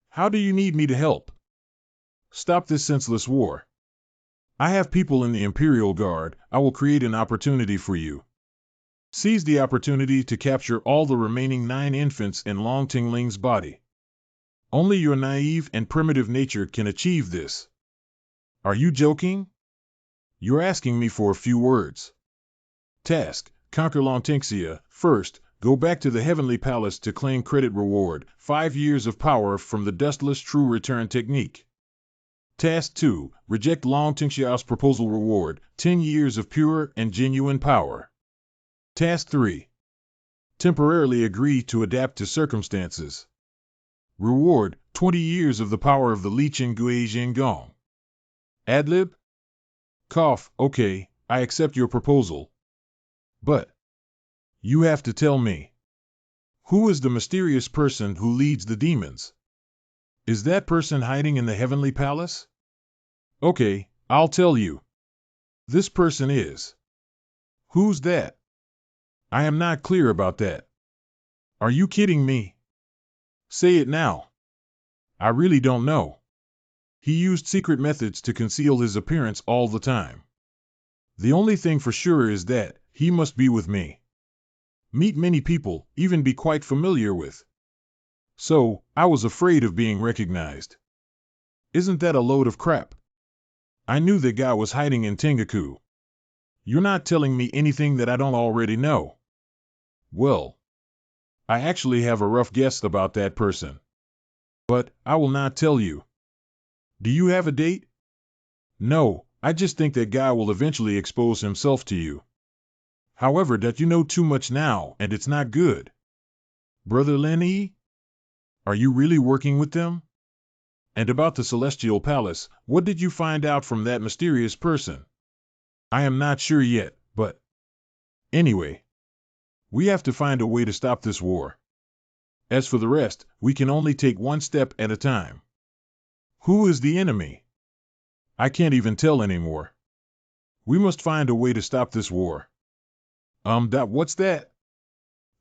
How do you need me to help? Stop this senseless war. I have people in the Imperial Guard. I will create an opportunity for you. Seize the opportunity to capture all the remaining 9 infants in Long Tingling's body. Only your naive and primitive nature can achieve this. Are you joking? You're asking me for a few words. Task: conquer Longtingxia. First, go back to the Heavenly Palace to claim credit reward, 5 years of power from the Dustless True Return technique. Task 2, reject Longtingxia's proposal reward, 10 years of pure and genuine power. Task 3, temporarily agree to adapt to circumstances. Reward, 20 years of the power of the Lichen Gui Jinggong. Adlib? Cough, okay, I accept your proposal. But you have to tell me. Who is the mysterious person who leads the demons? Is that person hiding in the Heavenly Palace? Okay, I'll tell you. This person is. Who's that? I am not clear about that. Are you kidding me? Say it now. I really don't know. He used secret methods to conceal his appearance all the time. The only thing for sure is that he must be with me. Meet many people, even be quite familiar with. So, I was afraid of being recognized. Isn't that a load of crap? I knew that guy was hiding in Tengaku. You're not telling me anything that I don't already know. Well, I actually have a rough guess about that person. But I will not tell you. Do you have a date? No, I just think that guy will eventually expose himself to you. However, that you know too much now, and it's not good. Brother Lin Yi? Are you really working with them? And about the Celestial Palace, what did you find out from that mysterious person? I am not sure yet, but anyway, we have to find a way to stop this war. As for the rest, we can only take one step at a time. Who is the enemy? I can't even tell anymore. We must find a way to stop this war. What's that?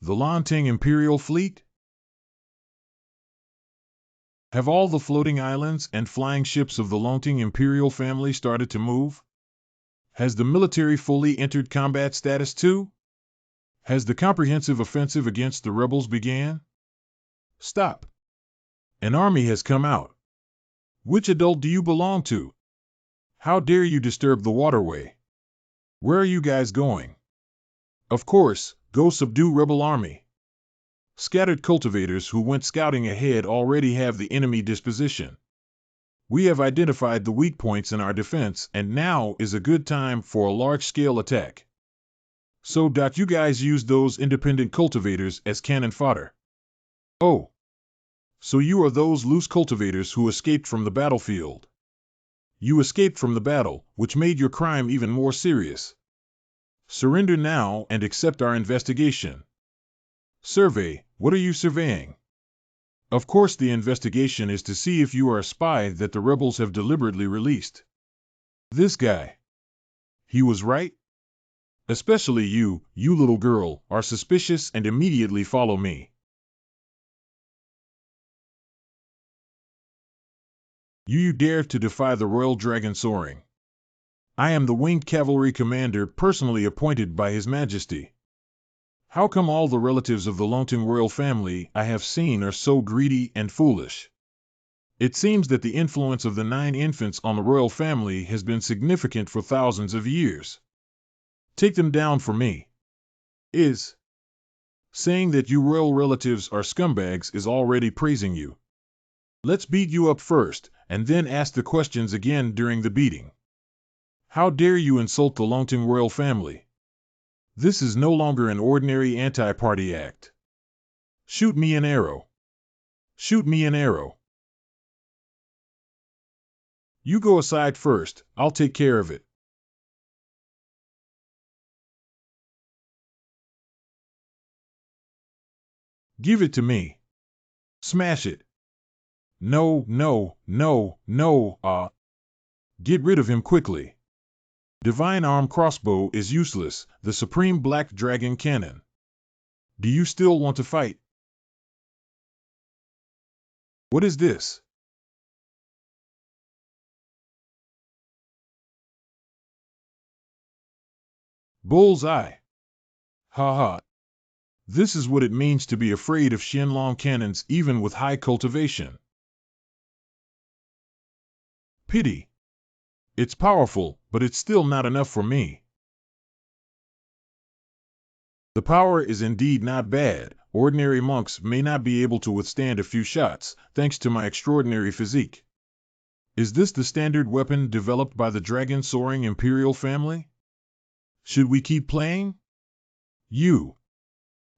The Lonting Imperial Fleet? Have all the floating islands and flying ships of the Lonting Imperial family started to move? Has the military fully entered combat status too? Has the comprehensive offensive against the rebels began? Stop. An army has come out. Which adult do you belong to? How dare you disturb the waterway? Where are you guys going? Of course, go subdue rebel army. Scattered cultivators who went scouting ahead already have the enemy disposition. We have identified the weak points in our defense, and now is a good time for a large-scale attack. So, you guys use those independent cultivators as cannon fodder? Oh. So you are those loose cultivators who escaped from the battlefield. You escaped from the battle, which made your crime even more serious. Surrender now and accept our investigation. Survey, what are you surveying? Of course the investigation is to see if you are a spy that the rebels have deliberately released. This guy. He was right? Especially you little girl, are suspicious and immediately follow me. You dare to defy the Royal Dragon Soaring. I am the winged cavalry commander personally appointed by His Majesty. How come all the relatives of the Lonting royal family I have seen are so greedy and foolish? It seems that the influence of the 9 infants on the royal family has been significant for thousands of years. Take them down for me. Saying that you royal relatives are scumbags is already praising you. Let's beat you up first, and then ask the questions again during the beating. How dare you insult the Lonting royal family? This is no longer an ordinary anti-party act. Shoot me an arrow. Shoot me an arrow. You go aside first, I'll take care of it. Give it to me. Smash it. No. Get rid of him quickly. Divine Arm Crossbow is useless, the Supreme Black Dragon Cannon. Do you still want to fight? What is this? Bullseye. Ha ha. This is what it means to be afraid of Shenlong cannons even with high cultivation. Pity. It's powerful, but it's still not enough for me. The power is indeed not bad. Ordinary monks may not be able to withstand a few shots, thanks to my extraordinary physique. Is this the standard weapon developed by the Dragon Soaring Imperial family? Should we keep playing? You.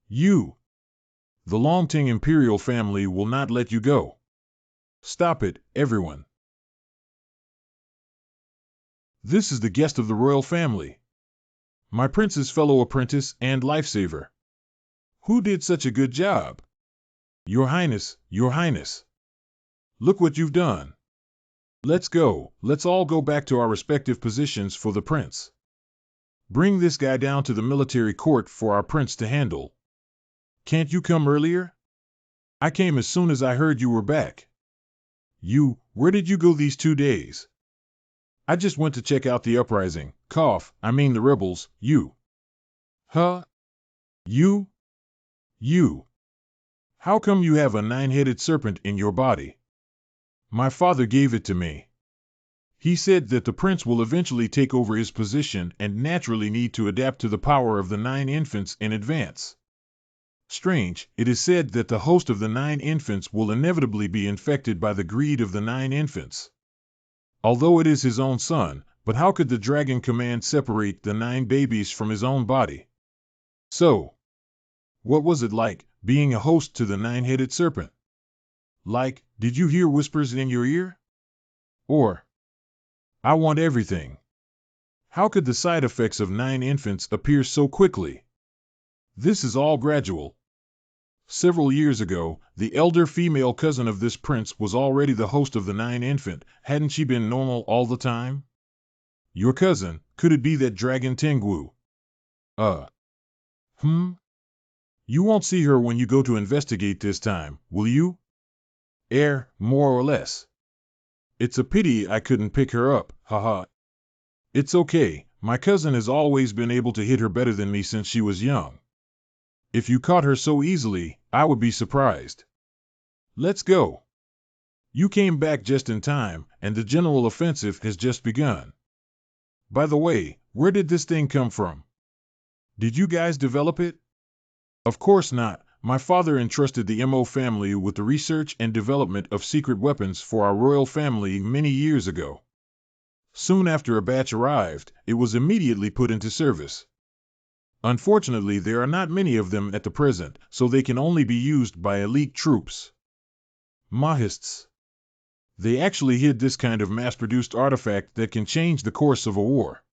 The Lonting Imperial family will not let you go. Stop it, everyone. This is the guest of the royal family. My prince's fellow apprentice and lifesaver. Who did such a good job? Your Highness, Your Highness. Look what you've done. Let's go. Let's all go back to our respective positions for the prince. Bring this guy down to the military court for our prince to handle. Can't you come earlier? I came as soon as I heard you were back. Where did you go these 2 days? I just went to check out the uprising. The rebels. Huh? You? How come you have a 9-headed serpent in your body? My father gave it to me. He said that the prince will eventually take over his position and naturally need to adapt to the power of the 9 infants in advance. Strange, it is said that the host of the 9 infants will inevitably be infected by the greed of the 9 infants. Although it is his own son, but how could the Dragon Command separate the 9 babies from his own body? So, what was it like, being a host to the 9-headed serpent? Did you hear whispers in your ear? Or, I want everything. How could the side effects of 9 infants appear so quickly? This is all gradual. Several years ago, the elder female cousin of this prince was already the host of the Nine Infant. Hadn't she been normal all the time? Your cousin, could it be that Dragon Tengu? Hmm? You won't see her when you go to investigate this time, will you? More or less. It's a pity I couldn't pick her up, haha. It's okay, my cousin has always been able to hit her better than me since she was young. If you caught her so easily, I would be surprised. Let's go. You came back just in time, and the general offensive has just begun. By the way, where did this thing come from? Did you guys develop it? Of course not. My father entrusted the Mo family with the research and development of secret weapons for our royal family many years ago. Soon after a batch arrived, it was immediately put into service. Unfortunately, there are not many of them at the present, so they can only be used by elite troops. Mahists. They actually hid this kind of mass-produced artifact that can change the course of a war.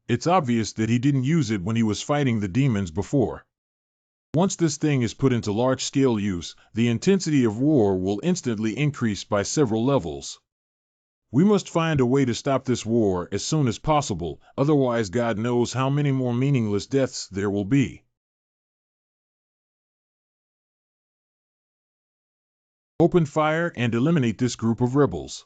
It's obvious that he didn't use it when he was fighting the demons before. Once this thing is put into large-scale use, the intensity of war will instantly increase by several levels. We must find a way to stop this war as soon as possible, otherwise God knows how many more meaningless deaths there will be. Open fire and eliminate this group of rebels.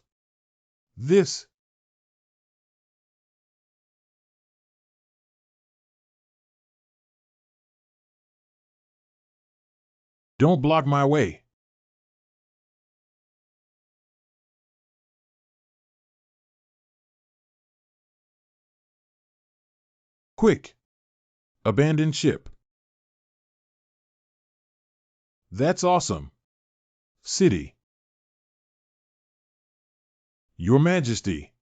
Don't block my way. Quick! Abandon ship. That's awesome. City. Your Majesty.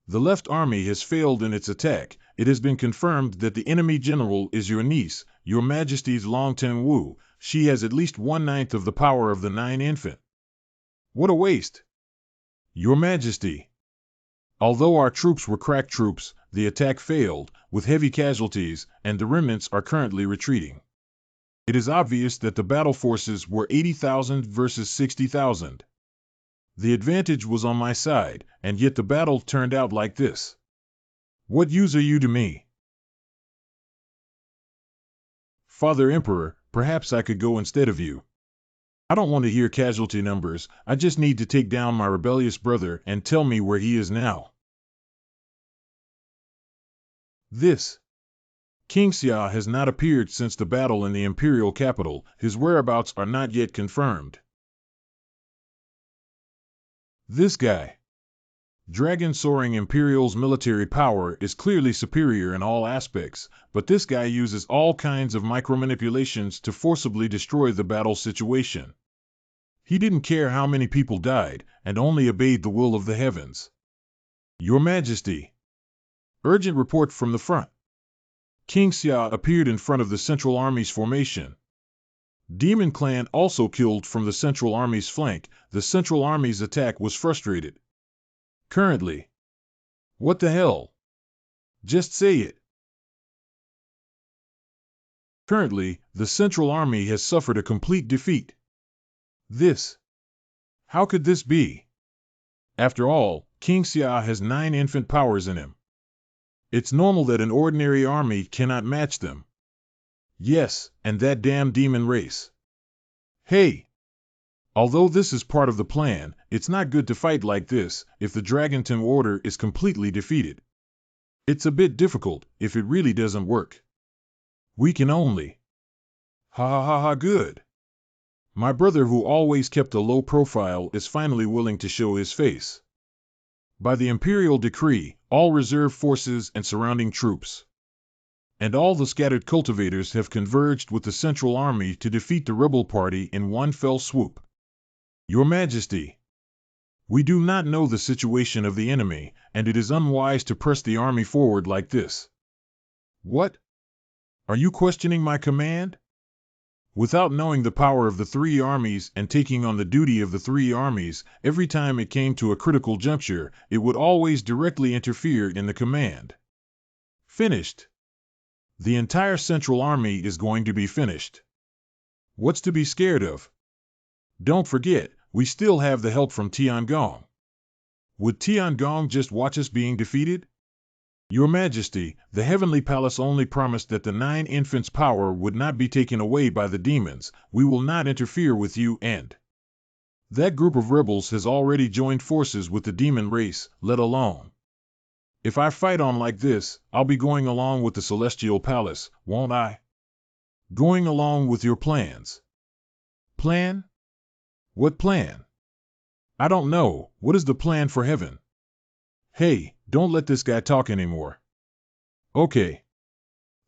The left army has failed in its attack. It has been confirmed that the enemy general is your niece, Your Majesty's Long Tenwu. She has at least 1/9 of the power of the Nine Infant. What a waste! Your Majesty. Although our troops were crack troops, the attack failed, with heavy casualties, and the remnants are currently retreating. It is obvious that the battle forces were 80,000 versus 60,000. The advantage was on my side, and yet the battle turned out like this. What use are you to me? Father Emperor, perhaps I could go instead of you. I don't want to hear casualty numbers, I just need to take down my rebellious brother and tell me where he is now. King Xia has not appeared since the battle in the imperial capital. His whereabouts are not yet confirmed. This guy. Dragon Soaring Imperial's military power is clearly superior in all aspects, but this guy uses all kinds of micromanipulations to forcibly destroy the battle situation. He didn't care how many people died, and only obeyed the will of the heavens. Your Majesty. Urgent report from the front. King Xia appeared in front of the Central Army's formation. Demon Clan also killed from the Central Army's flank. The Central Army's attack was frustrated. Currently. What the hell? Just say it. Currently, the Central Army has suffered a complete defeat. How could this be? After all, King Xia has 9 infant powers in him. It's normal that an ordinary army cannot match them. Yes, and that damn demon race. Hey! Although this is part of the plan, it's not good to fight like this if the Dragon Tengu Order is completely defeated. It's a bit difficult if it really doesn't work. We can only... good. My brother, who always kept a low profile, is finally willing to show his face. By the imperial decree, all reserve forces and surrounding troops, and all the scattered cultivators have converged with the Central Army to defeat the rebel party in one fell swoop. Your Majesty, we do not know the situation of the enemy, and it is unwise to press the army forward like this. What? Are you questioning my command? Without knowing the power of the 3 armies and taking on the duty of the 3 armies, every time it came to a critical juncture, it would always directly interfere in the command. Finished. The entire Central Army is going to be finished. What's to be scared of? Don't forget, we still have the help from Tiangong. Would Tiangong just watch us being defeated? Your Majesty, the Heavenly Palace only promised that the 9 infants' power would not be taken away by the demons. We will not interfere with you, and that group of rebels has already joined forces with the demon race, let alone. If I fight on like this, I'll be going along with the Celestial Palace, won't I? Going along with your plans. Plan? What plan? I don't know. What is the plan for heaven? Hey, don't let this guy talk anymore. Okay.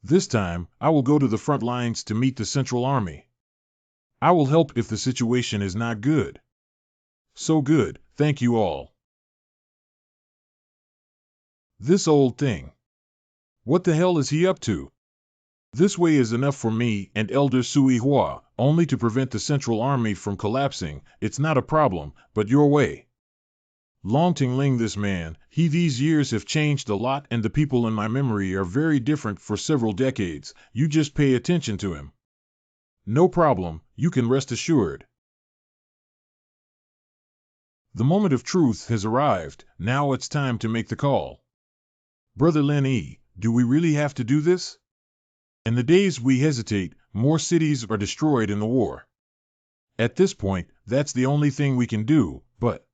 This time, I will go to the front lines to meet the Central Army. I will help if the situation is not good. So good, thank you all. This old thing. What the hell is he up to? This way is enough for me and Elder Sui Hua, only to prevent the Central Army from collapsing. It's not a problem, but your way. Long Ting Ling, this man, these years have changed a lot, and the people in my memory are very different for several decades. You just pay attention to him. No problem, you can rest assured. The moment of truth has arrived. Now it's time to make the call. Brother Lin Yi, do we really have to do this? In the days we hesitate, more cities are destroyed in the war. At this point, that's the only thing we can do, but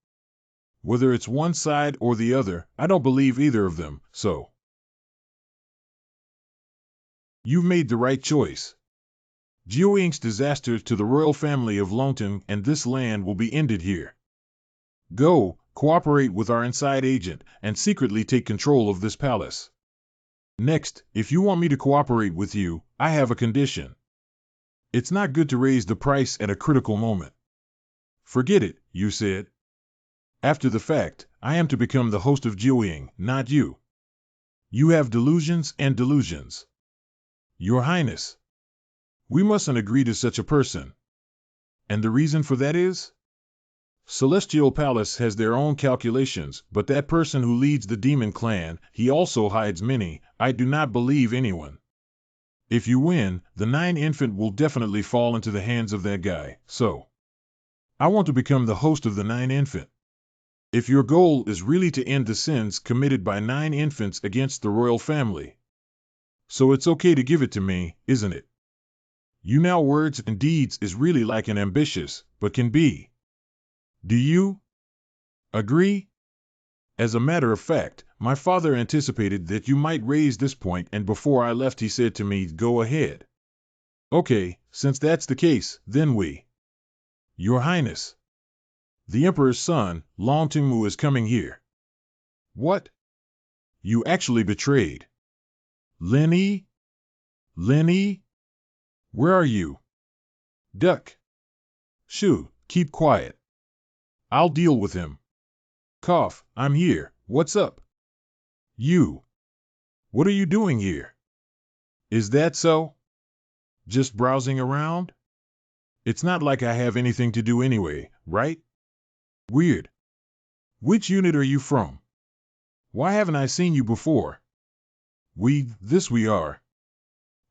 whether it's one side or the other, I don't believe either of them, so you've made the right choice. Jiuying's disaster to the royal family of Longtan and this land will be ended here. Go, cooperate with our inside agent, and secretly take control of this palace. Next, if you want me to cooperate with you, I have a condition. It's not good to raise the price at a critical moment. Forget it, you said. After the fact, I am to become the host of Jiuying, not you. You have delusions and delusions. Your Highness, we mustn't agree to such a person. And the reason for that is? Celestial Palace has their own calculations, but that person who leads the demon clan, he also hides many. I do not believe anyone. If you win, the 9 infant will definitely fall into the hands of that guy, so I want to become the host of the 9 infant. If your goal is really to end the sins committed by 9 infants against the royal family, so it's okay to give it to me, isn't it? You now words and deeds is really like an ambitious, but can be. Do you agree? As a matter of fact, my father anticipated that you might raise this point, and before I left he said to me, go ahead. Okay, since that's the case, then we. Your Highness, the Emperor's son, Long Tingmu, is coming here. What? You actually betrayed. Lin Yi? Lin Yi? Where are you? Duck. Shoo, keep quiet. I'll deal with him. Cough, I'm here. What's up? You. What are you doing here? Is that so? Just browsing around? It's not like I have anything to do anyway, right? Weird. Which unit are you from? Why haven't I seen you before? We are.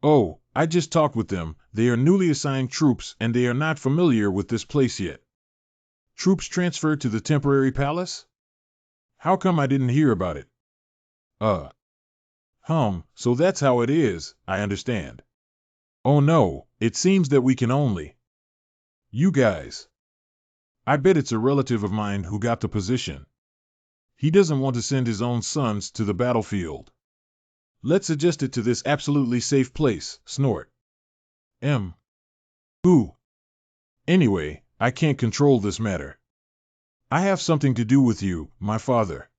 Oh, I just talked with them. They are newly assigned troops and they are not familiar with this place yet. Troops transferred to the temporary palace? How come I didn't hear about it? So that's how it is, I understand. Oh no, it seems that we can only. You guys. I bet it's a relative of mine who got the position. He doesn't want to send his own sons to the battlefield. Let's adjust it to this absolutely safe place, snort. Who? Anyway, I can't control this matter. I have something to do with you, my father.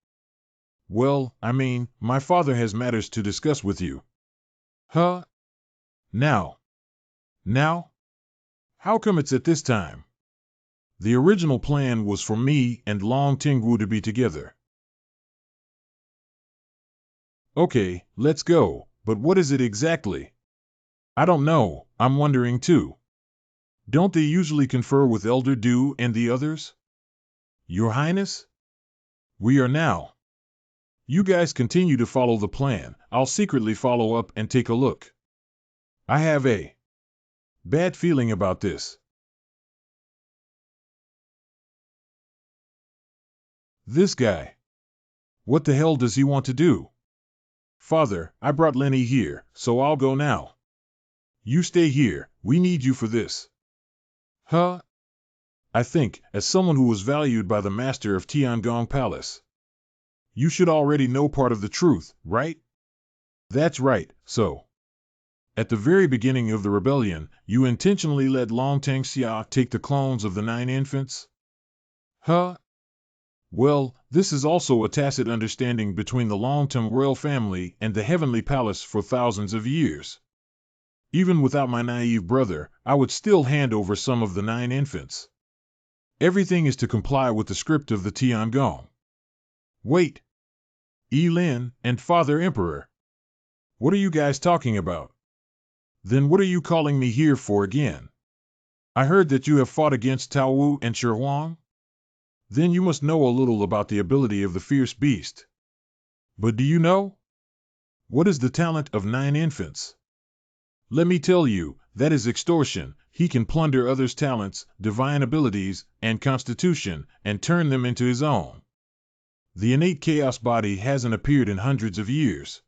Well, my father has matters to discuss with you. Huh? Now? How come it's at this time? The original plan was for me and Long Tingwu to be together. Okay, let's go, but what is it exactly? I don't know, I'm wondering too. Don't they usually confer with Elder Du and the others? Your Highness? We are now. You guys continue to follow the plan. I'll secretly follow up and take a look. I have a Bad feeling about this. This guy. What the hell does he want to do? Father, I brought Lenny here, so I'll go now. You stay here, we need you for this. Huh? I think, as someone who was valued by the master of Tiangong Palace, you should already know part of the truth, right? That's right, so. At the very beginning of the rebellion, you intentionally let Long Tengxia take the clones of the 9 infants? Huh? Well, this is also a tacit understanding between the Longteng royal family and the Heavenly Palace for thousands of years. Even without my naive brother, I would still hand over some of the 9 infants. Everything is to comply with the script of the Tiangong. Wait. Yilin and Father Emperor. What are you guys talking about? Then what are you calling me here for again? I heard that you have fought against Tao Wu and Shi Huang? Then you must know a little about the ability of the fierce beast. But do you know? What is the talent of 9 infants? Let me tell you, that is extortion. He can plunder others' talents, divine abilities, and constitution, and turn them into his own. The innate chaos body hasn't appeared in hundreds of years.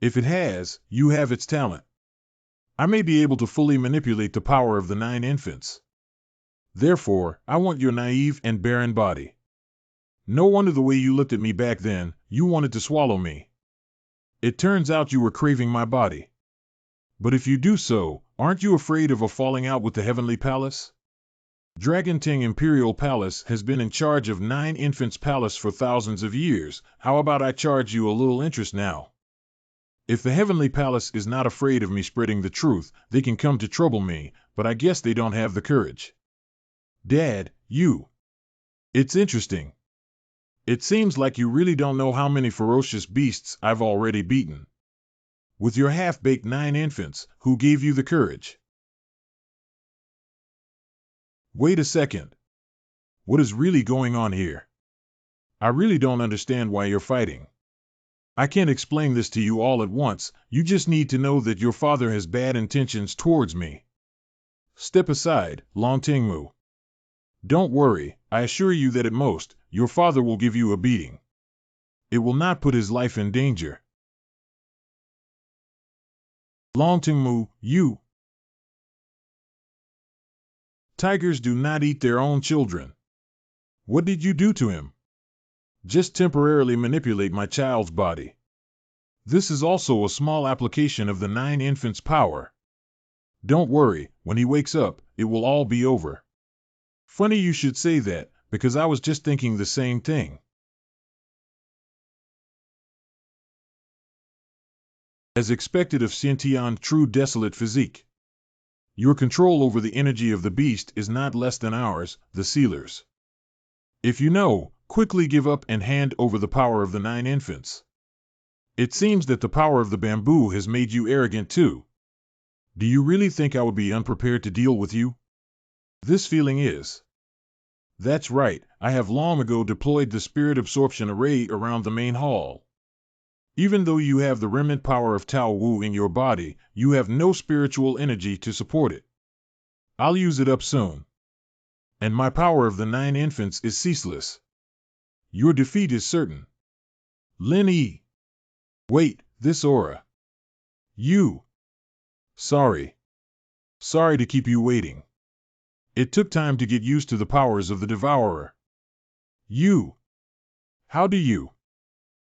If it has, you have its talent. I may be able to fully manipulate the power of the 9 infants. Therefore, I want your naive and barren body. No wonder the way you looked at me back then, you wanted to swallow me. It turns out you were craving my body. But if you do so, aren't you afraid of a falling out with the Heavenly Palace? Dragon Teng Imperial Palace has been in charge of 9 infants' palace for thousands of years. How about I charge you a little interest now? If the Heavenly Palace is not afraid of me spreading the truth, they can come to trouble me, but I guess they don't have the courage. Dad, you. It's interesting. It seems like you really don't know how many ferocious beasts I've already beaten. With your half-baked 9 infants, who gave you the courage? Wait a second. What is really going on here? I really don't understand why you're fighting. I can't explain this to you all at once, you just need to know that your father has bad intentions towards me. Step aside, Long Tengmu. Don't worry, I assure you that at most, your father will give you a beating. It will not put his life in danger. Long Tengmu, you. Tigers do not eat their own children. What did you do to him? Just temporarily manipulate my child's body. This is also a small application of the 9 infants' power. Don't worry, when he wakes up, it will all be over. Funny you should say that, because I was just thinking the same thing. As expected of Xintian true desolate physique. Your control over the energy of the beast is not less than ours, the sealers. If you know, quickly give up and hand over the power of the 9 infants. It seems that the power of the bamboo has made you arrogant too. Do you really think I would be unprepared to deal with you? This feeling is. That's right, I have long ago deployed the spirit absorption array around the main hall. Even though you have the remnant power of Tao Wu in your body, you have no spiritual energy to support it. I'll use it up soon. And my power of the 9 infants is ceaseless. Your defeat is certain. Lin Yi. Wait, this aura. You. Sorry. Sorry to keep you waiting. It took time to get used to the powers of the Devourer. You. How do you?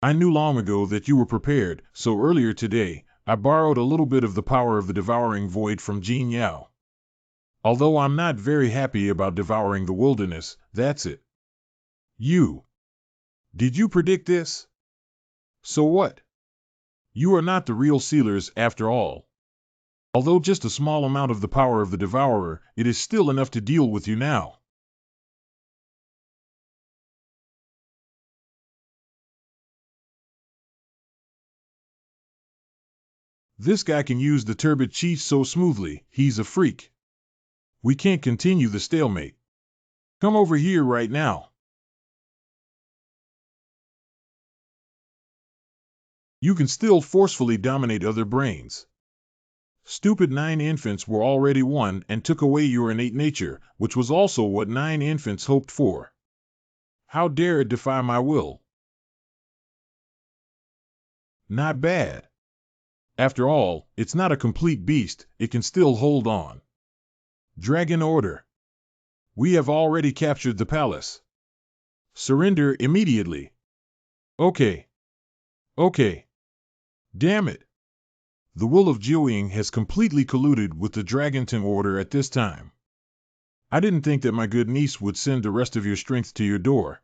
I knew long ago that you were prepared, so earlier today, I borrowed a little bit of the power of the devouring void from Jin Yao. Although I'm not very happy about devouring the wilderness, that's it. You. Did you predict this? So what? You are not the real sealers after all. Although just a small amount of the power of the Devourer, it is still enough to deal with you now. This guy can use the turbid chi so smoothly, he's a freak. We can't continue the stalemate. Come over here right now. You can still forcefully dominate other brains. Stupid 9 infants were already won and took away your innate nature, which was also what 9 infants hoped for. How dare it defy my will? Not bad. After all, it's not a complete beast, it can still hold on. Dragon Order. We have already captured the palace. Surrender immediately. Okay. Okay. Damn it. The will of Jiuying has completely colluded with the Dragonting Order at this time. I didn't think that my good niece would send the rest of your strength to your door.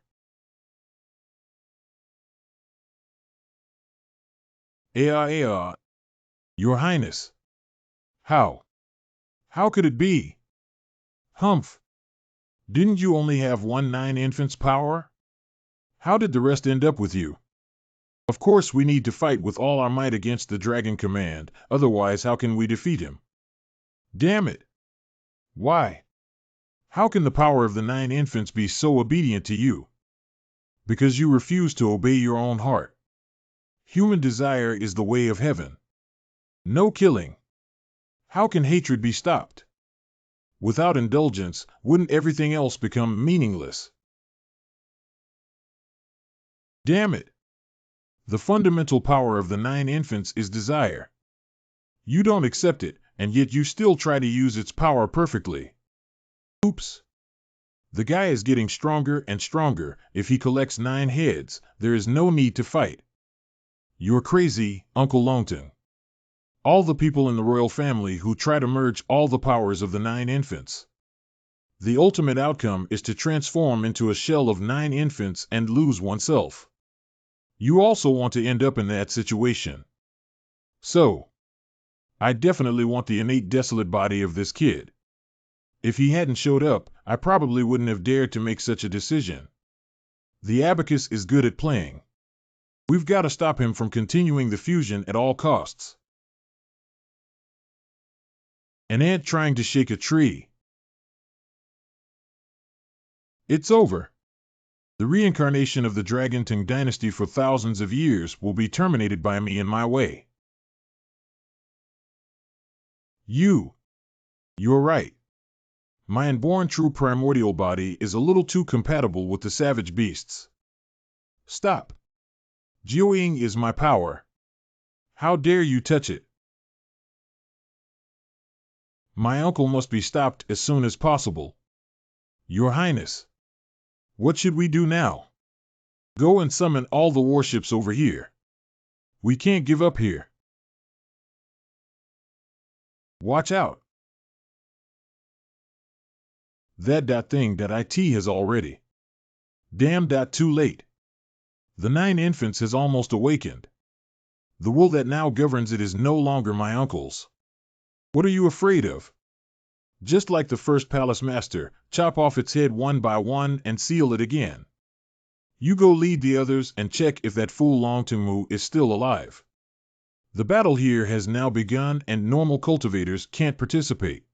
Your Highness. How? How could it be? Humph. Didn't you only have 9 infants power? How did the rest end up with you? Of course we need to fight with all our might against the Dragon Command, otherwise how can we defeat him? Damn it! Why? How can the power of the 9 infants be so obedient to you? Because you refuse to obey your own heart. Human desire is the way of heaven. No killing. How can hatred be stopped? Without indulgence, wouldn't everything else become meaningless? Damn it! The fundamental power of the 9 infants is desire. You don't accept it, and yet you still try to use its power perfectly. Oops. The guy is getting stronger and stronger. If he collects 9 heads, there is no need to fight. You're crazy, Uncle Longton. All the people in the royal family who try to merge all the powers of the 9 infants. The ultimate outcome is to transform into a shell of 9 infants and lose oneself. You also want to end up in that situation. So, I definitely want the innate desolate body of this kid. If he hadn't showed up, I probably wouldn't have dared to make such a decision. The abacus is good at playing. We've got to stop him from continuing the fusion at all costs. An ant trying to shake a tree. It's over. The reincarnation of the Dragonting dynasty for thousands of years will be terminated by me in my way. You're right. My inborn true primordial body is a little too compatible with the savage beasts. Stop. Jiuying is my power. How dare you touch it? My uncle must be stopped as soon as possible. Your Highness. What should we do now? Go and summon all the warships over here. We can't give up here. Watch out. That thing IT has already. Damn, too late. The 9 infants has almost awakened. The will that now governs it is no longer my uncle's. What are you afraid of? Just like the first palace master, chop off its head one by one and seal it again. You go lead the others and check if that fool Longtengmu is still alive. The battle here has now begun and normal cultivators can't participate.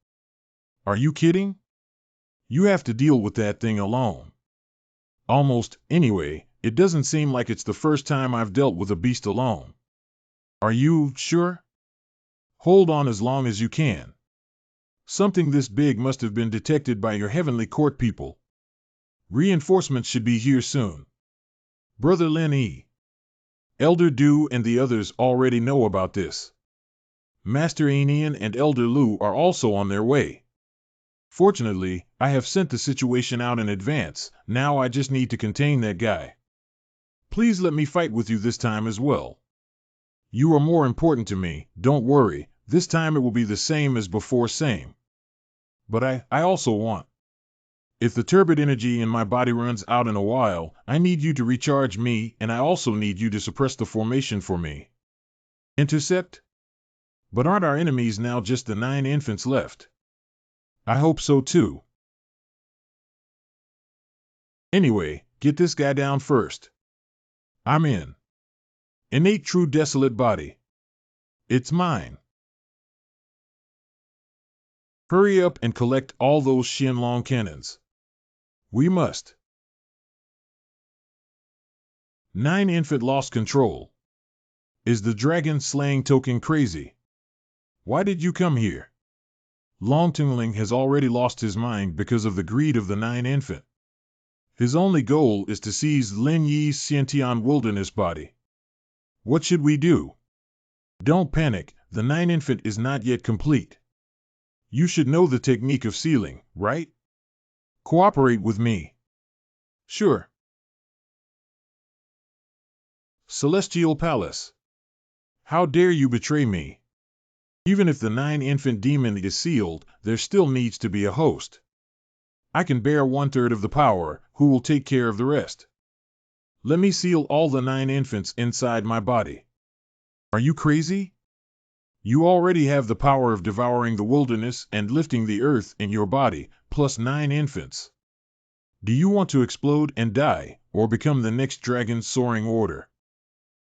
Are you kidding? You have to deal with that thing alone. Almost, anyway, it doesn't seem like it's the first time I've dealt with a beast alone. Are you sure? Hold on as long as you can. Something this big must have been detected by your heavenly court people. Reinforcements should be here soon. Brother Lin Yi. Elder Du and the others already know about this. Master Aenian and Elder Lu are also on their way. Fortunately, I have sent the situation out in advance. Now I just need to contain that guy. Please let me fight with you this time as well. You are more important to me, don't worry, this time it will be the same as before, same. But I also want. If the turbid energy in my body runs out in a while, I need you to recharge me, and I also need you to suppress the formation for me. Intercept? But aren't our enemies now just the 9 infants left? I hope so too. Anyway, get this guy down first. I'm in. Innate true desolate body. It's mine. Hurry up and collect all those Xianlong cannons. We must. 9 infant lost control. Is the dragon slaying token crazy? Why did you come here? Long Tingling has already lost his mind because of the greed of the Nine Infant. His only goal is to seize Lin Yi's Xiantian wilderness body. What should we do? Don't panic, the Nine Infant is not yet complete. You should know the technique of sealing, right? Cooperate with me. Sure. Celestial Palace. How dare you betray me? Even if the Nine Infant Demon is sealed, there still needs to be a host. I can bear 1/3 of the power, who will take care of the rest? Let me seal all the 9 infants inside my body. Are you crazy? You already have the power of devouring the wilderness and lifting the earth in your body, plus 9 infants. Do you want to explode and die, or become the next dragon soaring order?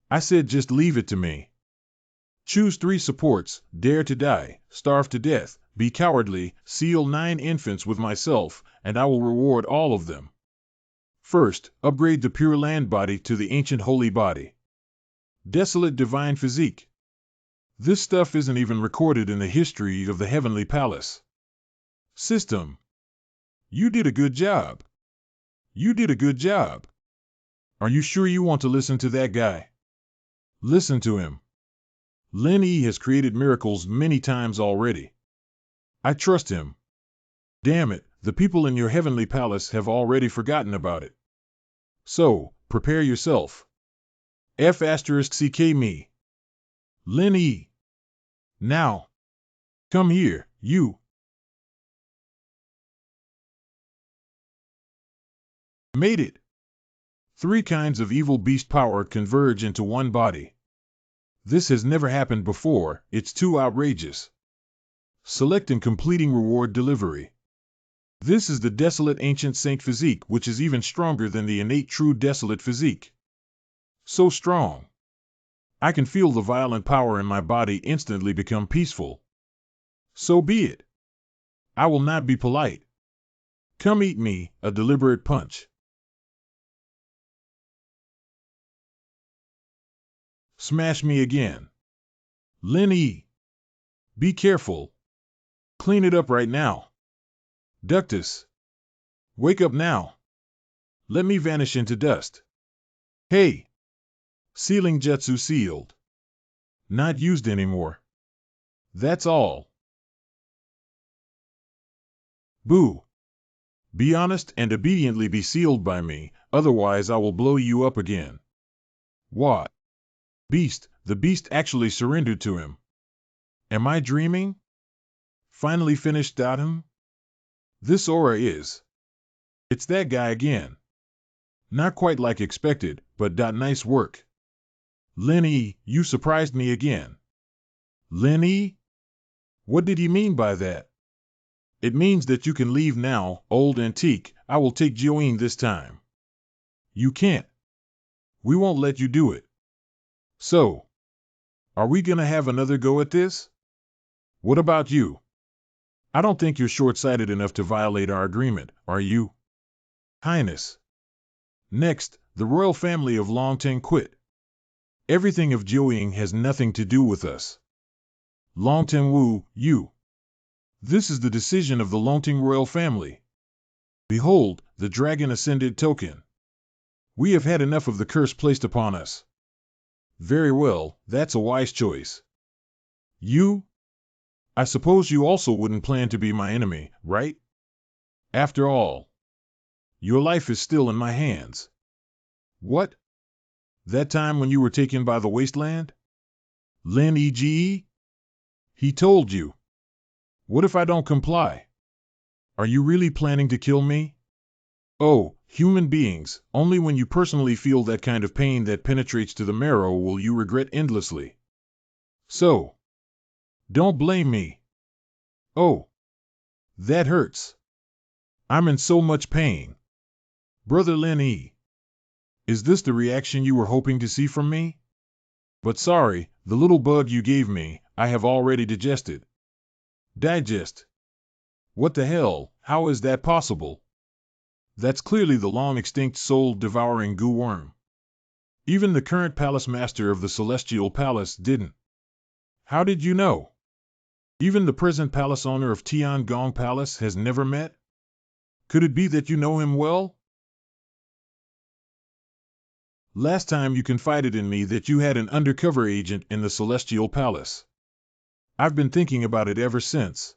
I said just leave it to me. Choose 3 supports, dare to die, starve to death, be cowardly, seal 9 infants with myself, and I will reward all of them. First, upgrade the Pure Land body to the Ancient Holy body. Desolate Divine Physique. This stuff isn't even recorded in the history of the Heavenly Palace. System. You did a good job. You did a good job. Are you sure you want to listen to that guy? Listen to him. Lin Yi has created miracles many times already. I trust him. Damn it, the people in your Heavenly Palace have already forgotten about it. So, prepare yourself. F***ck me. Lin Yi. Now. Come here, you. Made it. 3 kinds of evil beast power converge into one body. This has never happened before, it's too outrageous. Select and completing reward delivery. This is the Desolate Ancient Saint Physique, which is even stronger than the innate True Desolate Physique. So strong. I can feel the violent power in my body instantly become peaceful. So be it. I will not be polite. Come eat me, a deliberate punch. Smash me again. Lin Yi. Be careful. Clean it up right now. Ductus. Wake up now. Let me vanish into dust. Hey. Sealing Jutsu sealed. Not used anymore. That's all. Boo. Be honest and obediently be sealed by me, otherwise I will blow you up again. What? Beast, the beast actually surrendered to him. Am I dreaming? Finally finished him? This aura is. It's that guy again. Not quite like expected, but nice work. Lin Yi, you surprised me again. Lin Yi? What did he mean by that? It means that you can leave now, old antique. I will take Jiuyin this time. You can't. We won't let you do it. So, are we gonna have another go at this? What about you? I don't think you're short-sighted enough to violate our agreement, are you? Highness. Next, the royal family of Longteng quit. Everything of Jiuyin has nothing to do with us. Longteng Wu, you. This is the decision of the Longteng royal family. Behold, the dragon ascended token. We have had enough of the curse placed upon us. Very well, that's a wise choice. You? I suppose you also wouldn't plan to be my enemy, right? After all, your life is still in my hands. What? That time when you were taken by the wasteland? Lin Yi? He told you. What if I don't comply? Are you really planning to kill me? Oh, human beings, only when you personally feel that kind of pain that penetrates to the marrow will you regret endlessly. So, don't blame me. Oh, that hurts. I'm in so much pain. Brother Lin Yi. Is this the reaction you were hoping to see from me? But sorry, the little bug you gave me, I have already digested. Digest? What the hell, how is that possible? That's clearly the long-extinct soul-devouring goo worm. Even the current palace master of the Celestial Palace didn't. How did you know? Even the present palace owner of Tiangong Palace has never met? Could it be that you know him well? Last time you confided in me that you had an undercover agent in the Celestial Palace. I've been thinking about it ever since.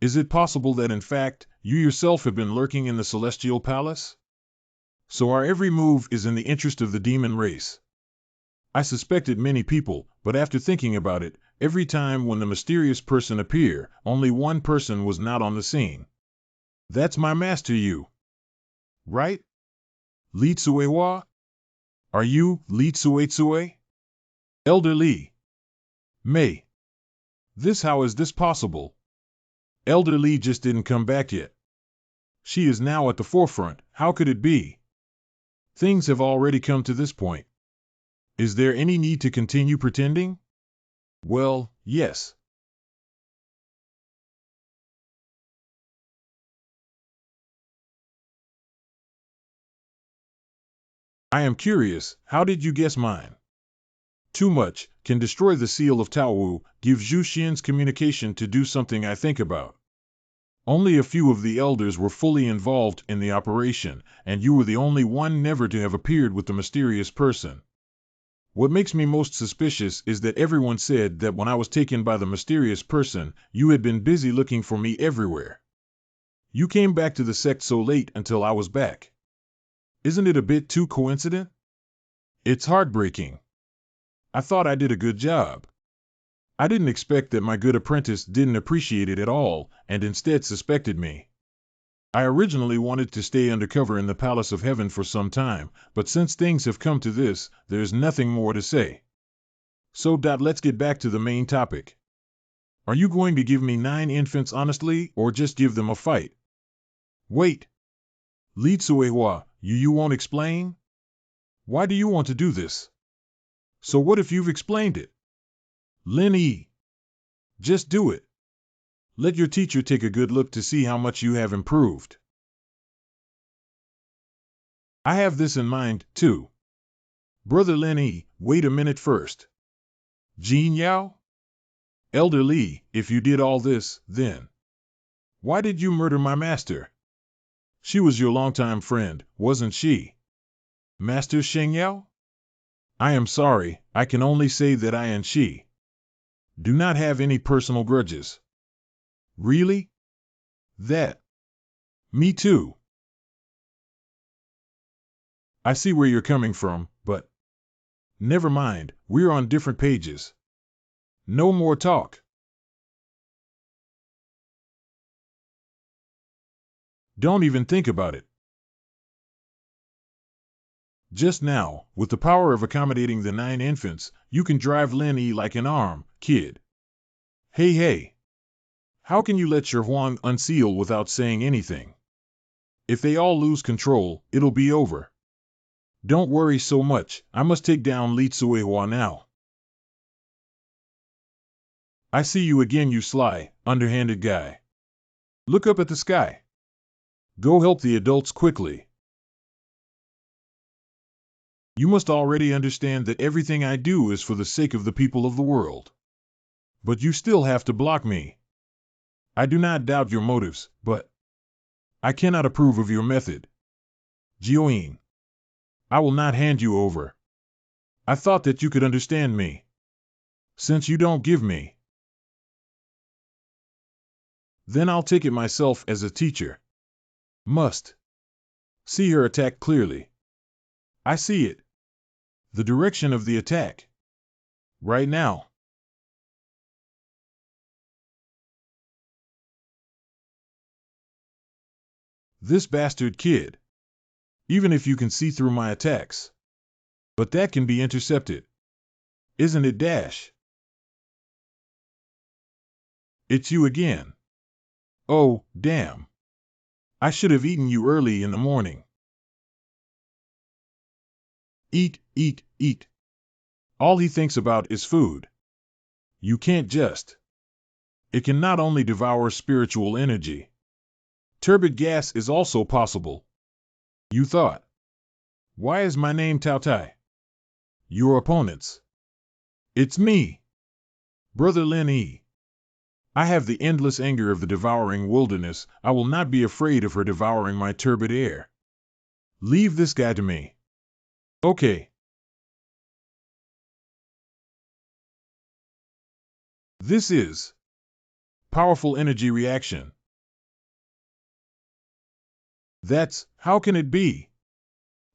Is it possible that in fact, you yourself have been lurking in the Celestial Palace? So our every move is in the interest of the demon race. I suspected many people, but after thinking about it, every time when the mysterious person appeared, only one person was not on the scene. That's my master Yu. Right? Li Tsuewa? Are you Li Tsue? Elder Li. Mei. How is this possible? Elder Li just didn't come back yet. She is now at the forefront. How could it be? Things have already come to this point. Is there any need to continue pretending? Well, yes. I am curious, how did you guess mine? Too much can destroy the seal of Taowu, give Zhu Xian's communication to do something I think about. Only a few of the elders were fully involved in the operation, and you were the only one never to have appeared with the mysterious person. What makes me most suspicious is that everyone said that when I was taken by the mysterious person, you had been busy looking for me everywhere. You came back to the sect so late until I was back. Isn't it a bit too coincident? It's heartbreaking. I thought I did a good job. I didn't expect that my good apprentice didn't appreciate it at all, and instead suspected me. I originally wanted to stay undercover in the Palace of Heaven for some time, but since things have come to this, there's nothing more to say. So, let's get back to the main topic. Are you going to give me 9 infants honestly, or just give them a fight? Wait. Li Tsuehua, you won't explain? Why do you want to do this? So what if you've explained it? Lin Yi. Just do it. Let your teacher take a good look to see how much you have improved. I have this in mind, too. Brother Lin Yi, wait a minute first. Jin Yao? Elder Li, if you did all this, then why did you murder my master? She was your longtime friend, wasn't she? Master Sheng Yao? I am sorry, I can only say that I and she do not have any personal grudges. Really? That? Me too. I see where you're coming from, but never mind, we're on different pages. No more talk. Don't even think about it. Just now, with the power of accommodating the 9 infants, you can drive Lin Yi like an arm, kid. Hey. How can you let your Huang unseal without saying anything? If they all lose control, it'll be over. Don't worry so much, I must take down Li Tsuehua now. I see you again, you sly, underhanded guy. Look up at the sky. Go help the adults quickly. You must already understand that everything I do is for the sake of the people of the world. But you still have to block me. I do not doubt your motives, but I cannot approve of your method. Jiuyin, I will not hand you over. I thought that you could understand me. Since you don't give me, then I'll take it myself as a teacher. Must see her attack clearly. I see it. The direction of the attack. Right now. This bastard kid. Even if you can see through my attacks. But that can be intercepted. Isn't it, Dash? It's you again. Oh, damn. I should have eaten you early in the morning. Eat. All he thinks about is food. You can't just. It can not only devour spiritual energy. Turbid gas is also possible. You thought. Why is my name Tao Tai? Your opponents. It's me. Brother Lin Yi. I have the endless anger of the devouring wilderness. I will not be afraid of her devouring my turbid air. Leave this guy to me. Okay. This is powerful energy reaction. How can it be?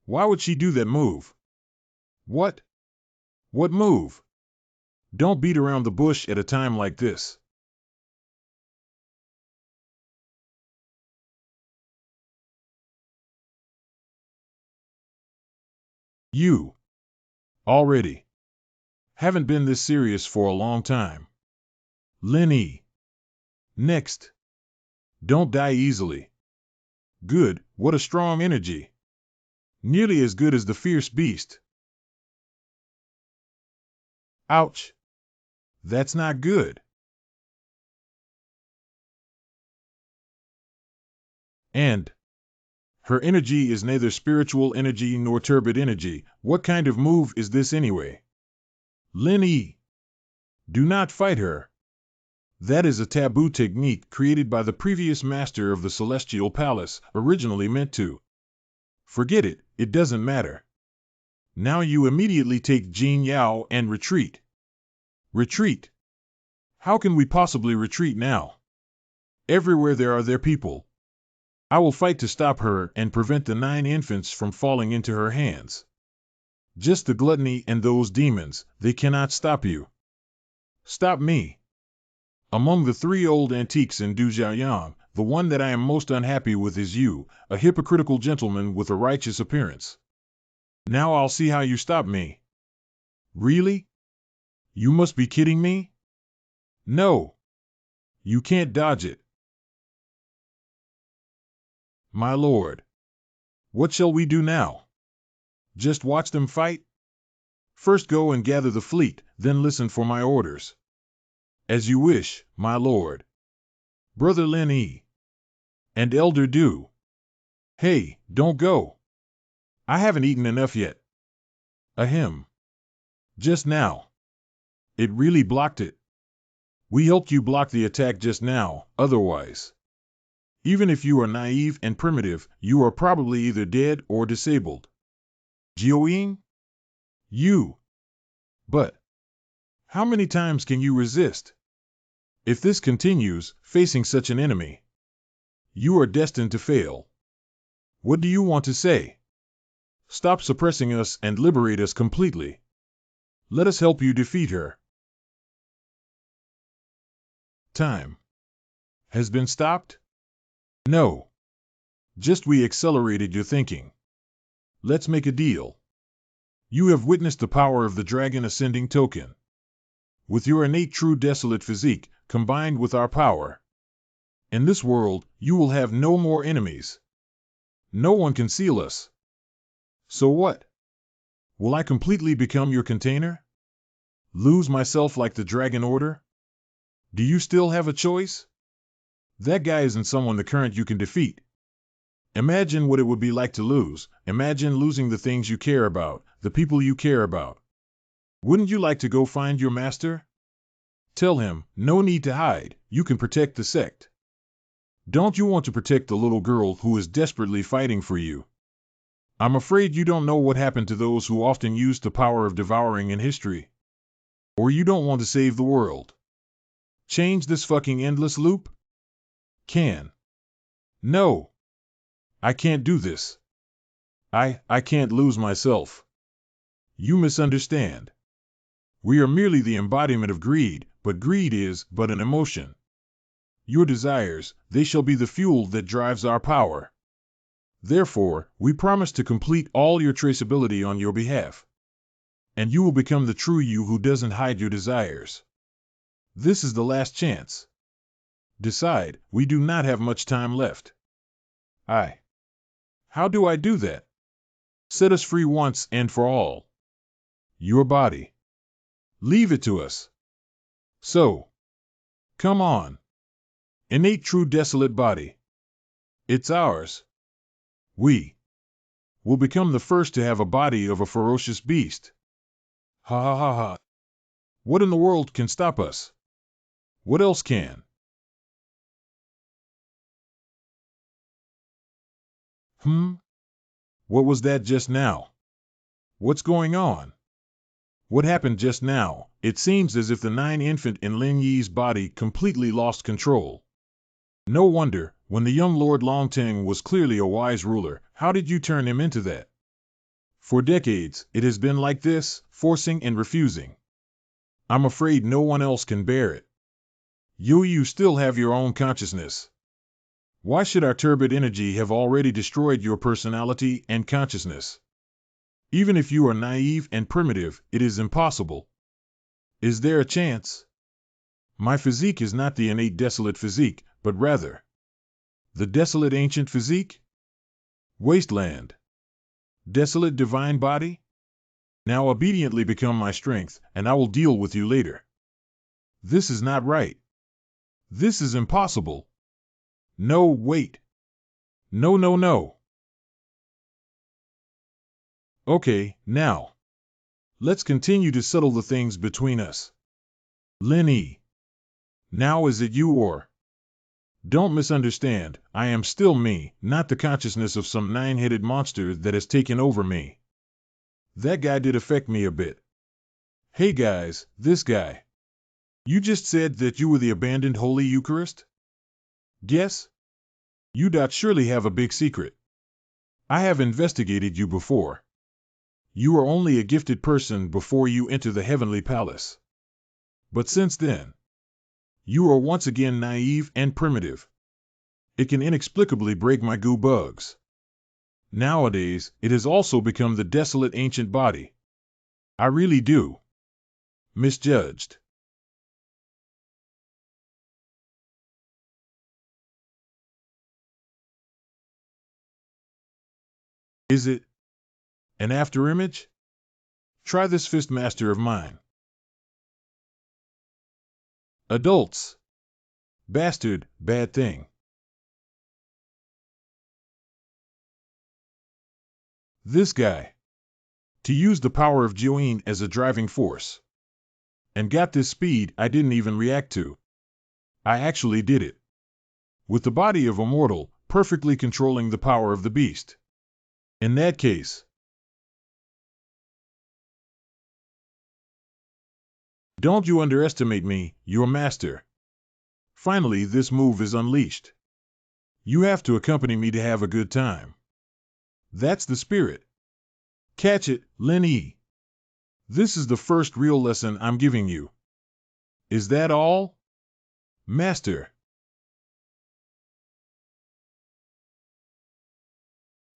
Why would she do that move? What? What move? Don't beat around the bush at a time like this. You already haven't been this serious for a long time. Lin E. Next. Don't die easily. Good, what a strong energy. Nearly as good as the fierce beast. Ouch. That's not good. And her energy is neither spiritual energy nor turbid energy. What kind of move is this anyway? Lin E. Do not fight her. That is a taboo technique created by the previous master of the Celestial Palace, originally meant to. Forget it, it doesn't matter. Now you immediately take Jin Yao and retreat. Retreat? How can we possibly retreat now? Everywhere there are their people. I will fight to stop her and prevent the 9 infants from falling into her hands. Just the gluttony and those demons, they cannot stop you. Stop me. Among the 3 old antiques in Dujiaoyang, the one that I am most unhappy with is you, a hypocritical gentleman with a righteous appearance. Now I'll see how you stop me. Really? You must be kidding me? No. You can't dodge it. My lord. What shall we do now? Just watch them fight? First go and gather the fleet, then listen for my orders. As you wish, my lord. Brother Lin E. And Elder Du. Hey, don't go. I haven't eaten enough yet. Ahem. Just now. It really blocked it. We helped you block the attack just now, otherwise. Even if you are naive and primitive, you are probably either dead or disabled. Jiuying? You. But how many times can you resist? If this continues, facing such an enemy, you are destined to fail. What do you want to say? Stop suppressing us and liberate us completely. Let us help you defeat her. Time has been stopped? No. Just we accelerated your thinking. Let's make a deal. You have witnessed the power of the Dragon Ascending Token. With your innate true desolate physique, combined with our power, in this world, you will have no more enemies. No one can seal us. So what? Will I completely become your container? Lose myself like the Dragon Order? Do you still have a choice? That guy isn't someone the current you can defeat. Imagine what it would be like to lose. Imagine losing the things you care about, the people you care about. Wouldn't you like to go find your master? Tell him, no need to hide, you can protect the sect. Don't you want to protect the little girl who is desperately fighting for you? I'm afraid you don't know what happened to those who often used the power of devouring in history. Or you don't want to save the world. Change this fucking endless loop? Can. No. I can't do this. I can't lose myself. You misunderstand. We are merely the embodiment of greed, but greed is but an emotion. Your desires, they shall be the fuel that drives our power. Therefore, we promise to complete all your traceability on your behalf. And you will become the true you who doesn't hide your desires. This is the last chance. Decide, we do not have much time left. How do I do that? Set us free once and for all. Your body. Leave it to us. So. Come on. Innate true desolate body. It's ours. We will become the first to have a body of a ferocious beast. Ha ha ha ha. What in the world can stop us? What else can? Hmm? What was that just now? What's going on? What happened just now? It seems as if the nine infant in Lin Yi's body completely lost control. No wonder, when the young Lord Longteng was clearly a wise ruler, how did you turn him into that? For decades, it has been like this, forcing and refusing. I'm afraid no one else can bear it. You still have your own consciousness. Why should our turbid energy have already destroyed your personality and consciousness? Even if you are naive and primitive, it is impossible. Is there a chance? My physique is not the innate desolate physique, but rather the desolate ancient physique? Wasteland. Desolate divine body? Now obediently become my strength, and I will deal with you later. This is not right. This is impossible. No, wait. No, no, no. Okay, now. Let's continue to settle the things between us. Lin Yi. Now is it you or? Don't misunderstand, I am still me, not the consciousness of some nine-headed monster that has taken over me. That guy did affect me a bit. Hey guys, this guy. You just said that you were the abandoned Holy Eucharist? Yes? You surely have a big secret. I have investigated you before. You are only a gifted person before you enter the heavenly palace. But since then, you are once again naive and primitive. It can inexplicably break my goo bugs. Nowadays, it has also become the desolate ancient body. I really do. Misjudged. Is it an afterimage? Try this fist master of mine. Adults. Bastard, bad thing. This guy. To use the power of Jiuyin as a driving force. And got this speed I didn't even react to. I actually did it. With the body of a mortal, perfectly controlling the power of the beast. In that case, don't you underestimate me, your master. Finally, this move is unleashed. You have to accompany me to have a good time. That's the spirit. Catch it, Lin Yi. This is the first real lesson I'm giving you. Is that all? Master.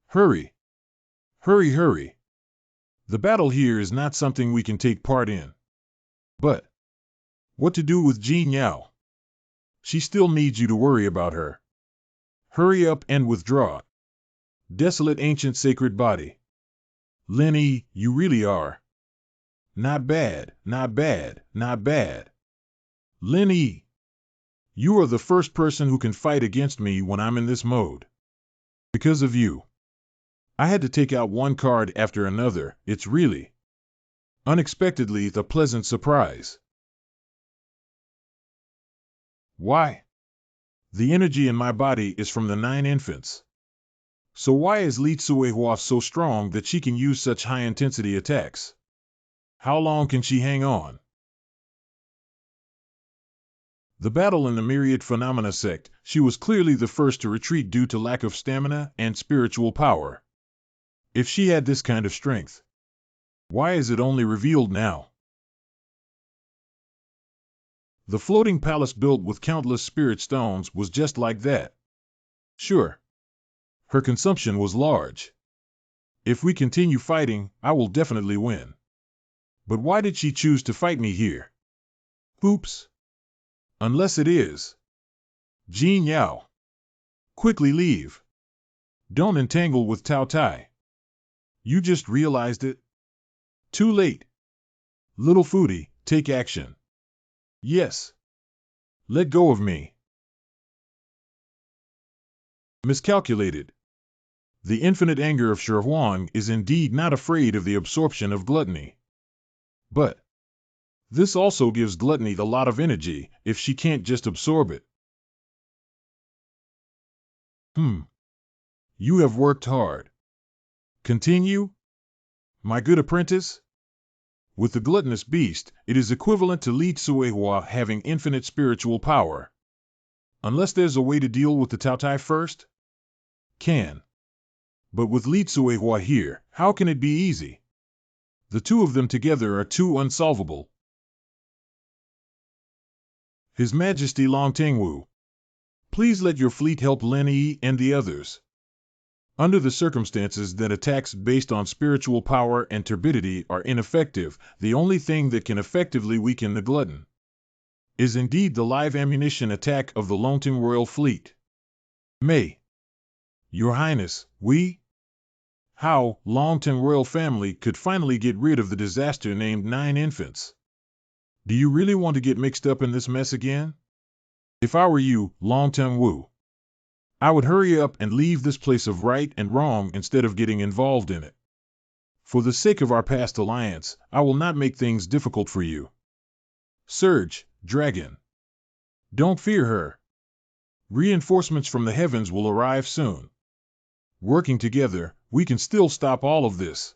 Hurry. Hurry, hurry. The battle here is not something we can take part in. But what to do with Jin Yao? She still needs you to worry about her. Hurry up and withdraw. Desolate ancient sacred body. Lin Yi, you really are. Not bad, not bad, not bad. Lin Yi, you are the first person who can fight against me when I'm in this mode. Because of you. I had to take out one card after another. It's really, unexpectedly, the pleasant surprise. Why? The energy in my body is from the nine infants. So why is Li Tsuehua so strong that she can use such high-intensity attacks? How long can she hang on? The battle in the Myriad Phenomena sect, she was clearly the first to retreat due to lack of stamina and spiritual power. If she had this kind of strength, why is it only revealed now? The floating palace built with countless spirit stones was just like that. Sure. Her consumption was large. If we continue fighting, I will definitely win. But why did she choose to fight me here? Oops. Unless it is Jin Yao. Quickly leave. Don't entangle with Tao Tai. You just realized it? Too late. Little Foodie, take action. Yes. Let go of me. Miscalculated. The infinite anger of Shi Huang is indeed not afraid of the absorption of gluttony. But this also gives gluttony a lot of energy if she can't just absorb it. You have worked hard. Continue, my good apprentice? With the gluttonous beast, it is equivalent to Li Tsuehua having infinite spiritual power. Unless there's a way to deal with the Taotai first? Can. But with Li Tsuehua here, how can it be easy? The two of them together are too unsolvable. His Majesty Long Tengwu, please let your fleet help Lin Yi and the others. Under the circumstances that attacks based on spiritual power and turbidity are ineffective, the only thing that can effectively weaken the glutton is indeed the live ammunition attack of the Longting Royal Fleet. May. Your Highness, how Longting Royal family could finally get rid of the disaster named 9 infants. Do you really want to get mixed up in this mess again? If I were you, Long Tengwu, I would hurry up and leave this place of right and wrong instead of getting involved in it. For the sake of our past alliance, I will not make things difficult for you. Surge, dragon. Don't fear her. Reinforcements from the heavens will arrive soon. Working together, we can still stop all of this.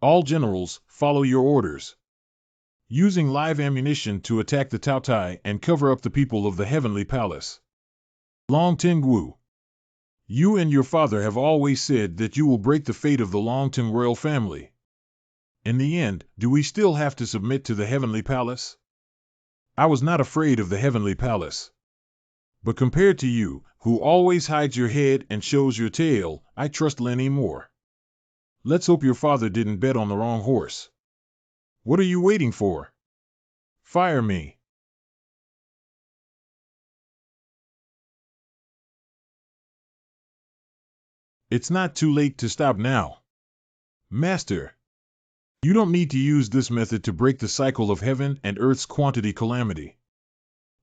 All generals, follow your orders. Using live ammunition to attack the Taotai and cover up the people of the Heavenly Palace. Long Tengwu, you and your father have always said that you will break the fate of the Longting royal family. In the end, do we still have to submit to the Heavenly Palace? I was not afraid of the Heavenly Palace. But compared to you, who always hides your head and shows your tail, I trust Lin Yi more. Let's hope your father didn't bet on the wrong horse. What are you waiting for? Fire me. It's not too late to stop now. Master, you don't need to use this method to break the cycle of heaven and earth's quantity calamity.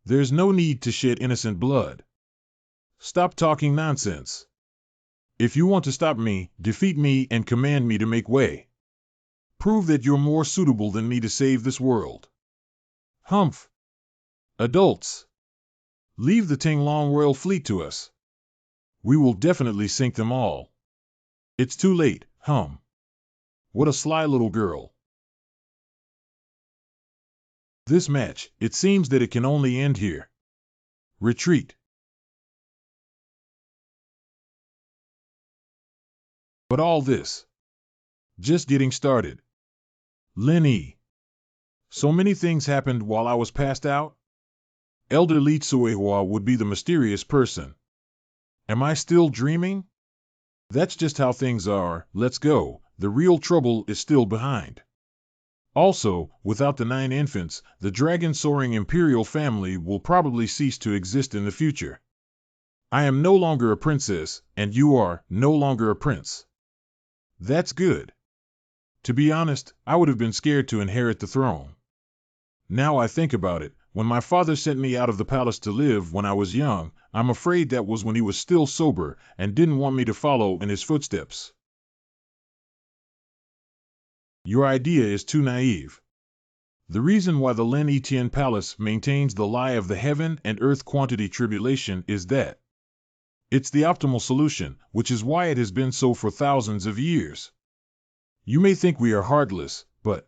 There's no need to shed innocent blood. Stop talking nonsense. If you want to stop me, defeat me and command me to make way. Prove that you're more suitable than me to save this world. Humph. Adults. Leave the Tinglong royal fleet to us. We will definitely sink them all. It's too late, What a sly little girl. This match, it seems that it can only end here. Retreat. But all this, just getting started. Lin Yi. So many things happened while I was passed out? Elder Li Tsuehua would be the mysterious person. Am I still dreaming? That's just how things are, let's go, the real trouble is still behind. Also, without the 9 infants, the dragon-soaring imperial family will probably cease to exist in the future. I am no longer a princess, and you are no longer a prince. That's good. To be honest, I would have been scared to inherit the throne. Now I think about it, when my father sent me out of the palace to live when I was young, I'm afraid that was when he was still sober and didn't want me to follow in his footsteps. Your idea is too naive. The reason why the Lin Yi Tian Palace maintains the lie of the heaven and earth quantity tribulation is that it's the optimal solution, which is why it has been so for thousands of years. You may think we are heartless, but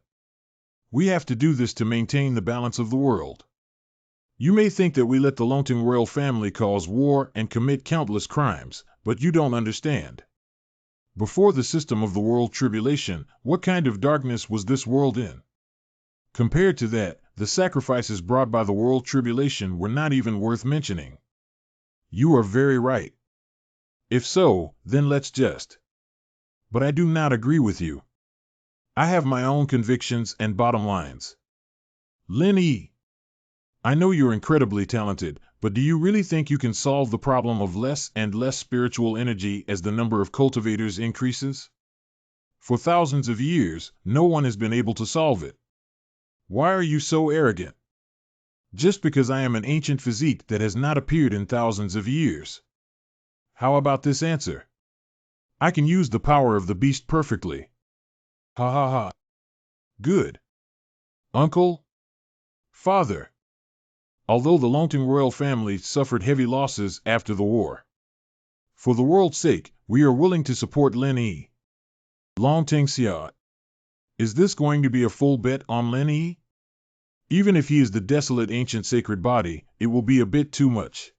we have to do this to maintain the balance of the world. You may think that we let the Longting royal family cause war and commit countless crimes, but you don't understand. Before the system of the world tribulation, what kind of darkness was this world in? Compared to that, the sacrifices brought by the world tribulation were not even worth mentioning. You are very right. If so, then let's just. But I do not agree with you. I have my own convictions and bottom lines. Lin Yi, I know you're incredibly talented, but do you really think you can solve the problem of less and less spiritual energy as the number of cultivators increases? For thousands of years, no one has been able to solve it. Why are you so arrogant? Just because I am an ancient physique that has not appeared in thousands of years. How about this answer? I can use the power of the beast perfectly. Ha ha ha. Good. Uncle? Father? although the Longting royal family suffered heavy losses after the war. For the world's sake, we are willing to support Lin Yi. Longting Xiao. Is this going to be a full bet on Lin Yi? Even if he is the desolate ancient sacred body, it will be a bit too much.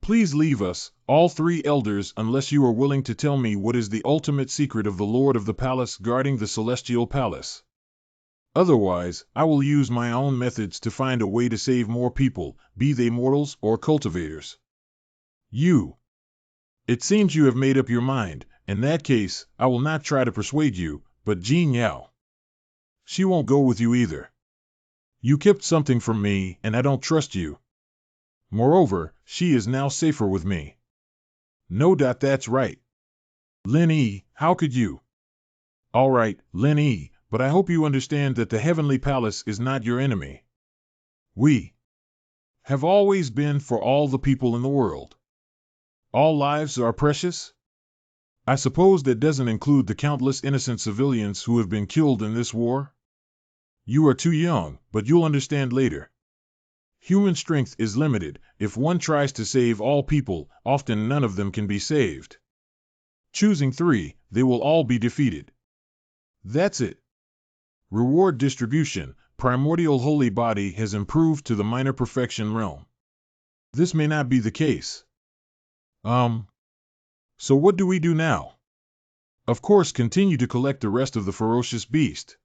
Please leave us, all three elders, unless you are willing to tell me what is the ultimate secret of the Lord of the Palace guarding the Celestial Palace. Otherwise, I will use my own methods to find a way to save more people, be they mortals or cultivators. You. It seems you have made up your mind. In that case, I will not try to persuade you, but Jean Yao. She won't go with you either. You kept something from me, and I don't trust you. Moreover, she is now safer with me. No, that's right. Lin Yi, how could you? All right, Lin Yi, but I hope you understand that the Heavenly Palace is not your enemy. We have always been for all the people in the world. All lives are precious? I suppose that doesn't include the countless innocent civilians who have been killed in this war? You are too young, but you'll understand later. Human strength is limited. If one tries to save all people, often none of them can be saved. Choosing three, they will all be defeated. That's it. Reward distribution. Primordial holy body has improved to the minor perfection realm. This may not be the case. So what do we do now? Of course, continue to collect the rest of the ferocious beast.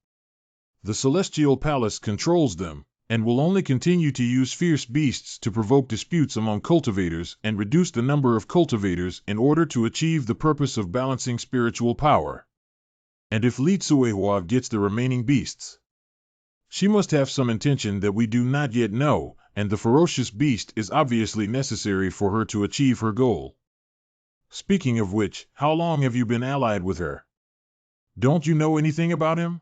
The Celestial Palace controls them, and will only continue to use fierce beasts to provoke disputes among cultivators and reduce the number of cultivators in order to achieve the purpose of balancing spiritual power. And if Li Tsuehua gets the remaining beasts, she must have some intention that we do not yet know, and the ferocious beast is obviously necessary for her to achieve her goal. Speaking of which, how long have you been allied with her? Don't you know anything about him?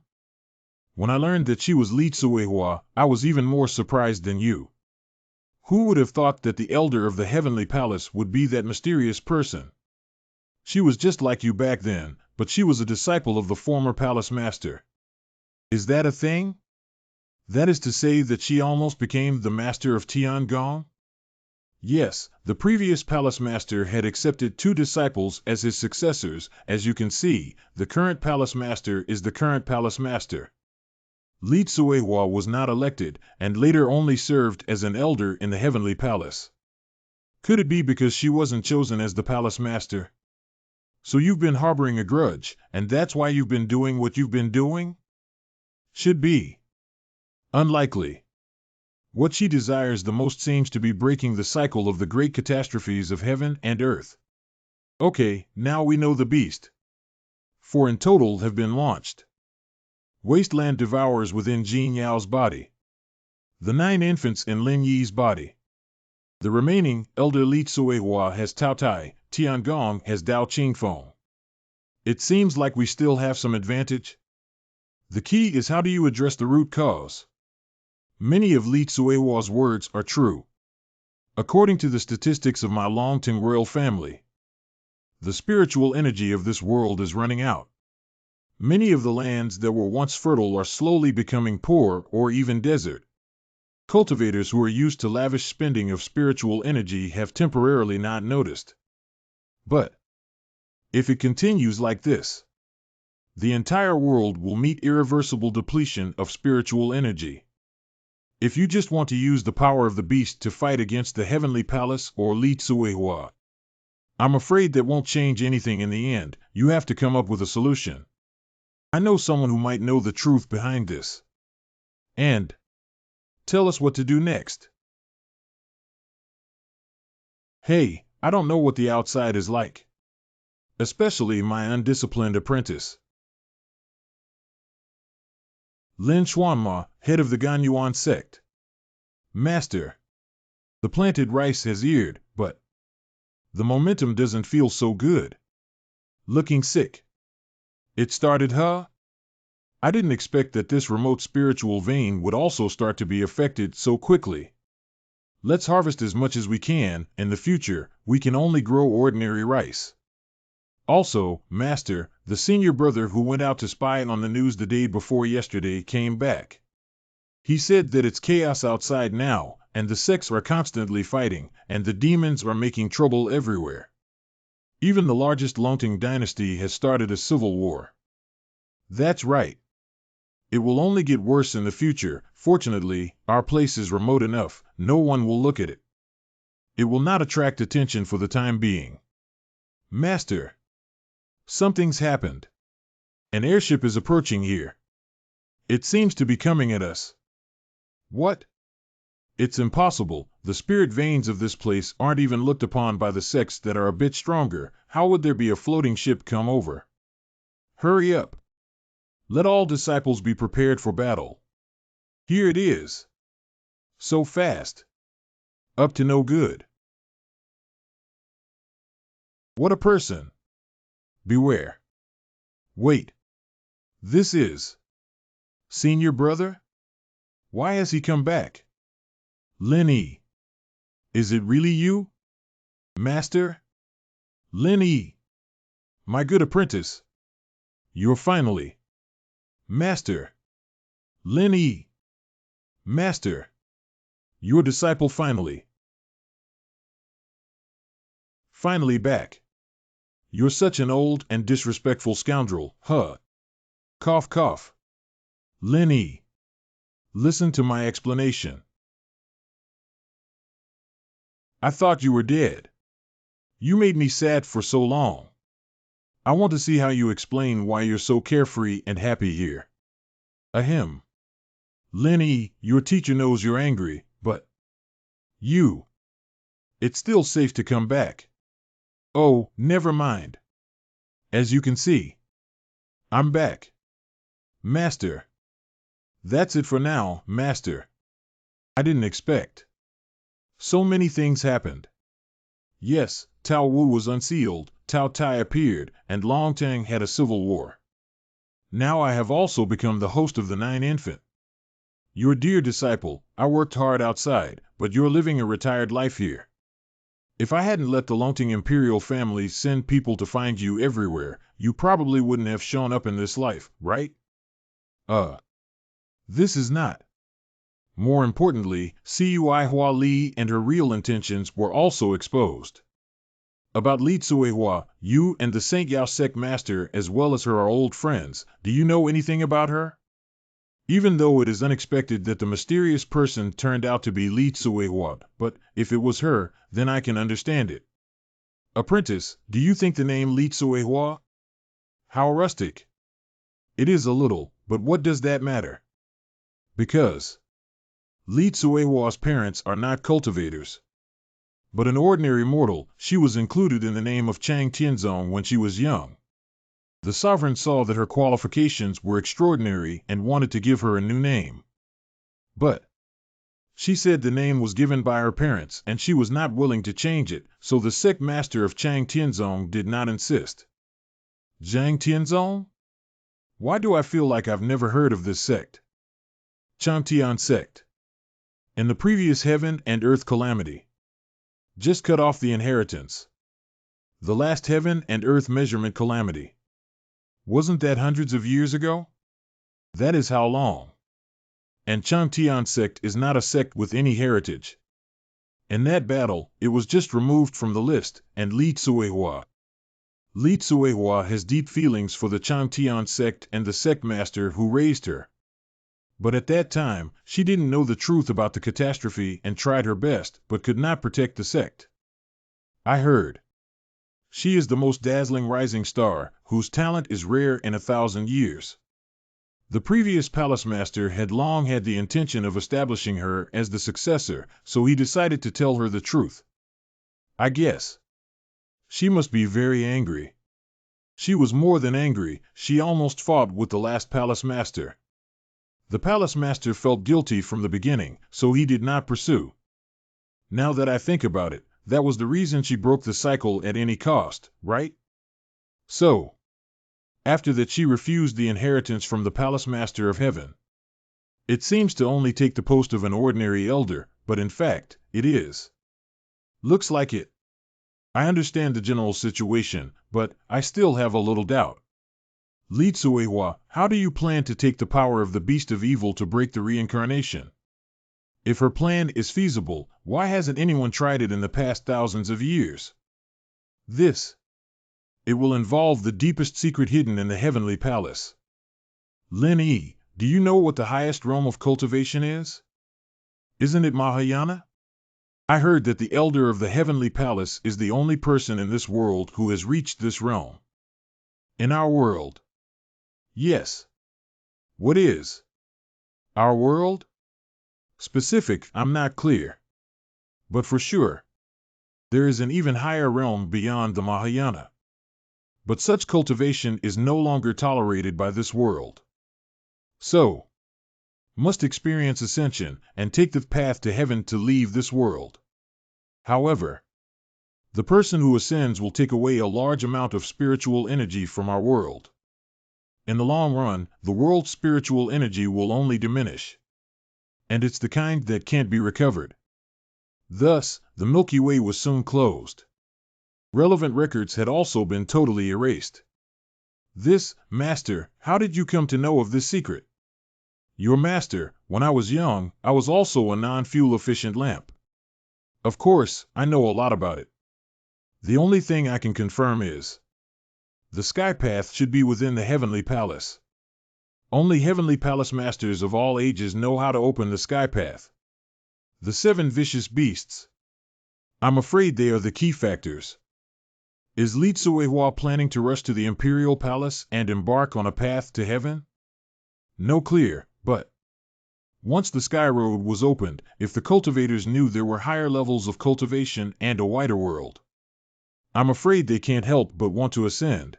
When I learned that she was Li Tsuehua, I was even more surprised than you. Who would have thought that the elder of the Heavenly Palace would be that mysterious person? She was just like you back then, but she was a disciple of the former palace master. Is that a thing? That is to say that she almost became the master of Tiangong? Yes, the previous palace master had accepted 2 disciples as his successors. As you can see, the current palace master is the current palace master. Li Tsuehua was not elected, and later only served as an elder in the Heavenly Palace. Could it be because she wasn't chosen as the palace master? So you've been harboring a grudge, and that's why you've been doing what you've been doing? Should be. Unlikely. What she desires the most seems to be breaking the cycle of the great catastrophes of heaven and earth. Okay, now we know the beast. 4 in total have been launched. Wasteland devours within Jin Yao's body. The 9 infants in Lin Yi's body. The remaining, Elder Li Tsuehua has Tao Tai, Tiangong has Dao Qingfeng. It seems like we still have some advantage. The key is how do you address the root cause? Many of Li Tsuehua's words are true. According to the statistics of my Longting royal family, the spiritual energy of this world is running out. Many of the lands that were once fertile are slowly becoming poor or even desert. Cultivators who are used to lavish spending of spiritual energy have temporarily not noticed. But if it continues like this, the entire world will meet irreversible depletion of spiritual energy. If you just want to use the power of the beast to fight against the Heavenly Palace or Li Tsuehua, I'm afraid that won't change anything in the end. You have to come up with a solution. I know someone who might know the truth behind this. And tell us what to do next. Hey, I don't know what the outside is like. Especially my undisciplined apprentice. Lin Xuanma, head of the Ganyuan sect. Master, the planted rice has eared, but the momentum doesn't feel so good. Looking sick. It started, huh? I didn't expect that this remote spiritual vein would also start to be affected so quickly. Let's harvest as much as we can. In the future, we can only grow ordinary rice. Also, Master, the senior brother who went out to spy on the news the day before yesterday came back. He said that it's chaos outside now, and the sects are constantly fighting, and the demons are making trouble everywhere. Even the largest Lonting dynasty has started a civil war. That's right. It will only get worse in the future. Fortunately, our place is remote enough, no one will look at it. It will not attract attention for the time being. Master, something's happened. An airship is approaching here. It seems to be coming at us. What? It's impossible. The spirit veins of this place aren't even looked upon by the sects that are a bit stronger. How would there be a floating ship come over? Hurry up. Let all disciples be prepared for battle. Here it is. So fast. Up to no good. What a person. Beware. Wait. This is Senior Brother? Why has he come back? Lin-Yi. Is it really you? Master? Lin-Yi. My good apprentice. You're finally. Master. Lin-Yi. Master. Your disciple finally. Finally back. You're such an old and disrespectful scoundrel, huh? Cough, cough. Lin-Yi. Listen to my explanation. I thought you were dead. You made me sad for so long. I want to see how you explain why you're so carefree and happy here. Ahem. Lin-Yi, your teacher knows you're angry, but it's still safe to come back. Oh, never mind. As you can see, I'm back. Master. That's it for now, Master. I didn't expect. So many things happened. Yes, Tao Wu was unsealed, Tao Tai appeared, and Long Tang had a civil war. Now I have also become the host of the Nine Infant. Your dear disciple, I worked hard outside, but you're living a retired life here. If I hadn't let the Lonting imperial family send people to find you everywhere, you probably wouldn't have shown up in this life, right? This is not. More importantly, Cui Hua Li and her real intentions were also exposed. About Li Tsuehua, you and the Saint Yao sect master as well as her are old friends. Do you know anything about her? Even though it is unexpected that the mysterious person turned out to be Li Tsuehua, but if it was her, then I can understand it. Apprentice, do you think the name Li Tsuehua? How rustic. It is a little, but what does that matter? Because Li Tsuehua's parents are not cultivators. But an ordinary mortal, she was included in the name of Chang Tianzong when she was young. The sovereign saw that her qualifications were extraordinary and wanted to give her a new name. But she said the name was given by her parents and she was not willing to change it, so the sect master of Chang Tianzong did not insist. Chang Tianzong? Why do I feel like I've never heard of this sect? Changtian sect. In the previous heaven and earth calamity. Just cut off the inheritance. The last heaven and earth measurement calamity. Wasn't that hundreds of years ago? That is how long. And Changtian sect is not a sect with any heritage. In that battle, it was just removed from the list, and Li Tsuehua. Li Tsuehua has deep feelings for the Changtian sect and the sect master who raised her. But at that time, she didn't know the truth about the catastrophe and tried her best, but could not protect the sect. I heard. She is the most dazzling rising star, whose talent is rare in 1,000 years. The previous palace master had long had the intention of establishing her as the successor, so he decided to tell her the truth. I guess. She must be very angry. She was more than angry, she almost fought with the last palace master. The palace master felt guilty from the beginning, so he did not pursue. Now that I think about it, that was the reason she broke the cycle at any cost, right? So, after that she refused the inheritance from the palace master of heaven. It seems to only take the post of an ordinary elder, but in fact, it is. Looks like it. I understand the general situation, but I still have a little doubt. Li Tsuehua, how do you plan to take the power of the beast of evil to break the reincarnation? If her plan is feasible, why hasn't anyone tried it in the past thousands of years? It will involve the deepest secret hidden in the heavenly palace. Lin Yi, do you know what the highest realm of cultivation is? Isn't it Mahayana? I heard that the elder of the heavenly palace is the only person in this world who has reached this realm. In our world? Yes. What is our world? Specific, I'm not clear. But for sure, there is an even higher realm beyond the Mahayana. But such cultivation is no longer tolerated by this world. So, must experience ascension and take the path to heaven to leave this world. However, the person who ascends will take away a large amount of spiritual energy from our world. In the long run, the world's spiritual energy will only diminish. And it's the kind that can't be recovered. Thus, the Milky Way was soon closed. Relevant records had also been totally erased. Master, how did you come to know of this secret? Your master, when I was young, I was also a non-fuel efficient lamp. Of course, I know a lot about it. The only thing I can confirm is the sky path should be within the heavenly palace. Only heavenly palace masters of all ages know how to open the sky path. The 7 vicious beasts. I'm afraid they are the key factors. Is Li Tsuehua planning to rush to the imperial palace and embark on a path to heaven? No clear, but once the sky road was opened, if the cultivators knew there were higher levels of cultivation and a wider world, I'm afraid they can't help but want to ascend.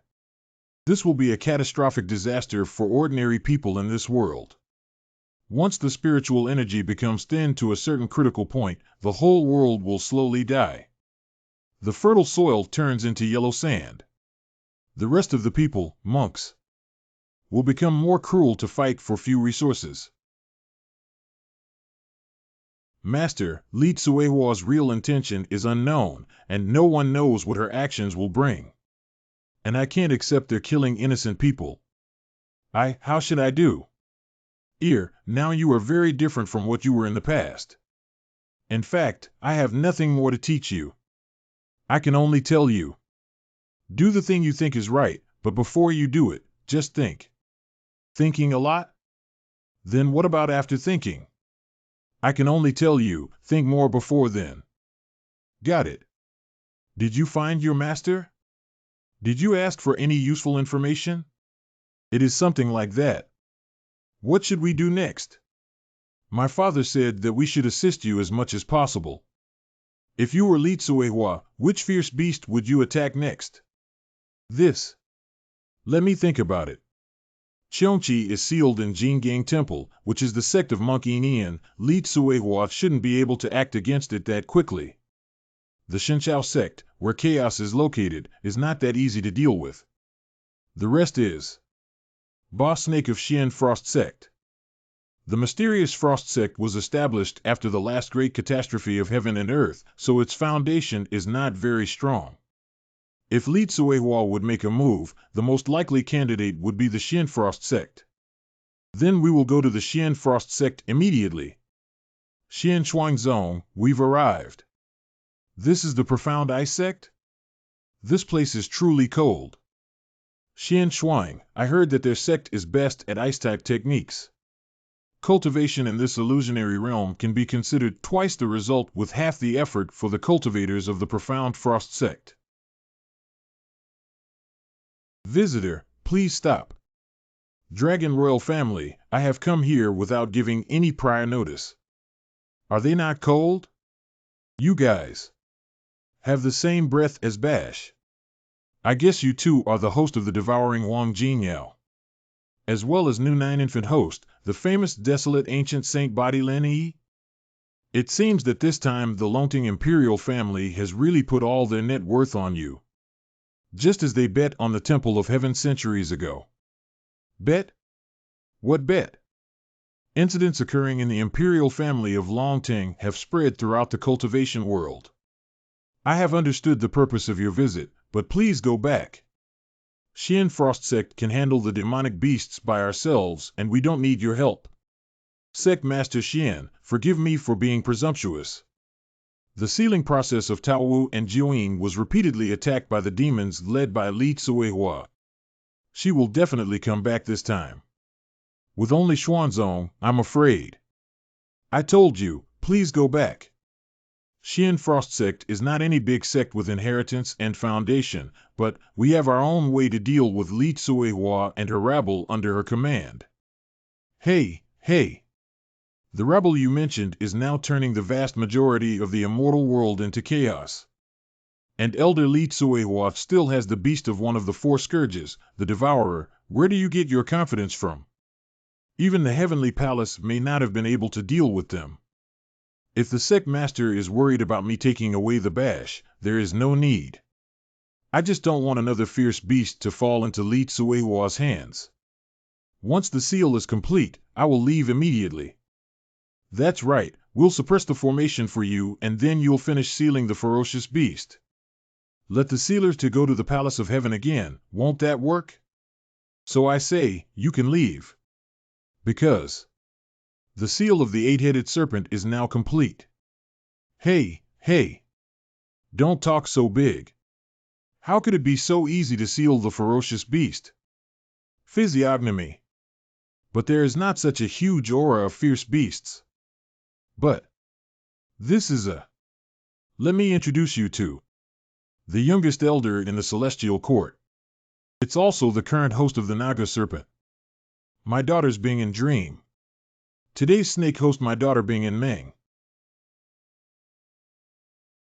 This will be a catastrophic disaster for ordinary people in this world. Once the spiritual energy becomes thin to a certain critical point, the whole world will slowly die. The fertile soil turns into yellow sand. The rest of the people, monks, will become more cruel to fight for few resources. Master, Li Tsuehua's real intention is unknown, and no one knows what her actions will bring. And I can't accept their killing innocent people. How should I do? Now you are very different from what you were in the past. In fact, I have nothing more to teach you. I can only tell you. Do the thing you think is right, but before you do it, just think. Thinking a lot? Then what about after thinking? I can only tell you, think more before then. Got it. Did you find your master? Did you ask for any useful information? It is something like that. What should we do next? My father said that we should assist you as much as possible. If you were Li Tsuehua, which fierce beast would you attack next? Let me think about it. Cheongqi is sealed in Jingang Temple, which is the sect of Monkey Nian. Li Tsuehua shouldn't be able to act against it that quickly. The Shenchao sect, where chaos is located, is not that easy to deal with. The rest is Boss Snake of Xian Frost Sect. The mysterious Frost Sect was established after the last great catastrophe of heaven and earth, so its foundation is not very strong. If Li Tsuehua would make a move, the most likely candidate would be the Xian Frost Sect. Then we will go to the Xian Frost Sect immediately. Xian Shuangzong, we've arrived. This is the Profound Ice Sect? This place is truly cold. Xian Shuang, I heard that their sect is best at ice-type techniques. Cultivation in this illusionary realm can be considered twice the result with half the effort for the cultivators of the Profound Frost Sect. Visitor, please stop. Dragon Royal Family, I have come here without giving any prior notice. Are they not cold? You guys have the same breath as Bash. I guess you two are the host of the devouring Wang Jinyao, as well as new 9-infant host, the famous desolate ancient Saint Body Lin Yi. It seems that this time the Longting imperial family has really put all their net worth on you. Just as they bet on the Temple of Heaven centuries ago. Bet? What bet? Incidents occurring in the imperial family of Longting have spread throughout the cultivation world. I have understood the purpose of your visit, but please go back. Xian Frost Sect can handle the demonic beasts by ourselves, and we don't need your help. Sect Master Xian, forgive me for being presumptuous. The sealing process of Tao Wu and Jiuyin was repeatedly attacked by the demons led by Li Tsuehua. She will definitely come back this time. With only Xuanzong, I'm afraid. I told you, please go back. Xian Frost Sect is not any big sect with inheritance and foundation, but we have our own way to deal with Li Tsuehua and her rabble under her command. Hey, hey! The rebel you mentioned is now turning the vast majority of the immortal world into chaos. And Elder Li Tsuehua still has the beast of one of the four scourges, the Devourer. Where do you get your confidence from? Even the Heavenly Palace may not have been able to deal with them. If the sect master is worried about me taking away the bash, there is no need. I just don't want another fierce beast to fall into Li Tsuehua's hands. Once the seal is complete, I will leave immediately. That's right, we'll suppress the formation for you and then you'll finish sealing the ferocious beast. Let the sealers to go to the Palace of Heaven again, won't that work? So I say, you can leave. Because the seal of the eight-headed serpent is now complete. Hey, hey! Don't talk so big. How could it be so easy to seal the ferocious beast? Physiognomy. But there is not such a huge aura of fierce beasts. But this is a... Let me introduce you to the youngest elder in the celestial court. It's also the current host of the Naga Serpent. My daughter's Bing in Dream. Today's snake host my daughter Bing in Meng.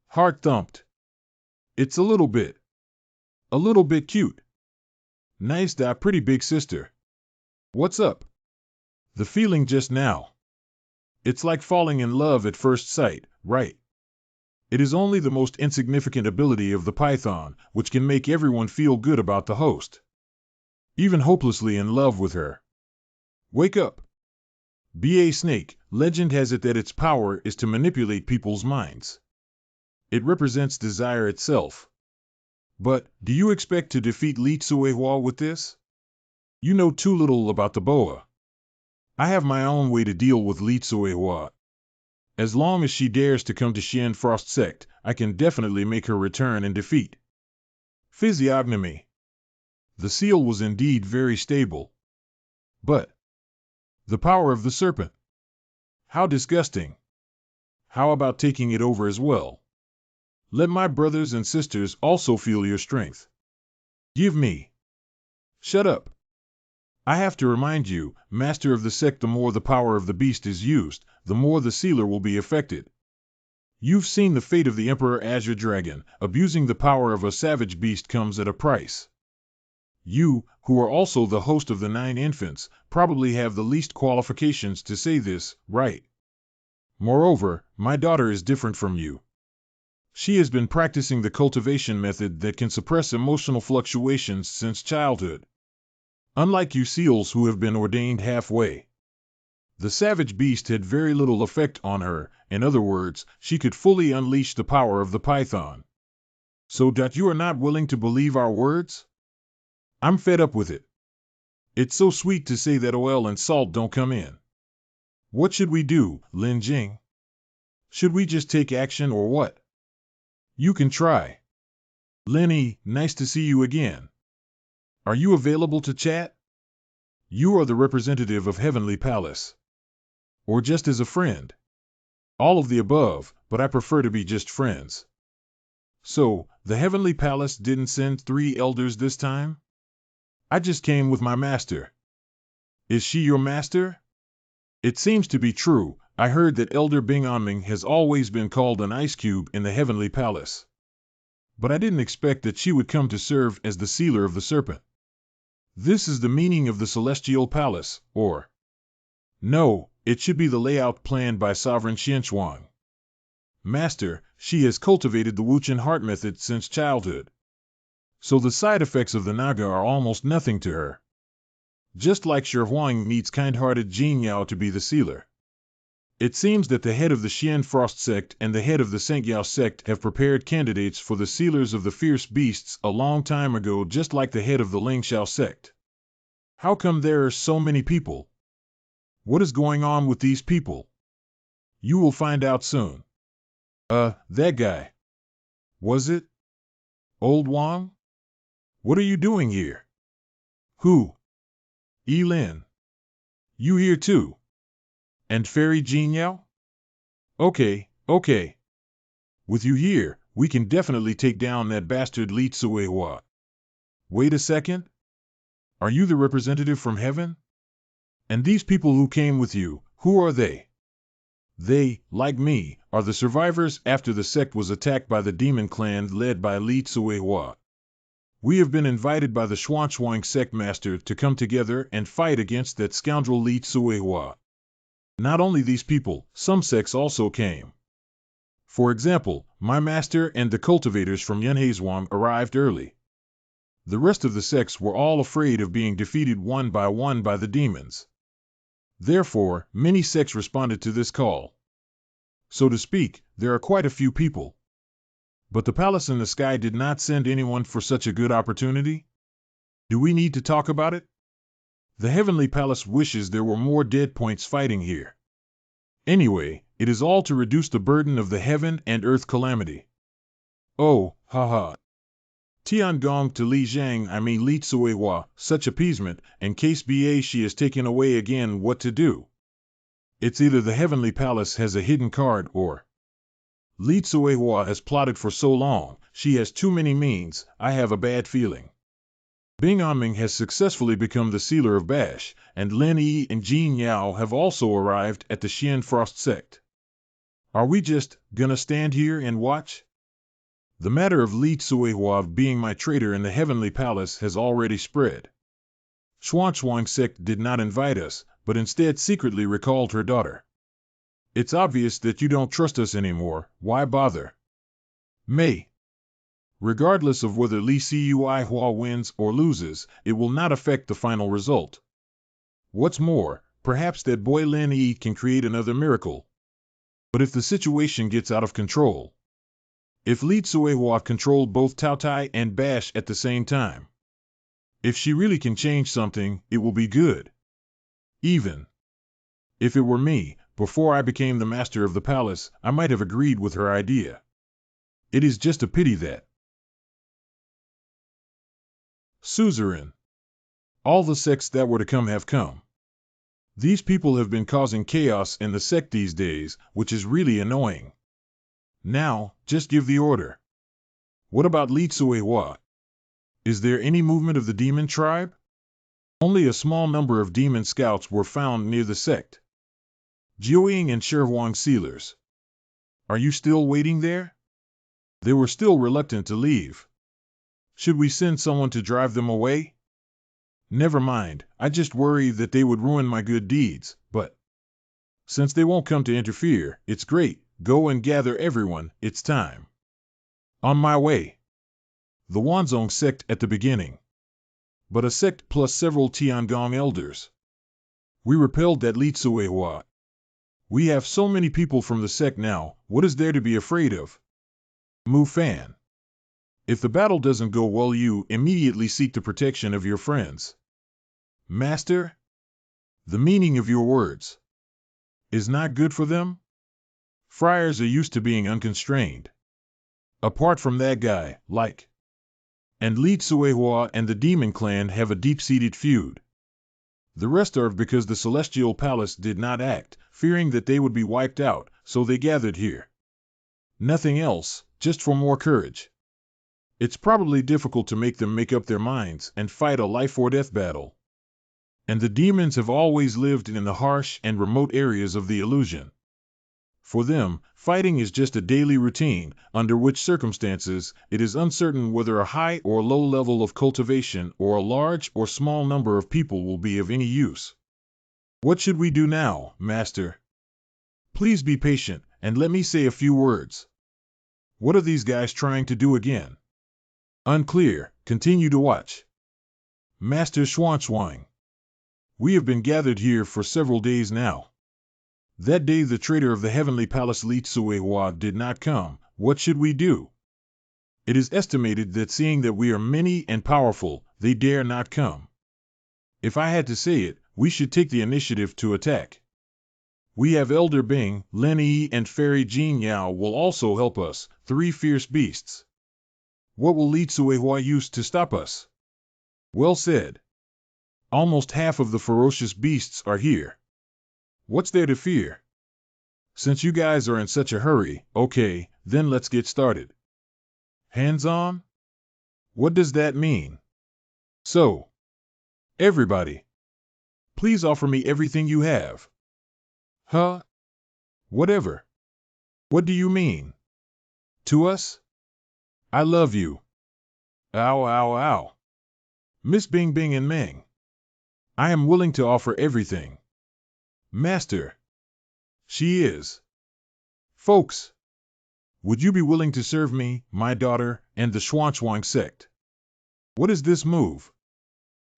Heart thumped. It's a little bit cute. Nice da pretty big sister. What's up? The feeling just now. It's like falling in love at first sight, right? It is only the most insignificant ability of the python, which can make everyone feel good about the host. Even hopelessly in love with her. Wake up. B.A. Snake, legend has it that its power is to manipulate people's minds. It represents desire itself. But, do you expect to defeat Li Tsuehua with this? You know too little about the boa. I have my own way to deal with Li Tsuehua. As long as she dares to come to Xian Frost Sect, I can definitely make her return and defeat. Physiognomy. The seal was indeed very stable. But the power of the serpent. How disgusting. How about taking it over as well? Let my brothers and sisters also feel your strength. Give me. Shut up. I have to remind you, Master of the Sect, the more the power of the beast is used, the more the sealer will be affected. You've seen the fate of the Emperor Azure Dragon. Abusing the power of a savage beast comes at a price. You, who are also the host of the 9 infants, probably have the least qualifications to say this, right? Moreover, my daughter is different from you. She has been practicing the cultivation method that can suppress emotional fluctuations since childhood. Unlike you seals who have been ordained halfway. The savage beast had very little effect on her. In other words, she could fully unleash the power of the python. So that you are not willing to believe our words? I'm fed up with it. It's so sweet to say that oil and salt don't come in. What should we do, Lin Jing? Should we just take action or what? You can try. Lenny, nice to see you again. Are you available to chat? You are the representative of Heavenly Palace. Or just as a friend? All of the above, but I prefer to be just friends. So, the Heavenly Palace didn't send 3 elders this time? I just came with my master. Is she your master? It seems to be true. I heard that Elder Bing Onming has always been called an ice cube in the Heavenly Palace. But I didn't expect that she would come to serve as the sealer of the serpent. This is the meaning of the Celestial Palace, or... No, it should be the layout planned by Sovereign Xianchuang. Master, she has cultivated the Wuchen heart method since childhood. So the side effects of the Naga are almost nothing to her. Just like Shi Huang needs kind-hearted Jin Yao to be the sealer. It seems that the head of the Xian Frost Sect and the head of the Sengyao Sect have prepared candidates for the sealers of the fierce beasts a long time ago, just like the head of the Lingxiao Sect. How come there are so many people? What is going on with these people? You will find out soon. That guy. Was it? Old Wang? What are you doing here? Who? Elin. You here too? And Fairy Jin Yao? Okay. With you here, we can definitely take down that bastard Li Tsuehua. Wait a second? Are you the representative from heaven? And these people who came with you, who are they? They, like me, are the survivors after the sect was attacked by the demon clan led by Li Tsuehua. We have been invited by the Xuanchuang sect master to come together and fight against that scoundrel Li Tsuehua. Not only these people, some sects also came. For example, my master and the cultivators from Yunhezuang arrived early. The rest of the sects were all afraid of being defeated one by the demons. Therefore, many sects responded to this call. So to speak, there are quite a few people. But the palace in the sky did not send anyone for such a good opportunity? Do we need to talk about it? The heavenly palace wishes there were more dead points fighting here. Anyway, it is all to reduce the burden of the heaven and earth calamity. Oh, haha. Tiangong to Li Zhang, I mean Li Tsuehua, such appeasement, and case BA she is taken away again, what to do? It's either the heavenly palace has a hidden card or Li Tsuehua has plotted for so long, she has too many means, I have a bad feeling. Bing Anming has successfully become the sealer of Bash, and Lin Yi and Jin Yao have also arrived at the Xian Frost sect. Are we just gonna stand here and watch? The matter of Li Tsuehua being my traitor in the heavenly palace has already spread. Xuanchuang sect did not invite us, but instead secretly recalled her daughter. It's obvious that you don't trust us anymore, why bother? May. Regardless of whether Li Cuihua wins or loses, it will not affect the final result. What's more, perhaps that boy Lin Yi can create another miracle. But if the situation gets out of control, if Li Tsuehua controlled both Taotai and Bash at the same time, if she really can change something, it will be good. Even if it were me, before I became the master of the palace, I might have agreed with her idea. It is just a pity that Suzerain. All the sects that were to come have come. These people have been causing chaos in the sect these days, which is really annoying. Now, just give the order. What about Li Tsuehua? Is there any movement of the demon tribe? Only a small number of demon scouts were found near the sect. Jiuying and Shirhuang sealers. Are you still waiting there? They were still reluctant to leave. Should we send someone to drive them away? Never mind, I just worry that they would ruin my good deeds, but since they won't come to interfere, it's great. Go and gather everyone, it's time. On my way. The Wanzong sect at the beginning. But a sect plus several Tiangong elders. We repelled that Li Tsuehua. We have so many people from the sect now, what is there to be afraid of? Mu Fan. If the battle doesn't go well, you immediately seek the protection of your friends. Master? The meaning of your words is not good for them? Friars are used to being unconstrained. Apart from that guy, like. And Li Tsuehua and the Demon Clan have a deep-seated feud. The rest are because the Celestial Palace did not act, fearing that they would be wiped out, so they gathered here. Nothing else, just for more courage. It's probably difficult to make them make up their minds and fight a life-or-death battle. And the demons have always lived in the harsh and remote areas of the illusion. For them, fighting is just a daily routine, under which circumstances it is uncertain whether a high or low level of cultivation or a large or small number of people will be of any use. What should we do now, Master? Please be patient, and let me say a few words. What are these guys trying to do again? Unclear, continue to watch. Master Xuanchuang. We have been gathered here for several days now. That day the traitor of the heavenly palace Li Tsuehua did not come, what should we do? It is estimated that seeing that we are many and powerful, they dare not come. If I had to say it, we should take the initiative to attack. We have Elder Bing, Lin Yi, and Fairy Jean Yao will also help us, 3 fierce beasts. What will Li Tsuehua use to stop us? Well said. Almost half of the ferocious beasts are here. What's there to fear? Since you guys are in such a hurry, okay, then let's get started. Hands on? What does that mean? So, everybody, please offer me everything you have. Huh? Whatever. What do you mean? To us? I love you. Ow, ow, ow. Miss Bing Bing and Meng. I am willing to offer everything. Master. She is. Folks. Would you be willing to serve me, my daughter, and the Xuanchuang sect? What is this move?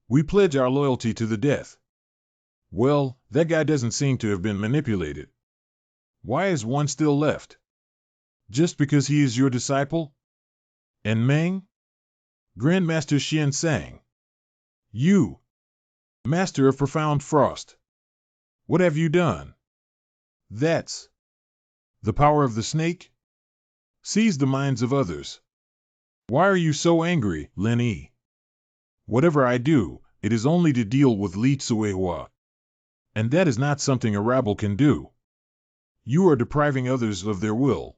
We pledge our loyalty to the death. Well, that guy doesn't seem to have been manipulated. Why is one still left? Just because he is your disciple? And Meng? Grandmaster Xian Sang. You. Master of Profound Frost. What have you done? That's the power of the snake? Seize the minds of others. Why are you so angry, Lin Yi? Whatever I do, it is only to deal with Li Tsuehua. And that is not something a rabble can do. You are depriving others of their will.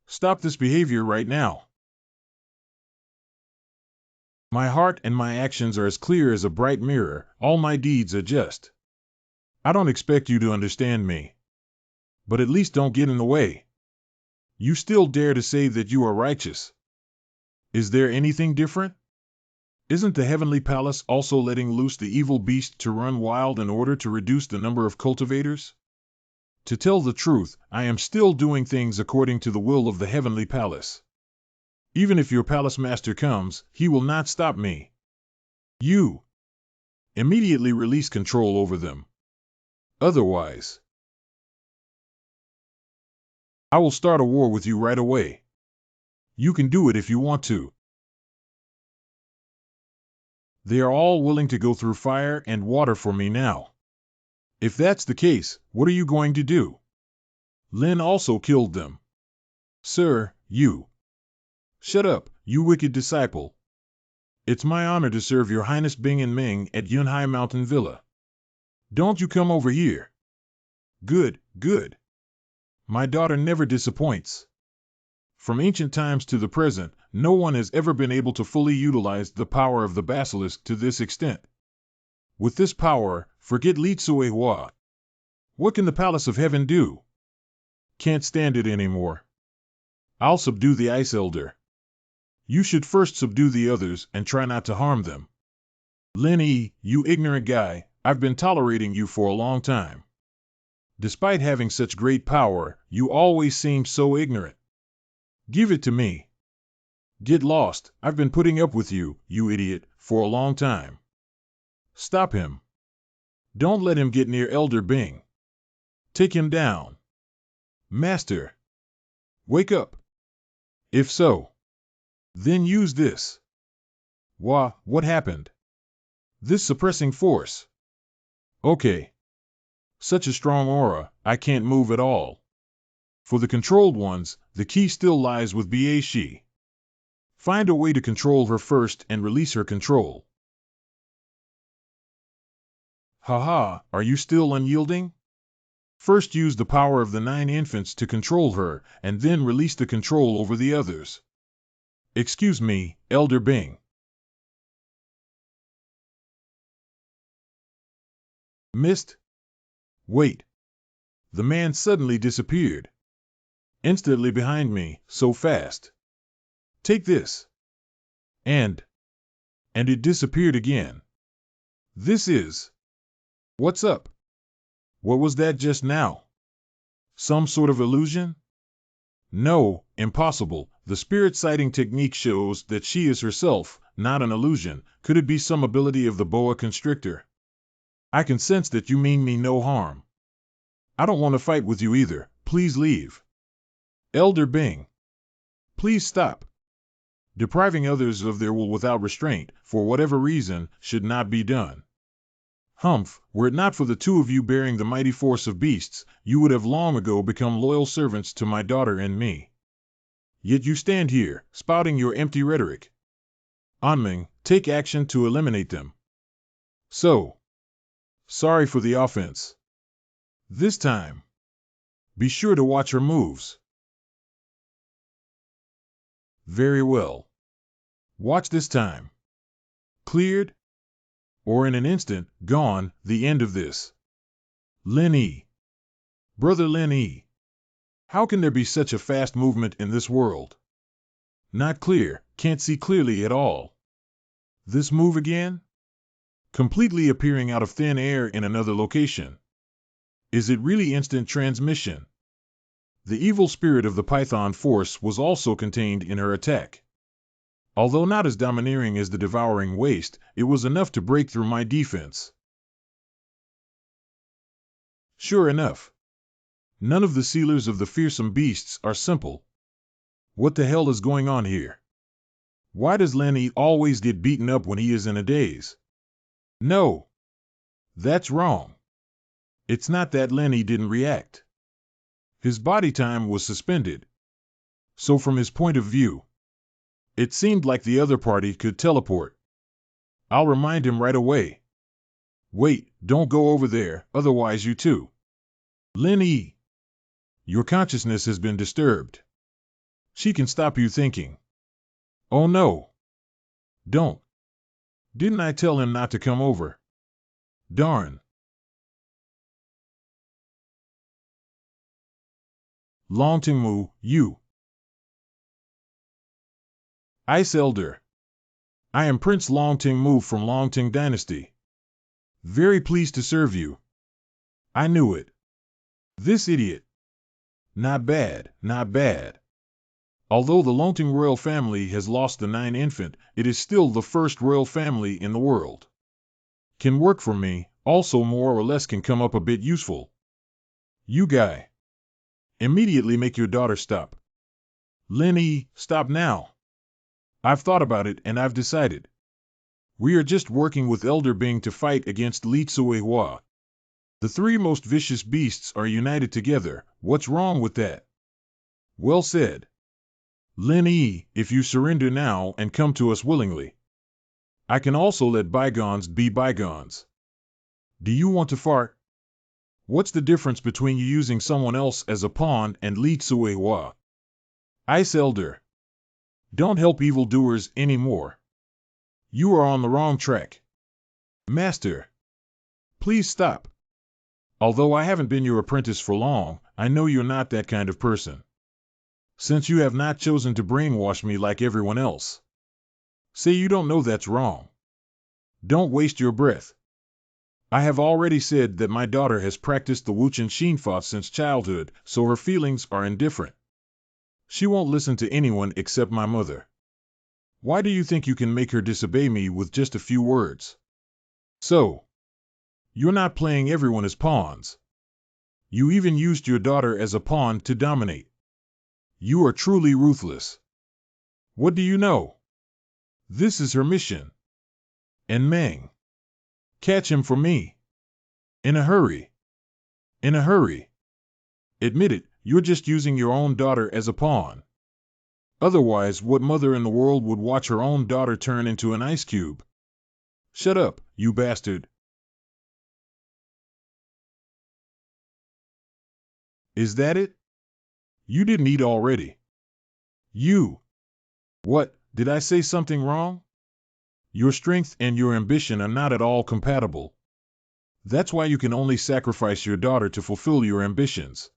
Stop this behavior right now. My heart and my actions are as clear as a bright mirror, all my deeds are just. I don't expect you to understand me. But at least don't get in the way. You still dare to say that you are righteous. Is there anything different? Isn't the heavenly palace also letting loose the evil beast to run wild in order to reduce the number of cultivators? To tell the truth, I am still doing things according to the will of the heavenly palace. Even if your palace master comes, he will not stop me. You immediately release control over them. Otherwise, I will start a war with you right away. You can do it if you want to. They are all willing to go through fire and water for me now. If that's the case, what are you going to do? Lin also killed them. Sir, you. Shut up, you wicked disciple. It's my honor to serve your Highness Bing and Meng at Yunhai Mountain Villa. Don't you come over here. Good, good. My daughter never disappoints. From ancient times to the present, no one has ever been able to fully utilize the power of the basilisk to this extent. With this power, forget Li Tsuehua. What can the Palace of Heaven do? Can't stand it anymore. I'll subdue the Ice Elder. You should first subdue the others and try not to harm them. Lin Yi, you ignorant guy, I've been tolerating you for a long time. Despite having such great power, you always seem so ignorant. Give it to me. Get lost, I've been putting up with you, you idiot, for a long time. Stop him. Don't let him get near Elder Bing. Take him down. Master. Wake up. If so, then use this. What happened? This suppressing force. Okay. Such a strong aura, I can't move at all. For the controlled ones, the key still lies with Ba Shi. Find a way to control her first and release her control. Haha, are you still unyielding? First use the power of the 9 infants to control her, and then release the control over the others. Excuse me, Elder Bing. Missed? Wait. The man suddenly disappeared. Instantly behind me, so fast. Take this. And it disappeared again. This is... What's up? What was that just now? Some sort of illusion? No, impossible. The spirit sighting technique shows that she is herself, not an illusion. Could it be some ability of the boa constrictor? I can sense that you mean me no harm. I don't want to fight with you either. Please leave. Elder Bing. Please stop. Depriving others of their will without restraint, for whatever reason, should not be done. Humph, were it not for the two of you bearing the mighty force of beasts, you would have long ago become loyal servants to my daughter and me. Yet you stand here, spouting your empty rhetoric. Anming, take action to eliminate them. So, sorry for the offense. This time, be sure to watch her moves. Very well. Watch this time. Cleared? Or in an instant, gone, the end of this. Lin Yi. Brother Lin Yi. How can there be such a fast movement in this world? Not clear, can't see clearly at all. This move again? Completely appearing out of thin air in another location. Is it really instant transmission? The evil spirit of the Python force was also contained in her attack. Although not as domineering as the devouring waste, it was enough to break through my defense. Sure enough. None of the sealers of the fearsome beasts are simple. What the hell is going on here? Why does Lin Yi always get beaten up when he is in a daze? No. That's wrong. It's not that Lin Yi didn't react. His body time was suspended. So from his point of view, it seemed like the other party could teleport. I'll remind him right away. Wait, don't go over there, otherwise you too. Lin Yi. Your consciousness has been disturbed. She can stop you thinking. Oh no. Don't. Didn't I tell him not to come over? Darn. Long Tingmu, you. Ice Elder. I am Prince Long Tingmu from Long Ting Dynasty. Very pleased to serve you. I knew it. This idiot. Not bad, not bad. Although the Longting royal family has lost the 9th infant, it is still the first royal family in the world. Can work for me, also more or less can come up a bit useful. You guy. Immediately make your daughter stop. Lin Yi, stop now. I've thought about it and I've decided. We are just working with Elder Bing to fight against Li Tsuehua. The three most vicious beasts are united together. What's wrong with that? Well said. Lin Yi, if you surrender now and come to us willingly, I can also let bygones be bygones. Do you want to fart? What's the difference between you using someone else as a pawn and Li Tsuehua? Ice Elder. Don't help evildoers anymore. You are on the wrong track. Master. Please stop. Although I haven't been your apprentice for long, I know you're not that kind of person. Since you have not chosen to brainwash me like everyone else. Say you don't know that's wrong. Don't waste your breath. I have already said that my daughter has practiced the Wuchen Xinfa since childhood, so her feelings are indifferent. She won't listen to anyone except my mother. Why do you think you can make her disobey me with just a few words? So, you're not playing everyone as pawns. You even used your daughter as a pawn to dominate. You are truly ruthless. What do you know? This is her mission. And Meng. Catch him for me. In a hurry. In a hurry. Admit it, you're just using your own daughter as a pawn. Otherwise, what mother in the world would watch her own daughter turn into an ice cube? Shut up, you bastard. Is that it? You didn't eat already. You. What, did I say something wrong? Your strength and your ambition are not at all compatible. That's why you can only sacrifice your daughter to fulfill your ambitions.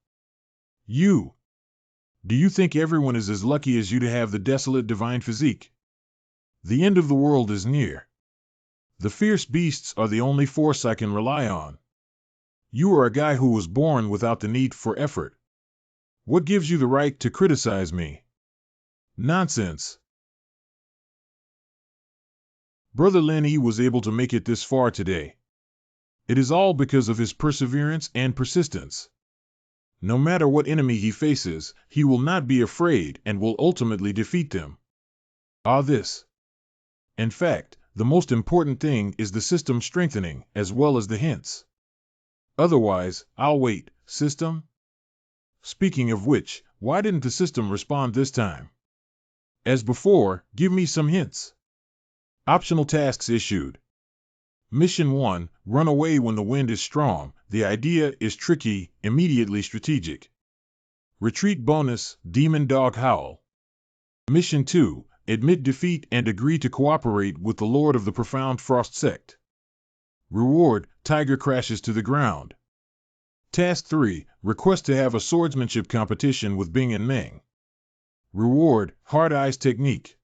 You. Do you think everyone is as lucky as you to have the desolate divine physique? The end of the world is near. The fierce beasts are the only force I can rely on. You are a guy who was born without the need for effort. What gives you the right to criticize me? Nonsense. Brother Lin Yi was able to make it this far today. It is all because of his perseverance and persistence. No matter what enemy he faces, he will not be afraid and will ultimately defeat them. This. In fact, The most important thing is the system strengthening as well as the hints. Otherwise, I'll wait. System? Speaking of which, why didn't the system respond this time? As before, give me some hints. Optional tasks issued. Mission 1, run away when the wind is strong. The idea is tricky, immediately strategic. Retreat bonus, demon dog howl. Mission 2, admit defeat and agree to cooperate with the Lord of the Profound Frost Sect. Reward, tiger crashes to the ground. Task 3, request to have a swordsmanship competition with Bing and Meng. Reward, hard eyes technique.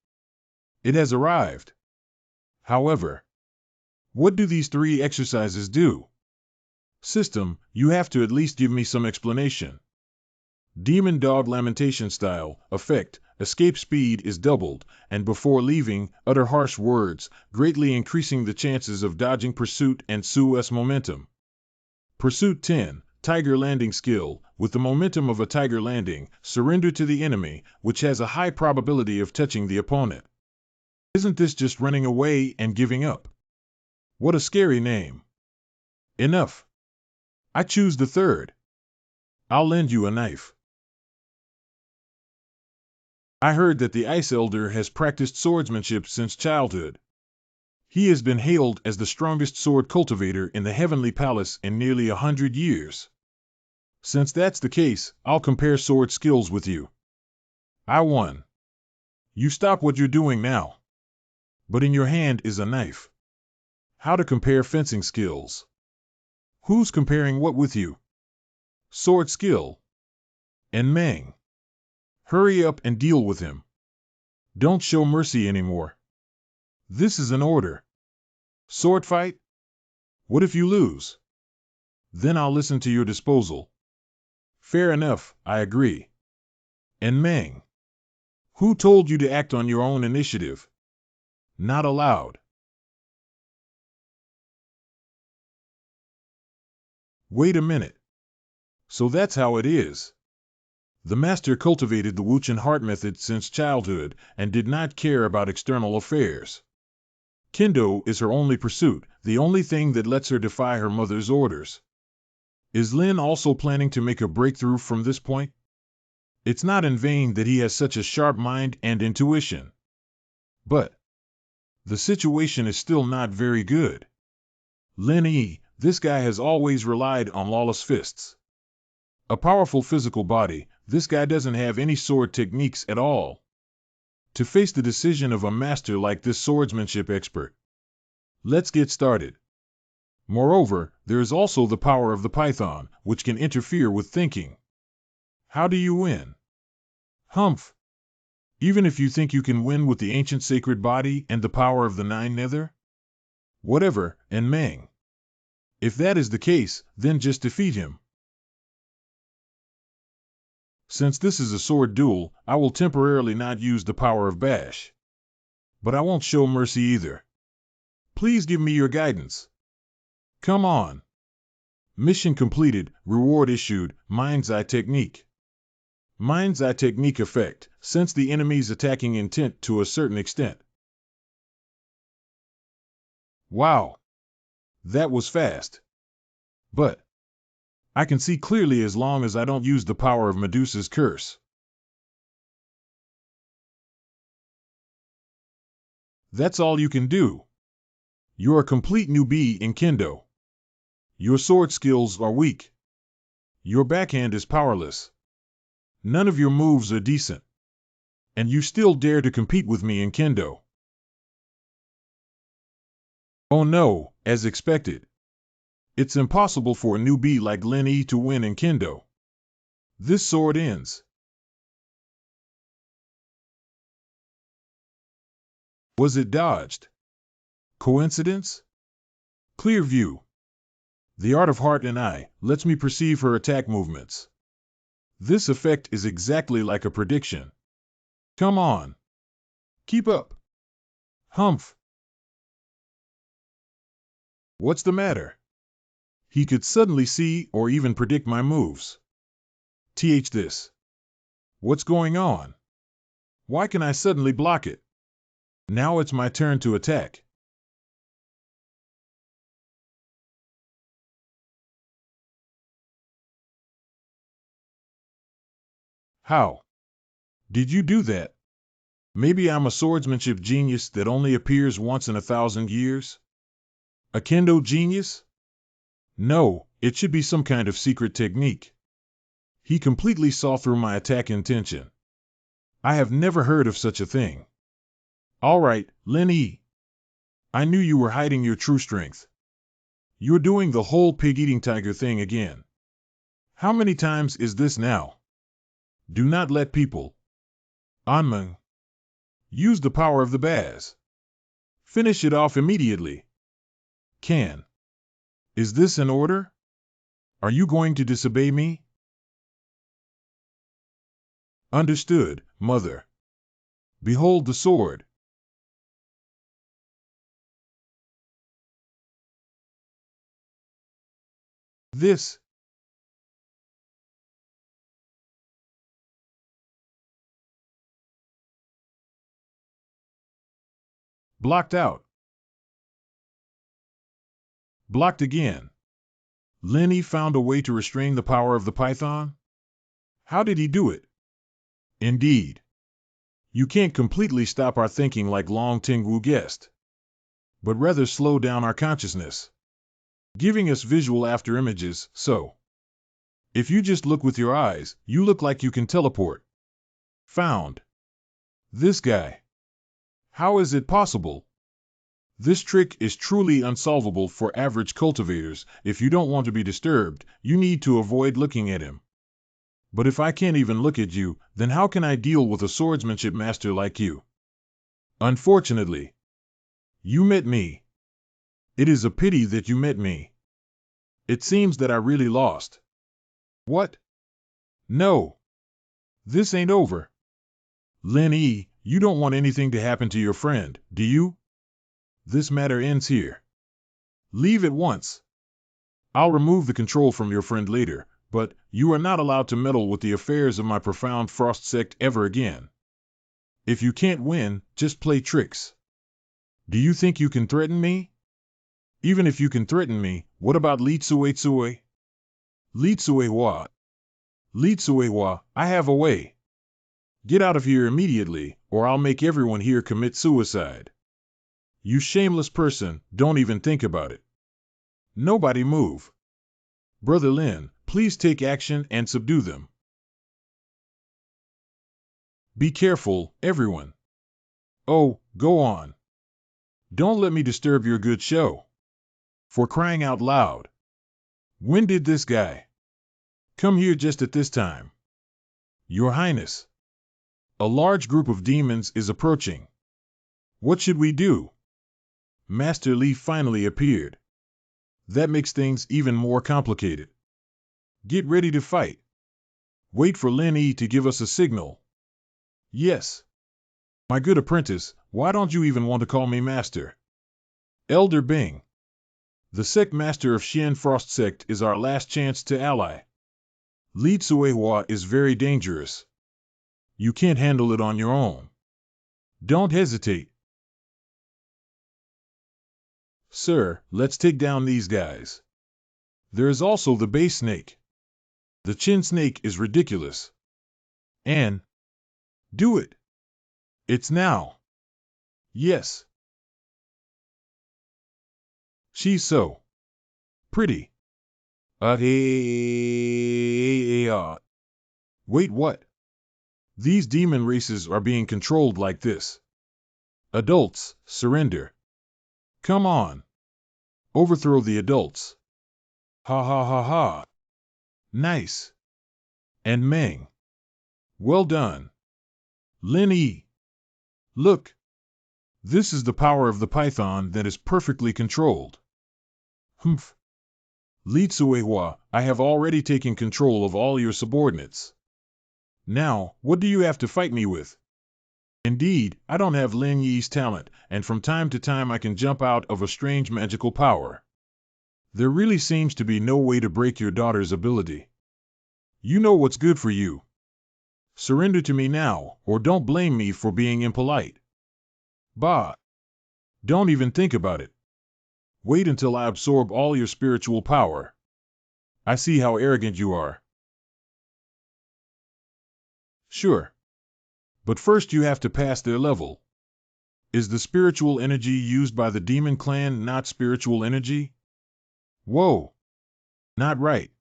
It has arrived. However, what do these 3 exercises do? System, you have to at least give me some explanation. Demon dog lamentation style, effect, escape speed is doubled, and before leaving, utter harsh words, greatly increasing the chances of dodging pursuit and SOS momentum. Pursuit 10, tiger landing skill, with the momentum of a tiger landing, surrender to the enemy, which has a high probability of touching the opponent. Isn't this just running away and giving up? What a scary name. Enough. I choose the 3rd. I'll lend you a knife. I heard that the Ice Elder has practiced swordsmanship since childhood. He has been hailed as the strongest sword cultivator in the Heavenly Palace in nearly 100 years. Since that's the case, I'll compare sword skills with you. I won. You stop what you're doing now. But in your hand is a knife. How to compare fencing skills. Who's comparing what with you? Sword skill. And Meng. Hurry up and deal with him. Don't show mercy anymore. This is an order. Sword fight? What if you lose? Then I'll listen to your disposal. Fair enough, I agree. And Meng. Who told you to act on your own initiative? Not allowed. Wait a minute. So that's how it is. The master cultivated the Wuchen heart method since childhood and did not care about external affairs. Kendo is her only pursuit, the only thing that lets her defy her mother's orders. Is Lin also planning to make a breakthrough from this point? It's not in vain that he has such a sharp mind and intuition. But the situation is still not very good. Lin Yi, this guy has always relied on lawless fists. A powerful physical body, this guy doesn't have any sword techniques at all. To face the decision of a master like this swordsmanship expert. Let's get started. Moreover, there is also the power of the python, which can interfere with thinking. How do you win? Humph. Even if you think you can win with the ancient sacred body and the power of the 9 nether? Whatever, and Meng. If that is the case, then just defeat him. Since this is a sword duel, I will temporarily not use the power of bash. But I won't show mercy either. Please give me your guidance. Come on. Mission completed, reward issued, Mind's Eye Technique. Mind's Eye Technique effect, sense the enemy's attacking intent to a certain extent. Wow. That was fast. But I can see clearly as long as I don't use the power of Medusa's curse. That's all you can do. You're a complete newbie in Kendo. Your sword skills are weak. Your backhand is powerless. None of your moves are decent. And you still dare to compete with me in Kendo. Oh no, as expected. It's impossible for a newbie like Lin Yi to win in Kendo. This sword ends. Was it dodged? Coincidence? Clear view. The Art of Heart and Eye lets me perceive her attack movements. This effect is exactly like a prediction. Come on. Keep up. Humph. What's the matter? He could suddenly see or even predict my moves. This. What's going on? Why can I suddenly block it? Now it's my turn to attack. How did you do that? Maybe I'm a swordsmanship genius that only appears once in 1,000 years? A kendo genius? No, it should be some kind of secret technique. He completely saw through my attack intention. I have never heard of such a thing. All right, Lin Yi. I knew you were hiding your true strength. You're doing the whole pig-eating tiger thing again. How many times is this now? Do not let people. Anmeng. Use the power of the Baz. Finish it off immediately. Can. Is this an order? Are you going to disobey me? Understood, Mother. Behold the sword. This. Blocked out. Blocked again. Lin Yi found a way to restrain the power of the python? How did he do it? Indeed. You can't completely stop our thinking like Long Tingwu guessed, but rather slow down our consciousness, giving us visual afterimages, so. If you just look with your eyes, you look like you can teleport. Found. This guy. How is it possible? This trick is truly unsolvable for average cultivators. If you don't want to be disturbed, you need to avoid looking at him. But if I can't even look at you, then how can I deal with a swordsmanship master like you? Unfortunately, you met me. It is a pity that you met me. It seems that I really lost. What? No. This ain't over. Lin Yi, you don't want anything to happen to your friend, do you? This matter ends here. Leave at once. I'll remove the control from your friend later, but you are not allowed to meddle with the affairs of my profound frost sect ever again. If you can't win, just play tricks. Do you think you can threaten me? Even if you can threaten me, what about Li Tsue? Li Tsue-hua. Li Tsue-hua, I have a way. Get out of here immediately, or I'll make everyone here commit suicide. You shameless person, don't even think about it. Nobody move. Brother Lin, please take action and subdue them. Be careful, everyone. Oh, go on. Don't let me disturb your good show. For crying out loud. When did this guy come here just at this time? Your Highness. A large group of demons is approaching. What should we do? Master Li finally appeared. That makes things even more complicated. Get ready to fight. Wait for Lin Yi to give us a signal. Yes. My good apprentice, why don't you even want to call me master? Elder Bing. The sect master of Xian Frost sect is our last chance to ally. Li Tsue-hua is very dangerous. You can't handle it on your own. Don't hesitate. Sir, let's take down these guys. There is also the base snake. The chin snake is ridiculous. And do it. It's now. Yes. She's so pretty. Wait, what? These demon races are being controlled like this. Adults, surrender. Come on. Overthrow the adults. Ha ha ha ha. Nice. And Meng. Well done. Lin Yi. Look. This is the power of the python that is perfectly controlled. Humph. Li Tsue-hua, I have already taken control of all your subordinates. Now, what do you have to fight me with? Indeed, I don't have Lin Yi's talent, and from time to time I can jump out of a strange magical power. There really seems to be no way to break your daughter's ability. You know what's good for you. Surrender to me now, or don't blame me for being impolite. Bah! Don't even think about it. Wait until I absorb all your spiritual power. I see how arrogant you are. Sure. But first you have to pass their level. Is the spiritual energy used by the demon clan not spiritual energy? Whoa. Not right.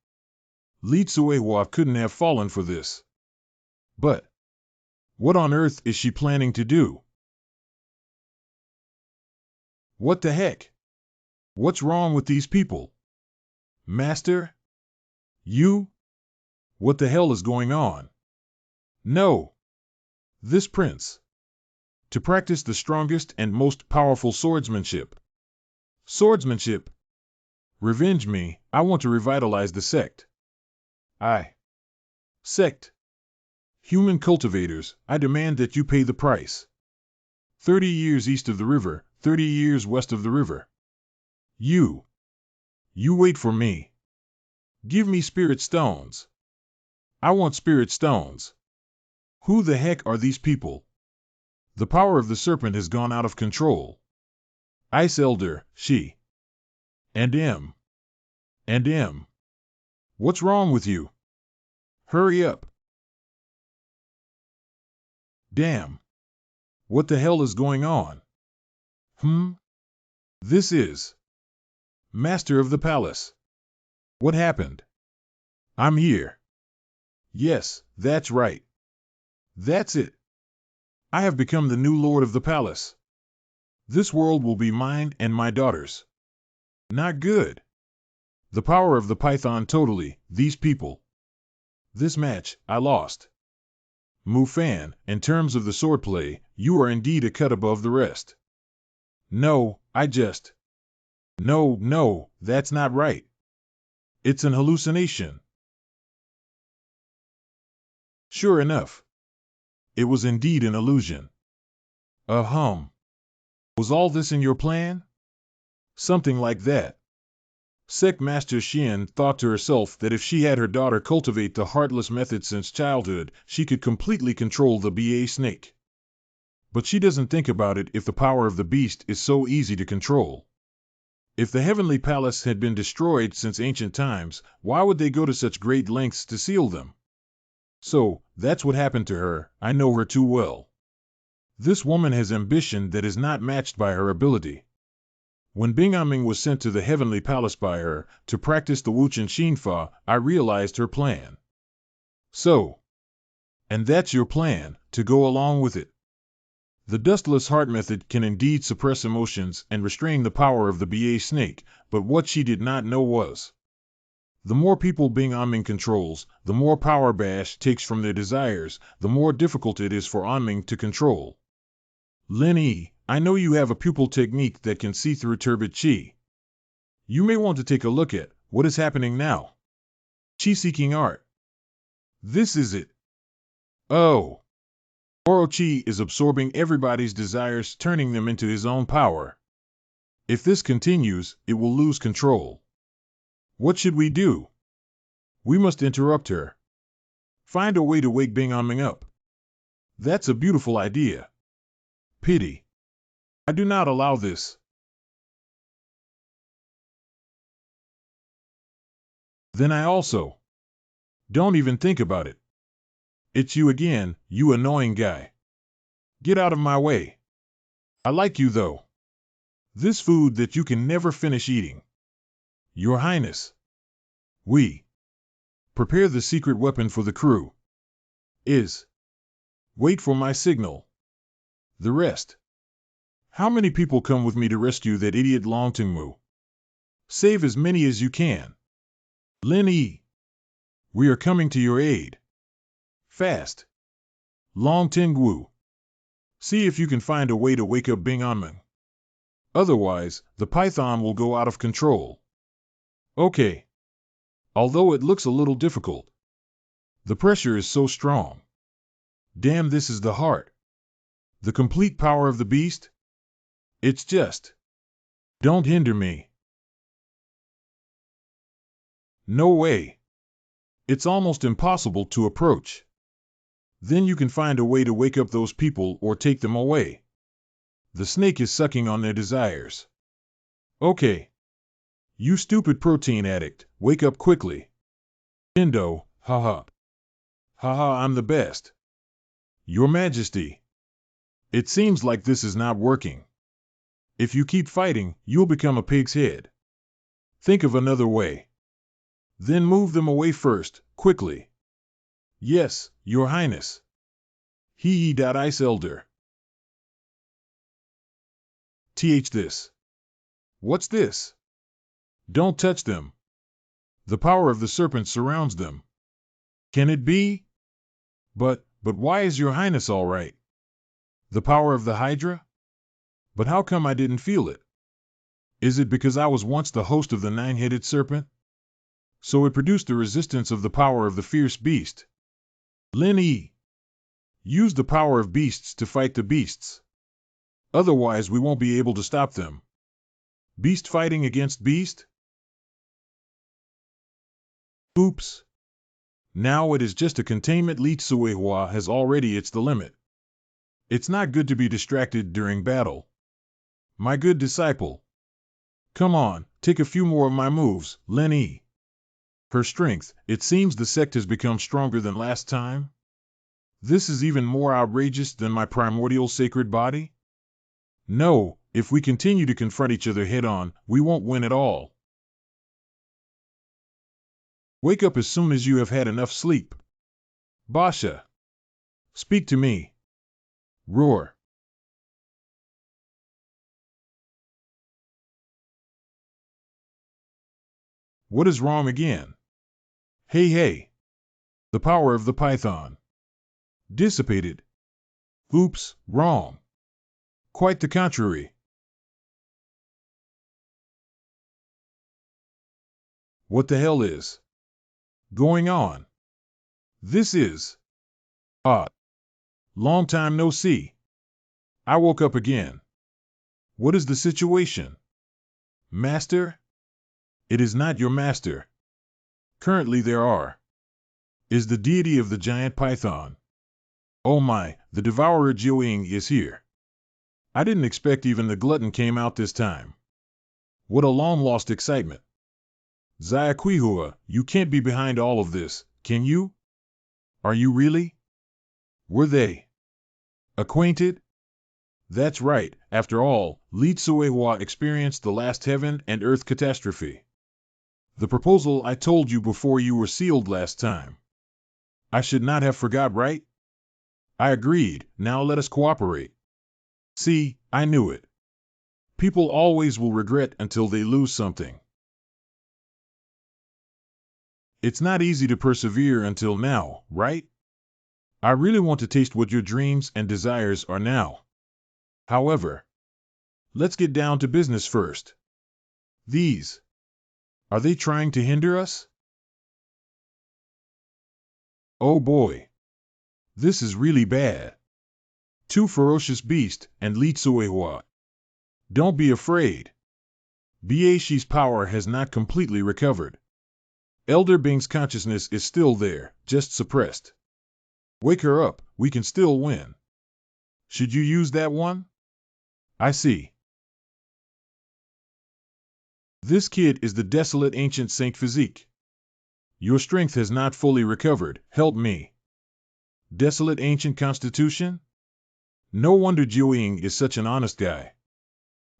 Li Tsuehua couldn't have fallen for this. But what on earth is she planning to do? What the heck? What's wrong with these people? Master? You? What the hell is going on? No. This prince. To practice the strongest and most powerful swordsmanship. Swordsmanship? Revenge me, I want to revitalize the sect. Sect. Human cultivators, I demand that you pay the price. 30 years east of the river, 30 years west of the river. You wait for me. Give me spirit stones. I want spirit stones. Who the heck are these people? The power of the serpent has gone out of control. Ice Elder, she. And M. What's wrong with you? Hurry up. Damn. What the hell is going on? This is Master of the Palace. What happened? I'm here. Yes, that's right. That's it. I have become the new lord of the palace. This world will be mine and my daughter's. Not good. The power of the python totally, these people. This match, I lost. Mu Fan, in terms of the swordplay, you are indeed a cut above the rest. No, No, that's not right. It's an hallucination. Sure enough. It was indeed an illusion. Was all this in your plan? Something like that. Sect Master Xian thought to herself that if she had her daughter cultivate the heartless method since childhood, she could completely control the BA snake. But she doesn't think about it if the power of the beast is so easy to control. If the heavenly palace had been destroyed since ancient times, why would they go to such great lengths to seal them? So, that's what happened to her, I know her too well. This woman has ambition that is not matched by her ability. When Bing Aming was sent to the heavenly palace by her, to practice the Wuchen Xinfa, I realized her plan. So. And that's your plan, to go along with it. The dustless heart method can indeed suppress emotions and restrain the power of the BA snake, but what she did not know was, the more people Bing Aming controls, the more power Bash takes from their desires, the more difficult it is for Aming to control. Lin Yi, I know you have a pupil technique that can see through turbid Qi. You may want to take a look at what is happening now. Qi-seeking art. This is it. Oh. Orochi is absorbing everybody's desires, turning them into his own power. If this continues, it will lose control. What should we do? We must interrupt her. Find a way to wake Bing Aming up. That's a beautiful idea. Pity. I do not allow this. Then I also. Don't even think about it. It's you again, you annoying guy. Get out of my way. I like you though. This food that you can never finish eating. Your Highness. We. Prepare the secret weapon for the crew. Wait for my signal. The rest. How many people come with me to rescue that idiot Long Tingmu? Save as many as you can. Lin Yi. We are coming to your aid. Fast. Long Tingwu. See if you can find a way to wake up Bing Aming. Otherwise, the python will go out of control. Okay. Although it looks a little difficult. The pressure is so strong. Damn, this is the heart. The complete power of the beast? It's just. Don't hinder me. No way. It's almost impossible to approach. Then you can find a way to wake up those people or take them away. The snake is sucking on their desires. Okay. You stupid protein addict, wake up quickly. Indo, haha. Haha, I'm the best. Your Majesty, it seems like this is not working. If you keep fighting, you'll become a pig's head. Think of another way. Then move them away first, quickly. Yes, Your Highness. Ice Elder. This. What's this? Don't touch them. The power of the serpent surrounds them. Can it be? But why is Your Highness all right? The power of the Hydra? But how come I didn't feel it? Is it because I was once the host of the nine-headed serpent? So it produced the resistance of the power of the fierce beast. Lin Yi. Use the power of beasts to fight the beasts. Otherwise we won't be able to stop them. Beast fighting against beast? Oops. Now it is just a containment. Li Tsuehua has already it's the limit. It's not good to be distracted during battle. My good disciple. Come on, take a few more of my moves, Lin Yi. Her strength, it seems the sect has become stronger than last time. This is even more outrageous than my primordial sacred body? No, if we continue to confront each other head-on, we won't win at all. Wake up as soon as you have had enough sleep. Basha. Speak to me. Roar. What is wrong again? Hey. The power of the python. Dissipated. Oops, wrong. Quite the contrary. What the hell is going on? This is long time no see. I woke up again. What is the situation? Master? It is not your master. Currently there is the deity of the giant python. Oh my, the devourer Jiuying is here. I didn't expect even the glutton came out this time. What a long-lost excitement. Xiaoquihua, you can't be behind all of this, can you? Are you really? Were they acquainted? That's right, after all, Li Tsuehua experienced the last heaven and earth catastrophe. The proposal I told you before you were sealed last time. I should not have forgot, right? I agreed, now let us cooperate. See, I knew it. People always will regret until they lose something. It's not easy to persevere until now, right? I really want to taste what your dreams and desires are now. However, let's get down to business first. Are they trying to hinder us? Oh boy. This is really bad. Two ferocious beasts and Li Tsuehua. Don't be afraid. Biaxi's power has not completely recovered. Elder Bing's consciousness is still there, just suppressed. Wake her up, we can still win. Should you use that one? I see. This kid is the desolate ancient Saint Physique. Your strength has not fully recovered, help me. Desolate ancient constitution? No wonder Jiuying is such an honest guy.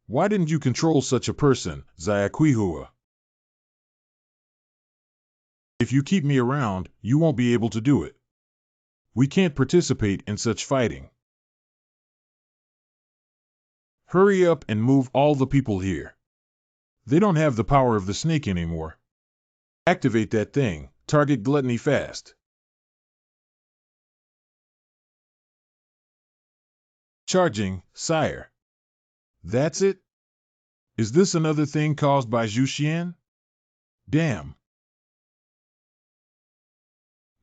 Why didn't you control such a person, Xiaoquihua? If you keep me around, you won't be able to do it. We can't participate in such fighting. Hurry up and move all the people here. They don't have the power of the snake anymore. Activate that thing, target gluttony fast. Charging, sire. That's it? Is this another thing caused by Zhu Xian? Damn.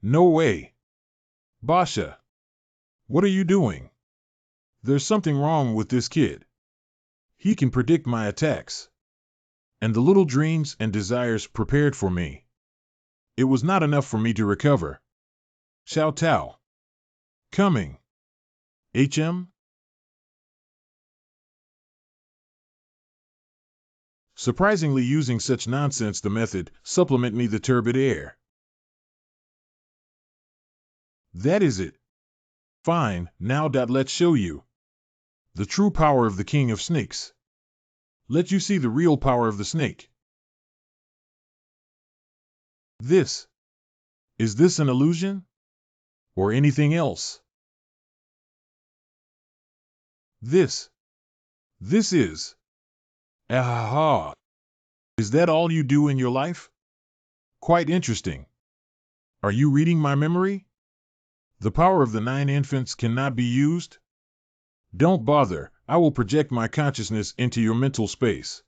No way. Basha. What are you doing? There's something wrong with this kid. He can predict my attacks. And the little dreams and desires prepared for me. It was not enough for me to recover. Xiao Tao. Coming. HM? Surprisingly using such nonsense the method, supplement me the turbid air. That is it. Fine, now that let's show you the true power of the King of Snakes. Let you see the real power of the snake. Is this an illusion? Or anything else? This is. Aha! Is that all you do in your life? Quite interesting. Are you reading my memory? The power of the 9 infants cannot be used? Don't bother, I will project my consciousness into your mental space.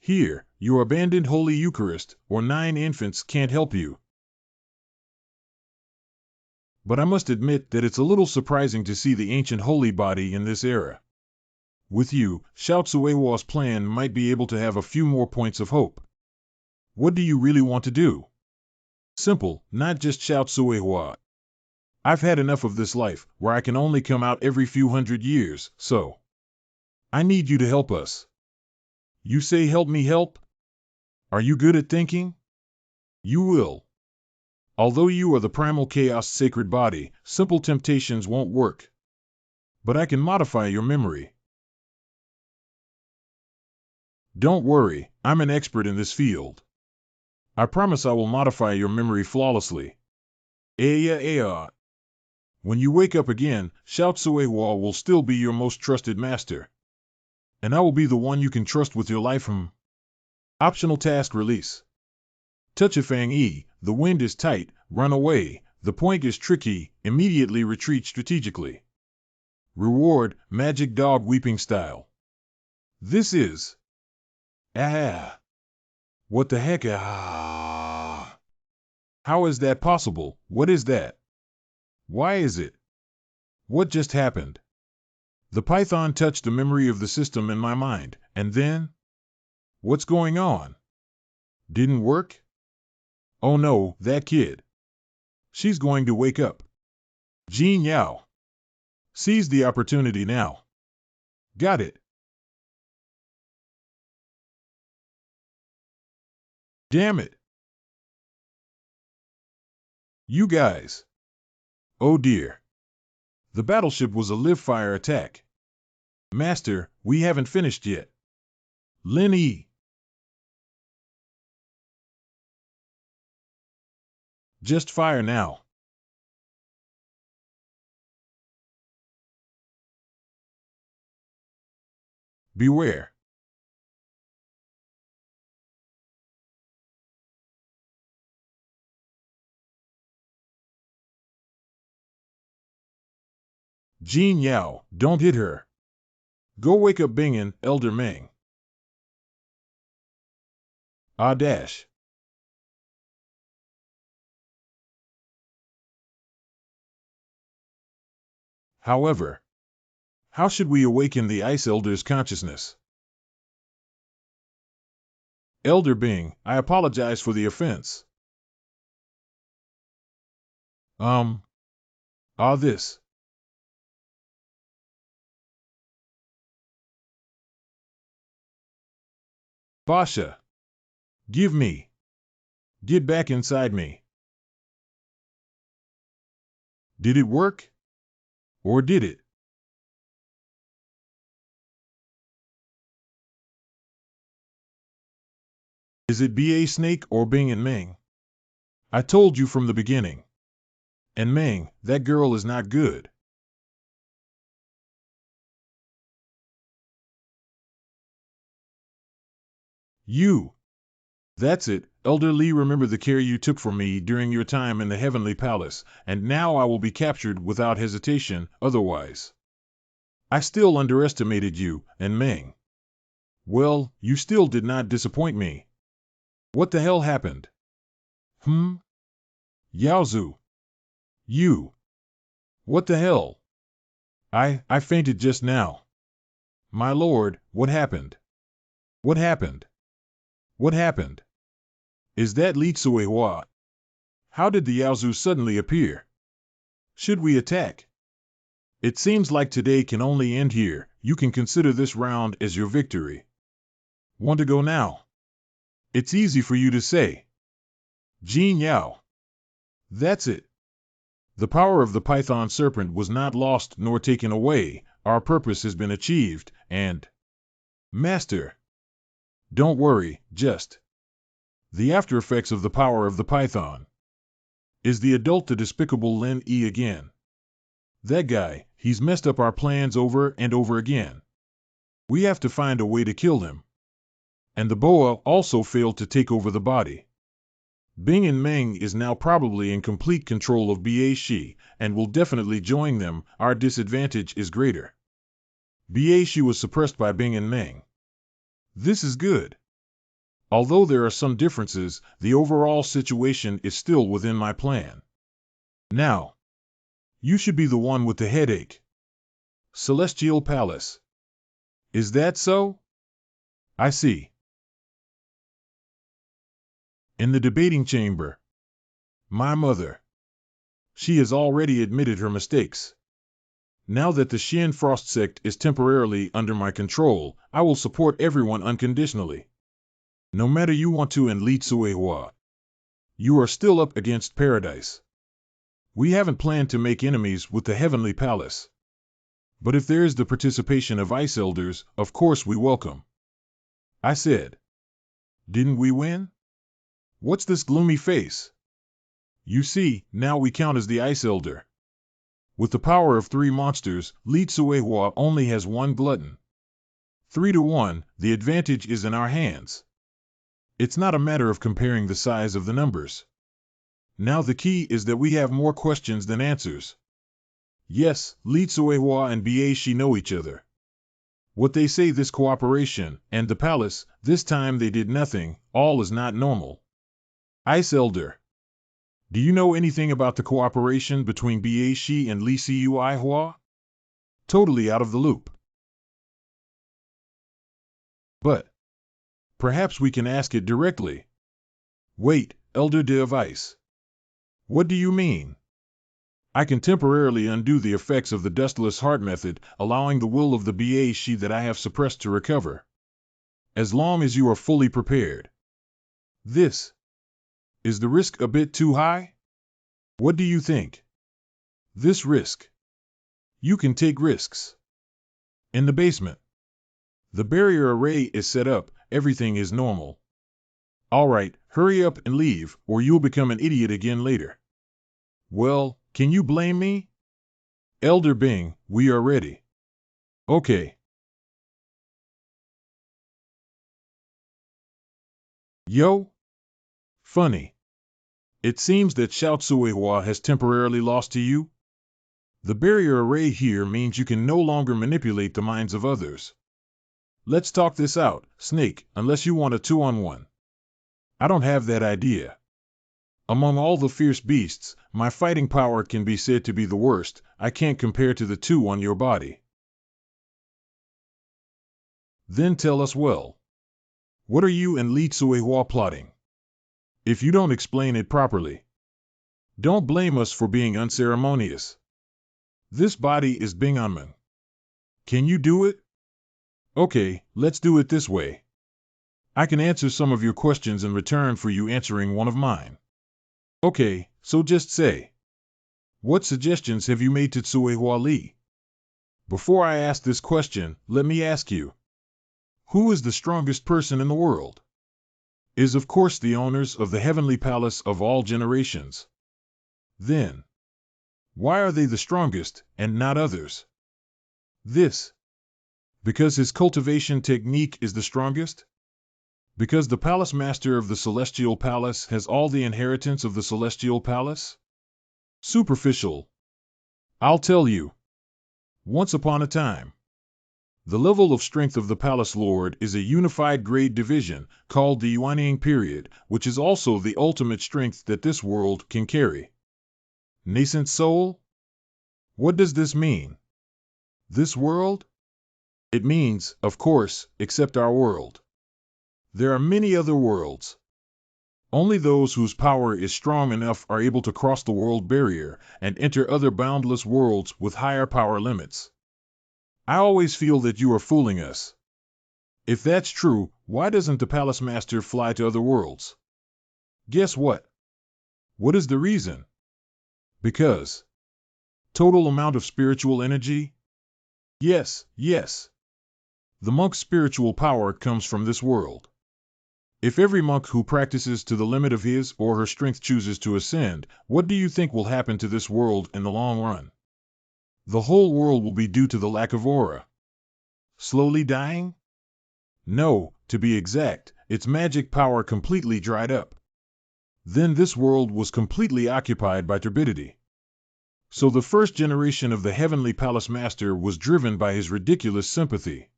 Here, your abandoned Holy Eucharist, or 9 infants can't help you. But I must admit that it's a little surprising to see the ancient holy body in this era. With you, Xiao Tzuehua's plan might be able to have a few more points of hope. What do you really want to do? Simple, not just Xiao Tzuehua. I've had enough of this life, where I can only come out every few hundred years, so I need you to help us. You say help me help? Are you good at thinking? You will. Although you are the primal chaos sacred body, simple temptations won't work. But I can modify your memory. Don't worry, I'm an expert in this field. I promise I will modify your memory flawlessly. Aya. When you wake up again, Xiao Tzuehua will still be your most trusted master. And I will be the one you can trust with your life. Optional task release. Touch a Fang E, the wind is tight, run away, the point is tricky, immediately retreat strategically. Reward, magic dog weeping style. This is. What the heck? How is that possible? What is that? Why is it? What just happened? The python touched the memory of the system in my mind, and then? What's going on? Didn't work? Oh no, that kid. She's going to wake up. Jin Yao. Seize the opportunity now. Got it. Damn it. You guys. Oh dear. The battleship was a live-fire attack. Master, we haven't finished yet. Lin Yi. Just fire now. Beware. Jin Yao, don't hit her. Go wake up Bingen, Elder Meng. Dash. However, how should we awaken the Ice Elder's consciousness? Elder Bing, I apologize for the offense. This. Basha. Give me. Get back inside me. Did it work? Or did it? Is it B.A. Snake or Bing and Meng? I told you from the beginning. And Meng, that girl is not good. You. That's it, Elder Li, remember the care you took for me during your time in the Heavenly Palace, and now I will be captured without hesitation, otherwise. I still underestimated you, and Meng. Well, you still did not disappoint me. What the hell happened? Yaozu. You. What the hell? I fainted just now. My lord, what happened? What happened? What happened? Is that Li Tzuehua? How did the Yaozu suddenly appear? Should we attack? It seems like today can only end here. You can consider this round as your victory. Want to go now? It's easy for you to say. Jin Yao. That's it. The power of the python serpent was not lost nor taken away. Our purpose has been achieved, and... Master, don't worry, just... The after effects of the power of the python. Is the adult the despicable Lin E again? That guy, he's messed up our plans over and over again. We have to find a way to kill him. And the boa also failed to take over the body. Bing and Meng is now probably in complete control of Ba Shi, and will definitely join them. Our disadvantage is greater. Ba Shi was suppressed by Bing and Meng. This is good. Although there are some differences, the overall situation is still within my plan. Now, you should be the one with the headache. Celestial Palace. Is that so? I see. In the debating chamber. My mother. She has already admitted her mistakes. Now that the Xian Frost sect is temporarily under my control, I will support everyone unconditionally. No matter you want to and Li Tsuehua. You are still up against Paradise. We haven't planned to make enemies with the Heavenly Palace. But if there is the participation of Ice Elders, of course we welcome. I said. Didn't we win? What's this gloomy face? You see, now we count as the Ice Elder. With the power of 3 monsters, Li Tsuehua only has 1 glutton. 3 to 1, the advantage is in our hands. It's not a matter of comparing the size of the numbers. Now the key is that we have more questions than answers. Yes, Li Tsuehua and Ba Shi know each other. What they say, this cooperation, and the palace, this time they did nothing, all is not normal. Ice Elder. Do you know anything about the cooperation between Ba Shi and Li Tsuehua? Totally out of the loop. But perhaps we can ask it directly. Wait, Elder de Ice. What do you mean? I can temporarily undo the effects of the Dustless Heart method, allowing the will of the Ba Shi that I have suppressed to recover. As long as you are fully prepared. This. Is the risk a bit too high? What do you think? This risk. You can take risks. In the basement. The barrier array is set up, everything is normal. All right, hurry up and leave, or you'll become an idiot again later. Well, can you blame me? Elder Bing, we are ready. Okay. Yo? Funny. It seems that Xiao Tsuehua has temporarily lost to you. The barrier array here means you can no longer manipulate the minds of others. Let's talk this out, Snake, unless you want a 2-on-1. I don't have that idea. Among all the fierce beasts, my fighting power can be said to be the worst. I can't compare to the 2 on your body. Then tell us well. What are you and Li Tsuehua plotting? If you don't explain it properly. Don't blame us for being unceremonious. This body is Bing Anman. Can you do it? Okay, let's do it this way. I can answer some of your questions in return for you answering one of mine. Okay, so just say. What suggestions have you made to Tsuehua Li? Before I ask this question, let me ask you. Who is the strongest person in the world? Is of course the owners of the Heavenly Palace of all generations. Then, why are they the strongest, and not others? This. Because his cultivation technique is the strongest? Because the Palace Master of the Celestial Palace has all the inheritance of the Celestial Palace? Superficial. I'll tell you. Once upon a time. The level of strength of the Palace Lord is a unified grade division, called the Yuanying period, which is also the ultimate strength that this world can carry. Nascent soul? What does this mean? This world? It means, of course, except our world. There are many other worlds. Only those whose power is strong enough are able to cross the world barrier and enter other boundless worlds with higher power limits. I always feel that you are fooling us. If that's true, why doesn't the Palace Master fly to other worlds? Guess what? What is the reason? Because total amount of spiritual energy? Yes, yes. The monk's spiritual power comes from this world. If every monk who practices to the limit of his or her strength chooses to ascend, what do you think will happen to this world in the long run? The whole world will be due to the lack of aura. Slowly dying? No, to be exact, its magic power completely dried up. Then this world was completely occupied by turbidity. So the first generation of the Heavenly Palace Master was driven by his ridiculous sympathy.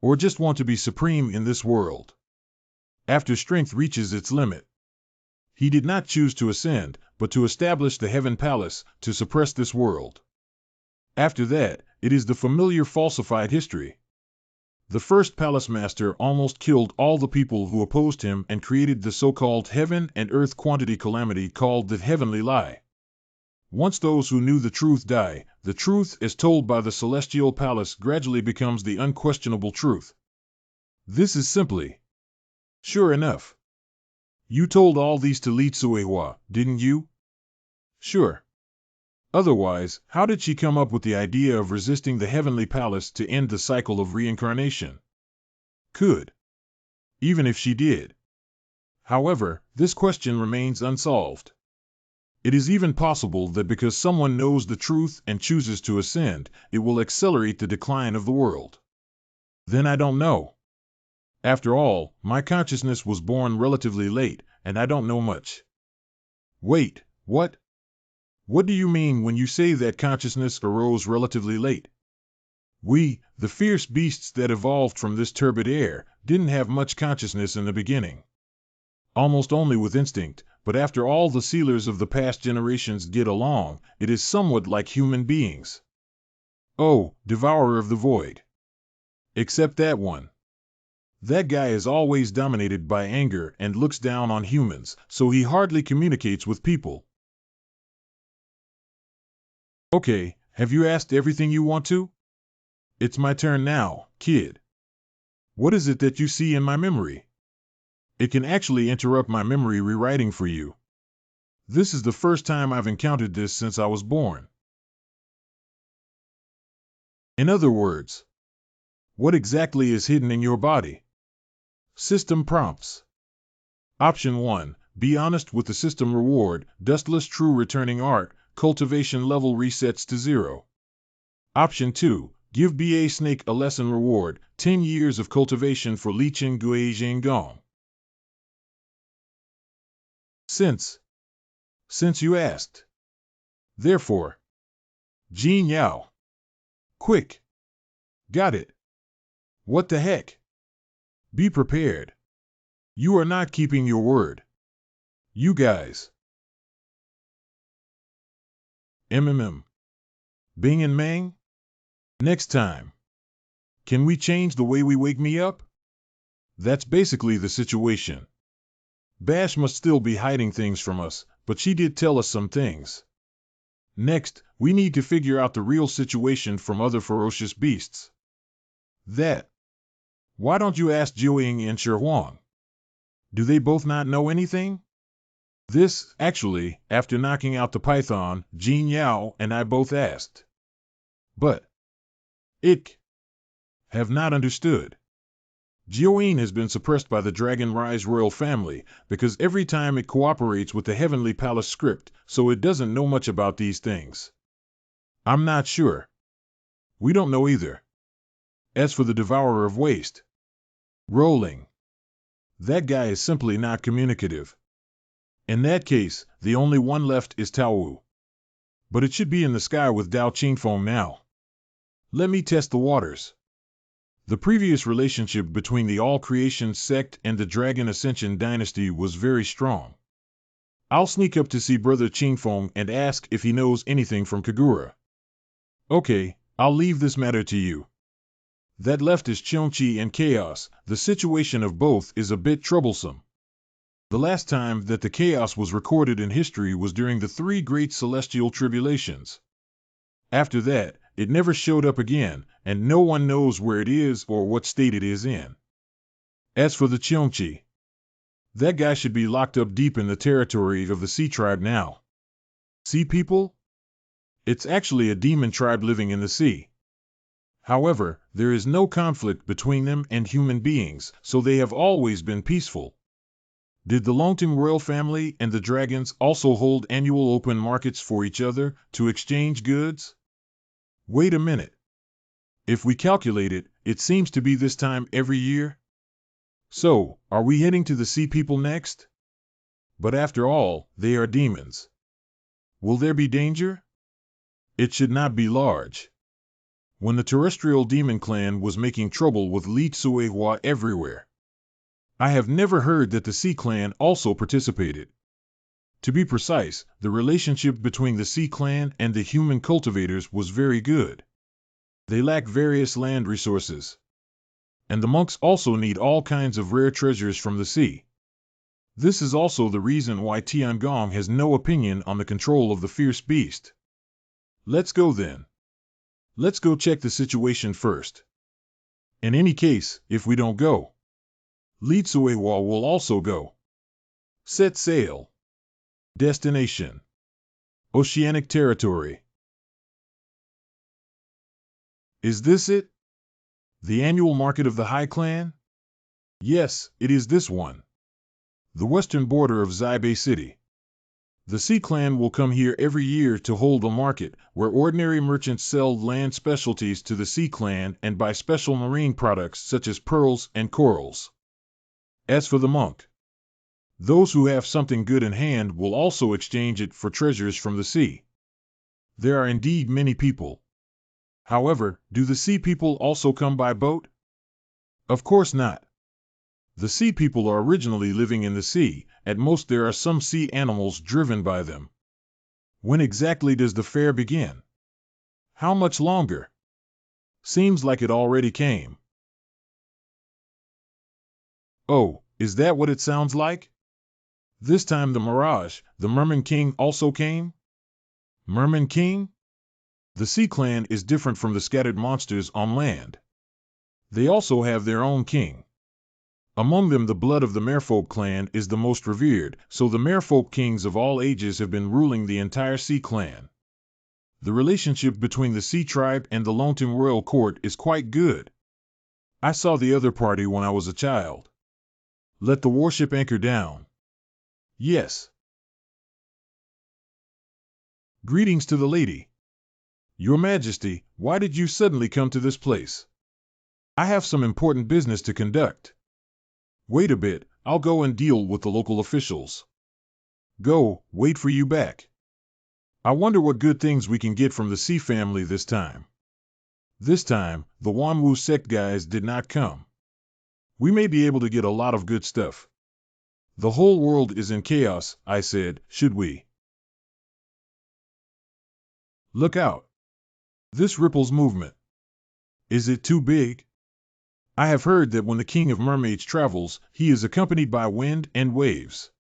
Or just want to be supreme in this world. After strength reaches its limit. He did not choose to ascend, but to establish the Heaven Palace, to suppress this world. After that, it is the familiar falsified history. The first Palace Master almost killed all the people who opposed him and created the so-called heaven and earth quantity calamity called the heavenly lie. Once those who knew the truth die, the truth as told by the celestial palace gradually becomes the unquestionable truth. This is simply. Sure enough. You told all these to Li Tsuehua, didn't you? Sure. Otherwise, how did she come up with the idea of resisting the heavenly palace to end the cycle of reincarnation? Could. Even if she did. However, this question remains unsolved. It is even possible that because someone knows the truth and chooses to ascend, it will accelerate the decline of the world. Then I don't know. After all, my consciousness was born relatively late, and I don't know much. Wait, what? What do you mean when you say that consciousness arose relatively late? We, the fierce beasts that evolved from this turbid air, didn't have much consciousness in the beginning. Almost only with instinct, but after all the sealers of the past generations get along, it is somewhat like human beings. Oh, devourer of the void. Except that one. That guy is always dominated by anger and looks down on humans, so he hardly communicates with people. Okay, have you asked everything you want to? It's my turn now, kid. What is it that you see in my memory? It can actually interrupt my memory rewriting for you. This is the first time I've encountered this since I was born. In other words, what exactly is hidden in your body? System prompts. Option 1. Be honest with the system reward, dustless true returning art, cultivation level resets to 0. Option 2. Give BA Snake a lesson reward, 10 years of cultivation for Li Chen Gui Gong. Since you asked. Therefore. Jin Yao. Quick. Got it. What the heck? Be prepared. You are not keeping your word. You guys. Bing and Mang? Next time. Can we change the way we wake me up? That's basically the situation. Bash must still be hiding things from us, but she did tell us some things. Next, we need to figure out the real situation from other ferocious beasts. That. Why don't you ask Jiuying and Shi Huang? Do they both not know anything? This, actually, after knocking out the python, Jin Yao and I both asked. But. Ick. Have not understood. Jiuying has been suppressed by the Dragon Rise royal family, because every time it cooperates with the Heavenly Palace script, so it doesn't know much about these things. I'm not sure. We don't know either. As for the Devourer of Waste. Rolling. That guy is simply not communicative. In that case, the only one left is Tao Wu. But it should be in the sky with Dao Qingfeng now. Let me test the waters. The previous relationship between the All Creation sect and the Dragon Ascension dynasty was very strong. I'll sneak up to see Brother Qingfeng and ask if he knows anything from Kagura. Okay, I'll leave this matter to you. That left is Qiongqi and Chaos. The situation of both is a bit troublesome. The last time that the chaos was recorded in history was during the 3 great celestial tribulations. After that, it never showed up again, and no one knows where it is or what state it is in. As for the Qiongqi, that guy should be locked up deep in the territory of the Sea Tribe now. Sea people? It's actually a demon tribe living in the sea. However, there is no conflict between them and human beings, so they have always been peaceful. Did the Longting royal family and the dragons also hold annual open markets for each other to exchange goods? Wait a minute. If we calculate it, it seems to be this time every year. So, are we heading to the sea people next? But after all, they are demons. Will there be danger? It should not be large. When the terrestrial demon clan was making trouble with Li Tsuehua everywhere. I have never heard that the Sea Clan also participated. To be precise, the relationship between the Sea Clan and the human cultivators was very good. They lack various land resources. And the monks also need all kinds of rare treasures from the sea. This is also the reason why Tiangong has no opinion on the control of the fierce beast. Let's go then. Let's go check the situation first. In any case, if we don't go, Li Tsuehua will also go. Set sail. Destination: Oceanic territory. Is this it? The annual market of the High Clan? Yes, it is this one. The western border of Xibe City. The Sea Clan will come here every year to hold a market where ordinary merchants sell land specialties to the Sea Clan and buy special marine products such as pearls and corals. As for the monk, those who have something good in hand will also exchange it for treasures from the sea. There are indeed many people. However, do the sea people also come by boat? Of course not. The sea people are originally living in the sea. At most there are some sea animals driven by them. When exactly does the fair begin? How much longer? Seems like it already came. Oh, is that what it sounds like? This time the Mirage, the Merman King, also came? Merman King? The Sea Clan is different from the scattered monsters on land. They also have their own king. Among them, the blood of the Merfolk clan is the most revered, so the Merfolk kings of all ages have been ruling the entire Sea Clan. The relationship between the Sea Tribe and the Longting royal court is quite good. I saw the other party when I was a child. Let the warship anchor down. Yes. Greetings to the lady. Your Majesty, why did you suddenly come to this place? I have some important business to conduct. Wait a bit, I'll go and deal with the local officials. Go, wait for you back. I wonder what good things we can get from the Sea family this time. This time, the Wanwu sect guys did not come. We may be able to get a lot of good stuff. The whole world is in chaos, I said, should we? Look out. This ripples movement. Is it too big? I have heard that when the King of Mermaids travels, he is accompanied by wind and waves.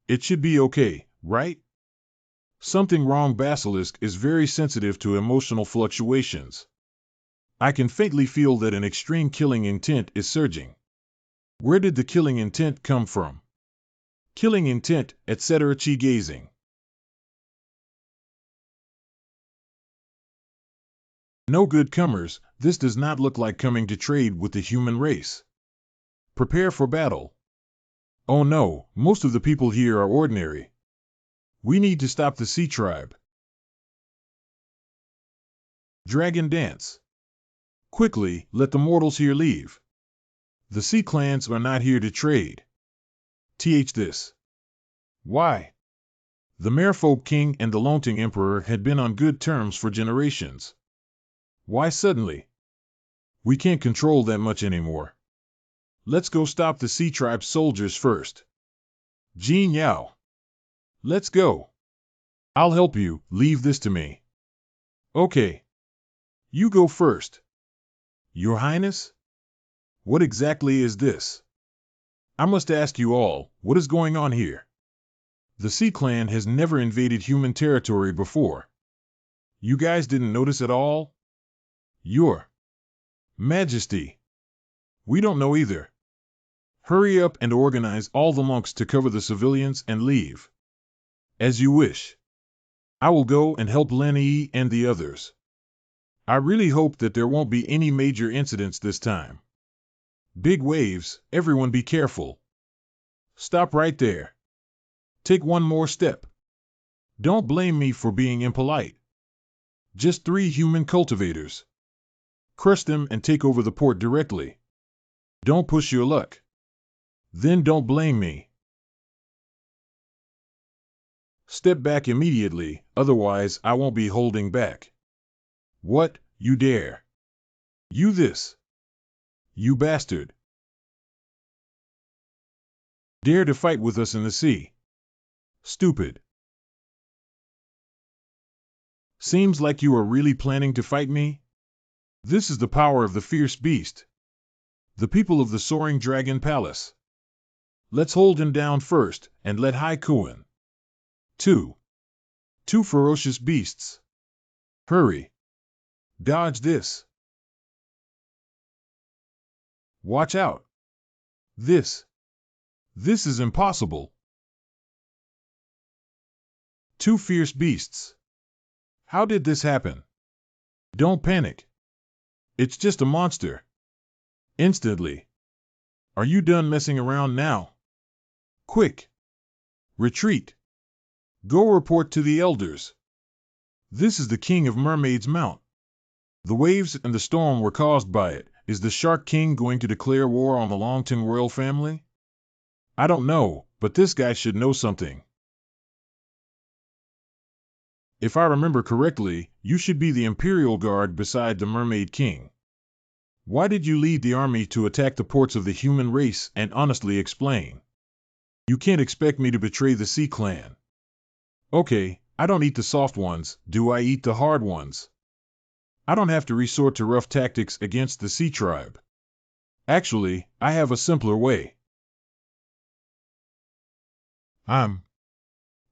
It should be okay, right? Something wrong. Basilisk is very sensitive to emotional fluctuations. I can faintly feel that an extreme killing intent is surging. Where did the killing intent come from? Killing intent, etc. Chi gazing. No good comers, this does not look like coming to trade with the human race. Prepare for battle. Oh no, most of the people here are ordinary. We need to stop the Sea Tribe. Dragon Dance. Quickly, let the mortals here leave. The Sea Clans are not here to trade. This. Why? The Merfolk King and the Longting Emperor had been on good terms for generations. Why suddenly? We can't control that much anymore. Let's go stop the Sea Tribe soldiers first. Jin Yao. Let's go. I'll help you, leave this to me. Okay. You go first. Your Highness? What exactly is this? I must ask you all, what is going on here? The Sea Clan has never invaded human territory before. You guys didn't notice at all? Your Majesty. We don't know either. Hurry up and organize all the monks to cover the civilians and leave. As you wish. I will go and help Lenny and the others. I really hope that there won't be any major incidents this time. Big waves, everyone be careful. Stop right there. Take one more step. Don't blame me for being impolite. Just 3 human cultivators. Crush them and take over the port directly. Don't push your luck. Then don't blame me. Step back immediately, otherwise I won't be holding back. What, you dare? You this? You bastard. Dare to fight with us in the sea? Stupid. Seems like you are really planning to fight me? This is the power of the fierce beast. The people of the Soaring Dragon Palace. Let's hold him down first, and let Haikuen. 2 ferocious beasts. Hurry. Dodge this. Watch out. This is impossible. 2 fierce beasts. How did this happen? Don't panic. It's just a monster. Instantly. Are you done messing around now? Quick. Retreat. Go report to the elders. This is the King of Mermaids Mount. The waves and the storm were caused by it. Is the Shark King going to declare war on the Longton royal family? I don't know, but this guy should know something. If I remember correctly, you should be the Imperial Guard beside the Mermaid King. Why did you lead the army to attack the ports of the human race and honestly explain? You can't expect me to betray the Sea Clan. Okay, I don't eat the soft ones, do I eat the hard ones? I don't have to resort to rough tactics against the Sea Tribe. Actually, I have a simpler way. I'm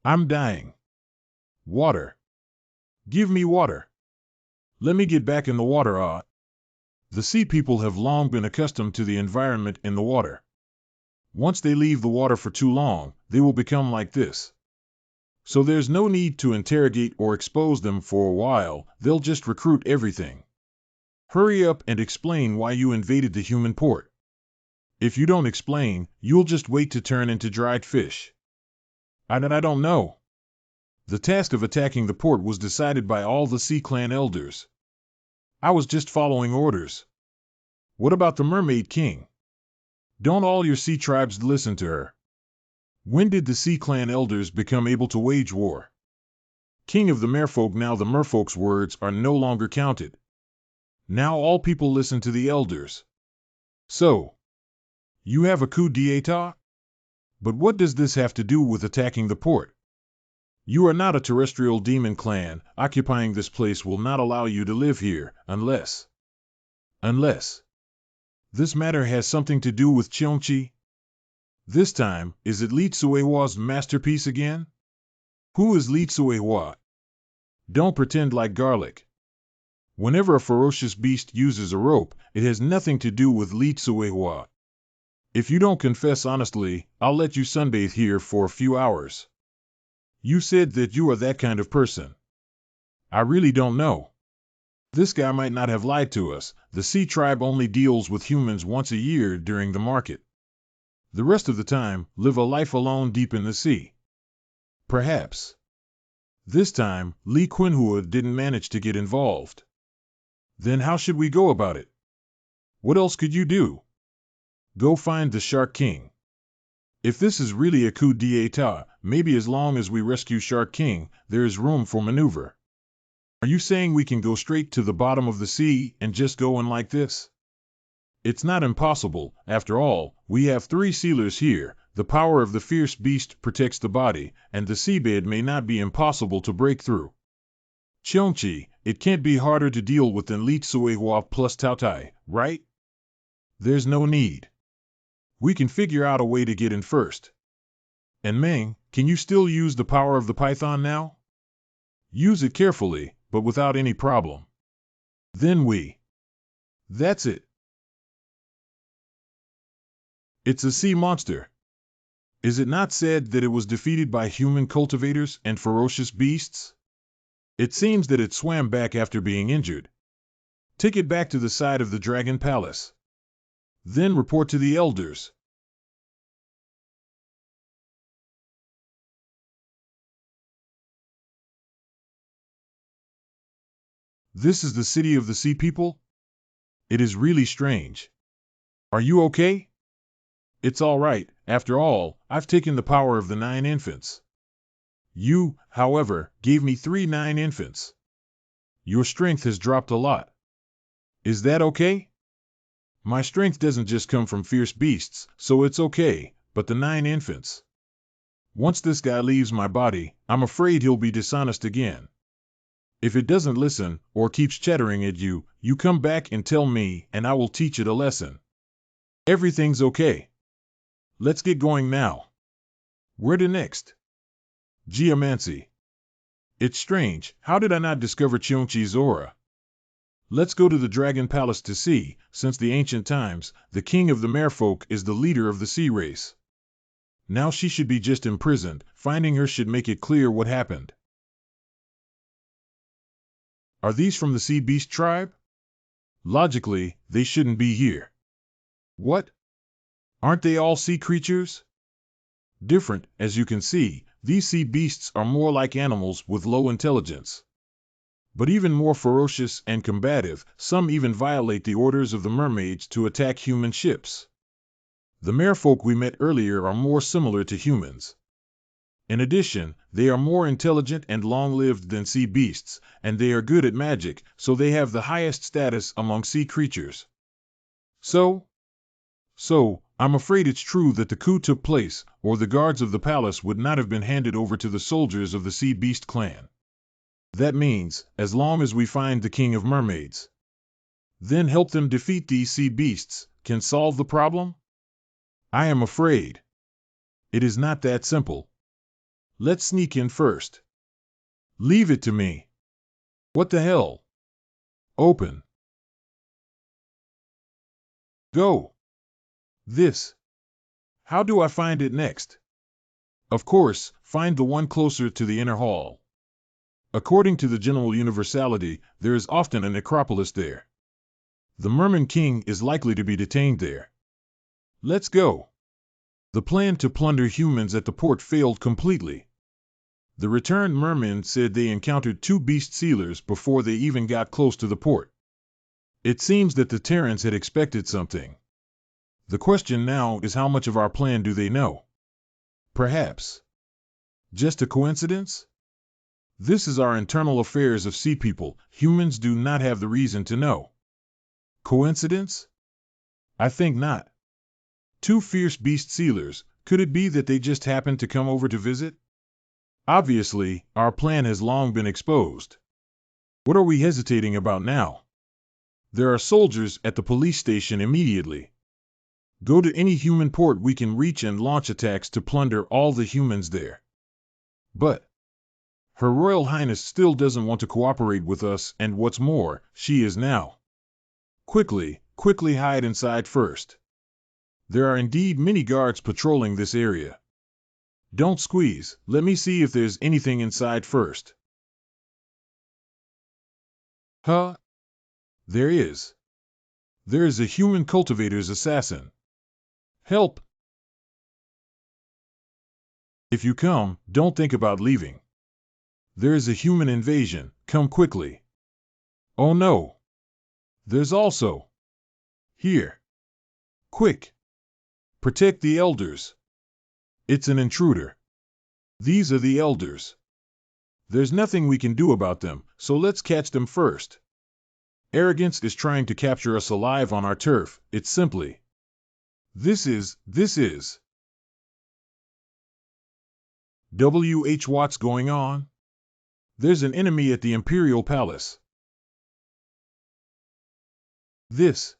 dying. Water. Give me water. Let me get back in the water. The sea people have long been accustomed to the environment in the water. Once they leave the water for too long, they will become like this. So there's no need to interrogate or expose them for a while, they'll just recruit everything. Hurry up and explain why you invaded the human port. If you don't explain, you'll just wait to turn into dried fish. I don't know. The task of attacking the port was decided by all the Sea Clan elders. I was just following orders. What about the Mermaid King? Don't all your sea tribes listen to her? When did the Sea Clan elders become able to wage war? King of the Merfolk, now the Merfolk's words are no longer counted. Now all people listen to the elders. So, you have a coup d'etat? But what does this have to do with attacking the port? You are not a terrestrial demon clan. Occupying this place will not allow you to live here, unless this matter has something to do with Cheongchi. This time, is it Li Tsuehua's masterpiece again? Who is Li Tsuehua? Don't pretend like garlic. Whenever a ferocious beast uses a rope, it has nothing to do with Li Tsuehua. If you don't confess honestly, I'll let you sunbathe here for a few hours. You said that you are that kind of person. I really don't know. This guy might not have lied to us. The Sea Tribe only deals with humans once a year during the market. The rest of the time, live a life alone deep in the sea. Perhaps. This time, Li Qinhua didn't manage to get involved. Then how should we go about it? What else could you do? Go find the Shark King. If this is really a coup d'etat, maybe as long as we rescue Shark King, there is room for maneuver. Are you saying we can go straight to the bottom of the sea and just go in like this? It's not impossible. After all, we have 3 sealers here. The power of the fierce beast protects the body, and the seabed may not be impossible to break through. Cheongchi, it can't be harder to deal with than Li Tsuehua plus Taotai, right? There's no need. We can figure out a way to get in first. And Meng, can you still use the power of the python now? Use it carefully, but without any problem. Then That's it. It's a sea monster. Is it not said that it was defeated by human cultivators and ferocious beasts? It seems that it swam back after being injured. Take it back to the side of the Dragon Palace. Then report to the elders. This is the city of the Sea People? It is really strange. Are you okay? It's all right. After all, I've taken the power of the 9 infants. You, however, gave me 3 9 infants. Your strength has dropped a lot. Is that okay? My strength doesn't just come from fierce beasts, so it's okay, but the 9 infants. Once this guy leaves my body, I'm afraid he'll be dishonest again. If it doesn't listen, or keeps chattering at you, you come back and tell me, and I will teach it a lesson. Everything's okay. Let's get going now. Where to next? Geomancy. It's strange, how did I not discover Cheonchi's aura? Let's go to the Dragon Palace to see, since the ancient times, the king of the merfolk is the leader of the sea race. Now she should be just imprisoned, finding her should make it clear what happened. Are these from the sea beast tribe? Logically, they shouldn't be here. What? Aren't they all sea creatures? Different, as you can see, these sea beasts are more like animals with low intelligence. But even more ferocious and combative, some even violate the orders of the mermaids to attack human ships. The merfolk we met earlier are more similar to humans. In addition, they are more intelligent and long-lived than sea beasts, and they are good at magic, so they have the highest status among sea creatures. So, I'm afraid it's true that the coup took place, or the guards of the palace would not have been handed over to the soldiers of the Sea Beast clan. That means, as long as we find the King of Mermaids, then help them defeat these sea beasts, can solve the problem? I am afraid it is not that simple. Let's sneak in first. Leave it to me. What the hell? Open. Go. This. How do I find it next? Of course, find the one closer to the inner hall. According to the general universality, there is often a necropolis there. The Merman King is likely to be detained there. Let's go. The plan to plunder humans at the port failed completely. The returned mermen said they encountered 2 beast sealers before they even got close to the port. It seems that the Terrans had expected something. The question now is how much of our plan do they know? Perhaps just a coincidence? This is our internal affairs of sea people. Humans do not have the reason to know. Coincidence? I think not. 2 fierce beast sealers, could it be that they just happened to come over to visit? Obviously, our plan has long been exposed. What are we hesitating about now? There are soldiers at the police station immediately. Go to any human port we can reach and launch attacks to plunder all the humans there. But Her Royal Highness still doesn't want to cooperate with us, and what's more, she is now. Quickly hide inside first. There are indeed many guards patrolling this area. Don't squeeze, let me see if there's anything inside first. Huh? There is. There is a human cultivator's assassin. Help! If you come, don't think about leaving. There is a human invasion, come quickly. Oh no! There's also. Here. Quick! Protect the elders. It's an intruder. These are the elders. There's nothing we can do about them, so let's catch them first. Arrogance is trying to capture us alive on our turf, it's simply. This is. What's going on? There's an enemy at the Imperial Palace. This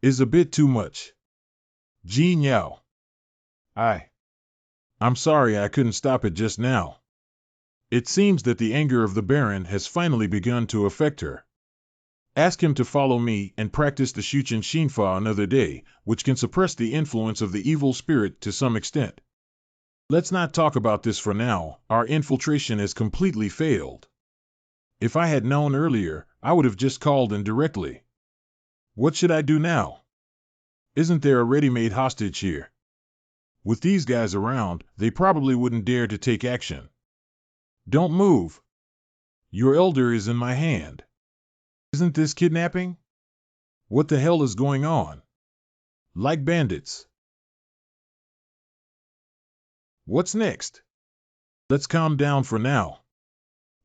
is a bit too much. Jean Yao. I'm sorry I couldn't stop it just now. It seems that the anger of the Baron has finally begun to affect her. Ask him to follow me and practice the Shuchen Shinfa another day, which can suppress the influence of the evil spirit to some extent. Let's not talk about this for now, our infiltration has completely failed. If I had known earlier, I would have just called in directly. What should I do now? Isn't there a ready-made hostage here? With these guys around, they probably wouldn't dare to take action. Don't move. Your elder is in my hand. Isn't this kidnapping? What the hell is going on? Like bandits. What's next? Let's calm down for now.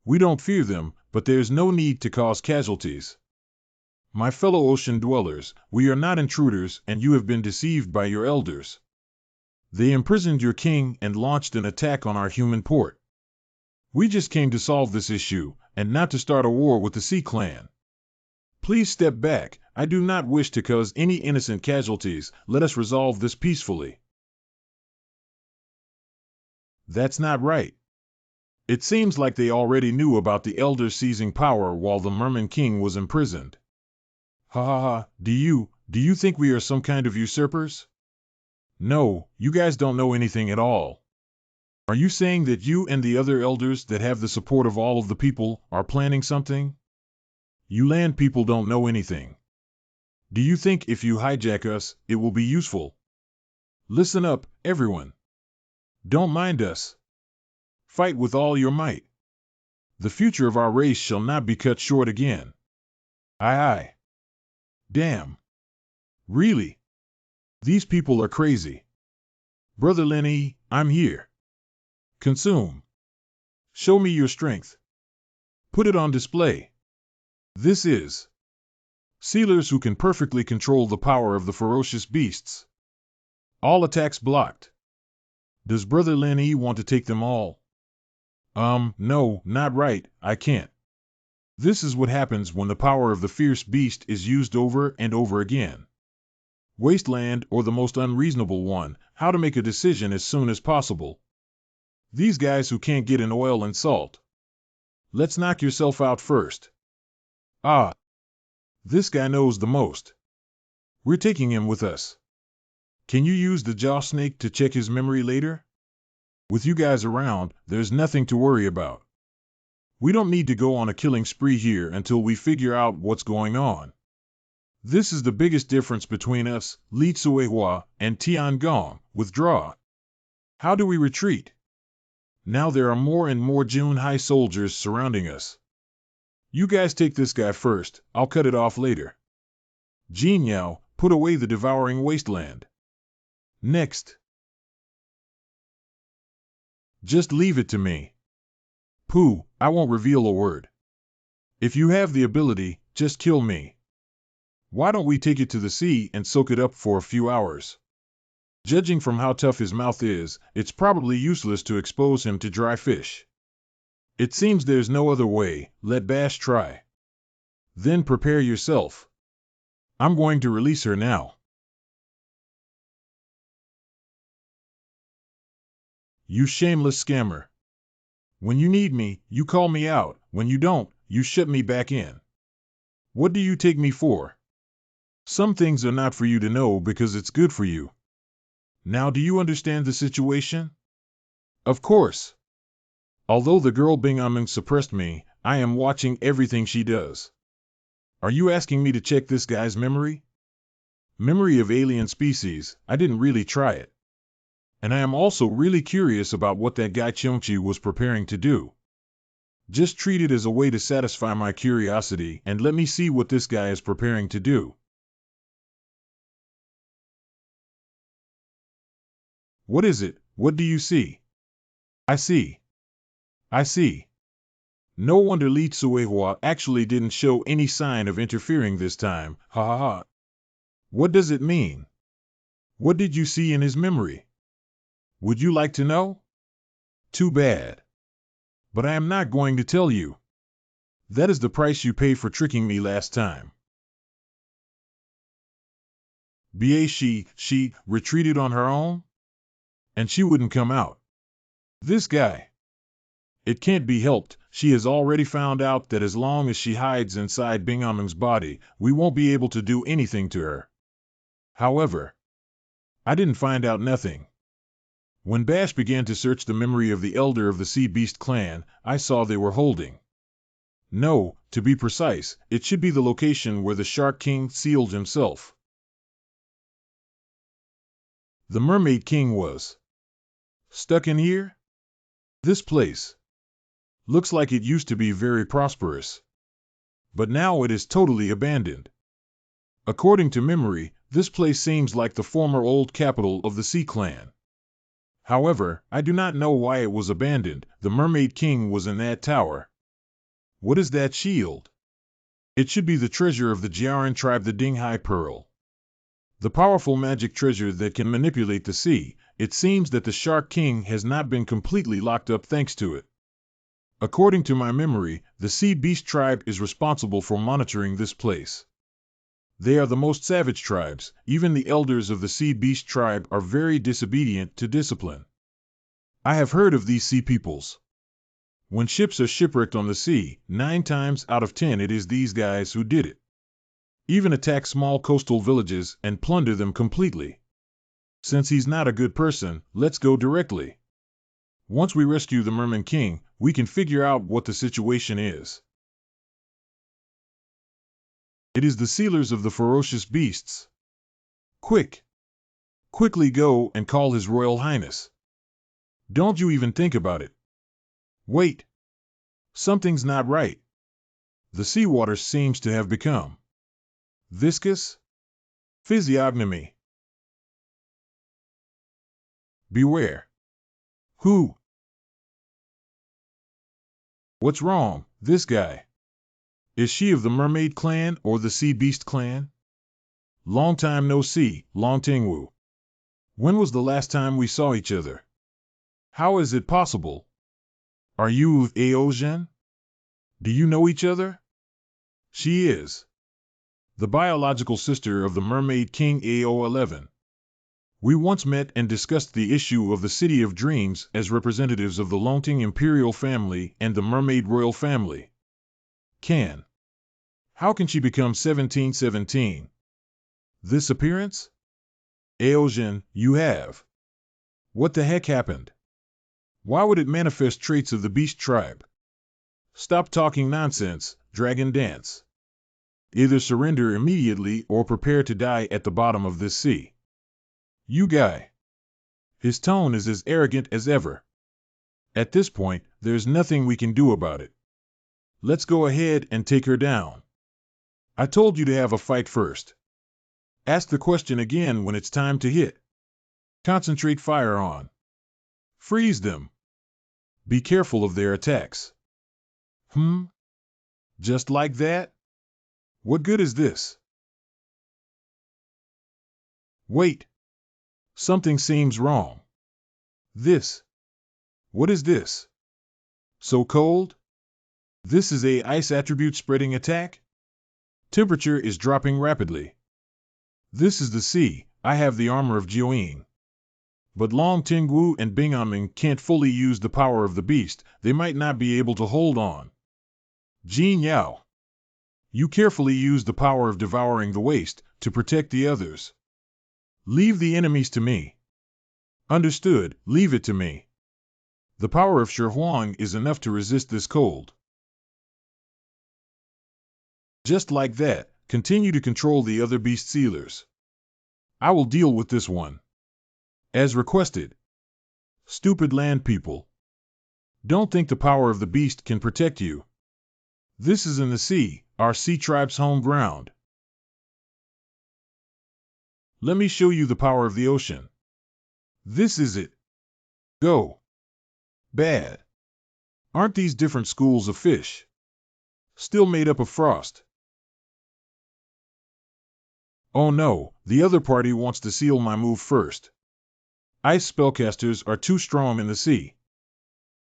We don't fear them, but there's no need to cause casualties. My fellow ocean dwellers, we are not intruders, and you have been deceived by your elders. They imprisoned your king and launched an attack on our human port. We just came to solve this issue, and not to start a war with the Sea Clan. Please step back. I do not wish to cause any innocent casualties. Let us resolve this peacefully. That's not right. It seems like they already knew about the elders seizing power while the Merman King was imprisoned. Ha ha ha, do you think we are some kind of usurpers? No, you guys don't know anything at all. Are you saying that you and the other elders that have the support of all of the people are planning something? You land people don't know anything. Do you think if you hijack us, it will be useful? Listen up, everyone. Don't mind us. Fight with all your might. The future of our race shall not be cut short again. Aye aye. Damn. Really? These people are crazy. Brother Lenny, I'm here. Consume. Show me your strength. Put it on display. This is sealers who can perfectly control the power of the ferocious beasts. All attacks blocked. Does Brother Lenny want to take them all? No, not right, I can't. This is what happens when the power of the fierce beast is used over and over again. Wasteland, or the most unreasonable one, how to make a decision as soon as possible. These guys who can't get in oil and salt. Let's knock yourself out first. Ah. This guy knows the most. We're taking him with us. Can you use the jaw snake to check his memory later? With you guys around, there's nothing to worry about. We don't need to go on a killing spree here until we figure out what's going on. This is the biggest difference between us, Li Tsuehua, and Tiangong. Withdraw. How do we retreat? Now there are more and more Junhai soldiers surrounding us. You guys take this guy first, I'll cut it off later. Jin Yao, put away the devouring wasteland. Next. Just leave it to me. Pooh, I won't reveal a word. If you have the ability, just kill me. Why don't we take it to the sea and soak it up for a few hours? Judging from how tough his mouth is, it's probably useless to expose him to dry fish. It seems there's no other way, let Bash try. Then prepare yourself. I'm going to release her now. You shameless scammer. When you need me, you call me out. When you don't, you shut me back in. What do you take me for? Some things are not for you to know because it's good for you. Now do you understand the situation? Of course. Although the girl Bing Aming suppressed me, I am watching everything she does. Are you asking me to check this guy's memory? Memory of alien species, I didn't really try it. And I am also really curious about what that guy Cheongchi was preparing to do. Just treat it as a way to satisfy my curiosity and let me see what this guy is preparing to do. What is it? What do you see? I see. No wonder Li Tsuehua actually didn't show any sign of interfering this time, ha ha ha. What does it mean? What did you see in his memory? Would you like to know? Too bad. But I am not going to tell you. That is the price you pay for tricking me last time. She retreated on her own? And she wouldn't come out. This guy. It can't be helped, she has already found out that as long as she hides inside Bing Aming's body, we won't be able to do anything to her. However, I didn't find out nothing. When Bash began to search the memory of the elder of the Sea Beast clan, I saw they were holding No, to be precise, it should be the location where the Shark King sealed himself. The Mermaid King was stuck in here? This place looks like it used to be very prosperous, but now it is totally abandoned. According to memory, this place seems like the former old capital of the Sea Clan. However, I do not know why it was abandoned. The Mermaid King was in that tower. What is that shield? It should be the treasure of the Jiaran tribe, the Dinghai Pearl. The powerful magic treasure that can manipulate the sea. It seems that the Shark King has not been completely locked up thanks to it. According to my memory, the Sea Beast tribe is responsible for monitoring this place. They are the most savage tribes. Even the elders of the Sea Beast tribe are very disobedient to discipline. I have heard of these sea peoples. When ships are shipwrecked on the sea, 9 times out of 10 it is these guys who did it. Even attack small coastal villages and plunder them completely. Since he's not a good person, let's go directly. Once we rescue the Merman King, we can figure out what the situation is. It is the sealers of the ferocious beasts. Quick! Quickly go and call His Royal Highness. Don't you even think about it. Wait! Something's not right. The seawater seems to have become viscous? Physiognomy. Beware. Who? What's wrong, this guy? Is she of the Mermaid Clan or the Sea Beast Clan? Long time no see, Long Tingwu. When was the last time we saw each other? How is it possible? Are you of Aozhen? Do you know each other? She is the biological sister of the Mermaid King AO11. We once met and discussed the issue of the City of Dreams as representatives of the Longting Imperial family and the Mermaid Royal family. How can she become 1717? This appearance? Aozhen, you have. What the heck happened? Why would it manifest traits of the Beast tribe? Stop talking nonsense, Dragon Dance. Either surrender immediately or prepare to die at the bottom of this sea. You guy. His tone is as arrogant as ever. At this point, there's nothing we can do about it. Let's go ahead and take her down. I told you to have a fight first. Ask the question again when it's time to hit. Concentrate fire on. Freeze them. Be careful of their attacks. Just like that? What good is this? Wait. Something seems wrong. What is this? So cold? This is a ice attribute spreading attack? Temperature is dropping rapidly. This is the sea. I have the armor of Jiuying. But Long Tingwu and Binganming can't fully use the power of the beast. They might not be able to hold on. Jin Yao. You carefully use the power of devouring the waste to protect the others. Leave the enemies to me. Understood, leave it to me. The power of Shi Huang is enough to resist this cold. Just like that, continue to control the other beast sealers. I will deal with this one. As requested. Stupid land people. Don't think the power of the beast can protect you. This is in the sea, our sea tribe's home ground. Let me show you the power of the ocean. This is it. Go. Bad. Aren't these different schools of fish? Still made up of frost. Oh no, the other party wants to seal my move first. Ice spellcasters are too strong in the sea.